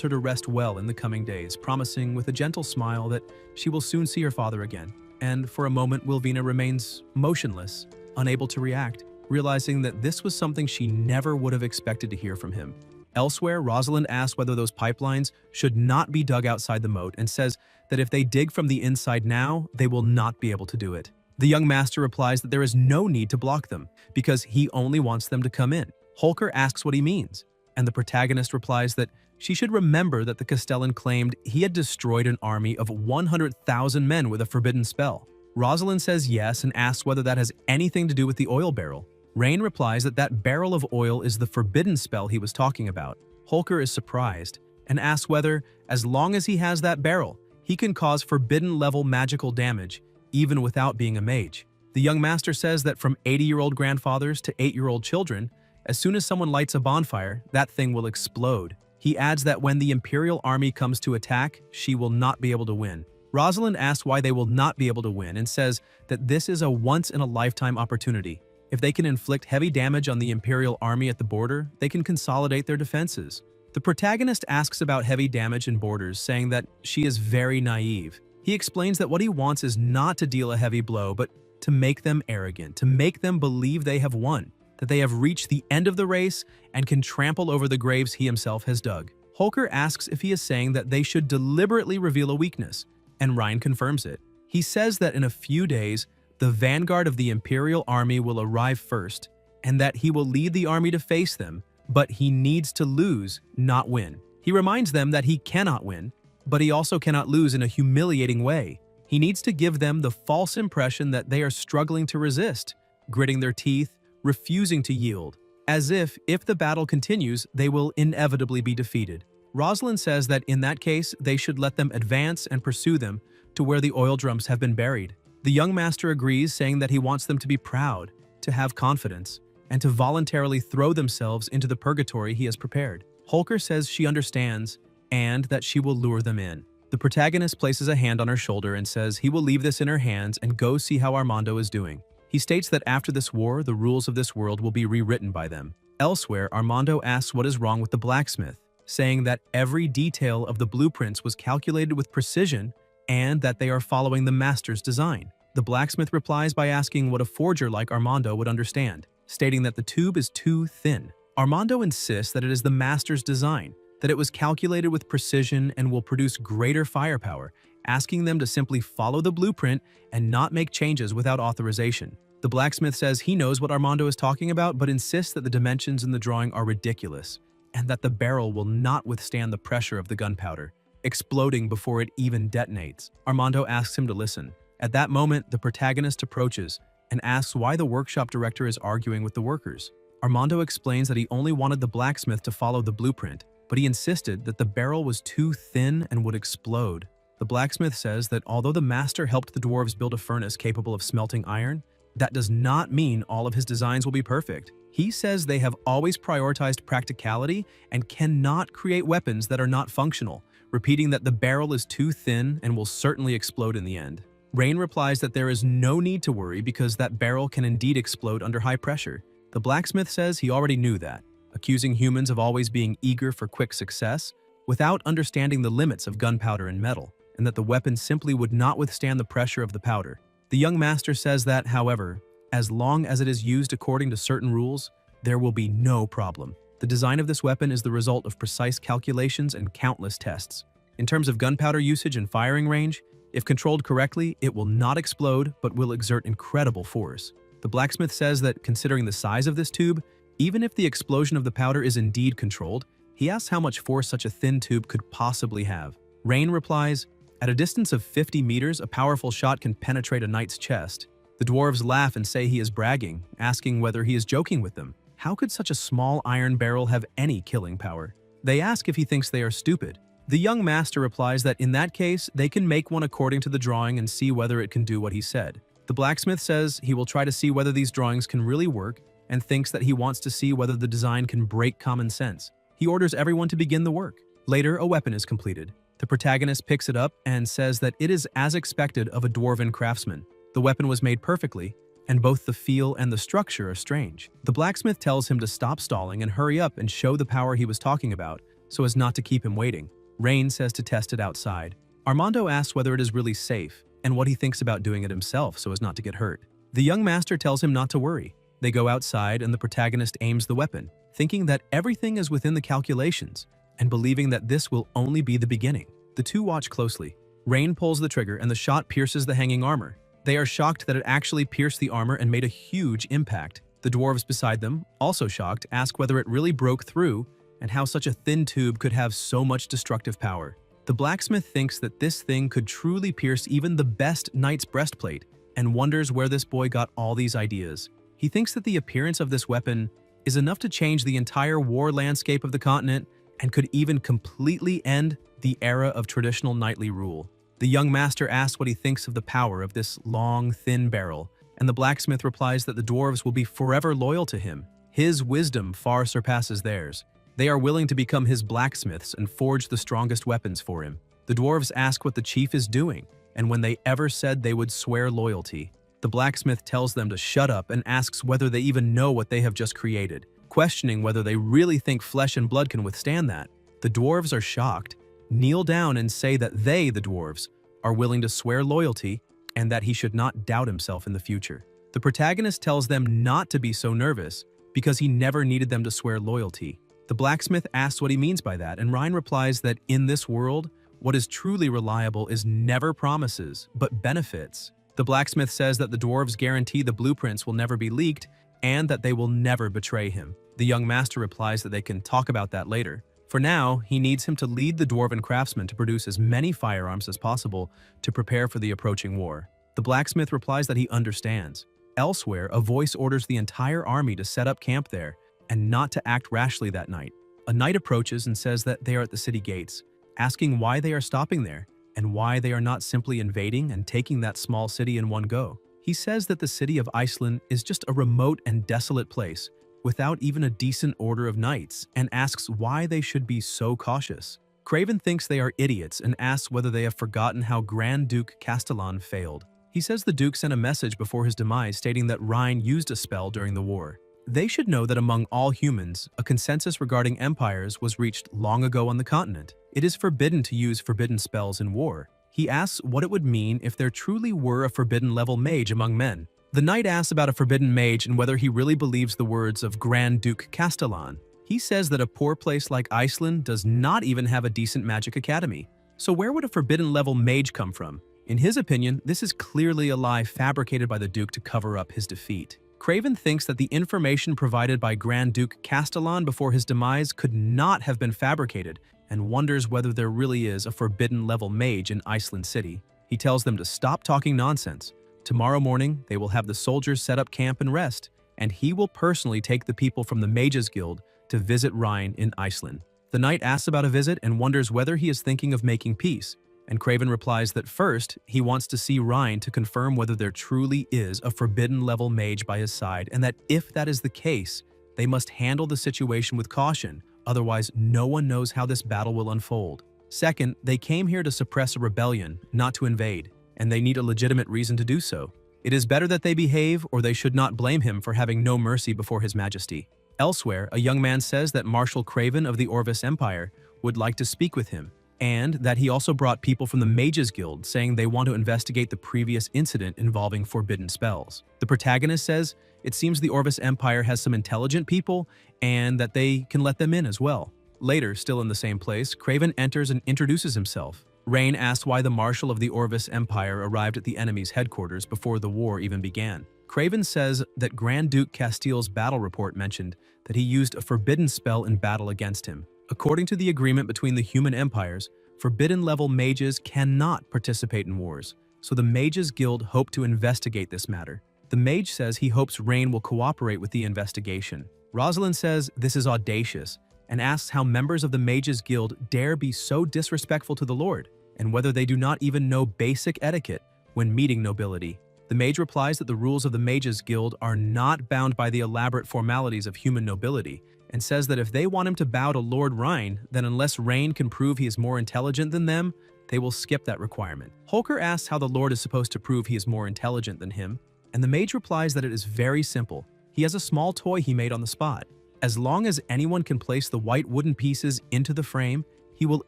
her to rest well in the coming days, promising with a gentle smile that she will soon see her father again. And for a moment, Wilvina remains motionless, unable to react, realizing that this was something she never would have expected to hear from him. Elsewhere, Rosalind asks whether those pipelines should not be dug outside the moat and says that if they dig from the inside now, they will not be able to do it. The young master replies that there is no need to block them, because he only wants them to come in. Holker asks what he means, and the protagonist replies that she should remember that the Castellan claimed he had destroyed an army of 100,000 men with a forbidden spell. Rosalind says yes and asks whether that has anything to do with the oil barrel. Rain replies that that barrel of oil is the forbidden spell he was talking about. Holker is surprised and asks whether, as long as he has that barrel, he can cause forbidden-level magical damage, even without being a mage. The young master says that from 80-year-old grandfathers to 8-year-old children, as soon as someone lights a bonfire, that thing will explode. He adds that when the Imperial army comes to attack, she will not be able to win. Rosalind asks why they will not be able to win and says that this is a once-in-a-lifetime opportunity. If they can inflict heavy damage on the Imperial army at the border, they can consolidate their defenses. The protagonist asks about heavy damage in borders, saying that she is very naive. He explains that what he wants is not to deal a heavy blow, but to make them arrogant, to make them believe they have won, that they have reached the end of the race and can trample over the graves he himself has dug. Holker asks if he is saying that they should deliberately reveal a weakness, and Ryan confirms it. He says that in a few days, the vanguard of the Imperial army will arrive first, and that he will lead the army to face them, but he needs to lose, not win. He reminds them that he cannot win, but he also cannot lose in a humiliating way. He needs to give them the false impression that they are struggling to resist, gritting their teeth, refusing to yield, as if the battle continues, they will inevitably be defeated. Rosalind says that in that case, they should let them advance and pursue them to where the oil drums have been buried. The young master agrees, saying that he wants them to be proud, to have confidence, and to voluntarily throw themselves into the purgatory he has prepared. Holker says she understands, and that she will lure them in. The protagonist places a hand on her shoulder and says he will leave this in her hands and go see how Armando is doing. He states that after this war, the rules of this world will be rewritten by them. Elsewhere, Armando asks what is wrong with the blacksmith, saying that every detail of the blueprints was calculated with precision and that they are following the master's design. The blacksmith replies by asking what a forger like Armando would understand, stating that the tube is too thin. Armando insists that it is the master's design, that it was calculated with precision and will produce greater firepower, asking them to simply follow the blueprint and not make changes without authorization. The blacksmith says he knows what Armando is talking about, but insists that the dimensions in the drawing are ridiculous, and that the barrel will not withstand the pressure of the gunpowder, exploding before it even detonates. Armando asks him to listen. At that moment, the protagonist approaches and asks why the workshop director is arguing with the workers. Armando explains that he only wanted the blacksmith to follow the blueprint, but he insisted that the barrel was too thin and would explode. The blacksmith says that although the master helped the dwarves build a furnace capable of smelting iron, that does not mean all of his designs will be perfect. He says they have always prioritized practicality and cannot create weapons that are not functional, repeating that the barrel is too thin and will certainly explode in the end. Rain replies that there is no need to worry because that barrel can indeed explode under high pressure. The blacksmith says he already knew that, accusing humans of always being eager for quick success without understanding the limits of gunpowder and metal, and that the weapon simply would not withstand the pressure of the powder. The young master says that, however, as long as it is used according to certain rules, there will be no problem. The design of this weapon is the result of precise calculations and countless tests. In terms of gunpowder usage and firing range, if controlled correctly, it will not explode but will exert incredible force. The blacksmith says that considering the size of this tube, even if the explosion of the powder is indeed controlled, he asks how much force such a thin tube could possibly have. Rain replies, "At a distance of 50 meters, a powerful shot can penetrate a knight's chest." The dwarves laugh and say he is bragging, asking whether he is joking with them. How could such a small iron barrel have any killing power? They ask if he thinks they are stupid. The young master replies that in that case, they can make one according to the drawing and see whether it can do what he said. The blacksmith says he will try to see whether these drawings can really work and thinks that he wants to see whether the design can break common sense. He orders everyone to begin the work. Later, a weapon is completed. The protagonist picks it up and says that it is as expected of a dwarven craftsman. The weapon was made perfectly, and both the feel and the structure are strange. The blacksmith tells him to stop stalling and hurry up and show the power he was talking about, so as not to keep him waiting. Rain says to test it outside. Armando asks whether it is really safe, and what he thinks about doing it himself so as not to get hurt. The young master tells him not to worry. They go outside and the protagonist aims the weapon, thinking that everything is within the calculations, and believing that this will only be the beginning. The two watch closely. Rain pulls the trigger and the shot pierces the hanging armor. They are shocked that it actually pierced the armor and made a huge impact. The dwarves beside them, also shocked, ask whether it really broke through and how such a thin tube could have so much destructive power. The blacksmith thinks that this thing could truly pierce even the best knight's breastplate and wonders where this boy got all these ideas. He thinks that the appearance of this weapon is enough to change the entire war landscape of the continent and could even completely end the era of traditional knightly rule. The young master asks what he thinks of the power of this long, thin barrel, and the blacksmith replies that the dwarves will be forever loyal to him. His wisdom far surpasses theirs. They are willing to become his blacksmiths and forge the strongest weapons for him. The dwarves ask what the chief is doing, and when they ever said they would swear loyalty. The blacksmith tells them to shut up and asks whether they even know what they have just created, questioning whether they really think flesh and blood can withstand that. The dwarves are shocked, kneel down and say that they, the dwarves, are willing to swear loyalty and that he should not doubt himself in the future. The protagonist tells them not to be so nervous because he never needed them to swear loyalty. The blacksmith asks what he means by that, and Ryan replies that in this world, what is truly reliable is never promises, but benefits. The blacksmith says that the dwarves guarantee the blueprints will never be leaked and that they will never betray him. The young master replies that they can talk about that later. For now, he needs him to lead the dwarven craftsmen to produce as many firearms as possible to prepare for the approaching war. The blacksmith replies that he understands. Elsewhere, a voice orders the entire army to set up camp there and not to act rashly that night. A knight approaches and says that they are at the city gates, asking why they are stopping there and why they are not simply invading and taking that small city in one go. He says that the city of Iceland is just a remote and desolate place without even a decent order of knights, and asks why they should be so cautious. Craven thinks they are idiots and asks whether they have forgotten how Grand Duke Castellan failed. He says the Duke sent a message before his demise stating that Rhine used a spell during the war. They should know that among all humans, a consensus regarding empires was reached long ago on the continent. It is forbidden to use forbidden spells in war. He asks what it would mean if there truly were a forbidden level mage among men. The knight asks about a forbidden mage and whether he really believes the words of Grand Duke Castellan. He says that a poor place like Iceland does not even have a decent magic academy. So where would a forbidden level mage come from? In his opinion, this is clearly a lie fabricated by the Duke to cover up his defeat. Craven thinks that the information provided by Grand Duke Castellan before his demise could not have been fabricated and wonders whether there really is a forbidden level mage in Iceland City. He tells them to stop talking nonsense. Tomorrow morning, they will have the soldiers set up camp and rest, and he will personally take the people from the Mages Guild to visit Rhine in Iceland. The knight asks about a visit and wonders whether he is thinking of making peace, and Craven replies that first, he wants to see Rhine to confirm whether there truly is a forbidden-level mage by his side, and that if that is the case, they must handle the situation with caution, otherwise no one knows how this battle will unfold. Second, they came here to suppress a rebellion, not to invade, and they need a legitimate reason to do so. It is better that they behave, or they should not blame him for having no mercy before his majesty. Elsewhere, a young man says that Marshal Craven of the Orvis Empire would like to speak with him, and that he also brought people from the Mages Guild saying they want to investigate the previous incident involving forbidden spells. The protagonist says it seems the Orvis Empire has some intelligent people and that they can let them in as well. Later, still in the same place, Craven enters and introduces himself. Rain asks why the Marshal of the Orvis Empire arrived at the enemy's headquarters before the war even began. Craven says that Grand Duke Castile's battle report mentioned that he used a forbidden spell in battle against him. According to the agreement between the human empires, forbidden-level mages cannot participate in wars, so the Mages Guild hope to investigate this matter. The mage says he hopes Rain will cooperate with the investigation. Rosalind says this is audacious and asks how members of the Mages Guild dare be so disrespectful to the Lord, and whether they do not even know basic etiquette when meeting nobility. The mage replies that the rules of the Mages Guild are not bound by the elaborate formalities of human nobility, and says that if they want him to bow to Lord Rhine, then unless Rain can prove he is more intelligent than them, they will skip that requirement. Holker asks how the Lord is supposed to prove he is more intelligent than him, and the mage replies that it is very simple. He has a small toy he made on the spot. As long as anyone can place the white wooden pieces into the frame, he will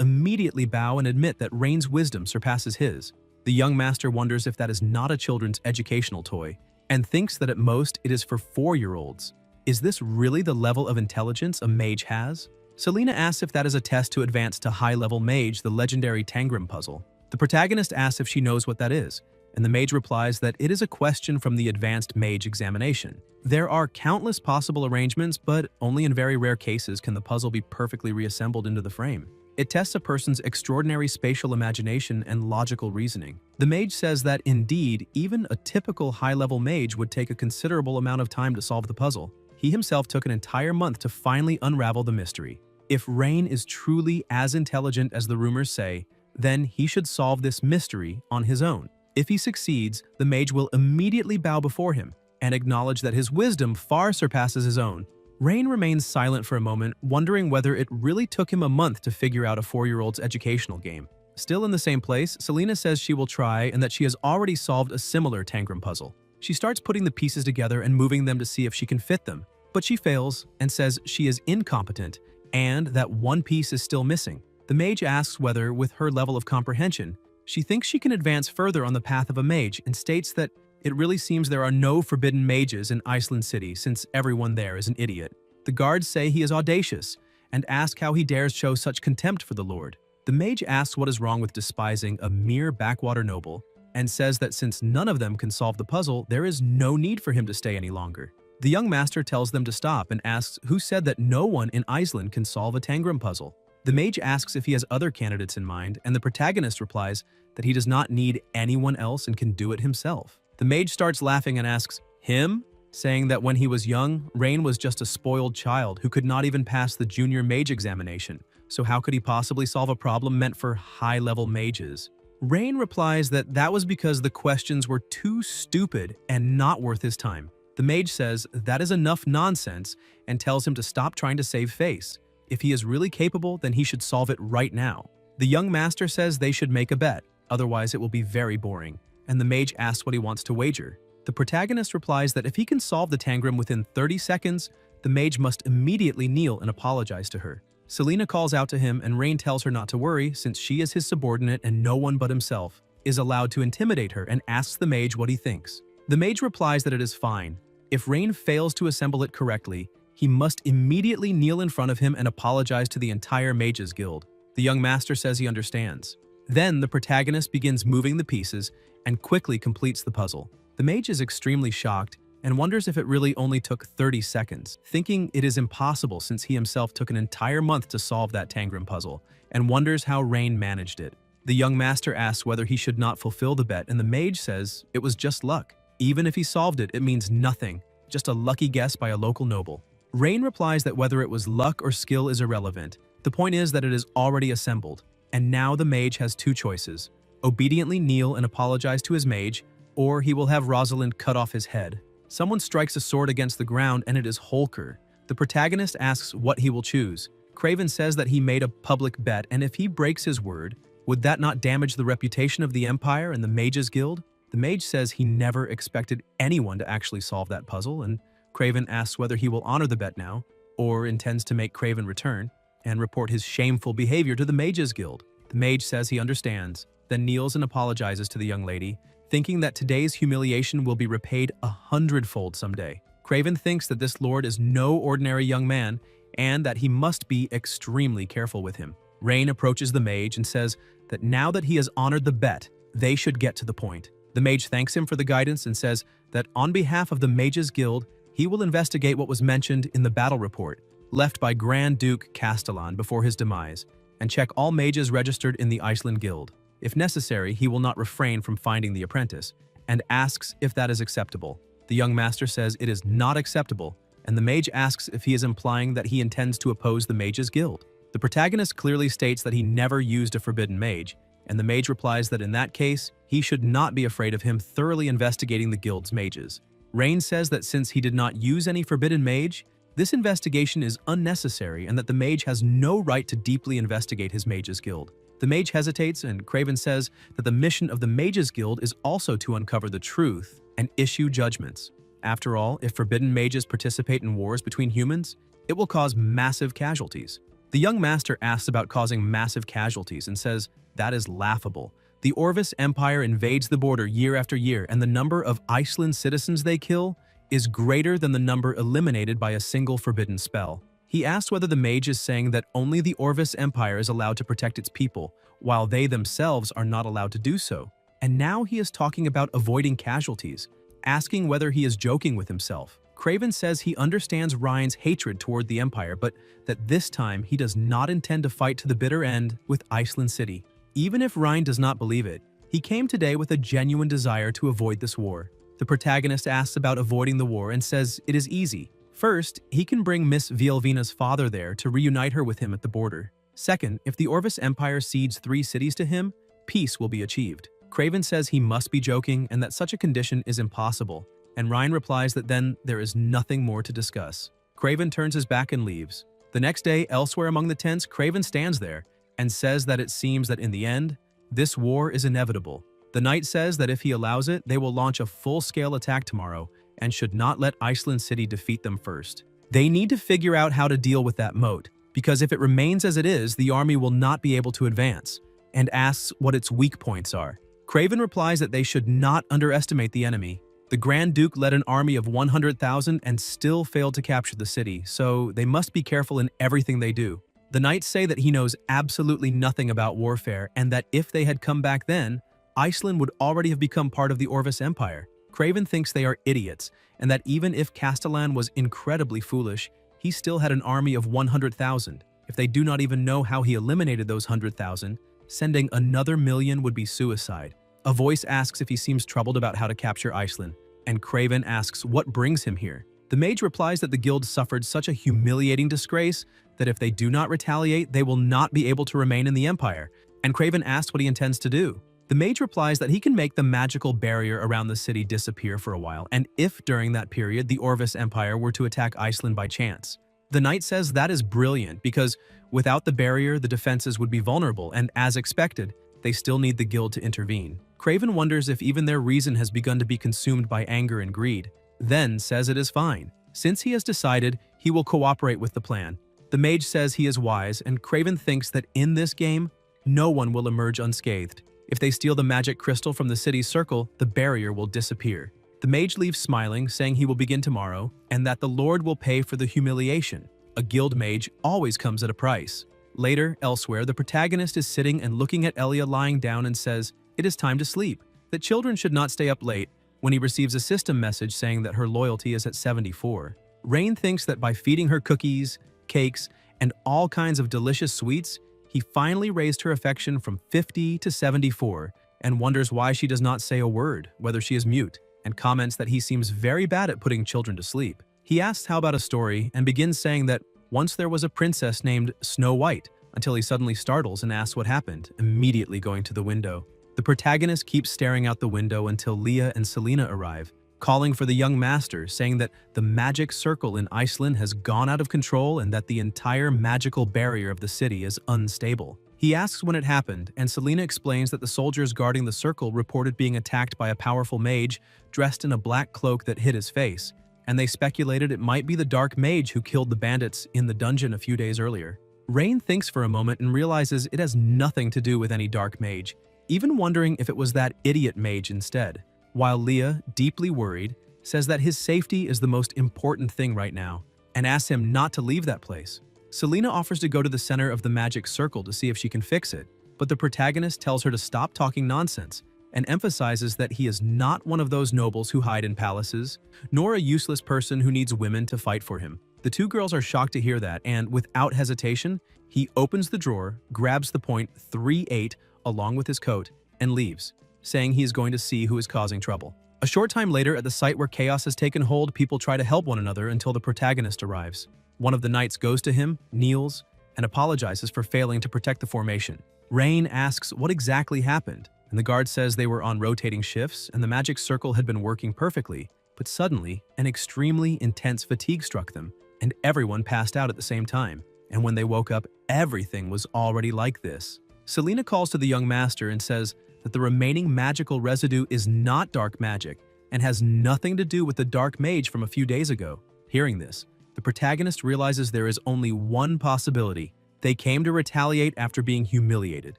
immediately bow and admit that Rain's wisdom surpasses his. The young master wonders if that is not a children's educational toy, and thinks that at most it is for 4-year-olds. Is this really the level of intelligence a mage has? Selena asks if that is a test to advance to high-level mage, the legendary Tangram puzzle. The protagonist asks if she knows what that is, and the mage replies that it is a question from the advanced mage examination. There are countless possible arrangements, but only in very rare cases can the puzzle be perfectly reassembled into the frame. It tests a person's extraordinary spatial imagination and logical reasoning. The mage says that, indeed, even a typical high-level mage would take a considerable amount of time to solve the puzzle. He himself took an entire month to finally unravel the mystery. If Rain is truly as intelligent as the rumors say, then he should solve this mystery on his own. If he succeeds, the mage will immediately bow before him and acknowledge that his wisdom far surpasses his own. Rain remains silent for a moment, wondering whether it really took him a month to figure out a 4-year-old's educational game. Still in the same place, Selena says she will try and that she has already solved a similar Tangram puzzle. She starts putting the pieces together and moving them to see if she can fit them, but she fails and says she is incompetent and that one piece is still missing. The mage asks whether, with her level of comprehension, she thinks she can advance further on the path of a mage and states that it really seems there are no forbidden mages in Iceland City since everyone there is an idiot. The guards say he is audacious and ask how he dares show such contempt for the Lord. The mage asks what is wrong with despising a mere backwater noble and says that since none of them can solve the puzzle, there is no need for him to stay any longer. The young master tells them to stop and asks who said that no one in Iceland can solve a Tangram puzzle. The mage asks if he has other candidates in mind, and the protagonist replies that he does not need anyone else and can do it himself. The mage starts laughing and asks, "Him?" saying that when he was young, Rain was just a spoiled child who could not even pass the junior mage examination, so how could he possibly solve a problem meant for high-level mages? Rain replies that that was because the questions were too stupid and not worth his time. The mage says that is enough nonsense and tells him to stop trying to save face. If he is really capable, then he should solve it right now. The young master says they should make a bet, otherwise it will be very boring, and the mage asks what he wants to wager. The protagonist replies that if he can solve the Tangram within 30 seconds, the mage must immediately kneel and apologize to her. Selena calls out to him and Rain tells her not to worry since she is his subordinate and no one but himself is allowed to intimidate her and asks the mage what he thinks. The mage replies that it is fine. If Rain fails to assemble it correctly, he must immediately kneel in front of him and apologize to the entire Mages Guild. The young master says he understands. Then the protagonist begins moving the pieces and quickly completes the puzzle. The mage is extremely shocked and wonders if it really only took 30 seconds, thinking it is impossible since he himself took an entire month to solve that Tangram puzzle, and wonders how Rain managed it. The young master asks whether he should not fulfill the bet, and the mage says it was just luck. Even if he solved it, it means nothing, just a lucky guess by a local noble. Rain replies that whether it was luck or skill is irrelevant. The point is that it is already assembled, and now the mage has two choices: obediently kneel and apologize to his mage, or he will have Rosalind cut off his head. Someone strikes a sword against the ground and it is Holker. The protagonist asks what he will choose. Craven says that he made a public bet, and if he breaks his word, would that not damage the reputation of the Empire and the Mages Guild? The mage says he never expected anyone to actually solve that puzzle, and Craven asks whether he will honor the bet now, or intends to make Craven return and report his shameful behavior to the Mages Guild. The mage says he understands, then kneels and apologizes to the young lady, thinking that today's humiliation will be repaid 100-fold someday. Craven thinks that this lord is no ordinary young man and that he must be extremely careful with him. Rain approaches the mage and says that now that he has honored the bet, they should get to the point. The mage thanks him for the guidance and says that on behalf of the Mages Guild, he will investigate what was mentioned in the battle report left by Grand Duke Castellan before his demise, and check all mages registered in the Iceland Guild. If necessary, he will not refrain from finding the apprentice, and asks if that is acceptable. The young master says it is not acceptable, and the mage asks if he is implying that he intends to oppose the Mages Guild. The protagonist clearly states that he never used a forbidden mage, and the mage replies that in that case, he should not be afraid of him thoroughly investigating the guild's mages. Rain says that since he did not use any forbidden mage, this investigation is unnecessary and that the mage has no right to deeply investigate his Mages Guild. The mage hesitates, and Craven says that the mission of the Mages Guild is also to uncover the truth and issue judgments. After all, if forbidden mages participate in wars between humans, it will cause massive casualties. The young master asks about causing massive casualties and says that is laughable. The Orvis Empire invades the border year after year, and the number of Iceland citizens they kill is greater than the number eliminated by a single forbidden spell. He asks whether the mage is saying that only the Orvis Empire is allowed to protect its people, while they themselves are not allowed to do so. And now he is talking about avoiding casualties, asking whether he is joking with himself. Craven says he understands Ryan's hatred toward the Empire, but that this time he does not intend to fight to the bitter end with Iceland City. Even if Ryan does not believe it, he came today with a genuine desire to avoid this war. The protagonist asks about avoiding the war and says it is easy. First, he can bring Miss Vielvina's father there to reunite her with him at the border. Second, if the Orvis Empire cedes 3 cities to him, peace will be achieved. Craven says he must be joking and that such a condition is impossible, and Ryan replies that then there is nothing more to discuss. Craven turns his back and leaves. The next day, elsewhere among the tents, Craven stands there and says that it seems that in the end, this war is inevitable. The knight says that if he allows it, they will launch a full-scale attack tomorrow and should not let Iceland City defeat them first. They need to figure out how to deal with that moat, because if it remains as it is, the army will not be able to advance, and asks what its weak points are. Craven replies that they should not underestimate the enemy. The Grand Duke led an army of 100,000 and still failed to capture the city, so they must be careful in everything they do. The knights say that he knows absolutely nothing about warfare and that if they had come back then, Iceland would already have become part of the Orvis Empire. Craven thinks they are idiots, and that even if Castellan was incredibly foolish, he still had an army of 100,000. If they do not even know how he eliminated those 100,000, sending another million would be suicide. A voice asks if he seems troubled about how to capture Iceland, and Craven asks what brings him here. The mage replies that the guild suffered such a humiliating disgrace that if they do not retaliate, they will not be able to remain in the Empire, and Craven asks what he intends to do. The mage replies that he can make the magical barrier around the city disappear for a while, and if during that period the Orvis Empire were to attack Iceland by chance. The knight says that is brilliant because without the barrier, the defenses would be vulnerable, and as expected, they still need the guild to intervene. Craven wonders if even their reason has begun to be consumed by anger and greed, then says it is fine. Since he has decided, he will cooperate with the plan. The mage says he is wise, and Craven thinks that in this game, no one will emerge unscathed. If they steal the magic crystal from the city's circle, the barrier will disappear. The mage leaves smiling, saying he will begin tomorrow, and that the Lord will pay for the humiliation. A guild mage always comes at a price. Later, elsewhere, the protagonist is sitting and looking at Elia lying down and says it is time to sleep, that children should not stay up late, when he receives a system message saying that her loyalty is at 74. Rain thinks that by feeding her cookies, cakes, and all kinds of delicious sweets, he finally raised her affection from 50 to 74 and wonders why she does not say a word, whether she is mute, and comments that he seems very bad at putting children to sleep. He asks how about a story and begins saying that once there was a princess named Snow White, until he suddenly startles and asks what happened, immediately going to the window. The protagonist keeps staring out the window until Leah and Selena arrive, calling for the young master, saying that the magic circle in Iceland has gone out of control and that the entire magical barrier of the city is unstable. He asks when it happened, and Selena explains that the soldiers guarding the circle reported being attacked by a powerful mage dressed in a black cloak that hid his face, and they speculated it might be the dark mage who killed the bandits in the dungeon a few days earlier. Rain thinks for a moment and realizes it has nothing to do with any dark mage, even wondering if it was that idiot mage instead, while Leah, deeply worried, says that his safety is the most important thing right now and asks him not to leave that place. Selena offers to go to the center of the magic circle to see if she can fix it, but the protagonist tells her to stop talking nonsense and emphasizes that he is not one of those nobles who hide in palaces, nor a useless person who needs women to fight for him. The two girls are shocked to hear that, and without hesitation, he opens the drawer, grabs the point 3-8 along with his coat, and leaves, saying he is going to see who is causing trouble. A short time later, at the site where chaos has taken hold, people try to help one another until the protagonist arrives. One of the knights goes to him, kneels, and apologizes for failing to protect the formation. Rain asks what exactly happened, and the guard says they were on rotating shifts and the magic circle had been working perfectly, but suddenly, an extremely intense fatigue struck them, and everyone passed out at the same time. And when they woke up, everything was already like this. Selena calls to the young master and says that the remaining magical residue is not dark magic and has nothing to do with the dark mage from a few days ago. Hearing this, the protagonist realizes there is only one possibility. They came to retaliate after being humiliated.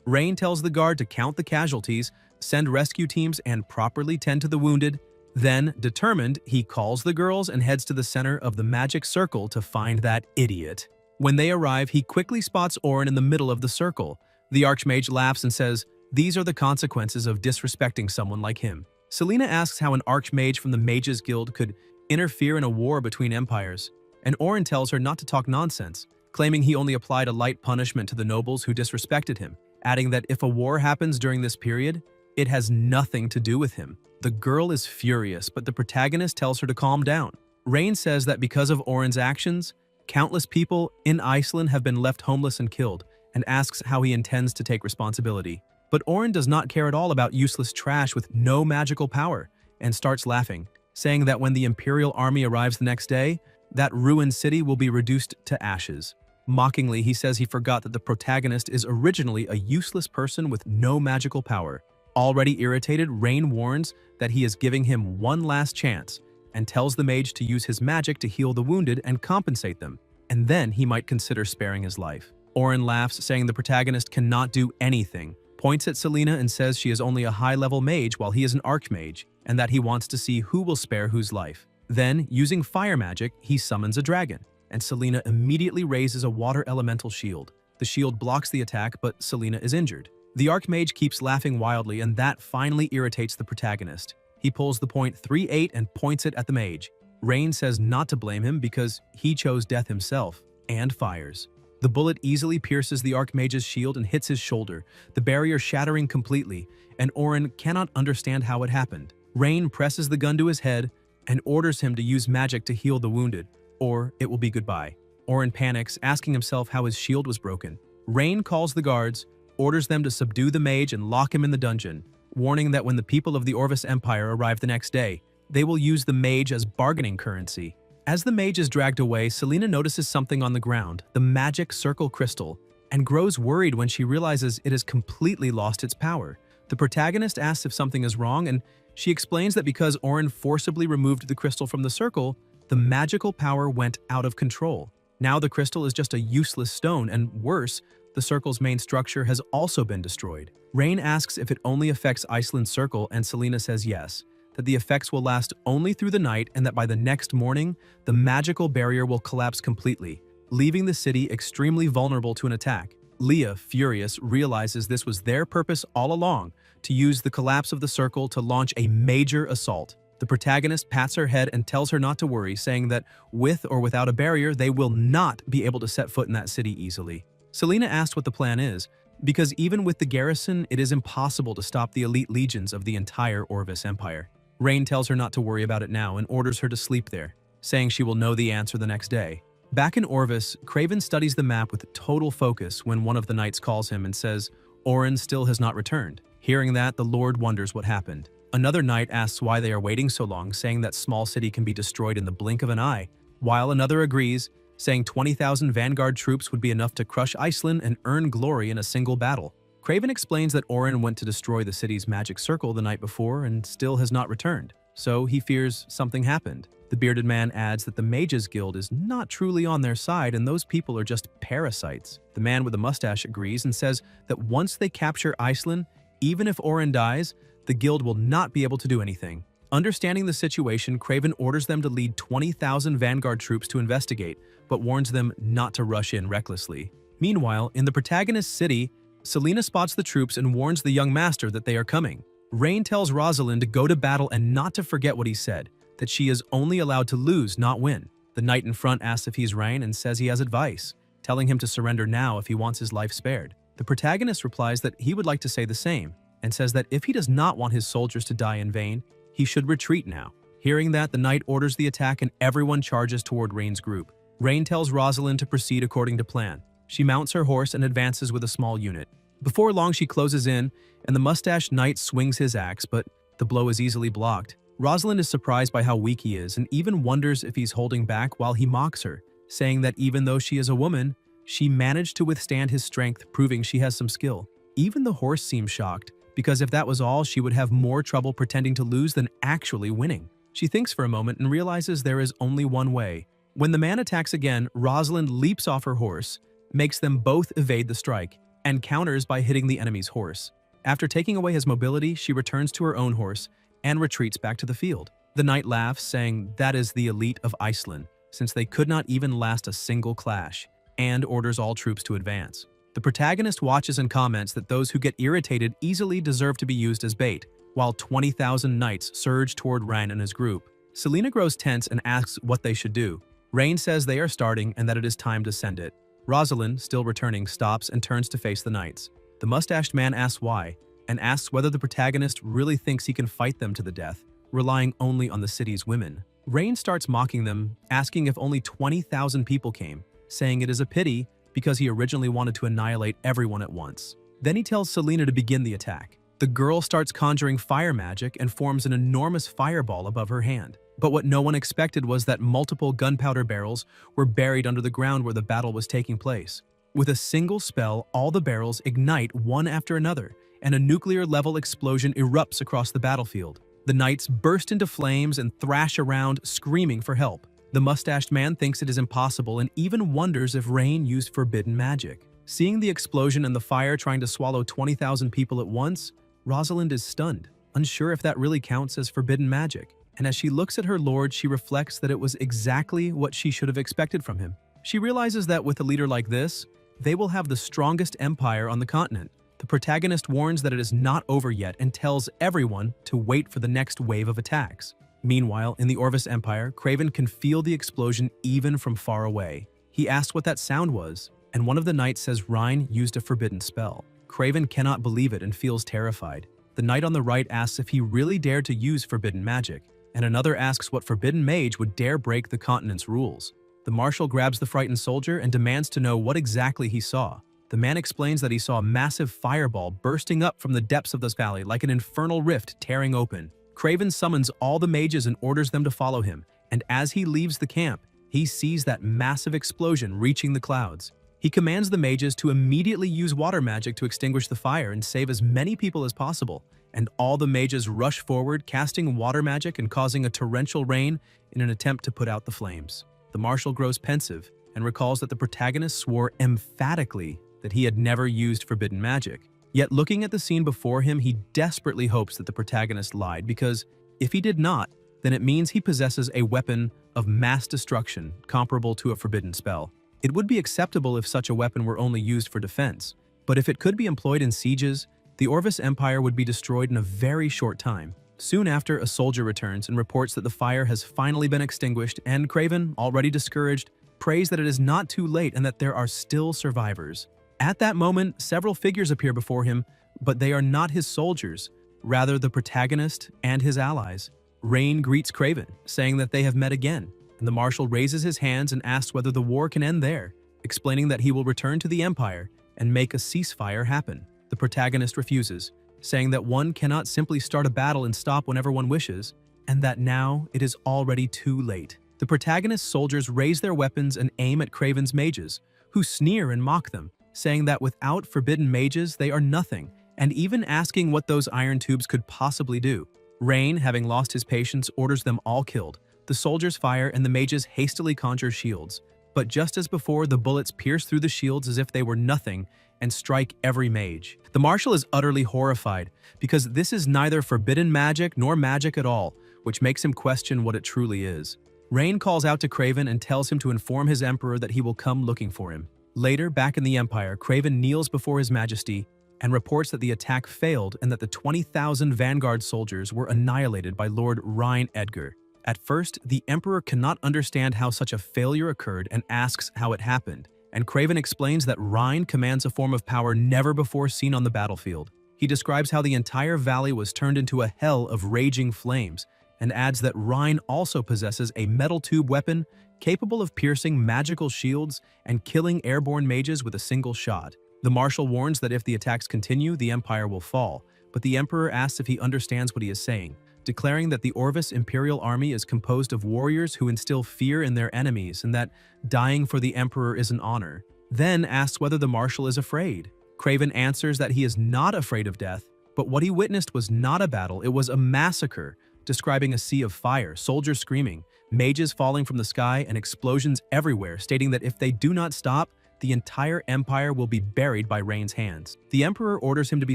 Rain tells the guard to count the casualties, send rescue teams, and properly tend to the wounded. Then, determined, he calls the girls and heads to the center of the magic circle to find that idiot. When they arrive, he quickly spots Orin in the middle of the circle. The Archmage laughs and says, "These are the consequences of disrespecting someone like him." Selena asks how an Archmage from the Mages Guild could interfere in a war between empires, and Orin tells her not to talk nonsense, claiming he only applied a light punishment to the nobles who disrespected him, adding that if a war happens during this period, it has nothing to do with him. The girl is furious, but the protagonist tells her to calm down. Rain says that because of Orin's actions, countless people in Iceland have been left homeless and killed, and asks how he intends to take responsibility. But Orin does not care at all about useless trash with no magical power, and starts laughing, saying that when the Imperial army arrives the next day, that ruined city will be reduced to ashes. Mockingly, he says he forgot that the protagonist is originally a useless person with no magical power. Already irritated, Rain warns that he is giving him one last chance and tells the mage to use his magic to heal the wounded and compensate them, and then he might consider sparing his life. Orin laughs, saying the protagonist cannot do anything, points at Selena and says she is only a high-level mage while he is an archmage, and that he wants to see who will spare whose life. Then, using fire magic, he summons a dragon, and Selena immediately raises a water elemental shield. The shield blocks the attack, but Selena is injured. The Archmage keeps laughing wildly, and that finally irritates the protagonist. He pulls the point 3-8 and points it at the mage. Rain says not to blame him because he chose death himself, and fires. The bullet easily pierces the Archmage's shield and hits his shoulder, the barrier shattering completely, and Orin cannot understand how it happened. Rain presses the gun to his head and orders him to use magic to heal the wounded, or it will be goodbye. Orin panics, asking himself how his shield was broken. Rain calls the guards, orders them to subdue the mage and lock him in the dungeon, warning that when the people of the Orvis Empire arrive the next day, they will use the mage as bargaining currency. As the mage is dragged away, Selena notices something on the ground, the magic circle crystal, and grows worried when she realizes it has completely lost its power. The protagonist asks if something is wrong, and she explains that because Orin forcibly removed the crystal from the circle, the magical power went out of control. Now the crystal is just a useless stone, and worse, the circle's main structure has also been destroyed. Rain asks if it only affects Iceland's circle, and Selena says yes, that the effects will last only through the night and that by the next morning, the magical barrier will collapse completely, leaving the city extremely vulnerable to an attack. Leah, furious, realizes this was their purpose all along, to use the collapse of the circle to launch a major assault. The protagonist pats her head and tells her not to worry, saying that with or without a barrier, they will not be able to set foot in that city easily. Selena asks what the plan is, because even with the garrison, it is impossible to stop the elite legions of the entire Orvis Empire. Rain tells her not to worry about it now and orders her to sleep there, saying she will know the answer the next day. Back in Orvis, Craven studies the map with total focus when one of the knights calls him and says, Orin still has not returned. Hearing that, the Lord wonders what happened. Another knight asks why they are waiting so long, saying that small city can be destroyed in the blink of an eye, while another agrees, saying 20,000 vanguard troops would be enough to crush Iceland and earn glory in a single battle. Craven explains that Orin went to destroy the city's magic circle the night before and still has not returned, so he fears something happened. The bearded man adds that the Mages Guild is not truly on their side and those people are just parasites. The man with the mustache agrees and says that once they capture Iceland, even if Orin dies, the guild will not be able to do anything. Understanding the situation, Craven orders them to lead 20,000 vanguard troops to investigate, but warns them not to rush in recklessly. Meanwhile, in the protagonist's city, Selena spots the troops and warns the young master that they are coming. Rain tells Rosalind to go to battle and not to forget what he said, that she is only allowed to lose, not win. The knight in front asks if he's Rain and says he has advice, telling him to surrender now if he wants his life spared. The protagonist replies that he would like to say the same, and says that if he does not want his soldiers to die in vain, he should retreat now. Hearing that, the knight orders the attack and everyone charges toward Rain's group. Rain tells Rosalind to proceed according to plan. She mounts her horse and advances with a small unit. Before long, she closes in, and the mustached knight swings his axe, but the blow is easily blocked. Rosalind is surprised by how weak he is and even wonders if he's holding back while he mocks her, saying that even though she is a woman, she managed to withstand his strength, proving she has some skill. Even the horse seems shocked, because if that was all, she would have more trouble pretending to lose than actually winning. She thinks for a moment and realizes there is only one way. When the man attacks again, Rosalind leaps off her horse, makes them both evade the strike, and counters by hitting the enemy's horse. After taking away his mobility, she returns to her own horse and retreats back to the field. The knight laughs, saying that is the elite of Iceland, since they could not even last a single clash, and orders all troops to advance. The protagonist watches and comments that those who get irritated easily deserve to be used as bait, while 20,000 knights surge toward Rain and his group. Selena grows tense and asks what they should do. Rain says they are starting and that it is time to send it. Rosalind, still returning, stops and turns to face the knights. The mustached man asks why, and asks whether the protagonist really thinks he can fight them to the death, relying only on the city's women. Rain starts mocking them, asking if only 20,000 people came, saying it is a pity because he originally wanted to annihilate everyone at once. Then he tells Selena to begin the attack. The girl starts conjuring fire magic and forms an enormous fireball above her hand. But what no one expected was that multiple gunpowder barrels were buried under the ground where the battle was taking place. With a single spell, all the barrels ignite one after another, and a nuclear-level explosion erupts across the battlefield. The knights burst into flames and thrash around, screaming for help. The mustached man thinks it is impossible and even wonders if Rain used forbidden magic. Seeing the explosion and the fire trying to swallow 20,000 people at once, Rosalind is stunned, unsure if that really counts as forbidden magic. And as she looks at her lord, she reflects that it was exactly what she should have expected from him. She realizes that with a leader like this, they will have the strongest empire on the continent. The protagonist warns that it is not over yet and tells everyone to wait for the next wave of attacks. Meanwhile, in the Orvis Empire, Craven can feel the explosion even from far away. He asks what that sound was, and one of the knights says Rain used a forbidden spell. Craven cannot believe it and feels terrified. The knight on the right asks if he really dared to use forbidden magic, and another asks what forbidden mage would dare break the continent's rules. The marshal grabs the frightened soldier and demands to know what exactly he saw. The man explains that he saw a massive fireball bursting up from the depths of this valley like an infernal rift tearing open. Craven summons all the mages and orders them to follow him, and as he leaves the camp, he sees that massive explosion reaching the clouds. He commands the mages to immediately use water magic to extinguish the fire and save as many people as possible, and all the mages rush forward, casting water magic and causing a torrential rain in an attempt to put out the flames. The marshal grows pensive and recalls that the protagonist swore emphatically that he had never used forbidden magic. Yet looking at the scene before him, he desperately hopes that the protagonist lied, because if he did not, then it means he possesses a weapon of mass destruction comparable to a forbidden spell. It would be acceptable if such a weapon were only used for defense, but if it could be employed in sieges, the Orvis Empire would be destroyed in a very short time. Soon after, a soldier returns and reports that the fire has finally been extinguished, and Craven, already discouraged, prays that it is not too late and that there are still survivors. At that moment, several figures appear before him, but they are not his soldiers, rather the protagonist and his allies. Rain greets Craven, saying that they have met again. and the Marshal raises his hands and asks whether the war can end there, explaining that he will return to the Empire and make a ceasefire happen. The protagonist refuses, saying that one cannot simply start a battle and stop whenever one wishes, and that now it is already too late. The protagonist's soldiers raise their weapons and aim at Kraven's mages, who sneer and mock them, saying that without forbidden mages they are nothing, and even asking what those iron tubes could possibly do. Rain, having lost his patience, orders them all killed. The soldiers fire and the mages hastily conjure shields. But just as before, the bullets pierce through the shields as if they were nothing and strike every mage. The Marshal is utterly horrified because this is neither forbidden magic nor magic at all, which makes him question what it truly is. Rain calls out to Kraven and tells him to inform his emperor that he will come looking for him. Later, back in the Empire, Kraven kneels before his majesty and reports that the attack failed and that the 20,000 vanguard soldiers were annihilated by Lord Rhine Edgar. At first, the Emperor cannot understand how such a failure occurred and asks how it happened, and Kraven explains that Rhine commands a form of power never before seen on the battlefield. He describes how the entire valley was turned into a hell of raging flames, and adds that Rhine also possesses a metal tube weapon capable of piercing magical shields and killing airborne mages with a single shot. The Marshal warns that if the attacks continue, the Empire will fall, but the Emperor asks if he understands what he is saying, declaring that the Orvis Imperial Army is composed of warriors who instill fear in their enemies and that dying for the Emperor is an honor. Then asks whether the Marshal is afraid. Kraven answers that he is not afraid of death, but what he witnessed was not a battle, it was a massacre, describing a sea of fire, soldiers screaming, mages falling from the sky, and explosions everywhere, stating that if they do not stop, the entire empire will be buried by Rain's hands. The Emperor orders him to be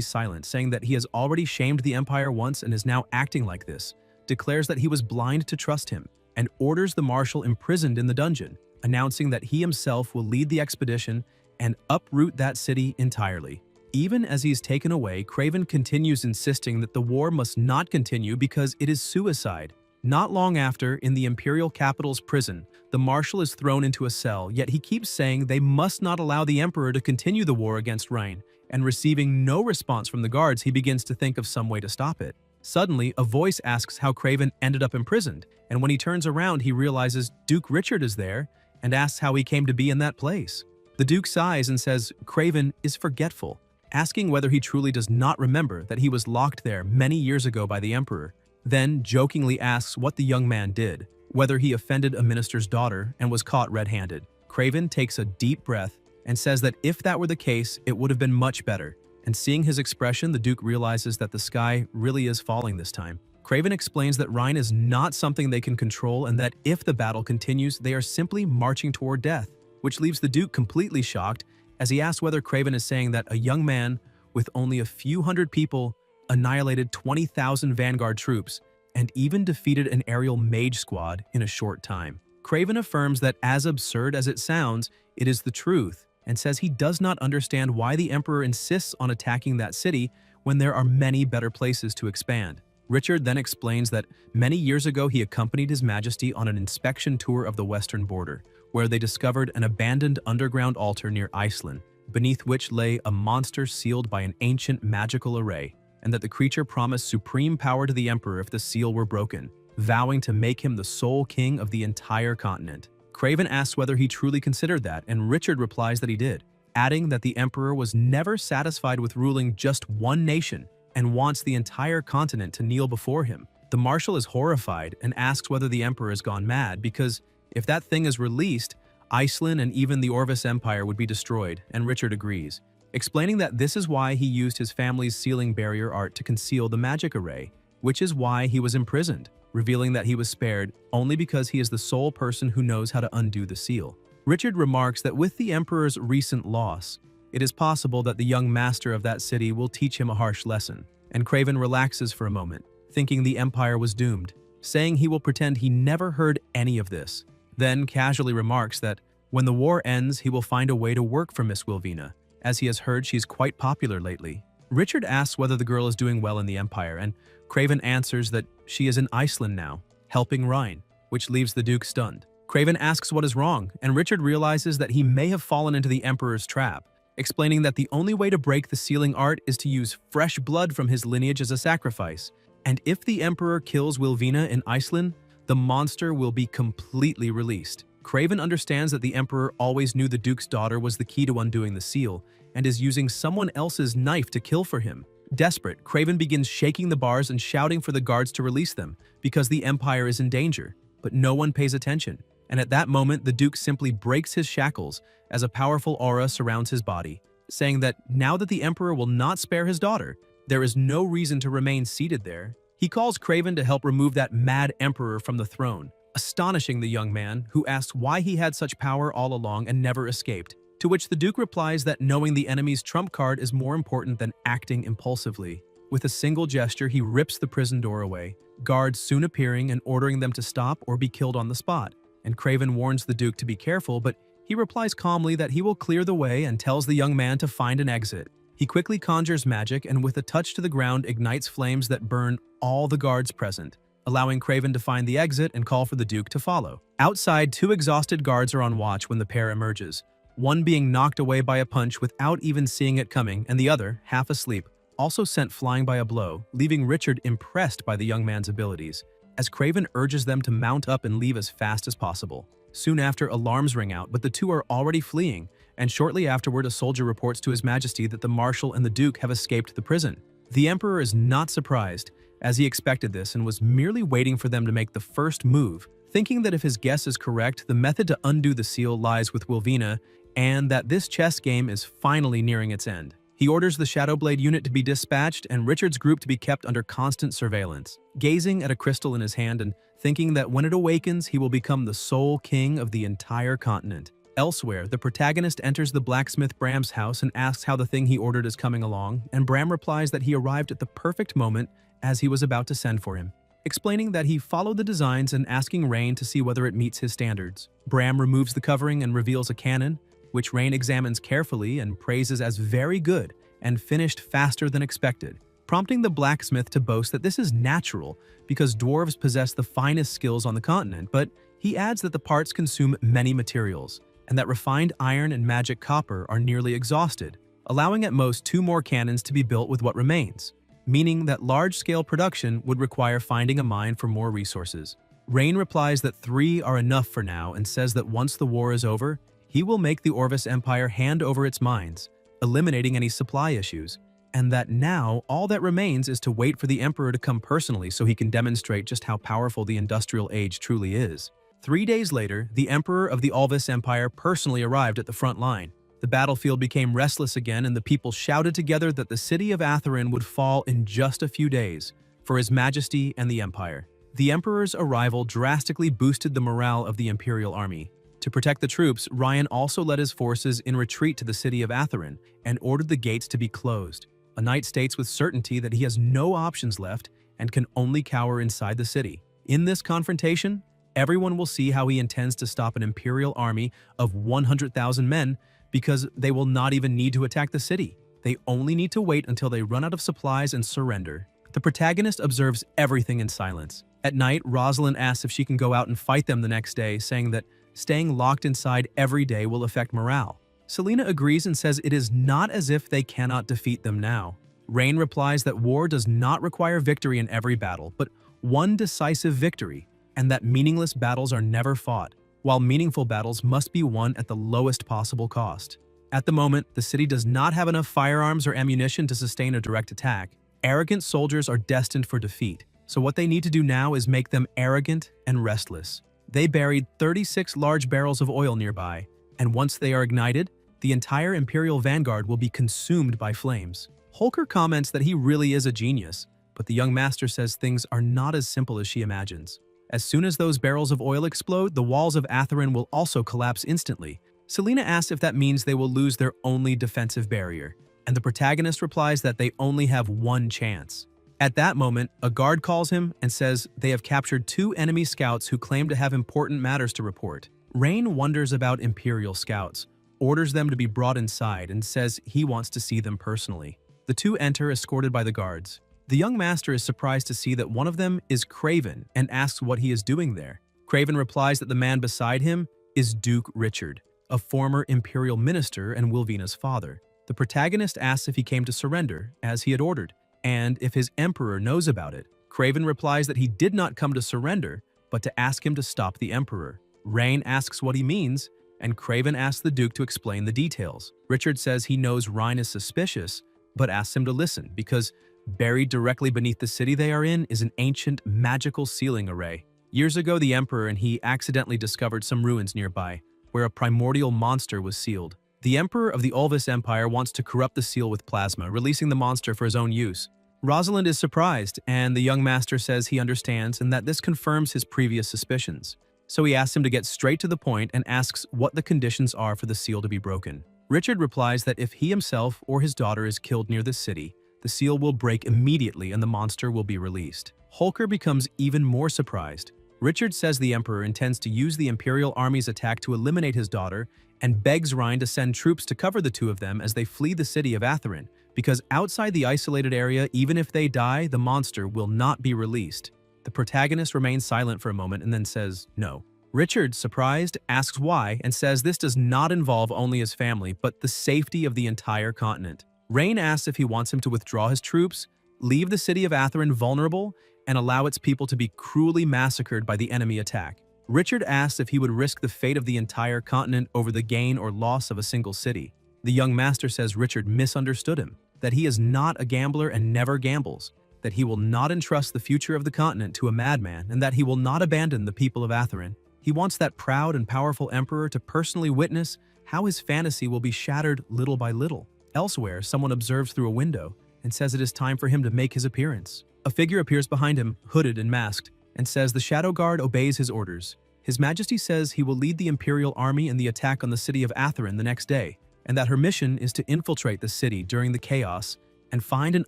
silent, saying that he has already shamed the Empire once and is now acting like this, declares that he was blind to trust him, and orders the Marshal imprisoned in the dungeon, announcing that he himself will lead the expedition and uproot that city entirely. Even as he is taken away, Kraven continues insisting that the war must not continue because it is suicide. Not long after, in the Imperial capital's prison, the Marshal is thrown into a cell, yet he keeps saying they must not allow the Emperor to continue the war against Rhine, and receiving no response from the guards, he begins to think of some way to stop it. Suddenly, a voice asks how Kraven ended up imprisoned, and when he turns around, he realizes Duke Richard is there and asks how he came to be in that place. The Duke sighs and says Kraven is forgetful, asking whether he truly does not remember that he was locked there many years ago by the Emperor, then jokingly asks what the young man did, whether he offended a minister's daughter and was caught red-handed. Kraven takes a deep breath and says that if that were the case, it would have been much better, and seeing his expression, the Duke realizes that the sky really is falling this time. Kraven explains that Rhine is not something they can control and that if the battle continues, they are simply marching toward death, which leaves the Duke completely shocked as he asks whether Kraven is saying that a young man with only a few hundred people annihilated 20,000 vanguard troops and even defeated an aerial mage squad in a short time. Kraven affirms that as absurd as it sounds, it is the truth, and says he does not understand why the Emperor insists on attacking that city when there are many better places to expand. Richard then explains that many years ago he accompanied His Majesty on an inspection tour of the western border, where they discovered an abandoned underground altar near Iceland, beneath which lay a monster sealed by an ancient magical array, and that the creature promised supreme power to the Emperor if the seal were broken, vowing to make him the sole king of the entire continent. Kraven asks whether he truly considered that, and Richard replies that he did, adding that the Emperor was never satisfied with ruling just one nation and wants the entire continent to kneel before him. The Marshal is horrified and asks whether the Emperor has gone mad because if that thing is released, Iceland and even the Orvis Empire would be destroyed, and Richard agrees, explaining that this is why he used his family's sealing barrier art to conceal the magic array, which is why he was imprisoned, revealing that he was spared only because he is the sole person who knows how to undo the seal. Richard remarks that with the Emperor's recent loss, it is possible that the young master of that city will teach him a harsh lesson, and Kraven relaxes for a moment, thinking the Empire was doomed, saying he will pretend he never heard any of this, then casually remarks that when the war ends, he will find a way to work for Miss Wilvina, as he has heard she's quite popular lately. Richard asks whether the girl is doing well in the Empire, and Kraven answers that she is in Iceland now, helping Rhine, which leaves the Duke stunned. Kraven asks what is wrong, and Richard realizes that he may have fallen into the Emperor's trap, explaining that the only way to break the sealing art is to use fresh blood from his lineage as a sacrifice, and if the Emperor kills Wilvina in Iceland, the monster will be completely released. Craven understands that the Emperor always knew the Duke's daughter was the key to undoing the seal, and is using someone else's knife to kill for him. Desperate, Craven begins shaking the bars and shouting for the guards to release them, because the Empire is in danger. But no one pays attention, and at that moment the Duke simply breaks his shackles as a powerful aura surrounds his body, saying that now that the Emperor will not spare his daughter, there is no reason to remain seated there. He calls Craven to help remove that mad Emperor from the throne, astonishing the young man, who asks why he had such power all along and never escaped. To which the Duke replies that knowing the enemy's trump card is more important than acting impulsively. With a single gesture, he rips the prison door away, guards soon appearing and ordering them to stop or be killed on the spot. And Craven warns the Duke to be careful, but he replies calmly that he will clear the way and tells the young man to find an exit. He quickly conjures magic and with a touch to the ground ignites flames that burn all the guards present, allowing Craven to find the exit and call for the Duke to follow. Outside, two exhausted guards are on watch when the pair emerges, one being knocked away by a punch without even seeing it coming, and the other, half asleep, also sent flying by a blow, leaving Richard impressed by the young man's abilities, as Craven urges them to mount up and leave as fast as possible. Soon after, alarms ring out, but the two are already fleeing, and shortly afterward a soldier reports to His Majesty that the Marshal and the Duke have escaped the prison. The Emperor is not surprised, as he expected this and was merely waiting for them to make the first move, thinking that if his guess is correct, the method to undo the seal lies with Wilvina, and that this chess game is finally nearing its end. He orders the Shadowblade unit to be dispatched and Richard's group to be kept under constant surveillance, gazing at a crystal in his hand and thinking that when it awakens, he will become the sole king of the entire continent. Elsewhere, the protagonist enters the blacksmith Bram's house and asks how the thing he ordered is coming along, and Bram replies that he arrived at the perfect moment as he was about to send for him, explaining that he followed the designs and asking Rain to see whether it meets his standards. Bram removes the covering and reveals a cannon, which Rain examines carefully and praises as very good and finished faster than expected, prompting the blacksmith to boast that this is natural because dwarves possess the finest skills on the continent, but he adds that the parts consume many materials, and that refined iron and magic copper are nearly exhausted, allowing at most 2 more cannons to be built with what remains, meaning that large-scale production would require finding a mine for more resources. Rain replies that 3 are enough for now and says that once the war is over, he will make the Orvis Empire hand over its mines, eliminating any supply issues, and that now all that remains is to wait for the Emperor to come personally so he can demonstrate just how powerful the industrial age truly is. 3 days later, the Emperor of the Orvis Empire personally arrived at the front line. The battlefield became restless again and the people shouted together that the city of Atherin would fall in just a few days for His Majesty and the Empire. The Emperor's arrival drastically boosted the morale of the Imperial Army. To protect the troops, Ryan also led his forces in retreat to the city of Atherin and ordered the gates to be closed. A knight states with certainty that he has no options left and can only cower inside the city. In this confrontation, everyone will see how he intends to stop an Imperial army of 100,000 men because they will not even need to attack the city. They only need to wait until they run out of supplies and surrender. The protagonist observes everything in silence. At night, Rosalind asks if she can go out and fight them the next day, saying that staying locked inside every day will affect morale. Selena agrees and says it is not as if they cannot defeat them now. Rain replies that war does not require victory in every battle, but one decisive victory, and that meaningless battles are never fought, while meaningful battles must be won at the lowest possible cost. At the moment, the city does not have enough firearms or ammunition to sustain a direct attack. Arrogant soldiers are destined for defeat, so what they need to do now is make them arrogant and restless. They buried 36 large barrels of oil nearby, and once they are ignited, the entire Imperial vanguard will be consumed by flames. Holker comments that he really is a genius, but the young master says things are not as simple as she imagines. As soon as those barrels of oil explode, the walls of Atherin will also collapse instantly. Selena asks if that means they will lose their only defensive barrier, and the protagonist replies that they only have one chance. At that moment, a guard calls him and says they have captured 2 enemy scouts who claim to have important matters to report. Rain wonders about Imperial scouts, orders them to be brought inside, and says he wants to see them personally. The 2 enter escorted by the guards. The young master is surprised to see that one of them is Craven and asks what he is doing there. Craven replies that the man beside him is Duke Richard, a former Imperial minister and Wilvina's father. The protagonist asks if he came to surrender, as he had ordered, and if his emperor knows about it. Craven replies that he did not come to surrender, but to ask him to stop the Emperor. Rain asks what he means, and Craven asks the Duke to explain the details. Richard says he knows Rhine is suspicious, but asks him to listen because buried directly beneath the city they are in is an ancient, magical sealing array. Years ago, the Emperor and he accidentally discovered some ruins nearby, where a primordial monster was sealed. The Emperor of the Ulvis Empire wants to corrupt the seal with plasma, releasing the monster for his own use. Rosalind is surprised, and the young master says he understands and that this confirms his previous suspicions. So he asks him to get straight to the point and asks what the conditions are for the seal to be broken. Richard replies that if he himself or his daughter is killed near the city, the seal will break immediately and the monster will be released. Holker becomes even more surprised. Richard says the Emperor intends to use the Imperial Army's attack to eliminate his daughter and begs Rhine to send troops to cover the two of them as they flee the city of Atherin, because outside the isolated area, even if they die, the monster will not be released. The protagonist remains silent for a moment and then says no. Richard, surprised, asks why and says this does not involve only his family, but the safety of the entire continent. Rain asks if he wants him to withdraw his troops, leave the city of Atherin vulnerable, and allow its people to be cruelly massacred by the enemy attack. Richard asks if he would risk the fate of the entire continent over the gain or loss of a single city. The young master says Richard misunderstood him, that he is not a gambler and never gambles, that he will not entrust the future of the continent to a madman, and that he will not abandon the people of Atherin. He wants that proud and powerful emperor to personally witness how his fantasy will be shattered little by little. Elsewhere, someone observes through a window and says it is time for him to make his appearance. A figure appears behind him, hooded and masked, and says the Shadow Guard obeys his orders. His Majesty says he will lead the Imperial Army in the attack on the city of Atherin the next day, and that her mission is to infiltrate the city during the chaos and find an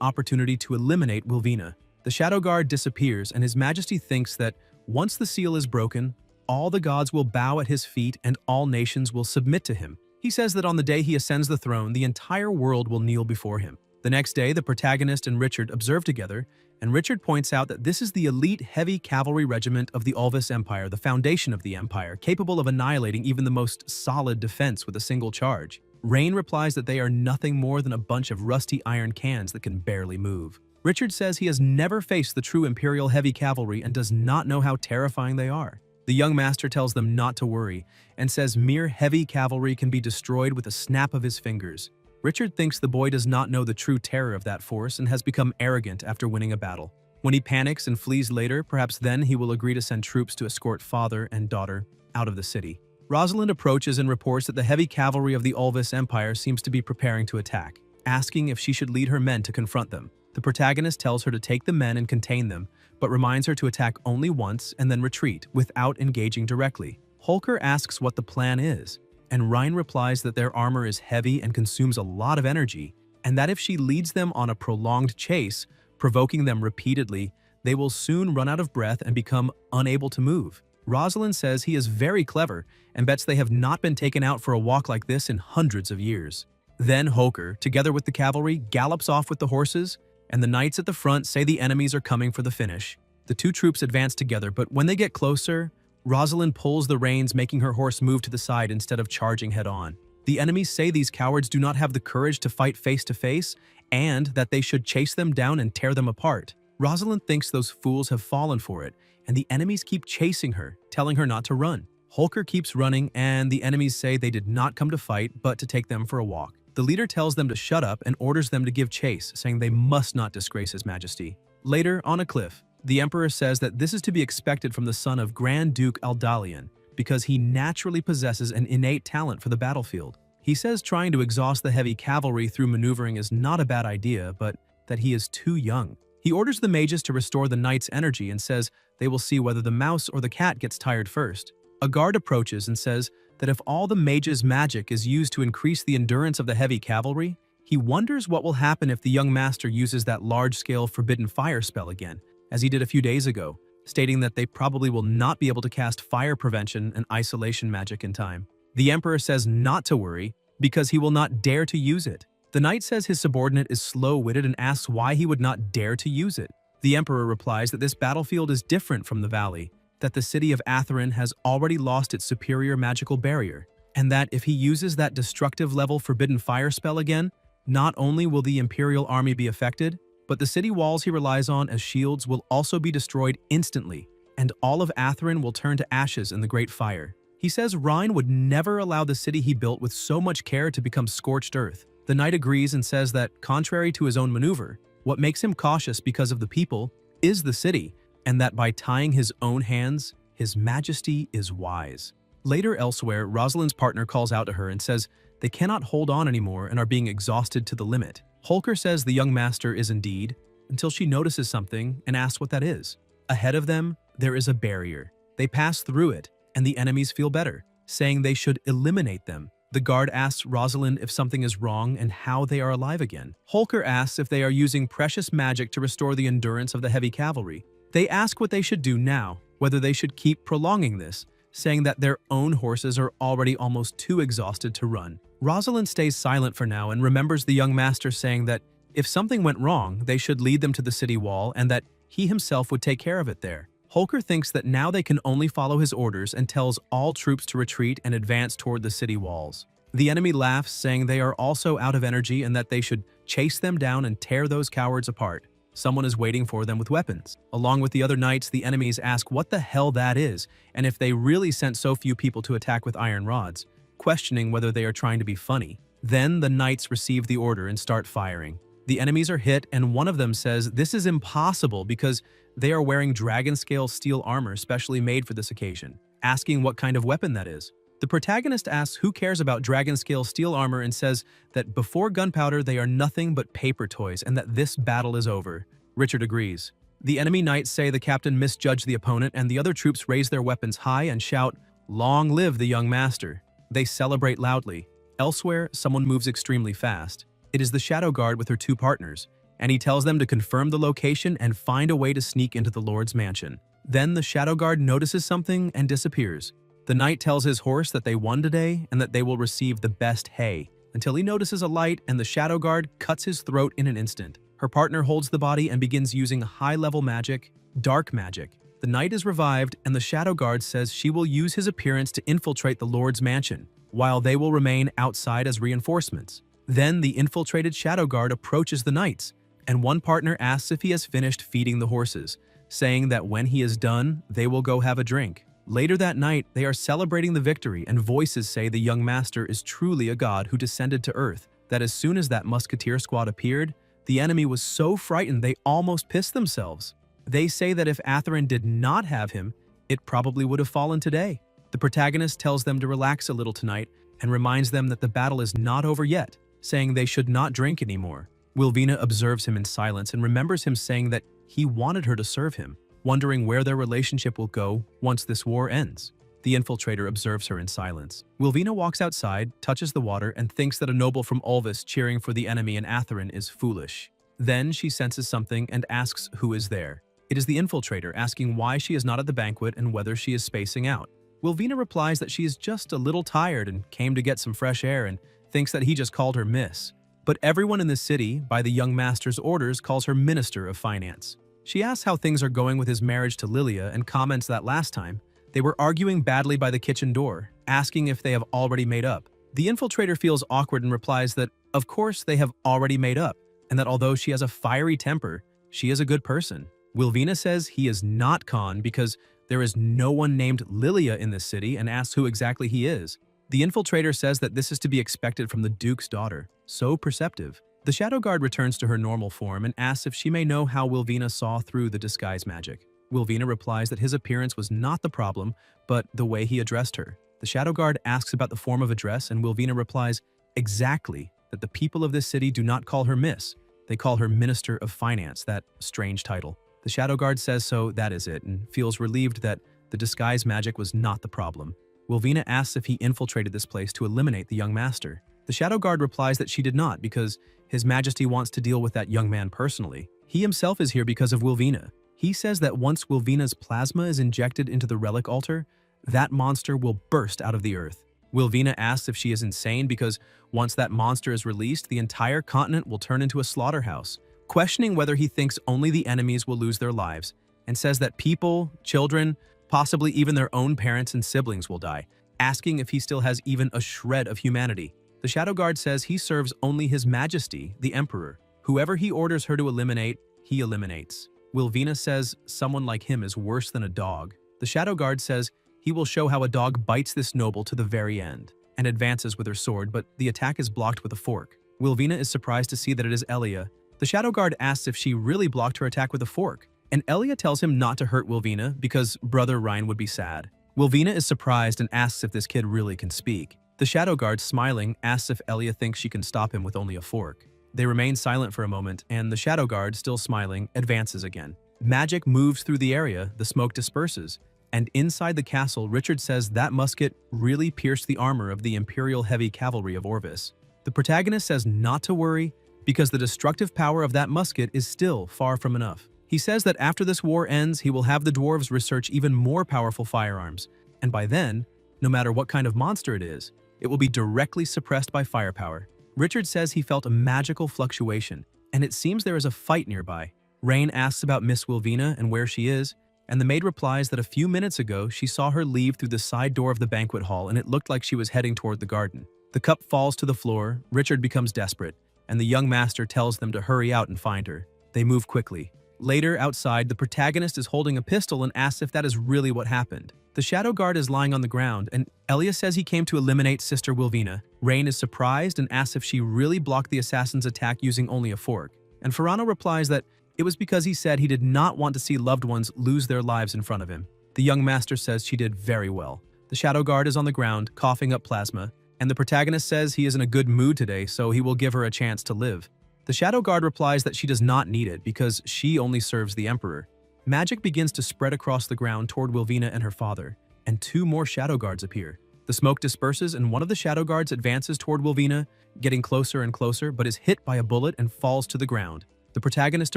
opportunity to eliminate Wilvina. The Shadow Guard disappears, and His Majesty thinks that once the seal is broken, all the gods will bow at his feet and all nations will submit to him. He says that on the day he ascends the throne, the entire world will kneel before him. The next day, the protagonist and Richard observe together, and Richard points out that this is the elite heavy cavalry regiment of the Ulvis Empire, the foundation of the empire, capable of annihilating even the most solid defense with a single charge. Rain replies that they are nothing more than a bunch of rusty iron cans that can barely move. Richard says he has never faced the true Imperial heavy cavalry and does not know how terrifying they are. The young master tells them not to worry and says mere heavy cavalry can be destroyed with a snap of his fingers. Richard thinks the boy does not know the true terror of that force and has become arrogant after winning a battle. When he panics and flees later, perhaps then he will agree to send troops to escort father and daughter out of the city. Rosalind approaches and reports that the heavy cavalry of the Ulvis Empire seems to be preparing to attack, asking if she should lead her men to confront them. The protagonist tells her to take the men and contain them, but reminds her to attack only once and then retreat without engaging directly. Holker asks what the plan is, and Rhine replies that their armor is heavy and consumes a lot of energy, and that if she leads them on a prolonged chase, provoking them repeatedly, they will soon run out of breath and become unable to move. Rosalind says he is very clever and bets they have not been taken out for a walk like this in hundreds of years. Then Holker, together with the cavalry, gallops off with the horses, and the knights at the front say the enemies are coming for the finish. The two troops advance together, but when they get closer, Rosalind pulls the reins, making her horse move to the side instead of charging head-on. The enemies say these cowards do not have the courage to fight face-to-face, and that they should chase them down and tear them apart. Rosalind thinks those fools have fallen for it, and the enemies keep chasing her, telling her not to run. Holker keeps running, and the enemies say they did not come to fight, but to take them for a walk. The leader tells them to shut up and orders them to give chase, saying they must not disgrace His Majesty. Later, on a cliff, the Emperor says that this is to be expected from the son of Grand Duke Aldalion, because he naturally possesses an innate talent for the battlefield. He says trying to exhaust the heavy cavalry through maneuvering is not a bad idea, but that he is too young. He orders the mages to restore the knights' energy and says they will see whether the mouse or the cat gets tired first. A guard approaches and says that if all the mages' magic is used to increase the endurance of the heavy cavalry, he wonders what will happen if the young master uses that large-scale forbidden fire spell again, as he did a few days ago, stating that they probably will not be able to cast fire prevention and isolation magic in time. The Emperor says not to worry, because he will not dare to use it. The knight says his subordinate is slow-witted and asks why he would not dare to use it. The Emperor replies that this battlefield is different from the valley, that the city of Atherin has already lost its superior magical barrier, and that if he uses that destructive level forbidden fire spell again, not only will the Imperial Army be affected, but the city walls he relies on as shields will also be destroyed instantly, and all of Atherin will turn to ashes in the Great Fire. He says Rhine would never allow the city he built with so much care to become scorched earth. The knight agrees and says that, contrary to his own maneuver, what makes him cautious because of the people is the city, and that by tying his own hands, his majesty is wise. Later elsewhere, Rosalind's partner calls out to her and says they cannot hold on anymore and are being exhausted to the limit. Holker says the young master is indeed, until she notices something and asks what that is. Ahead of them, there is a barrier. They pass through it, and the enemies feel better, saying they should eliminate them. The guard asks Rosalind if something is wrong and how they are alive again. Holker asks if they are using precious magic to restore the endurance of the heavy cavalry. They ask what they should do now, whether they should keep prolonging this, saying that their own horses are already almost too exhausted to run. Rosalind stays silent for now and remembers the young master saying that if something went wrong, they should lead them to the city wall and that he himself would take care of it there. Holker thinks that now they can only follow his orders and tells all troops to retreat and advance toward the city walls. The enemy laughs, saying they are also out of energy and that they should chase them down and tear those cowards apart. Someone is waiting for them with weapons. Along with the other knights, the enemies ask what the hell that is and if they really sent so few people to attack with iron rods, questioning whether they are trying to be funny. Then the knights receive the order and start firing. The enemies are hit, and one of them says this is impossible because they are wearing dragon-scale steel armor specially made for this occasion, asking what kind of weapon that is. The protagonist asks who cares about dragon-scale steel armor and says that before gunpowder they are nothing but paper toys and that this battle is over. Richard agrees. The enemy knights say the captain misjudged the opponent, and the other troops raise their weapons high and shout, "Long live the young master." They celebrate loudly. Elsewhere, someone moves extremely fast. It is the Shadow Guard with her two partners, and he tells them to confirm the location and find a way to sneak into the Lord's mansion. Then the Shadow Guard notices something and disappears. The knight tells his horse that they won today and that they will receive the best hay, until he notices a light and the Shadow Guard cuts his throat in an instant. Her partner holds the body and begins using high-level magic, dark magic. The knight is revived, and the Shadow Guard says she will use his appearance to infiltrate the Lord's mansion, while they will remain outside as reinforcements. Then the infiltrated Shadow Guard approaches the knights, and one partner asks if he has finished feeding the horses, saying that when he is done, they will go have a drink. Later that night, they are celebrating the victory, and voices say the young master is truly a god who descended to earth, that as soon as that musketeer squad appeared, the enemy was so frightened they almost pissed themselves. They say that if Atherin did not have him, it probably would have fallen today. The protagonist tells them to relax a little tonight and reminds them that the battle is not over yet, saying they should not drink anymore. Wilvina observes him in silence and remembers him saying that he wanted her to serve him, wondering where their relationship will go once this war ends. The infiltrator observes her in silence. Wilvina walks outside, touches the water, and thinks that a noble from Ulvis cheering for the enemy in Atherin is foolish. Then she senses something and asks who is there. It is the infiltrator asking why she is not at the banquet and whether she is spacing out. Wilvina replies that she is just a little tired and came to get some fresh air and thinks that he just called her Miss. But everyone in the city, by the young master's orders, calls her Minister of Finance. She asks how things are going with his marriage to Lilia and comments that last time, they were arguing badly by the kitchen door, asking if they have already made up. The infiltrator feels awkward and replies that, of course, they have already made up, and that although she has a fiery temper, she is a good person. Wilvina says he is not Khan because there is no one named Lilia in this city and asks who exactly he is. The infiltrator says that this is to be expected from the Duke's daughter, so perceptive. The Shadow Guard returns to her normal form and asks if she may know how Wilvina saw through the disguise magic. Wilvina replies that his appearance was not the problem, but the way he addressed her. The Shadow Guard asks about the form of address, and Wilvina replies exactly that the people of this city do not call her Miss. They call her Minister of Finance, that strange title. The Shadow Guard says so, that is it, and feels relieved that the disguise magic was not the problem. Wilvina asks if he infiltrated this place to eliminate the young master. The Shadow Guard replies that she did not because His Majesty wants to deal with that young man personally. He himself is here because of Wilvina. He says that once Wilvina's plasma is injected into the relic altar, that monster will burst out of the earth. Wilvina asks if she is insane because once that monster is released, the entire continent will turn into a slaughterhouse, questioning whether he thinks only the enemies will lose their lives, and says that people, children, possibly even their own parents and siblings will die, asking if he still has even a shred of humanity. The Shadow Guard says he serves only His Majesty, the Emperor. Whoever he orders her to eliminate, he eliminates. Wilvina says someone like him is worse than a dog. The Shadow Guard says he will show how a dog bites this noble to the very end, and advances with her sword, but the attack is blocked with a fork. Wilvina is surprised to see that it is Elia. The Shadow Guard asks if she really blocked her attack with a fork, and Elia tells him not to hurt Wilvina because Brother Ryan would be sad. Wilvina is surprised and asks if this kid really can speak. The Shadow Guard, smiling, asks if Elia thinks she can stop him with only a fork. They remain silent for a moment, and the Shadow Guard, still smiling, advances again. Magic moves through the area, the smoke disperses, and inside the castle, Richard says that musket really pierced the armor of the Imperial Heavy Cavalry of Orvis. The protagonist says not to worry because the destructive power of that musket is still far from enough. He says that after this war ends, he will have the dwarves research even more powerful firearms, and by then, no matter what kind of monster it is, it will be directly suppressed by firepower. Richard says he felt a magical fluctuation, and it seems there is a fight nearby. Rain asks about Miss Wilvina and where she is, and the maid replies that a few minutes ago she saw her leave through the side door of the banquet hall and it looked like she was heading toward the garden. The cup falls to the floor, Richard becomes desperate, and the young master tells them to hurry out and find her. They move quickly. Later, outside, the protagonist is holding a pistol and asks if that is really what happened. The Shadow Guard is lying on the ground, and Elia says he came to eliminate Sister Wilvina. Rain is surprised and asks if she really blocked the assassin's attack using only a fork. And Ferrano replies that it was because he said he did not want to see loved ones lose their lives in front of him. The young master says she did very well. The Shadow Guard is on the ground, coughing up plasma, and the protagonist says he is in a good mood today, so he will give her a chance to live. The Shadow Guard replies that she does not need it because she only serves the Emperor. Magic begins to spread across the ground toward Wilvina and her father, and 2 more Shadow Guards appear. The smoke disperses and one of the Shadow Guards advances toward Wilvina, getting closer and closer, but is hit by a bullet and falls to the ground. The protagonist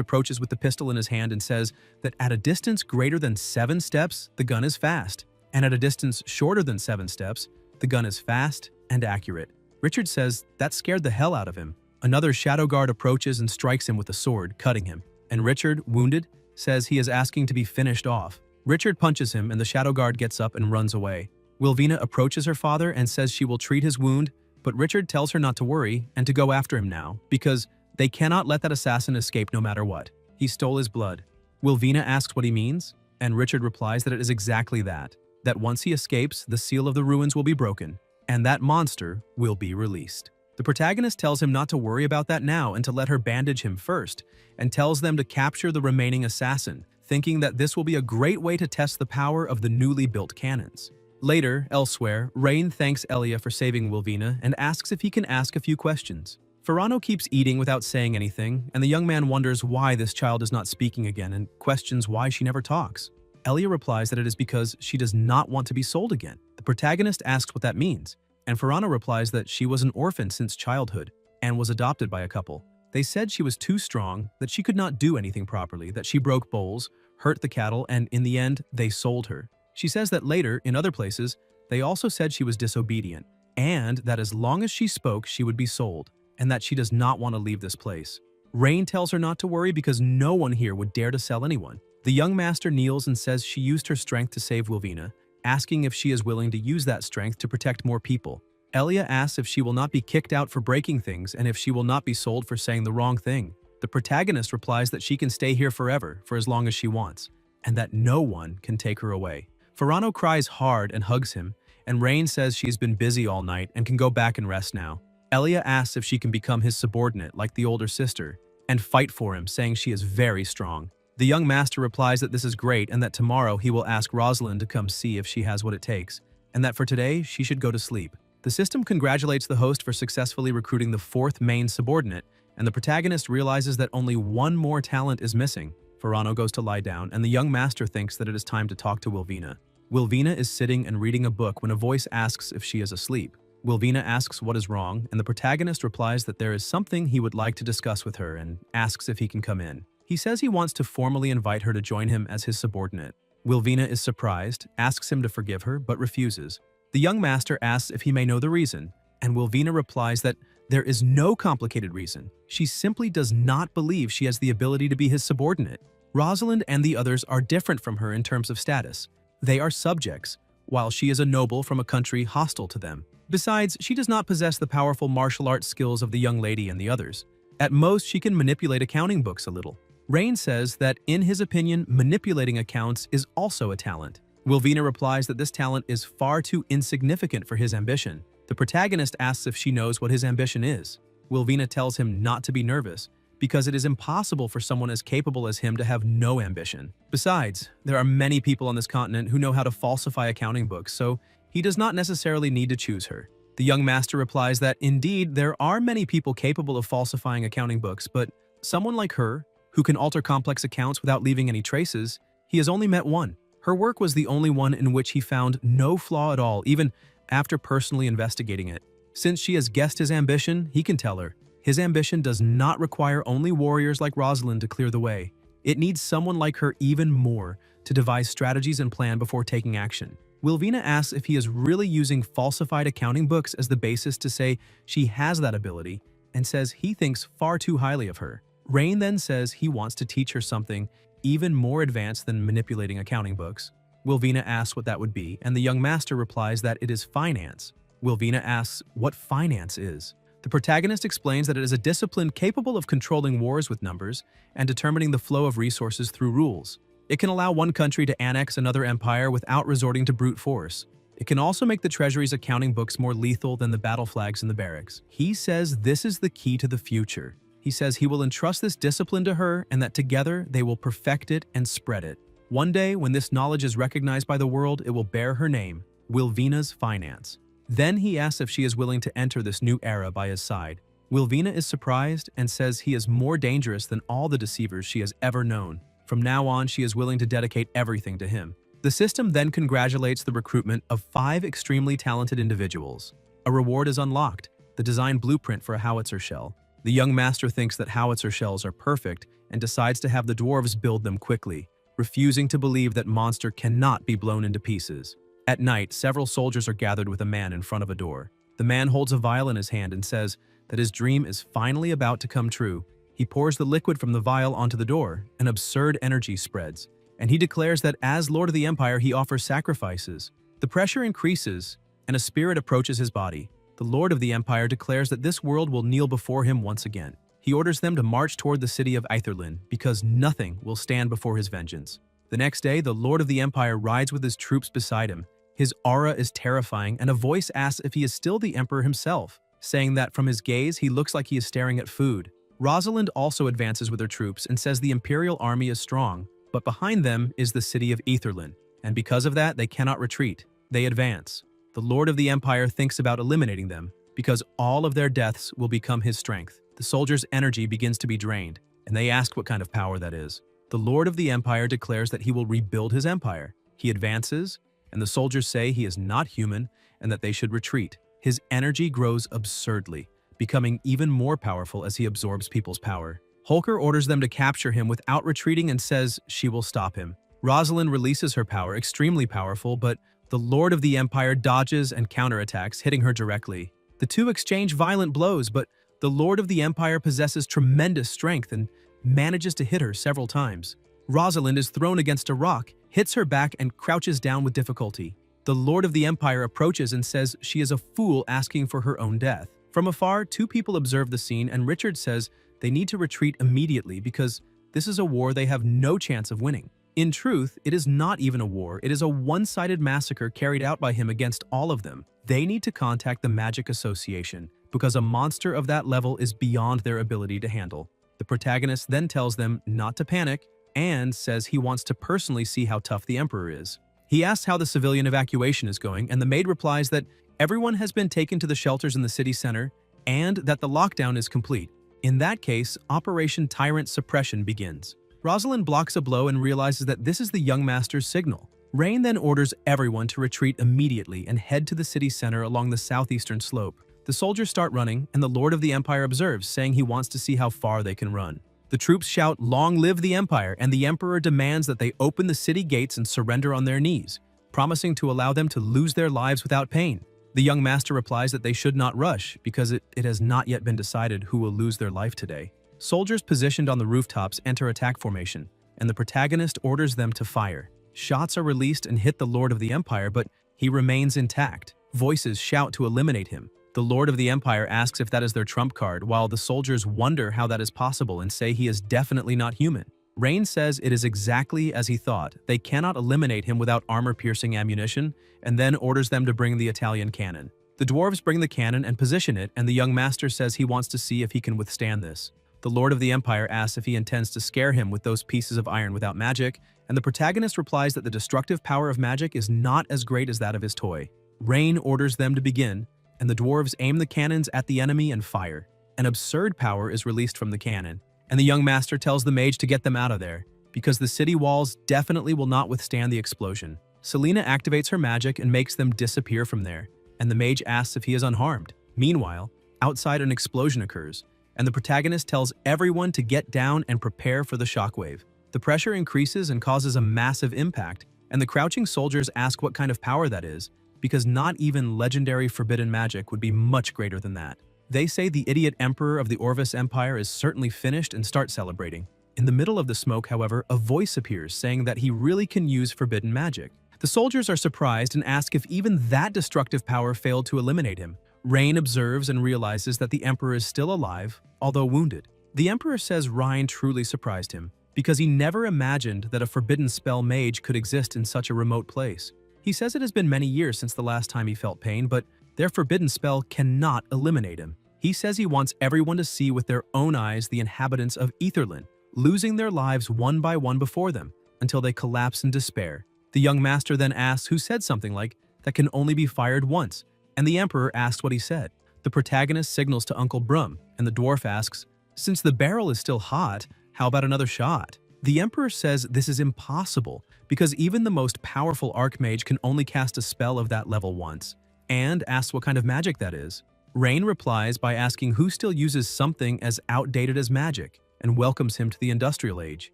approaches with the pistol in his hand and says that at a distance greater than 7 steps, the gun is fast, and at a distance shorter than 7 steps, the gun is fast and accurate. Richard says that scared the hell out of him. Another Shadow Guard approaches and strikes him with a sword, cutting him, and Richard, wounded, says he is asking to be finished off. Richard punches him and the Shadow Guard gets up and runs away. Wilvina approaches her father and says she will treat his wound, but Richard tells her not to worry and to go after him now, because they cannot let that assassin escape no matter what. He stole his blood. Wilvina asks what he means, and Richard replies that it is exactly that once he escapes, the seal of the ruins will be broken, and that monster will be released. The protagonist tells him not to worry about that now and to let her bandage him first, and tells them to capture the remaining assassin, thinking that this will be a great way to test the power of the newly built cannons. Later, elsewhere, Rain thanks Elia for saving Wilvina and asks if he can ask a few questions. Ferrano keeps eating without saying anything, and the young man wonders why this child is not speaking again and questions why she never talks. Elia replies that it is because she does not want to be sold again. The protagonist asks what that means, and Ferrano replies that she was an orphan since childhood and was adopted by a couple. They said she was too strong, that she could not do anything properly, that she broke bowls, hurt the cattle, and in the end, they sold her. She says that later, in other places, they also said she was disobedient, and that as long as she spoke, she would be sold, and that she does not want to leave this place. Rain tells her not to worry because no one here would dare to sell anyone. The young master kneels and says she used her strength to save Wilvina, asking if she is willing to use that strength to protect more people. Elia asks if she will not be kicked out for breaking things and if she will not be sold for saying the wrong thing. The protagonist replies that she can stay here forever, for as long as she wants, and that no one can take her away. Ferrano cries hard and hugs him, and Rain says she's been busy all night and can go back and rest now. Elia asks if she can become his subordinate like the older sister, and fight for him, saying she is very strong. The young master replies that this is great and that tomorrow he will ask Rosalind to come see if she has what it takes, and that for today she should go to sleep. The system congratulates the host for successfully recruiting the 4th main subordinate, and the protagonist realizes that only one more talent is missing. Ferrano goes to lie down, and the young master thinks that it is time to talk to Wilvina. Wilvina is sitting and reading a book when a voice asks if she is asleep. Wilvina asks what is wrong, and the protagonist replies that there is something he would like to discuss with her and asks if he can come in. He says he wants to formally invite her to join him as his subordinate. Wilvina is surprised, asks him to forgive her, but refuses. The young master asks if he may know the reason, and Wilvina replies that there is no complicated reason. She simply does not believe she has the ability to be his subordinate. Rosalind and the others are different from her in terms of status. They are subjects, while she is a noble from a country hostile to them. Besides, she does not possess the powerful martial arts skills of the young lady and the others. At most, she can manipulate accounting books a little. Rain says that, in his opinion, manipulating accounts is also a talent. Wilvina replies that this talent is far too insignificant for his ambition. The protagonist asks if she knows what his ambition is. Wilvina tells him not to be nervous, because it is impossible for someone as capable as him to have no ambition. Besides, there are many people on this continent who know how to falsify accounting books, so he does not necessarily need to choose her. The young master replies that indeed there are many people capable of falsifying accounting books, but someone like her, who can alter complex accounts without leaving any traces, he has only met one. Her work was the only one in which he found no flaw at all, even after personally investigating it. Since she has guessed his ambition, he can tell her. His ambition does not require only warriors like Rosalind to clear the way. It needs someone like her even more to devise strategies and plan before taking action. Wilvina asks if he is really using falsified accounting books as the basis to say she has that ability, and says he thinks far too highly of her. Rain then says he wants to teach her something even more advanced than manipulating accounting books. Wilvina asks what that would be, and the young master replies that it is finance. Wilvina asks what finance is. The protagonist explains that it is a discipline capable of controlling wars with numbers and determining the flow of resources through rules. It can allow one country to annex another empire without resorting to brute force. It can also make the treasury's accounting books more lethal than the battle flags in the barracks. He says this is the key to the future. He says he will entrust this discipline to her and that together they will perfect it and spread it. One day, when this knowledge is recognized by the world, it will bear her name, Wilvina's Finance. Then he asks if she is willing to enter this new era by his side. Wilvina is surprised and says he is more dangerous than all the deceivers she has ever known. From now on, she is willing to dedicate everything to him. The system then congratulates the recruitment of 5 extremely talented individuals. A reward is unlocked, the design blueprint for a howitzer shell. The young master thinks that howitzer shells are perfect and decides to have the dwarves build them quickly, refusing to believe that monster cannot be blown into pieces. At night, several soldiers are gathered with a man in front of a door. The man holds a vial in his hand and says that his dream is finally about to come true. He pours the liquid from the vial onto the door, an absurd energy spreads, and he declares that as Lord of the Empire he offers sacrifices. The pressure increases, and a spirit approaches his body. The Lord of the Empire declares that this world will kneel before him once again. He orders them to march toward the city of Aetherlin, because nothing will stand before his vengeance. The next day, the Lord of the Empire rides with his troops beside him. His aura is terrifying, and a voice asks if he is still the Emperor himself, saying that from his gaze he looks like he is staring at food. Rosalind also advances with her troops and says the Imperial army is strong, but behind them is the city of Aetherlin, and because of that they cannot retreat. They advance. The Lord of the Empire thinks about eliminating them, because all of their deaths will become his strength. The soldiers' energy begins to be drained, and they ask what kind of power that is. The Lord of the Empire declares that he will rebuild his empire. He advances, and the soldiers say he is not human and that they should retreat. His energy grows absurdly, becoming even more powerful as he absorbs people's power. Holker orders them to capture him without retreating and says she will stop him. Rosalind releases her power, extremely powerful, but the Lord of the Empire dodges and counterattacks, hitting her directly. The two exchange violent blows, but the Lord of the Empire possesses tremendous strength and manages to hit her several times. Rosalind is thrown against a rock, hits her back, and crouches down with difficulty. The Lord of the Empire approaches and says she is a fool asking for her own death. From afar, 2 people observe the scene, and Richard says they need to retreat immediately because this is a war they have no chance of winning. In truth, it is not even a war, it is a one-sided massacre carried out by him against all of them. They need to contact the Magic Association, because a monster of that level is beyond their ability to handle. The protagonist then tells them not to panic, and says he wants to personally see how tough the Emperor is. He asks how the civilian evacuation is going, and the maid replies that everyone has been taken to the shelters in the city center, and that the lockdown is complete. In that case, Operation Tyrant Suppression begins. Rosalind blocks a blow and realizes that this is the young master's signal. Rain then orders everyone to retreat immediately and head to the city center along the southeastern slope. The soldiers start running, and the Lord of the Empire observes, saying he wants to see how far they can run. The troops shout, "Long live the Empire," and the Emperor demands that they open the city gates and surrender on their knees, promising to allow them to lose their lives without pain. The young master replies that they should not rush, because it has not yet been decided who will lose their life today. Soldiers positioned on the rooftops enter attack formation, and the protagonist orders them to fire. Shots are released and hit the Lord of the Empire, but he remains intact. Voices shout to eliminate him. The Lord of the Empire asks if that is their trump card, while the soldiers wonder how that is possible and say he is definitely not human. Rain says it is exactly as he thought. They cannot eliminate him without armor-piercing ammunition, and then orders them to bring the Italian cannon. The dwarves bring the cannon and position it, and the young master says he wants to see if he can withstand this. The Lord of the Empire asks if he intends to scare him with those pieces of iron without magic, and the protagonist replies that the destructive power of magic is not as great as that of his toy. Rain orders them to begin, and the dwarves aim the cannons at the enemy and fire. An absurd power is released from the cannon, and the young master tells the mage to get them out of there, because the city walls definitely will not withstand the explosion. Selena activates her magic and makes them disappear from there, and the mage asks if he is unharmed. Meanwhile, outside an explosion occurs, and the protagonist tells everyone to get down and prepare for the shockwave. The pressure increases and causes a massive impact, and the crouching soldiers ask what kind of power that is, because not even legendary forbidden magic would be much greater than that. They say the idiot emperor of the Orvis Empire is certainly finished and start celebrating. In the middle of the smoke, however, a voice appears saying that he really can use forbidden magic. The soldiers are surprised and ask if even that destructive power failed to eliminate him. Rain observes and realizes that the emperor is still alive, although wounded. The emperor says Ryan truly surprised him, because he never imagined that a forbidden spell mage could exist in such a remote place. He says it has been many years since the last time he felt pain, but their forbidden spell cannot eliminate him. He says he wants everyone to see with their own eyes the inhabitants of Aetherland, losing their lives one by one before them, until they collapse in despair. The young master then asks who said something like, "That can only be fired once," and the emperor asks what he said. The protagonist signals to Uncle Brum, and the dwarf asks, "Since the barrel is still hot, how about another shot?" The emperor says this is impossible, because even the most powerful archmage can only cast a spell of that level once, and asks what kind of magic that is. Rain replies by asking who still uses something as outdated as magic, and welcomes him to the industrial age.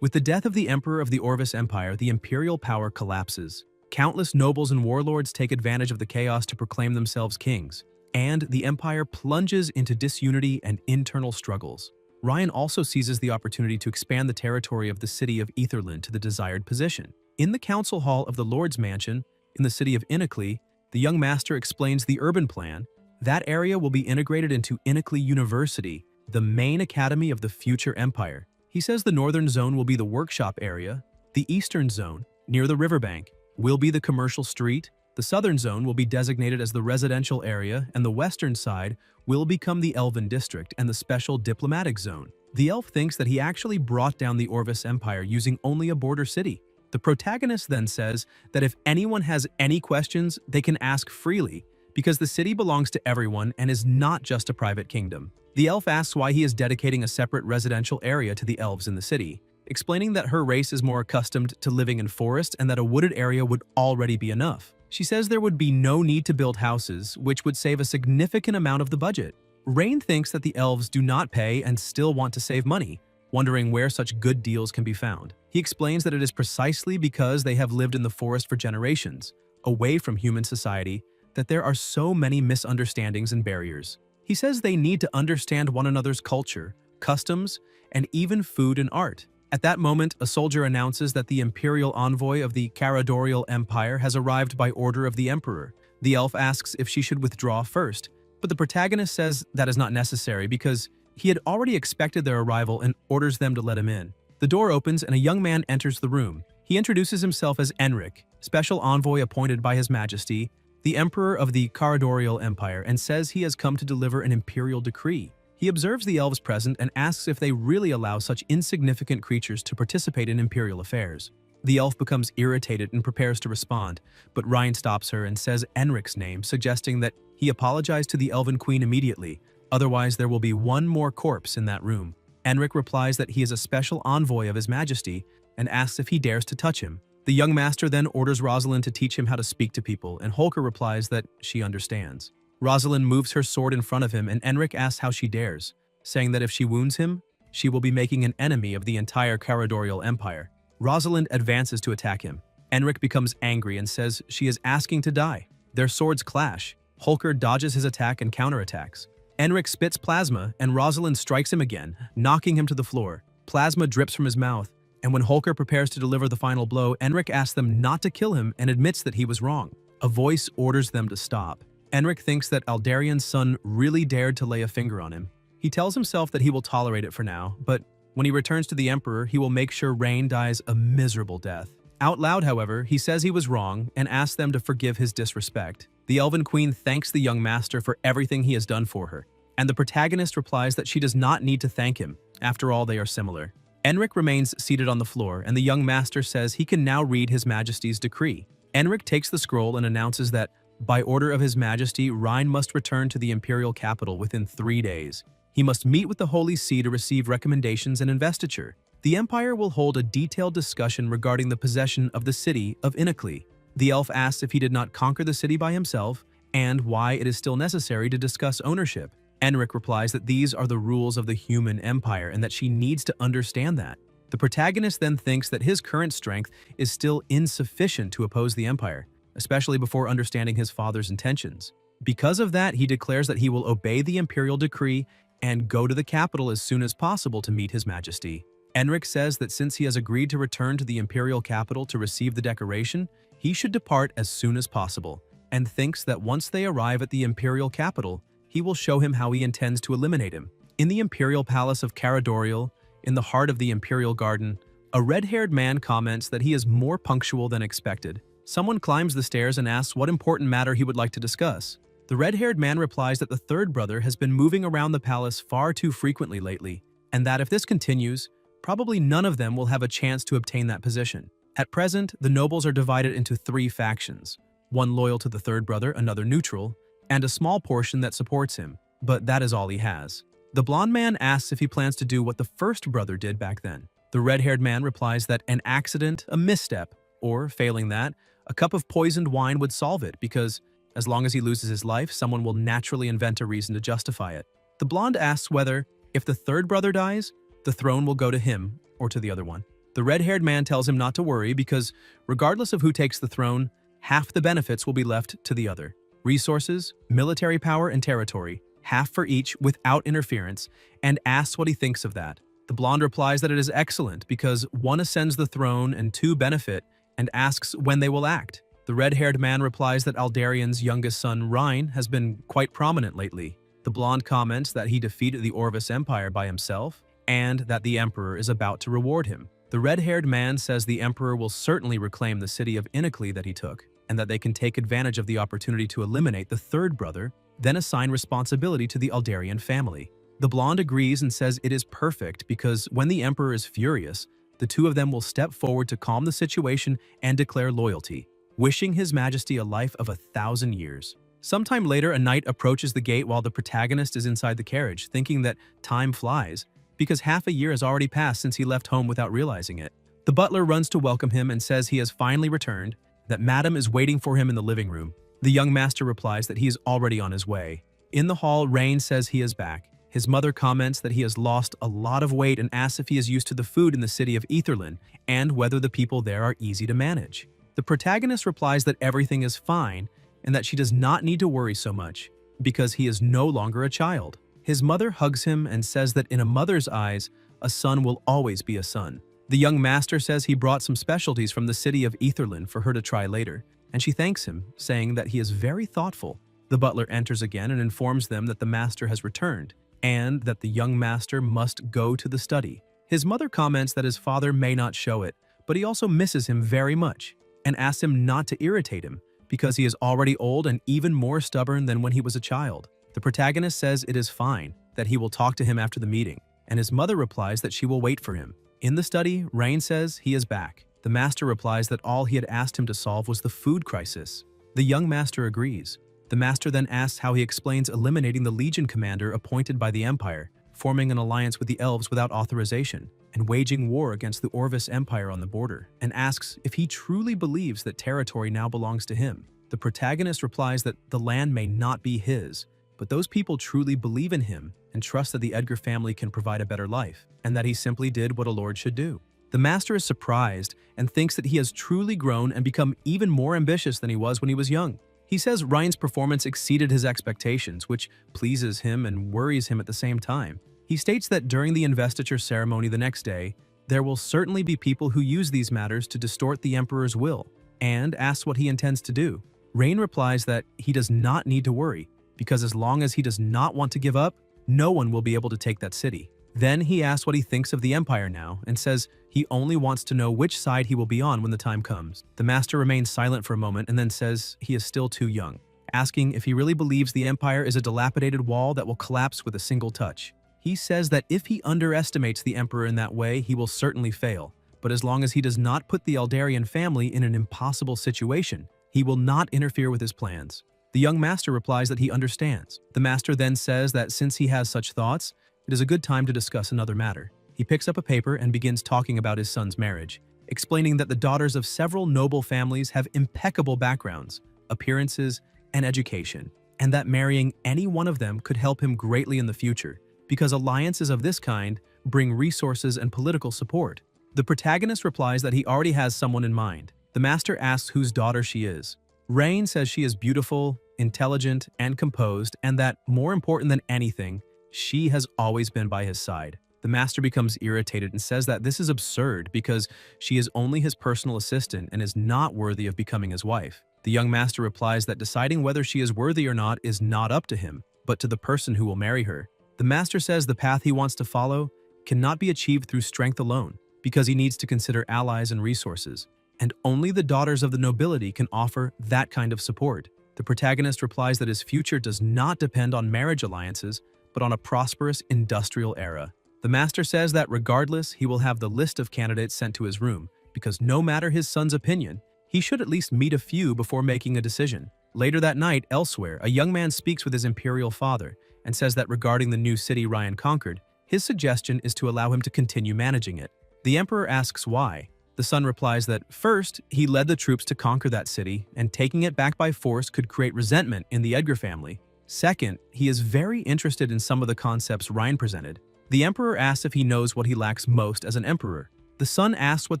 With the death of the emperor of the Orvis Empire, the imperial power collapses. Countless nobles and warlords take advantage of the chaos to proclaim themselves kings, and the empire plunges into disunity and internal struggles. Ryan also seizes the opportunity to expand the territory of the city of Aetherland to the desired position. In the council hall of the Lord's Mansion, in the city of Aniclimax, the young master explains the urban plan. That area will be integrated into Aniclimax University, the main academy of the future empire. He says the northern zone will be the workshop area, the eastern zone, near the riverbank, will be the commercial street, the southern zone will be designated as the residential area, and the western side will become the Elven district and the special diplomatic zone. The elf thinks that he actually brought down the Orvis Empire using only a border city. The protagonist then says that if anyone has any questions, they can ask freely, because the city belongs to everyone and is not just a private kingdom. The elf asks why he is dedicating a separate residential area to the elves in the city, explaining that her race is more accustomed to living in forests and that a wooded area would already be enough. She says there would be no need to build houses, which would save a significant amount of the budget. Rain thinks that the elves do not pay and still want to save money, wondering where such good deals can be found. He explains that it is precisely because they have lived in the forest for generations, away from human society, that there are so many misunderstandings and barriers. He says they need to understand one another's culture, customs, and even food and art. At that moment, a soldier announces that the imperial envoy of the Caradorial Empire has arrived by order of the emperor. The elf asks if she should withdraw first, but the protagonist says that is not necessary because he had already expected their arrival and orders them to let him in. The door opens and a young man enters the room. He introduces himself as Enric, special envoy appointed by His Majesty, the Emperor of the Caradorial Empire, and says he has come to deliver an imperial decree. He observes the elves present and asks if they really allow such insignificant creatures to participate in imperial affairs. The elf becomes irritated and prepares to respond, but Ryan stops her and says Enric's name, suggesting that he apologized to the Elven Queen immediately, otherwise there will be one more corpse in that room. Enric replies that he is a special envoy of His Majesty and asks if he dares to touch him. The young master then orders Rosalind to teach him how to speak to people, and Holker replies that she understands. Rosalind moves her sword in front of him, and Enric asks how she dares, saying that if she wounds him, she will be making an enemy of the entire Caradorial Empire. Rosalind advances to attack him. Enric becomes angry and says she is asking to die. Their swords clash. Holker dodges his attack and counterattacks. Enric spits plasma, and Rosalind strikes him again, knocking him to the floor. Plasma drips from his mouth, and when Holker prepares to deliver the final blow, Enric asks them not to kill him and admits that he was wrong. A voice orders them to stop. Enric thinks that Aldarian's son really dared to lay a finger on him. He tells himself that he will tolerate it for now, but When he returns to the Emperor, he will make sure Rain dies a miserable death. Out loud, however, he says he was wrong and asks them to forgive his disrespect. The Elven Queen thanks the young master for everything he has done for her, and the protagonist replies that she does not need to thank him. After all, they are similar. Enric remains seated on the floor, and the young master says he can now read His Majesty's decree. Enric takes the scroll and announces that, by order of His Majesty, Rhine must return to the imperial capital within 3 days. He must meet with the Holy See to receive recommendations and investiture. The Empire will hold a detailed discussion regarding the possession of the city of Inicli. The elf asks if he did not conquer the city by himself, and why it is still necessary to discuss ownership. Enric replies that these are the rules of the human empire and that she needs to understand that. The protagonist then thinks that his current strength is still insufficient to oppose the empire, especially before understanding his father's intentions. Because of that, he declares that he will obey the imperial decree and go to the capital as soon as possible to meet His Majesty. Enric says that since he has agreed to return to the imperial capital to receive the decoration, he should depart as soon as possible, and thinks that once they arrive at the imperial capital, he will show him how he intends to eliminate him. In the imperial palace of Caradoriel, in the heart of the imperial garden, a red-haired man comments that he is more punctual than expected. Someone climbs the stairs and asks what important matter he would like to discuss. The red-haired man replies that the third brother has been moving around the palace far too frequently lately, and that if this continues, probably none of them will have a chance to obtain that position. At present, the nobles are divided into 3 factions, one loyal to the third brother, another neutral, and a small portion that supports him, but that is all he has. The blonde man asks if he plans to do what the first brother did back then. The red-haired man replies that an accident, a misstep, or, failing that, a cup of poisoned wine would solve it because, as long as he loses his life, someone will naturally invent a reason to justify it. The blonde asks whether, if the third brother dies, the throne will go to him or to the other one. The red-haired man tells him not to worry because, regardless of who takes the throne, half the benefits will be left to the other. Resources, military power, and territory, half for each without interference, and asks what he thinks of that. The blonde replies that it is excellent because 1 ascends the throne and 2 benefit, and asks when they will act. The red-haired man replies that Aldarian's youngest son, Rhine, has been quite prominent lately. The blonde comments that he defeated the Orvis Empire by himself, and that the Emperor is about to reward him. The red-haired man says the Emperor will certainly reclaim the city of Inicli that he took, and that they can take advantage of the opportunity to eliminate the third brother, then assign responsibility to the Aldarian family. The blonde agrees and says it is perfect because when the Emperor is furious, the 2 of them will step forward to calm the situation and declare loyalty, wishing His Majesty a life of 1,000 years. Sometime later, a knight approaches the gate while the protagonist is inside the carriage, thinking that time flies, because half a year has already passed since he left home without realizing it. The butler runs to welcome him and says he has finally returned, that Madame is waiting for him in the living room. The young master replies that he is already on his way. In the hall, Rain says he is back. His mother comments that he has lost a lot of weight and asks if he is used to the food in the city of Aetherlin and whether the people there are easy to manage. The protagonist replies that everything is fine and that she does not need to worry so much because he is no longer a child. His mother hugs him and says that in a mother's eyes, a son will always be a son. The young master says he brought some specialties from the city of Aetherlin for her to try later, and she thanks him, saying that he is very thoughtful. The butler enters again and informs them that the master has returned, and that the young master must go to the study. His mother comments that his father may not show it, but he also misses him very much, and asks him not to irritate him, because he is already old and even more stubborn than when he was a child. The protagonist says it is fine, that he will talk to him after the meeting, and his mother replies that she will wait for him. In the study, Rain says he is back. The master replies that all he had asked him to solve was the food crisis. The young master agrees. The master then asks how he explains eliminating the Legion commander appointed by the Empire, forming an alliance with the elves without authorization, and waging war against the Orvis Empire on the border, and asks if he truly believes that territory now belongs to him. The protagonist replies that the land may not be his, but those people truly believe in him and trust that the Edgar family can provide a better life, and that he simply did what a lord should do. The master is surprised and thinks that he has truly grown and become even more ambitious than he was when he was young. He says Ryan's performance exceeded his expectations, which pleases him and worries him at the same time. He states that during the investiture ceremony the next day, there will certainly be people who use these matters to distort the Emperor's will, and asks what he intends to do. Rain replies that he does not need to worry, because as long as he does not want to give up, no one will be able to take that city. Then he asks what he thinks of the empire now and says he only wants to know which side he will be on when the time comes. The master remains silent for a moment and then says he is still too young, asking if he really believes the empire is a dilapidated wall that will collapse with a single touch. He says that if he underestimates the emperor in that way, he will certainly fail, but as long as he does not put the Aldarian family in an impossible situation, he will not interfere with his plans. The young master replies that he understands. The master then says that since he has such thoughts, it is a good time to discuss another matter. He picks up a paper and begins talking about his son's marriage, explaining that the daughters of several noble families have impeccable backgrounds, appearances, and education, and that marrying any one of them could help him greatly in the future, because alliances of this kind bring resources and political support. The protagonist replies that he already has someone in mind. The master asks whose daughter she is. Rain says she is beautiful, intelligent, and composed, and that, more important than anything, she has always been by his side. The master becomes irritated and says that this is absurd because she is only his personal assistant and is not worthy of becoming his wife. The young master replies that deciding whether she is worthy or not is not up to him, but to the person who will marry her. The master says the path he wants to follow cannot be achieved through strength alone, because he needs to consider allies and resources, and only the daughters of the nobility can offer that kind of support. The protagonist replies that his future does not depend on marriage alliances, but on a prosperous industrial era. The master says that regardless, he will have the list of candidates sent to his room, because no matter his son's opinion, he should at least meet a few before making a decision. Later that night, elsewhere, a young man speaks with his imperial father and says that regarding the new city Ryan conquered, his suggestion is to allow him to continue managing it. The emperor asks why. The son replies that first, he led the troops to conquer that city, and taking it back by force could create resentment in the Edgar family. Second, he is very interested in some of the concepts Ryan presented. The emperor asks if he knows what he lacks most as an emperor. The son asks what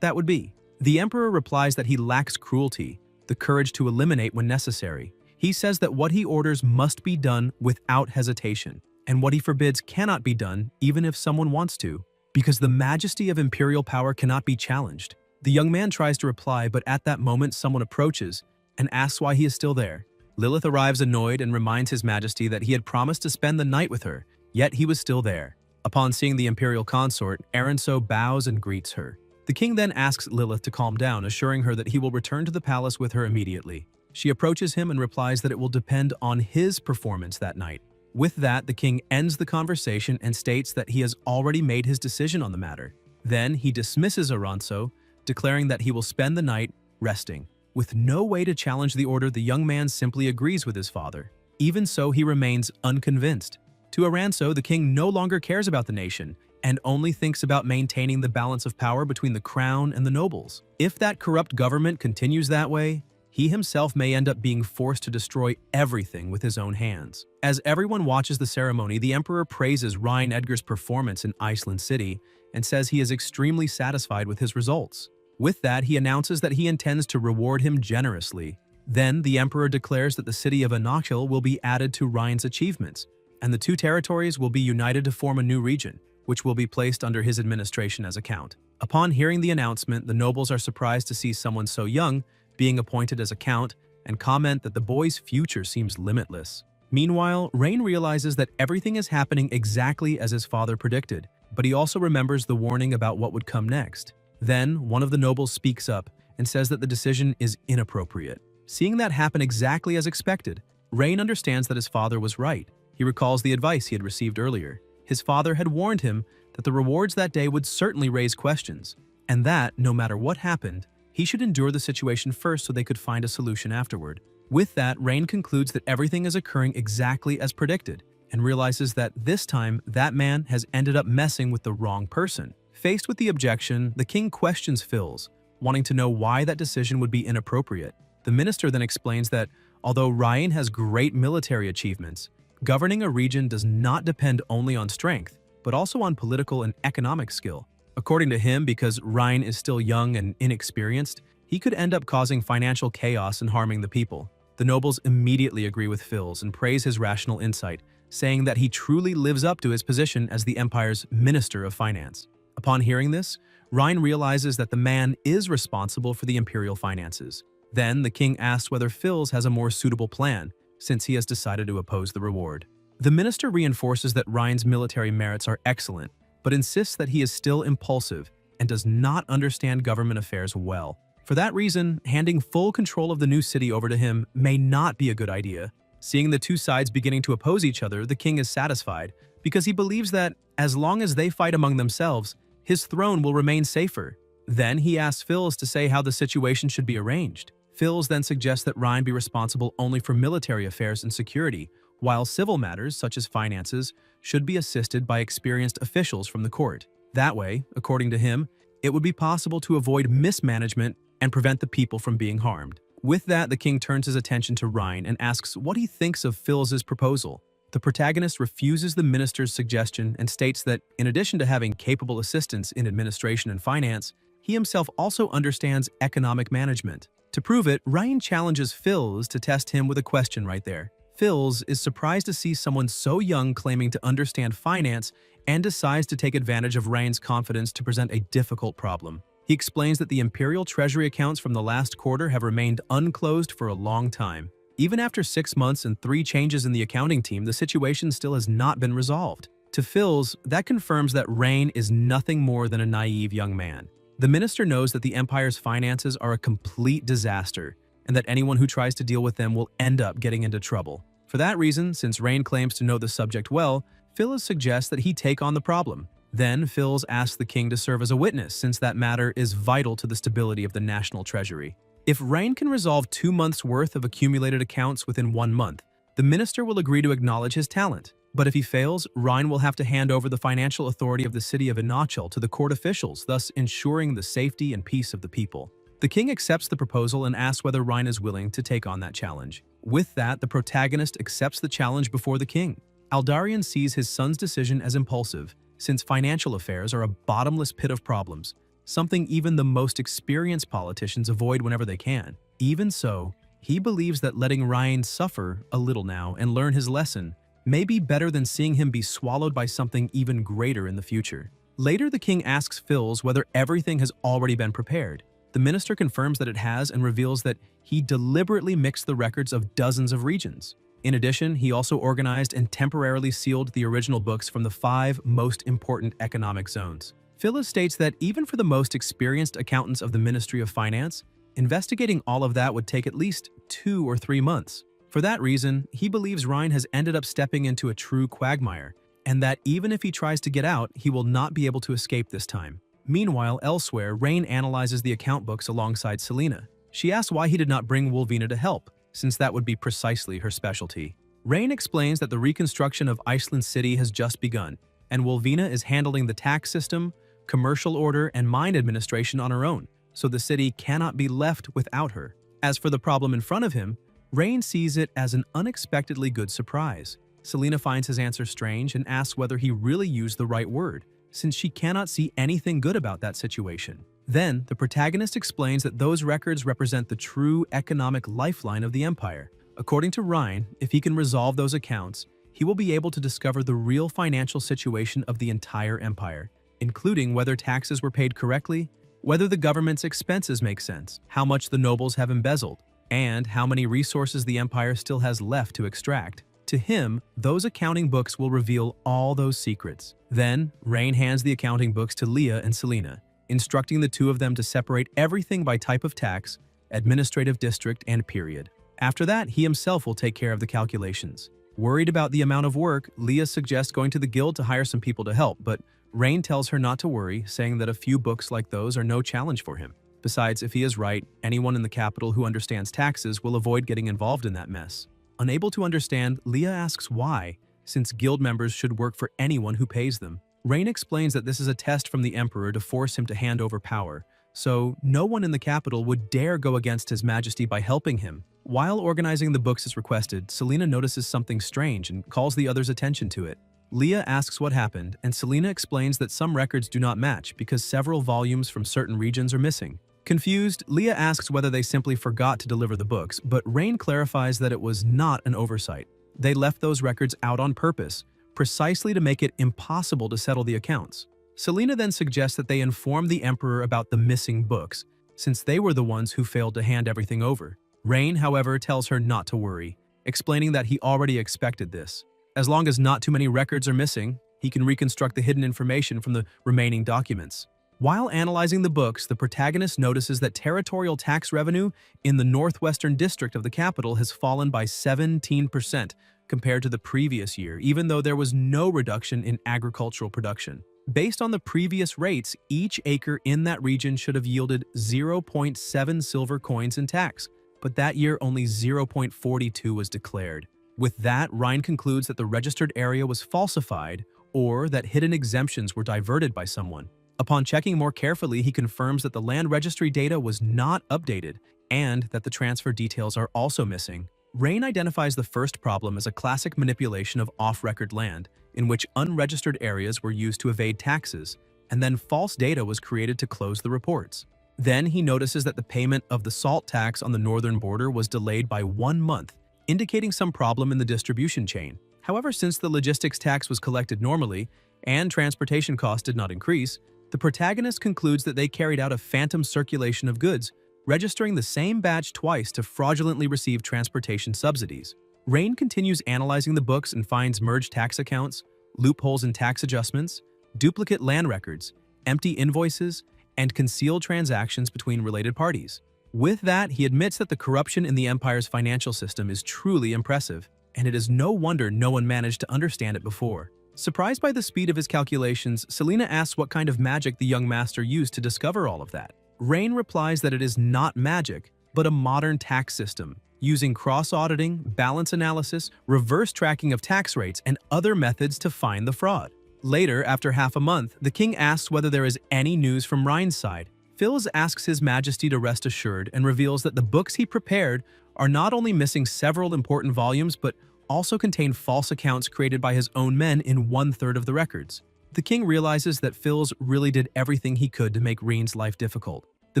that would be. The emperor replies that he lacks cruelty, the courage to eliminate when necessary. He says that what he orders must be done without hesitation, and what he forbids cannot be done even if someone wants to, because the majesty of imperial power cannot be challenged. The young man tries to reply, but at that moment someone approaches and asks why he is still there. Lilith arrives annoyed and reminds His Majesty that he had promised to spend the night with her, yet he was still there. Upon seeing the imperial consort, Aranso bows and greets her. The king then asks Lilith to calm down, assuring her that he will return to the palace with her immediately. She approaches him and replies that it will depend on his performance that night. With that, the king ends the conversation and states that he has already made his decision on the matter. Then he dismisses Aranso, declaring that he will spend the night resting. With no way to challenge the order, the young man simply agrees with his father. Even so, he remains unconvinced. To Aranso, the king no longer cares about the nation and only thinks about maintaining the balance of power between the crown and the nobles. If that corrupt government continues that way, he himself may end up being forced to destroy everything with his own hands. As everyone watches the ceremony, the emperor praises Ryan Edgar's performance in Iceland City and says he is extremely satisfied with his results. With that, he announces that he intends to reward him generously. Then, the emperor declares that the city of Aniclimax will be added to Ryan's achievements, and the two territories will be united to form a new region, which will be placed under his administration as a count. Upon hearing the announcement, the nobles are surprised to see someone so young being appointed as a count and comment that the boy's future seems limitless. Meanwhile, Rain realizes that everything is happening exactly as his father predicted, but he also remembers the warning about what would come next. Then, one of the nobles speaks up and says that the decision is inappropriate. Seeing that happen exactly as expected, Rain understands that his father was right. He recalls the advice he had received earlier. His father had warned him that the rewards that day would certainly raise questions, and that, no matter what happened, he should endure the situation first so they could find a solution afterward. With that, Rain concludes that everything is occurring exactly as predicted, and realizes that this time that man has ended up messing with the wrong person. Faced with the objection, the king questions Phils, wanting to know why that decision would be inappropriate. The minister then explains that, although Ryan has great military achievements, governing a region does not depend only on strength, but also on political and economic skill. According to him, because Ryan is still young and inexperienced, he could end up causing financial chaos and harming the people. The nobles immediately agree with Phils and praise his rational insight, saying that he truly lives up to his position as the empire's Minister of Finance. Upon hearing this, Ryan realizes that the man is responsible for the imperial finances. Then, the king asks whether Phils has a more suitable plan, since he has decided to oppose the reward. The minister reinforces that Ryan's military merits are excellent, but insists that he is still impulsive and does not understand government affairs well. For that reason, handing full control of the new city over to him may not be a good idea. Seeing the two sides beginning to oppose each other, the king is satisfied because he believes that as long as they fight among themselves, his throne will remain safer. Then he asks Phils to say how the situation should be arranged. Phils then suggests that Ryan be responsible only for military affairs and security, while civil matters, such as finances, should be assisted by experienced officials from the court. That way, according to him, it would be possible to avoid mismanagement and prevent the people from being harmed. With that, the king turns his attention to Ryan and asks what he thinks of Phil's proposal. The protagonist refuses the minister's suggestion and states that, in addition to having capable assistants in administration and finance, he himself also understands economic management. To prove it, Ryan challenges Phils to test him with a question right there. Phils is surprised to see someone so young claiming to understand finance and decides to take advantage of Ryan's confidence to present a difficult problem. He explains that the Imperial Treasury accounts from the last quarter have remained unclosed for a long time. Even after 6 months and 3 changes in the accounting team, the situation still has not been resolved. To Phils, that confirms that Rain is nothing more than a naive young man. The minister knows that the Empire's finances are a complete disaster, and that anyone who tries to deal with them will end up getting into trouble. For that reason, since Rain claims to know the subject well, Phils suggests that he take on the problem. Then, Phils asks the king to serve as a witness, since that matter is vital to the stability of the national treasury. If Rain can resolve 2 months' worth of accumulated accounts within 1 month, the minister will agree to acknowledge his talent. But if he fails, Rain will have to hand over the financial authority of the city of Inachel to the court officials, thus ensuring the safety and peace of the people. The king accepts the proposal and asks whether Rain is willing to take on that challenge. With that, the protagonist accepts the challenge before the king. Aldarian sees his son's decision as impulsive, since financial affairs are a bottomless pit of problems, something even the most experienced politicians avoid whenever they can. Even so, he believes that letting Ryan suffer a little now and learn his lesson may be better than seeing him be swallowed by something even greater in the future. Later, the king asks Phils whether everything has already been prepared. The minister confirms that it has and reveals that he deliberately mixed the records of dozens of regions. In addition, he also organized and temporarily sealed the original books from the 5 most important economic zones. Phyllis states that even for the most experienced accountants of the Ministry of Finance, investigating all of that would take at least 2 or 3 months. For that reason, he believes Ryan has ended up stepping into a true quagmire, and that even if he tries to get out, he will not be able to escape this time. Meanwhile, elsewhere, Rain analyzes the account books alongside Selena. She asks why he did not bring Wolvina to help, since that would be precisely her specialty. Rain explains that the reconstruction of Iceland City has just begun, and Wolvina is handling the tax system, commercial order, and mine administration on her own, so the city cannot be left without her. As for the problem in front of him, Rain sees it as an unexpectedly good surprise. Selena finds his answer strange and asks whether he really used the right word, since she cannot see anything good about that situation. Then, the protagonist explains that those records represent the true economic lifeline of the Empire. According to Ryan, if he can resolve those accounts, he will be able to discover the real financial situation of the entire Empire, including whether taxes were paid correctly, whether the government's expenses make sense, how much the nobles have embezzled, and how many resources the Empire still has left to extract. To him, those accounting books will reveal all those secrets. Then, Rain hands the accounting books to Leah and Selena, instructing the two of them to separate everything by type of tax, administrative district, and period. After that, he himself will take care of the calculations. Worried about the amount of work, Leah suggests going to the guild to hire some people to help, but Rain tells her not to worry, saying that a few books like those are no challenge for him. Besides, if he is right, anyone in the capital who understands taxes will avoid getting involved in that mess. Unable to understand, Leah asks why, since guild members should work for anyone who pays them. Rain explains that this is a test from the Emperor to force him to hand over power, so no one in the capital would dare go against His Majesty by helping him. While organizing the books as requested, Selena notices something strange and calls the others' attention to it. Leah asks what happened, and Selena explains that some records do not match because several volumes from certain regions are missing. Confused, Leah asks whether they simply forgot to deliver the books, but Rain clarifies that it was not an oversight. They left those records out on purpose, precisely to make it impossible to settle the accounts. Selena then suggests that they inform the Emperor about the missing books, since they were the ones who failed to hand everything over. Rain, however, tells her not to worry, explaining that he already expected this. As long as not too many records are missing, he he can reconstruct the hidden information from the remaining documents. While analyzing the books, the protagonist notices that territorial tax revenue in the northwestern district of the capital has fallen by 17% compared to the previous year, even though there was no reduction in agricultural production. Based on the previous rates, each acre in that region should have yielded 0.7 silver coins in tax, but that year only 0.42 was declared. With that, Ryan concludes that the registered area was falsified or that hidden exemptions were diverted by someone. Upon checking more carefully, he confirms that the land registry data was not updated and that the transfer details are also missing. Rain identifies the first problem as a classic manipulation of off-record land, in which unregistered areas were used to evade taxes, and then false data was created to close the reports. Then he notices that the payment of the salt tax on the northern border was delayed by 1 month, indicating some problem in the distribution chain. However, since the logistics tax was collected normally and transportation costs did not increase, the protagonist concludes that they carried out a phantom circulation of goods, registering the same batch twice to fraudulently receive transportation subsidies. Rain continues analyzing the books and finds merged tax accounts, loopholes in tax adjustments, duplicate land records, empty invoices, and concealed transactions between related parties. With that, he admits that the corruption in the Empire's financial system is truly impressive, and it is no wonder no one managed to understand it before. Surprised by the speed of his calculations, Selena asks what kind of magic the young master used to discover all of that. Rain replies that it is not magic, but a modern tax system, using cross-auditing, balance analysis, reverse tracking of tax rates, and other methods to find the fraud. Later, after half a month, the king asks whether there is any news from Ryan's side. Phils asks His Majesty to rest assured and reveals that the books he prepared are not only missing several important volumes, but also contain false accounts created by his own men in 1/3 of the records. The king realizes that Phils really did everything he could to make Reen's life difficult. The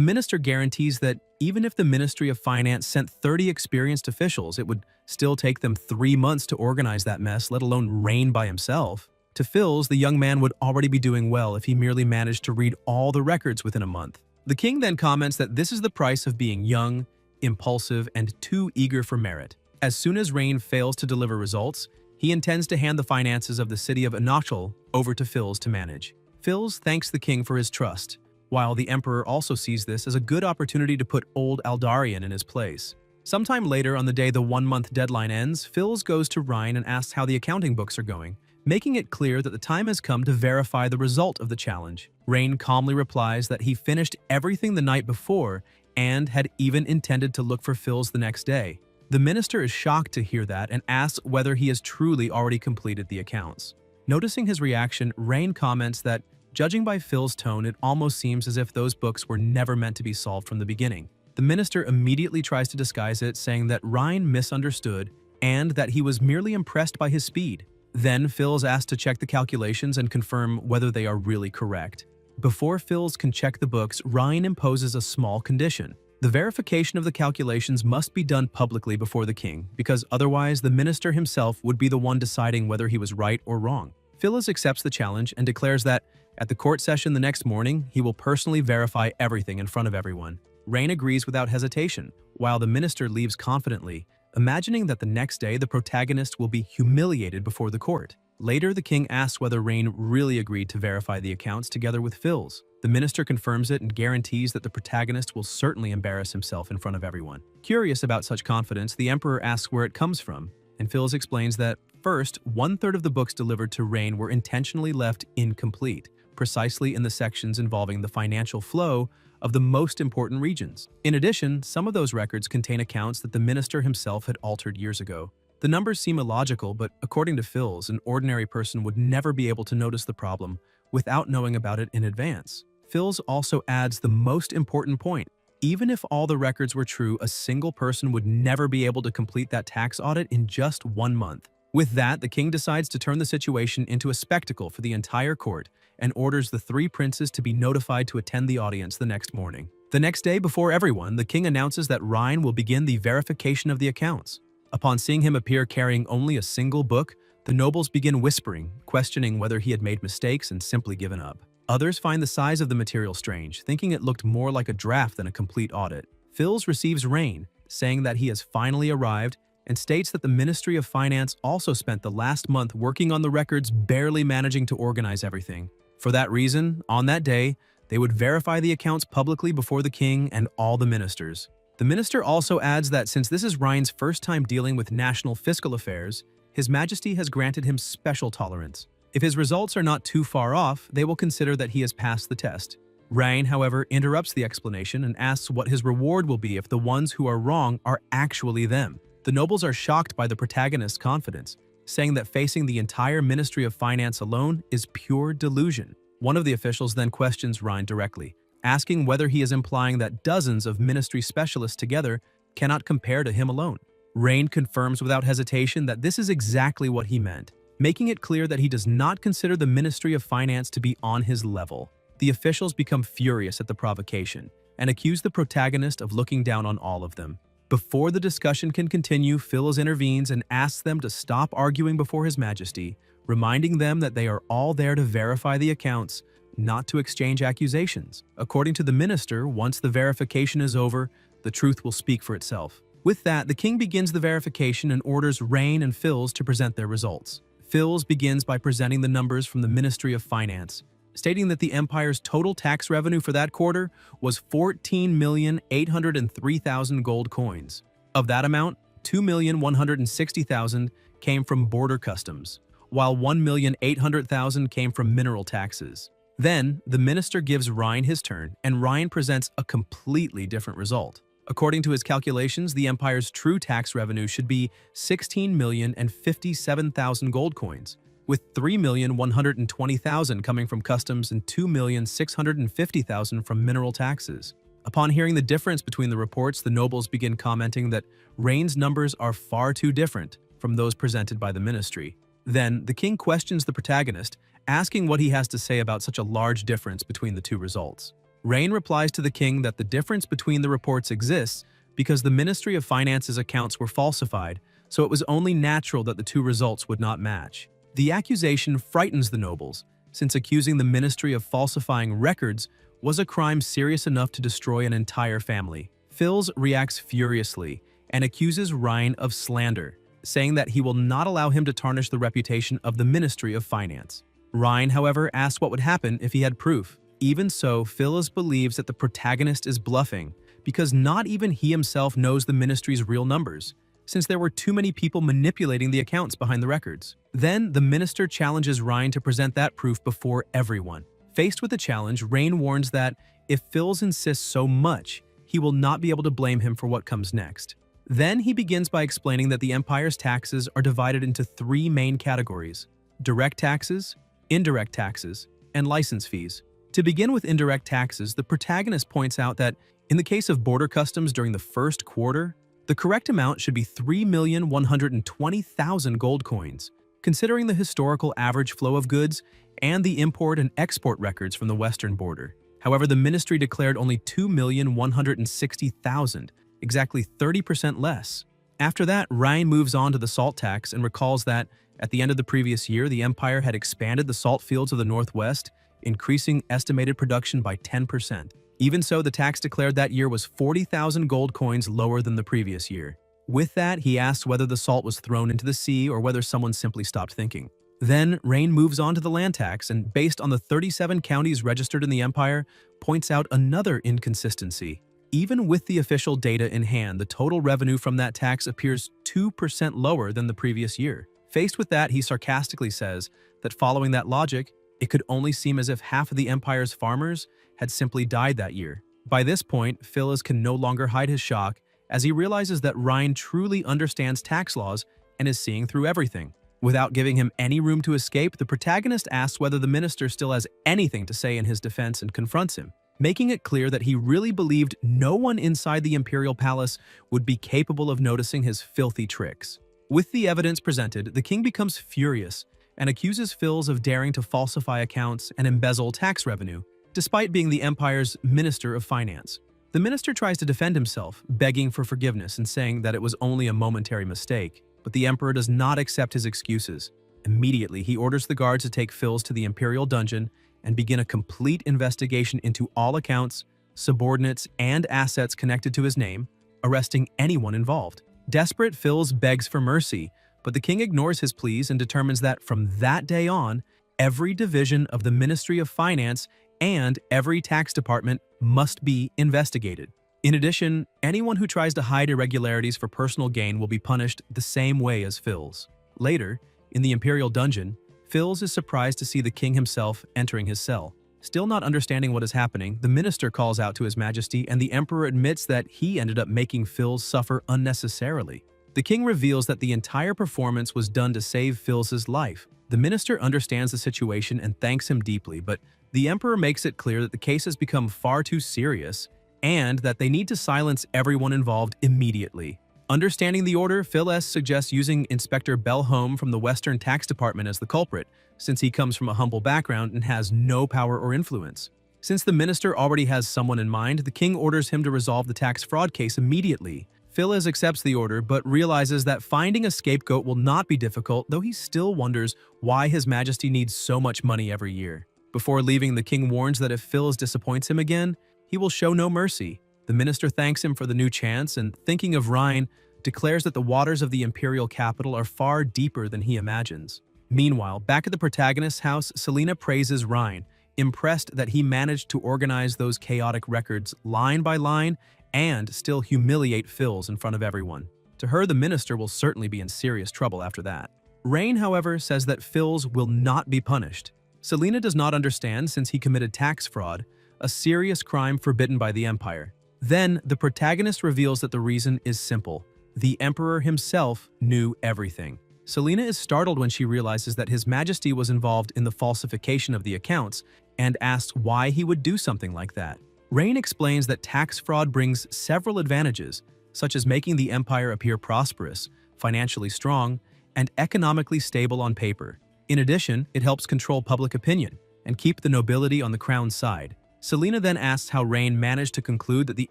minister guarantees that even if the Ministry of Finance sent 30 experienced officials, it would still take them 3 months to organize that mess, let alone Reen by himself. To Phils, the young man would already be doing well if he merely managed to read all the records within a month. The king then comments that this is the price of being young, impulsive, and too eager for merit. As soon as Reen fails to deliver results, he intends to hand the finances of the city of Anachal over to Phils to manage. Phils thanks the king for his trust, while the emperor also sees this as a good opportunity to put old Aldarian in his place. Sometime later, on the day the 1-month deadline ends, Phils goes to Ryan and asks how the accounting books are going, making it clear that the time has come to verify the result of the challenge. Reen calmly replies that he finished everything the night before and had even intended to look for Phils the next day. The minister is shocked to hear that and asks whether he has truly already completed the accounts. Noticing his reaction, Reen comments that, judging by Phil's tone, it almost seems as if those books were never meant to be solved from the beginning. The minister immediately tries to disguise it, saying that Ryan misunderstood and that he was merely impressed by his speed. Then Phil's asked to check the calculations and confirm whether they are really correct. Before Phil's can check the books, Ryan imposes a small condition. The verification of the calculations must be done publicly before the king, because otherwise the minister himself would be the one deciding whether he was right or wrong. Phyllis accepts the challenge and declares that, at the court session the next morning, he will personally verify everything in front of everyone. Rain agrees without hesitation, while the minister leaves confidently, imagining that the next day the protagonist will be humiliated before the court. Later, the king asks whether Rain really agreed to verify the accounts together with Phil's. The minister confirms it and guarantees that the protagonist will certainly embarrass himself in front of everyone. Curious about such confidence, the emperor asks where it comes from, and Phil's explains that, first, 1/3 of the books delivered to Rain were intentionally left incomplete, precisely in the sections involving the financial flow of the most important regions. In addition, some of those records contain accounts that the minister himself had altered years ago. The numbers seem illogical, but according to Phil's, an ordinary person would never be able to notice the problem without knowing about it in advance. Phil's also adds the most important point. Even if all the records were true, a single person would never be able to complete that tax audit in just 1 month. With that, the king decides to turn the situation into a spectacle for the entire court and orders the 3 princes to be notified to attend the audience the next morning. The next day, before everyone, the king announces that Ryan will begin the verification of the accounts. Upon seeing him appear carrying only a single book, the nobles begin whispering, questioning whether he had made mistakes and simply given up. Others find the size of the material strange, thinking it looked more like a draft than a complete audit. Phil's receives Rain, saying that he has finally arrived and states that the Ministry of Finance also spent the last month working on the records, barely managing to organize everything. For that reason, on that day, they would verify the accounts publicly before the king and all the ministers. The minister also adds that since this is Ryan's first time dealing with national fiscal affairs, His Majesty has granted him special tolerance. If his results are not too far off, they will consider that he has passed the test. Ryan, however, interrupts the explanation and asks what his reward will be if the ones who are wrong are actually them. The nobles are shocked by the protagonist's confidence, saying that facing the entire Ministry of Finance alone is pure delusion. One of the officials then questions Ryan directly, asking whether he is implying that dozens of ministry specialists together cannot compare to him alone. Ryan confirms without hesitation that this is exactly what he meant, making it clear that he does not consider the Ministry of Finance to be on his level. The officials become furious at the provocation and accuse the protagonist of looking down on all of them. Before the discussion can continue, Phyllis intervenes and asks them to stop arguing before His Majesty, reminding them that they are all there to verify the accounts, not to exchange accusations. According to the minister, once the verification is over, the truth will speak for itself. With that, the king begins the verification and orders Rain and Phils to present their results. Phils begins by presenting the numbers from the Ministry of Finance, stating that the empire's total tax revenue for that quarter was 14,803,000 gold coins. Of that amount, 2,160,000 came from border customs, while 1,800,000 came from mineral taxes. Then, the minister gives Ryan his turn, and Ryan presents a completely different result. According to his calculations, the empire's true tax revenue should be 16,057,000 gold coins, with 3,120,000 coming from customs and 2,650,000 from mineral taxes. Upon hearing the difference between the reports, the nobles begin commenting that Rain's numbers are far too different from those presented by the ministry. Then, the king questions the protagonist, asking what he has to say about such a large difference between the two results. Rain replies to the king that the difference between the reports exists because the Ministry of Finance's accounts were falsified, so it was only natural that the two results would not match. The accusation frightens the nobles, since accusing the ministry of falsifying records was a crime serious enough to destroy an entire family. Phils reacts furiously and accuses Ryan of slander, saying that he will not allow him to tarnish the reputation of the Ministry of Finance. Ryan, however, asks what would happen if he had proof. Even so, Phyllis believes that the protagonist is bluffing because not even he himself knows the ministry's real numbers, since there were too many people manipulating the accounts behind the records. Then, the minister challenges Ryan to present that proof before everyone. Faced with the challenge, Rain warns that if Phils insists so much, he will not be able to blame him for what comes next. Then he begins by explaining that the empire's taxes are divided into three main categories: direct taxes, indirect taxes, and license fees. To begin with indirect taxes, the protagonist points out that in the case of border customs during the first quarter, the correct amount should be 3,120,000 gold coins, considering the historical average flow of goods and the import and export records from the western border. However, the ministry declared only 2,160,000, exactly 30% less. After that, Ryan moves on to the salt tax and recalls that at the end of the previous year, the empire had expanded the salt fields of the northwest, increasing estimated production by 10%. Even so, the tax declared that year was 40,000 gold coins lower than the previous year. With that, he asks whether the salt was thrown into the sea or whether someone simply stopped thinking. Then, Rain moves on to the land tax and, based on the 37 counties registered in the empire, points out another inconsistency. Even with the official data in hand, the total revenue from that tax appears 2% lower than the previous year. Faced with that, he sarcastically says that following that logic, it could only seem as if half of the empire's farmers had simply died that year. By this point, Phyllis can no longer hide his shock as he realizes that Ryan truly understands tax laws and is seeing through everything. Without giving him any room to escape, the protagonist asks whether the minister still has anything to say in his defense and confronts him, making it clear that he really believed no one inside the imperial palace would be capable of noticing his filthy tricks. With the evidence presented, the king becomes furious and accuses Phils of daring to falsify accounts and embezzle tax revenue, despite being the empire's Minister of Finance. The minister tries to defend himself, begging for forgiveness and saying that it was only a momentary mistake, but the emperor does not accept his excuses. Immediately, he orders the guards to take Phils to the imperial dungeon and begin a complete investigation into all accounts, subordinates, and assets connected to his name, arresting anyone involved. Desperate, Phils begs for mercy, but the king ignores his pleas and determines that from that day on, every division of the Ministry of Finance and every tax department must be investigated. In addition, anyone who tries to hide irregularities for personal gain will be punished the same way as Phils. Later, in the Imperial Dungeon, Phils is surprised to see the king himself entering his cell. Still not understanding what is happening, the minister calls out to His Majesty and the Emperor admits that he ended up making Phils suffer unnecessarily. The king reveals that the entire performance was done to save Phil's life. The minister understands the situation and thanks him deeply, but the Emperor makes it clear that the case has become far too serious and that they need to silence everyone involved immediately. Understanding the order, Phil suggests using Inspector Belhome from the Western Tax Department as the culprit, since he comes from a humble background and has no power or influence. Since the minister already has someone in mind, the king orders him to resolve the tax fraud case immediately. Phil accepts the order, but realizes that finding a scapegoat will not be difficult, though he still wonders why His Majesty needs so much money every year. Before leaving, the king warns that if Phil disappoints him again, he will show no mercy. The minister thanks him for the new chance and, thinking of Rhine, declares that the waters of the imperial capital are far deeper than he imagines. Meanwhile, back at the protagonist's house, Selena praises Rhine, impressed that he managed to organize those chaotic records line by line and still humiliate Phils in front of everyone. To her, the minister will certainly be in serious trouble after that. Rain, however, says that Phils will not be punished. Selena does not understand since he committed tax fraud, a serious crime forbidden by the Empire. Then, the protagonist reveals that the reason is simple. The Emperor himself knew everything. Selena is startled when she realizes that His Majesty was involved in the falsification of the accounts and asks why he would do something like that. Rain explains that tax fraud brings several advantages, such as making the empire appear prosperous, financially strong, and economically stable on paper. In addition, it helps control public opinion and keep the nobility on the crown's side. Selena then asks how Rain managed to conclude that the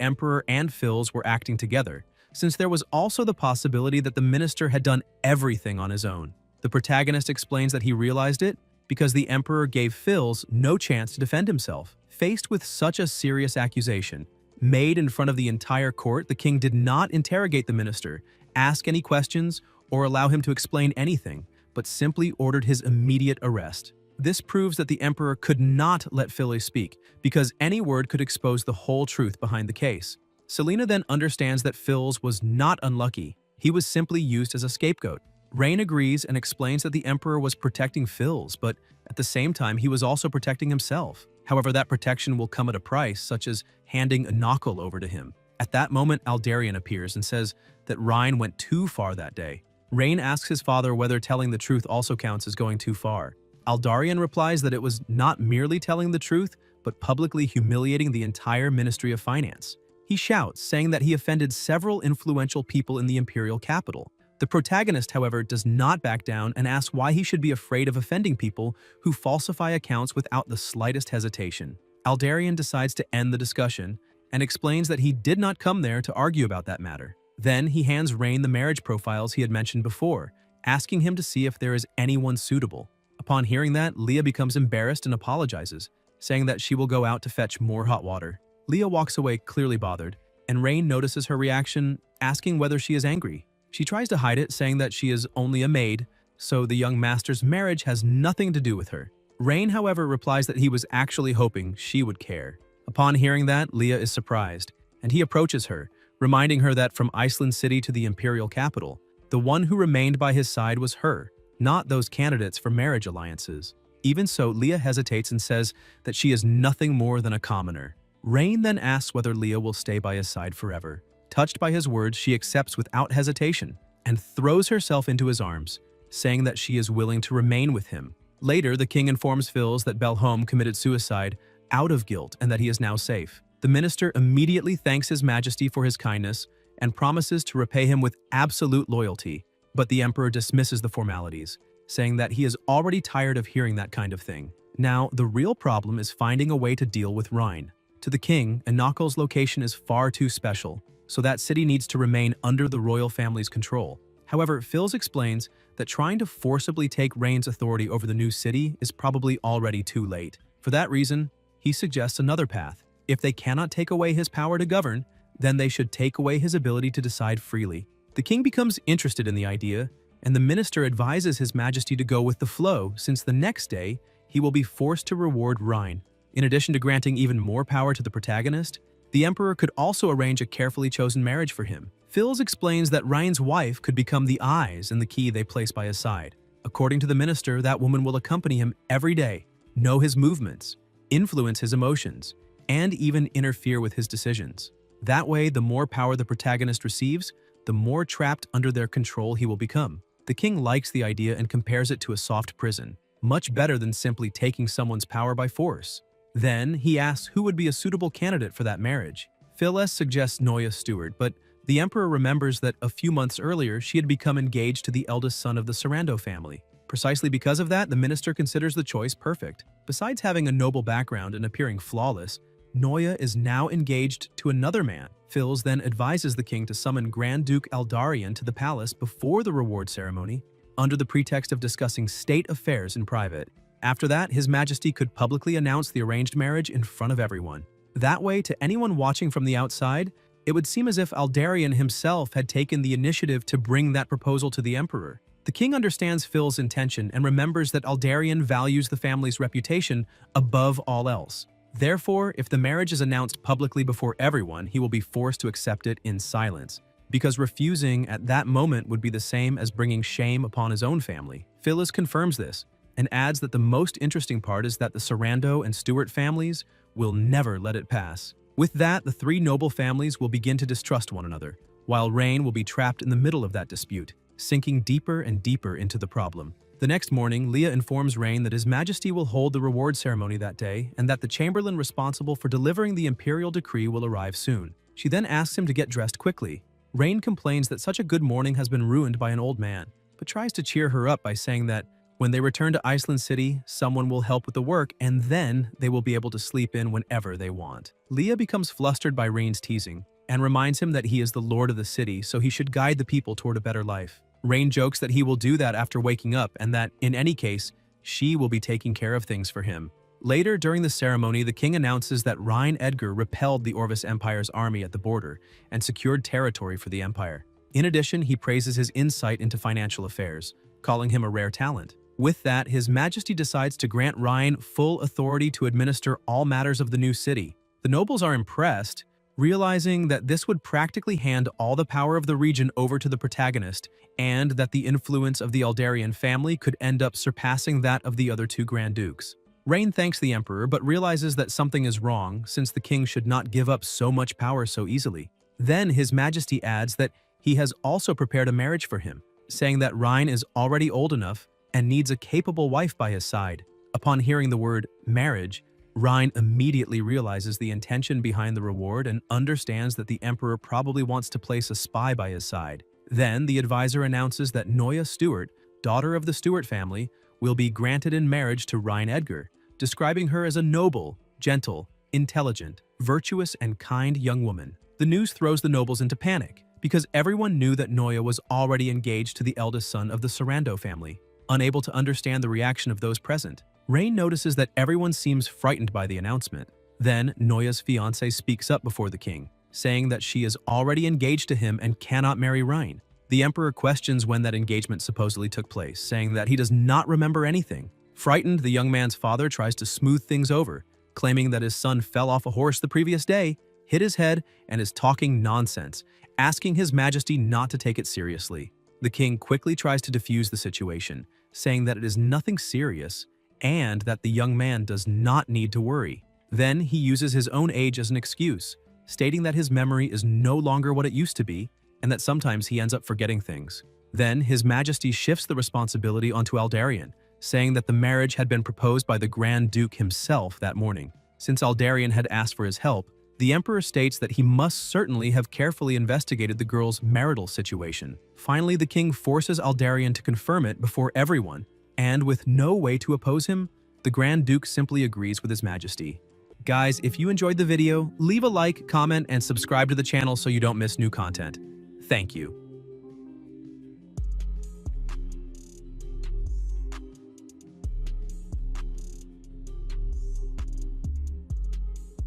Emperor and Phils were acting together, since there was also the possibility that the minister had done everything on his own. The protagonist explains that he realized it because the Emperor gave Phils no chance to defend himself. Faced with such a serious accusation, made in front of the entire court, the king did not interrogate the minister, ask any questions, or allow him to explain anything, but simply ordered his immediate arrest. This proves that the Emperor could not let Phil speak, because any word could expose the whole truth behind the case. Selena then understands that Phils was not unlucky. He was simply used as a scapegoat. Rain agrees and explains that the Emperor was protecting Phils, but at the same time, he was also protecting himself. However, that protection will come at a price, such as handing a knuckle over to him. At that moment, Aldarian appears and says that Rhine went too far that day. Rain asks his father whether telling the truth also counts as going too far. Aldarian replies that it was not merely telling the truth, but publicly humiliating the entire Ministry of Finance. He shouts, saying that he offended several influential people in the imperial capital. The protagonist, however, does not back down and asks why he should be afraid of offending people who falsify accounts without the slightest hesitation. Aldarian decides to end the discussion and explains that he did not come there to argue about that matter. Then he hands Rain the marriage profiles he had mentioned before, asking him to see if there is anyone suitable. Upon hearing that, Leah becomes embarrassed and apologizes, saying that she will go out to fetch more hot water. Leah walks away clearly bothered, and Rain notices her reaction, asking whether she is angry. She tries to hide it, saying that she is only a maid, so the young master's marriage has nothing to do with her. Rain, however, replies that he was actually hoping she would care. Upon hearing that, Leah is surprised, and he approaches her, reminding her that from Iceland City to the imperial capital, the one who remained by his side was her, not those candidates for marriage alliances. Even so, Leah hesitates and says that she is nothing more than a commoner. Rain then asks whether Leah will stay by his side forever. Touched by his words, she accepts without hesitation and throws herself into his arms, saying that she is willing to remain with him. Later, the king informs Phils that Belhome committed suicide out of guilt and that he is now safe. The minister immediately thanks His Majesty for his kindness and promises to repay him with absolute loyalty, but the Emperor dismisses the formalities, saying that he is already tired of hearing that kind of thing. Now, the real problem is finding a way to deal with Rhine. To the king, Anakal's location is far too special, so that city needs to remain under the royal family's control. However, Phils explains that trying to forcibly take Rain's authority over the new city is probably already too late. For that reason, he suggests another path. If they cannot take away his power to govern, then they should take away his ability to decide freely. The king becomes interested in the idea, and the minister advises His Majesty to go with the flow, since the next day he will be forced to reward Rhine. In addition to granting even more power to the protagonist, the emperor could also arrange a carefully chosen marriage for him. Phils explains that Rhine's wife could become the eyes and the key they place by his side. According to the minister, that woman will accompany him every day, know his movements, influence his emotions, and even interfere with his decisions. That way, the more power the protagonist receives, the more trapped under their control he will become. The king likes the idea and compares it to a soft prison, much better than simply taking someone's power by force. Then, he asks who would be a suitable candidate for that marriage. Phyllis suggests Neue Stewart, but the emperor remembers that a few months earlier she had become engaged to the eldest son of the Sarando family. Precisely because of that, the minister considers the choice perfect. Besides having a noble background and appearing flawless, Neue is now engaged to another man. Phils then advises the king to summon Grand Duke Aldarian to the palace before the reward ceremony, under the pretext of discussing state affairs in private. After that, His Majesty could publicly announce the arranged marriage in front of everyone. That way, to anyone watching from the outside, it would seem as if Aldarian himself had taken the initiative to bring that proposal to the emperor. The king understands Phil's intention and remembers that Aldarian values the family's reputation above all else. Therefore, if the marriage is announced publicly before everyone, he will be forced to accept it in silence, because refusing at that moment would be the same as bringing shame upon his own family. Phyllis confirms this, and adds that the most interesting part is that the Sarando and Stewart families will never let it pass. With that, the three noble families will begin to distrust one another, while Rain will be trapped in the middle of that dispute, sinking deeper and deeper into the problem. The next morning, Leah informs Rain that His Majesty will hold the reward ceremony that day, and that the chamberlain responsible for delivering the imperial decree will arrive soon. She then asks him to get dressed quickly. Rain complains that such a good morning has been ruined by an old man, but tries to cheer her up by saying that when they return to Iceland City, someone will help with the work, and then they will be able to sleep in whenever they want. Leah becomes flustered by Rain's teasing, and reminds him that he is the lord of the city, so he should guide the people toward a better life. Rain jokes that he will do that after waking up, and that, in any case, she will be taking care of things for him. Later, during the ceremony, the king announces that Rhine Edgar repelled the Orvis Empire's army at the border and secured territory for the empire. In addition, he praises his insight into financial affairs, calling him a rare talent. With that, His Majesty decides to grant Rhine full authority to administer all matters of the new city. The nobles are impressed, realizing that this would practically hand all the power of the region over to the protagonist, and that the influence of the Aldarian family could end up surpassing that of the other two Grand Dukes. Rain thanks the emperor, but realizes that something is wrong, since the king should not give up so much power so easily. Then His Majesty adds that he has also prepared a marriage for him, saying that Rhine is already old enough and needs a capable wife by his side. Upon hearing the word marriage, Rhine immediately realizes the intention behind the reward and understands that the emperor probably wants to place a spy by his side. Then the advisor announces that Neue Stewart, daughter of the Stewart family, will be granted in marriage to Rhine Edgar, describing her as a noble, gentle, intelligent, virtuous, and kind young woman. The news throws the nobles into panic, because everyone knew that Neue was already engaged to the eldest son of the Sarando family. Unable to understand the reaction of those present, Rain notices that everyone seems frightened by the announcement. Then, Neue's fiancée speaks up before the king, saying that she is already engaged to him and cannot marry Rhine. The emperor questions when that engagement supposedly took place, saying that he does not remember anything. Frightened, the young man's father tries to smooth things over, claiming that his son fell off a horse the previous day, hit his head, and is talking nonsense, asking His Majesty not to take it seriously. The king quickly tries to defuse the situation, saying that it is nothing serious and that the young man does not need to worry. Then he uses his own age as an excuse, stating that his memory is no longer what it used to be and that sometimes he ends up forgetting things. Then His Majesty shifts the responsibility onto Aldarian, saying that the marriage had been proposed by the Grand Duke himself that morning. Since Aldarian had asked for his help, the emperor states that he must certainly have carefully investigated the girl's marital situation. Finally, the king forces Aldarian to confirm it before everyone, and with no way to oppose him, the Grand Duke simply agrees with His Majesty. Guys, if you enjoyed the video, leave a like, comment, and subscribe to the channel so you don't miss new content. Thank you.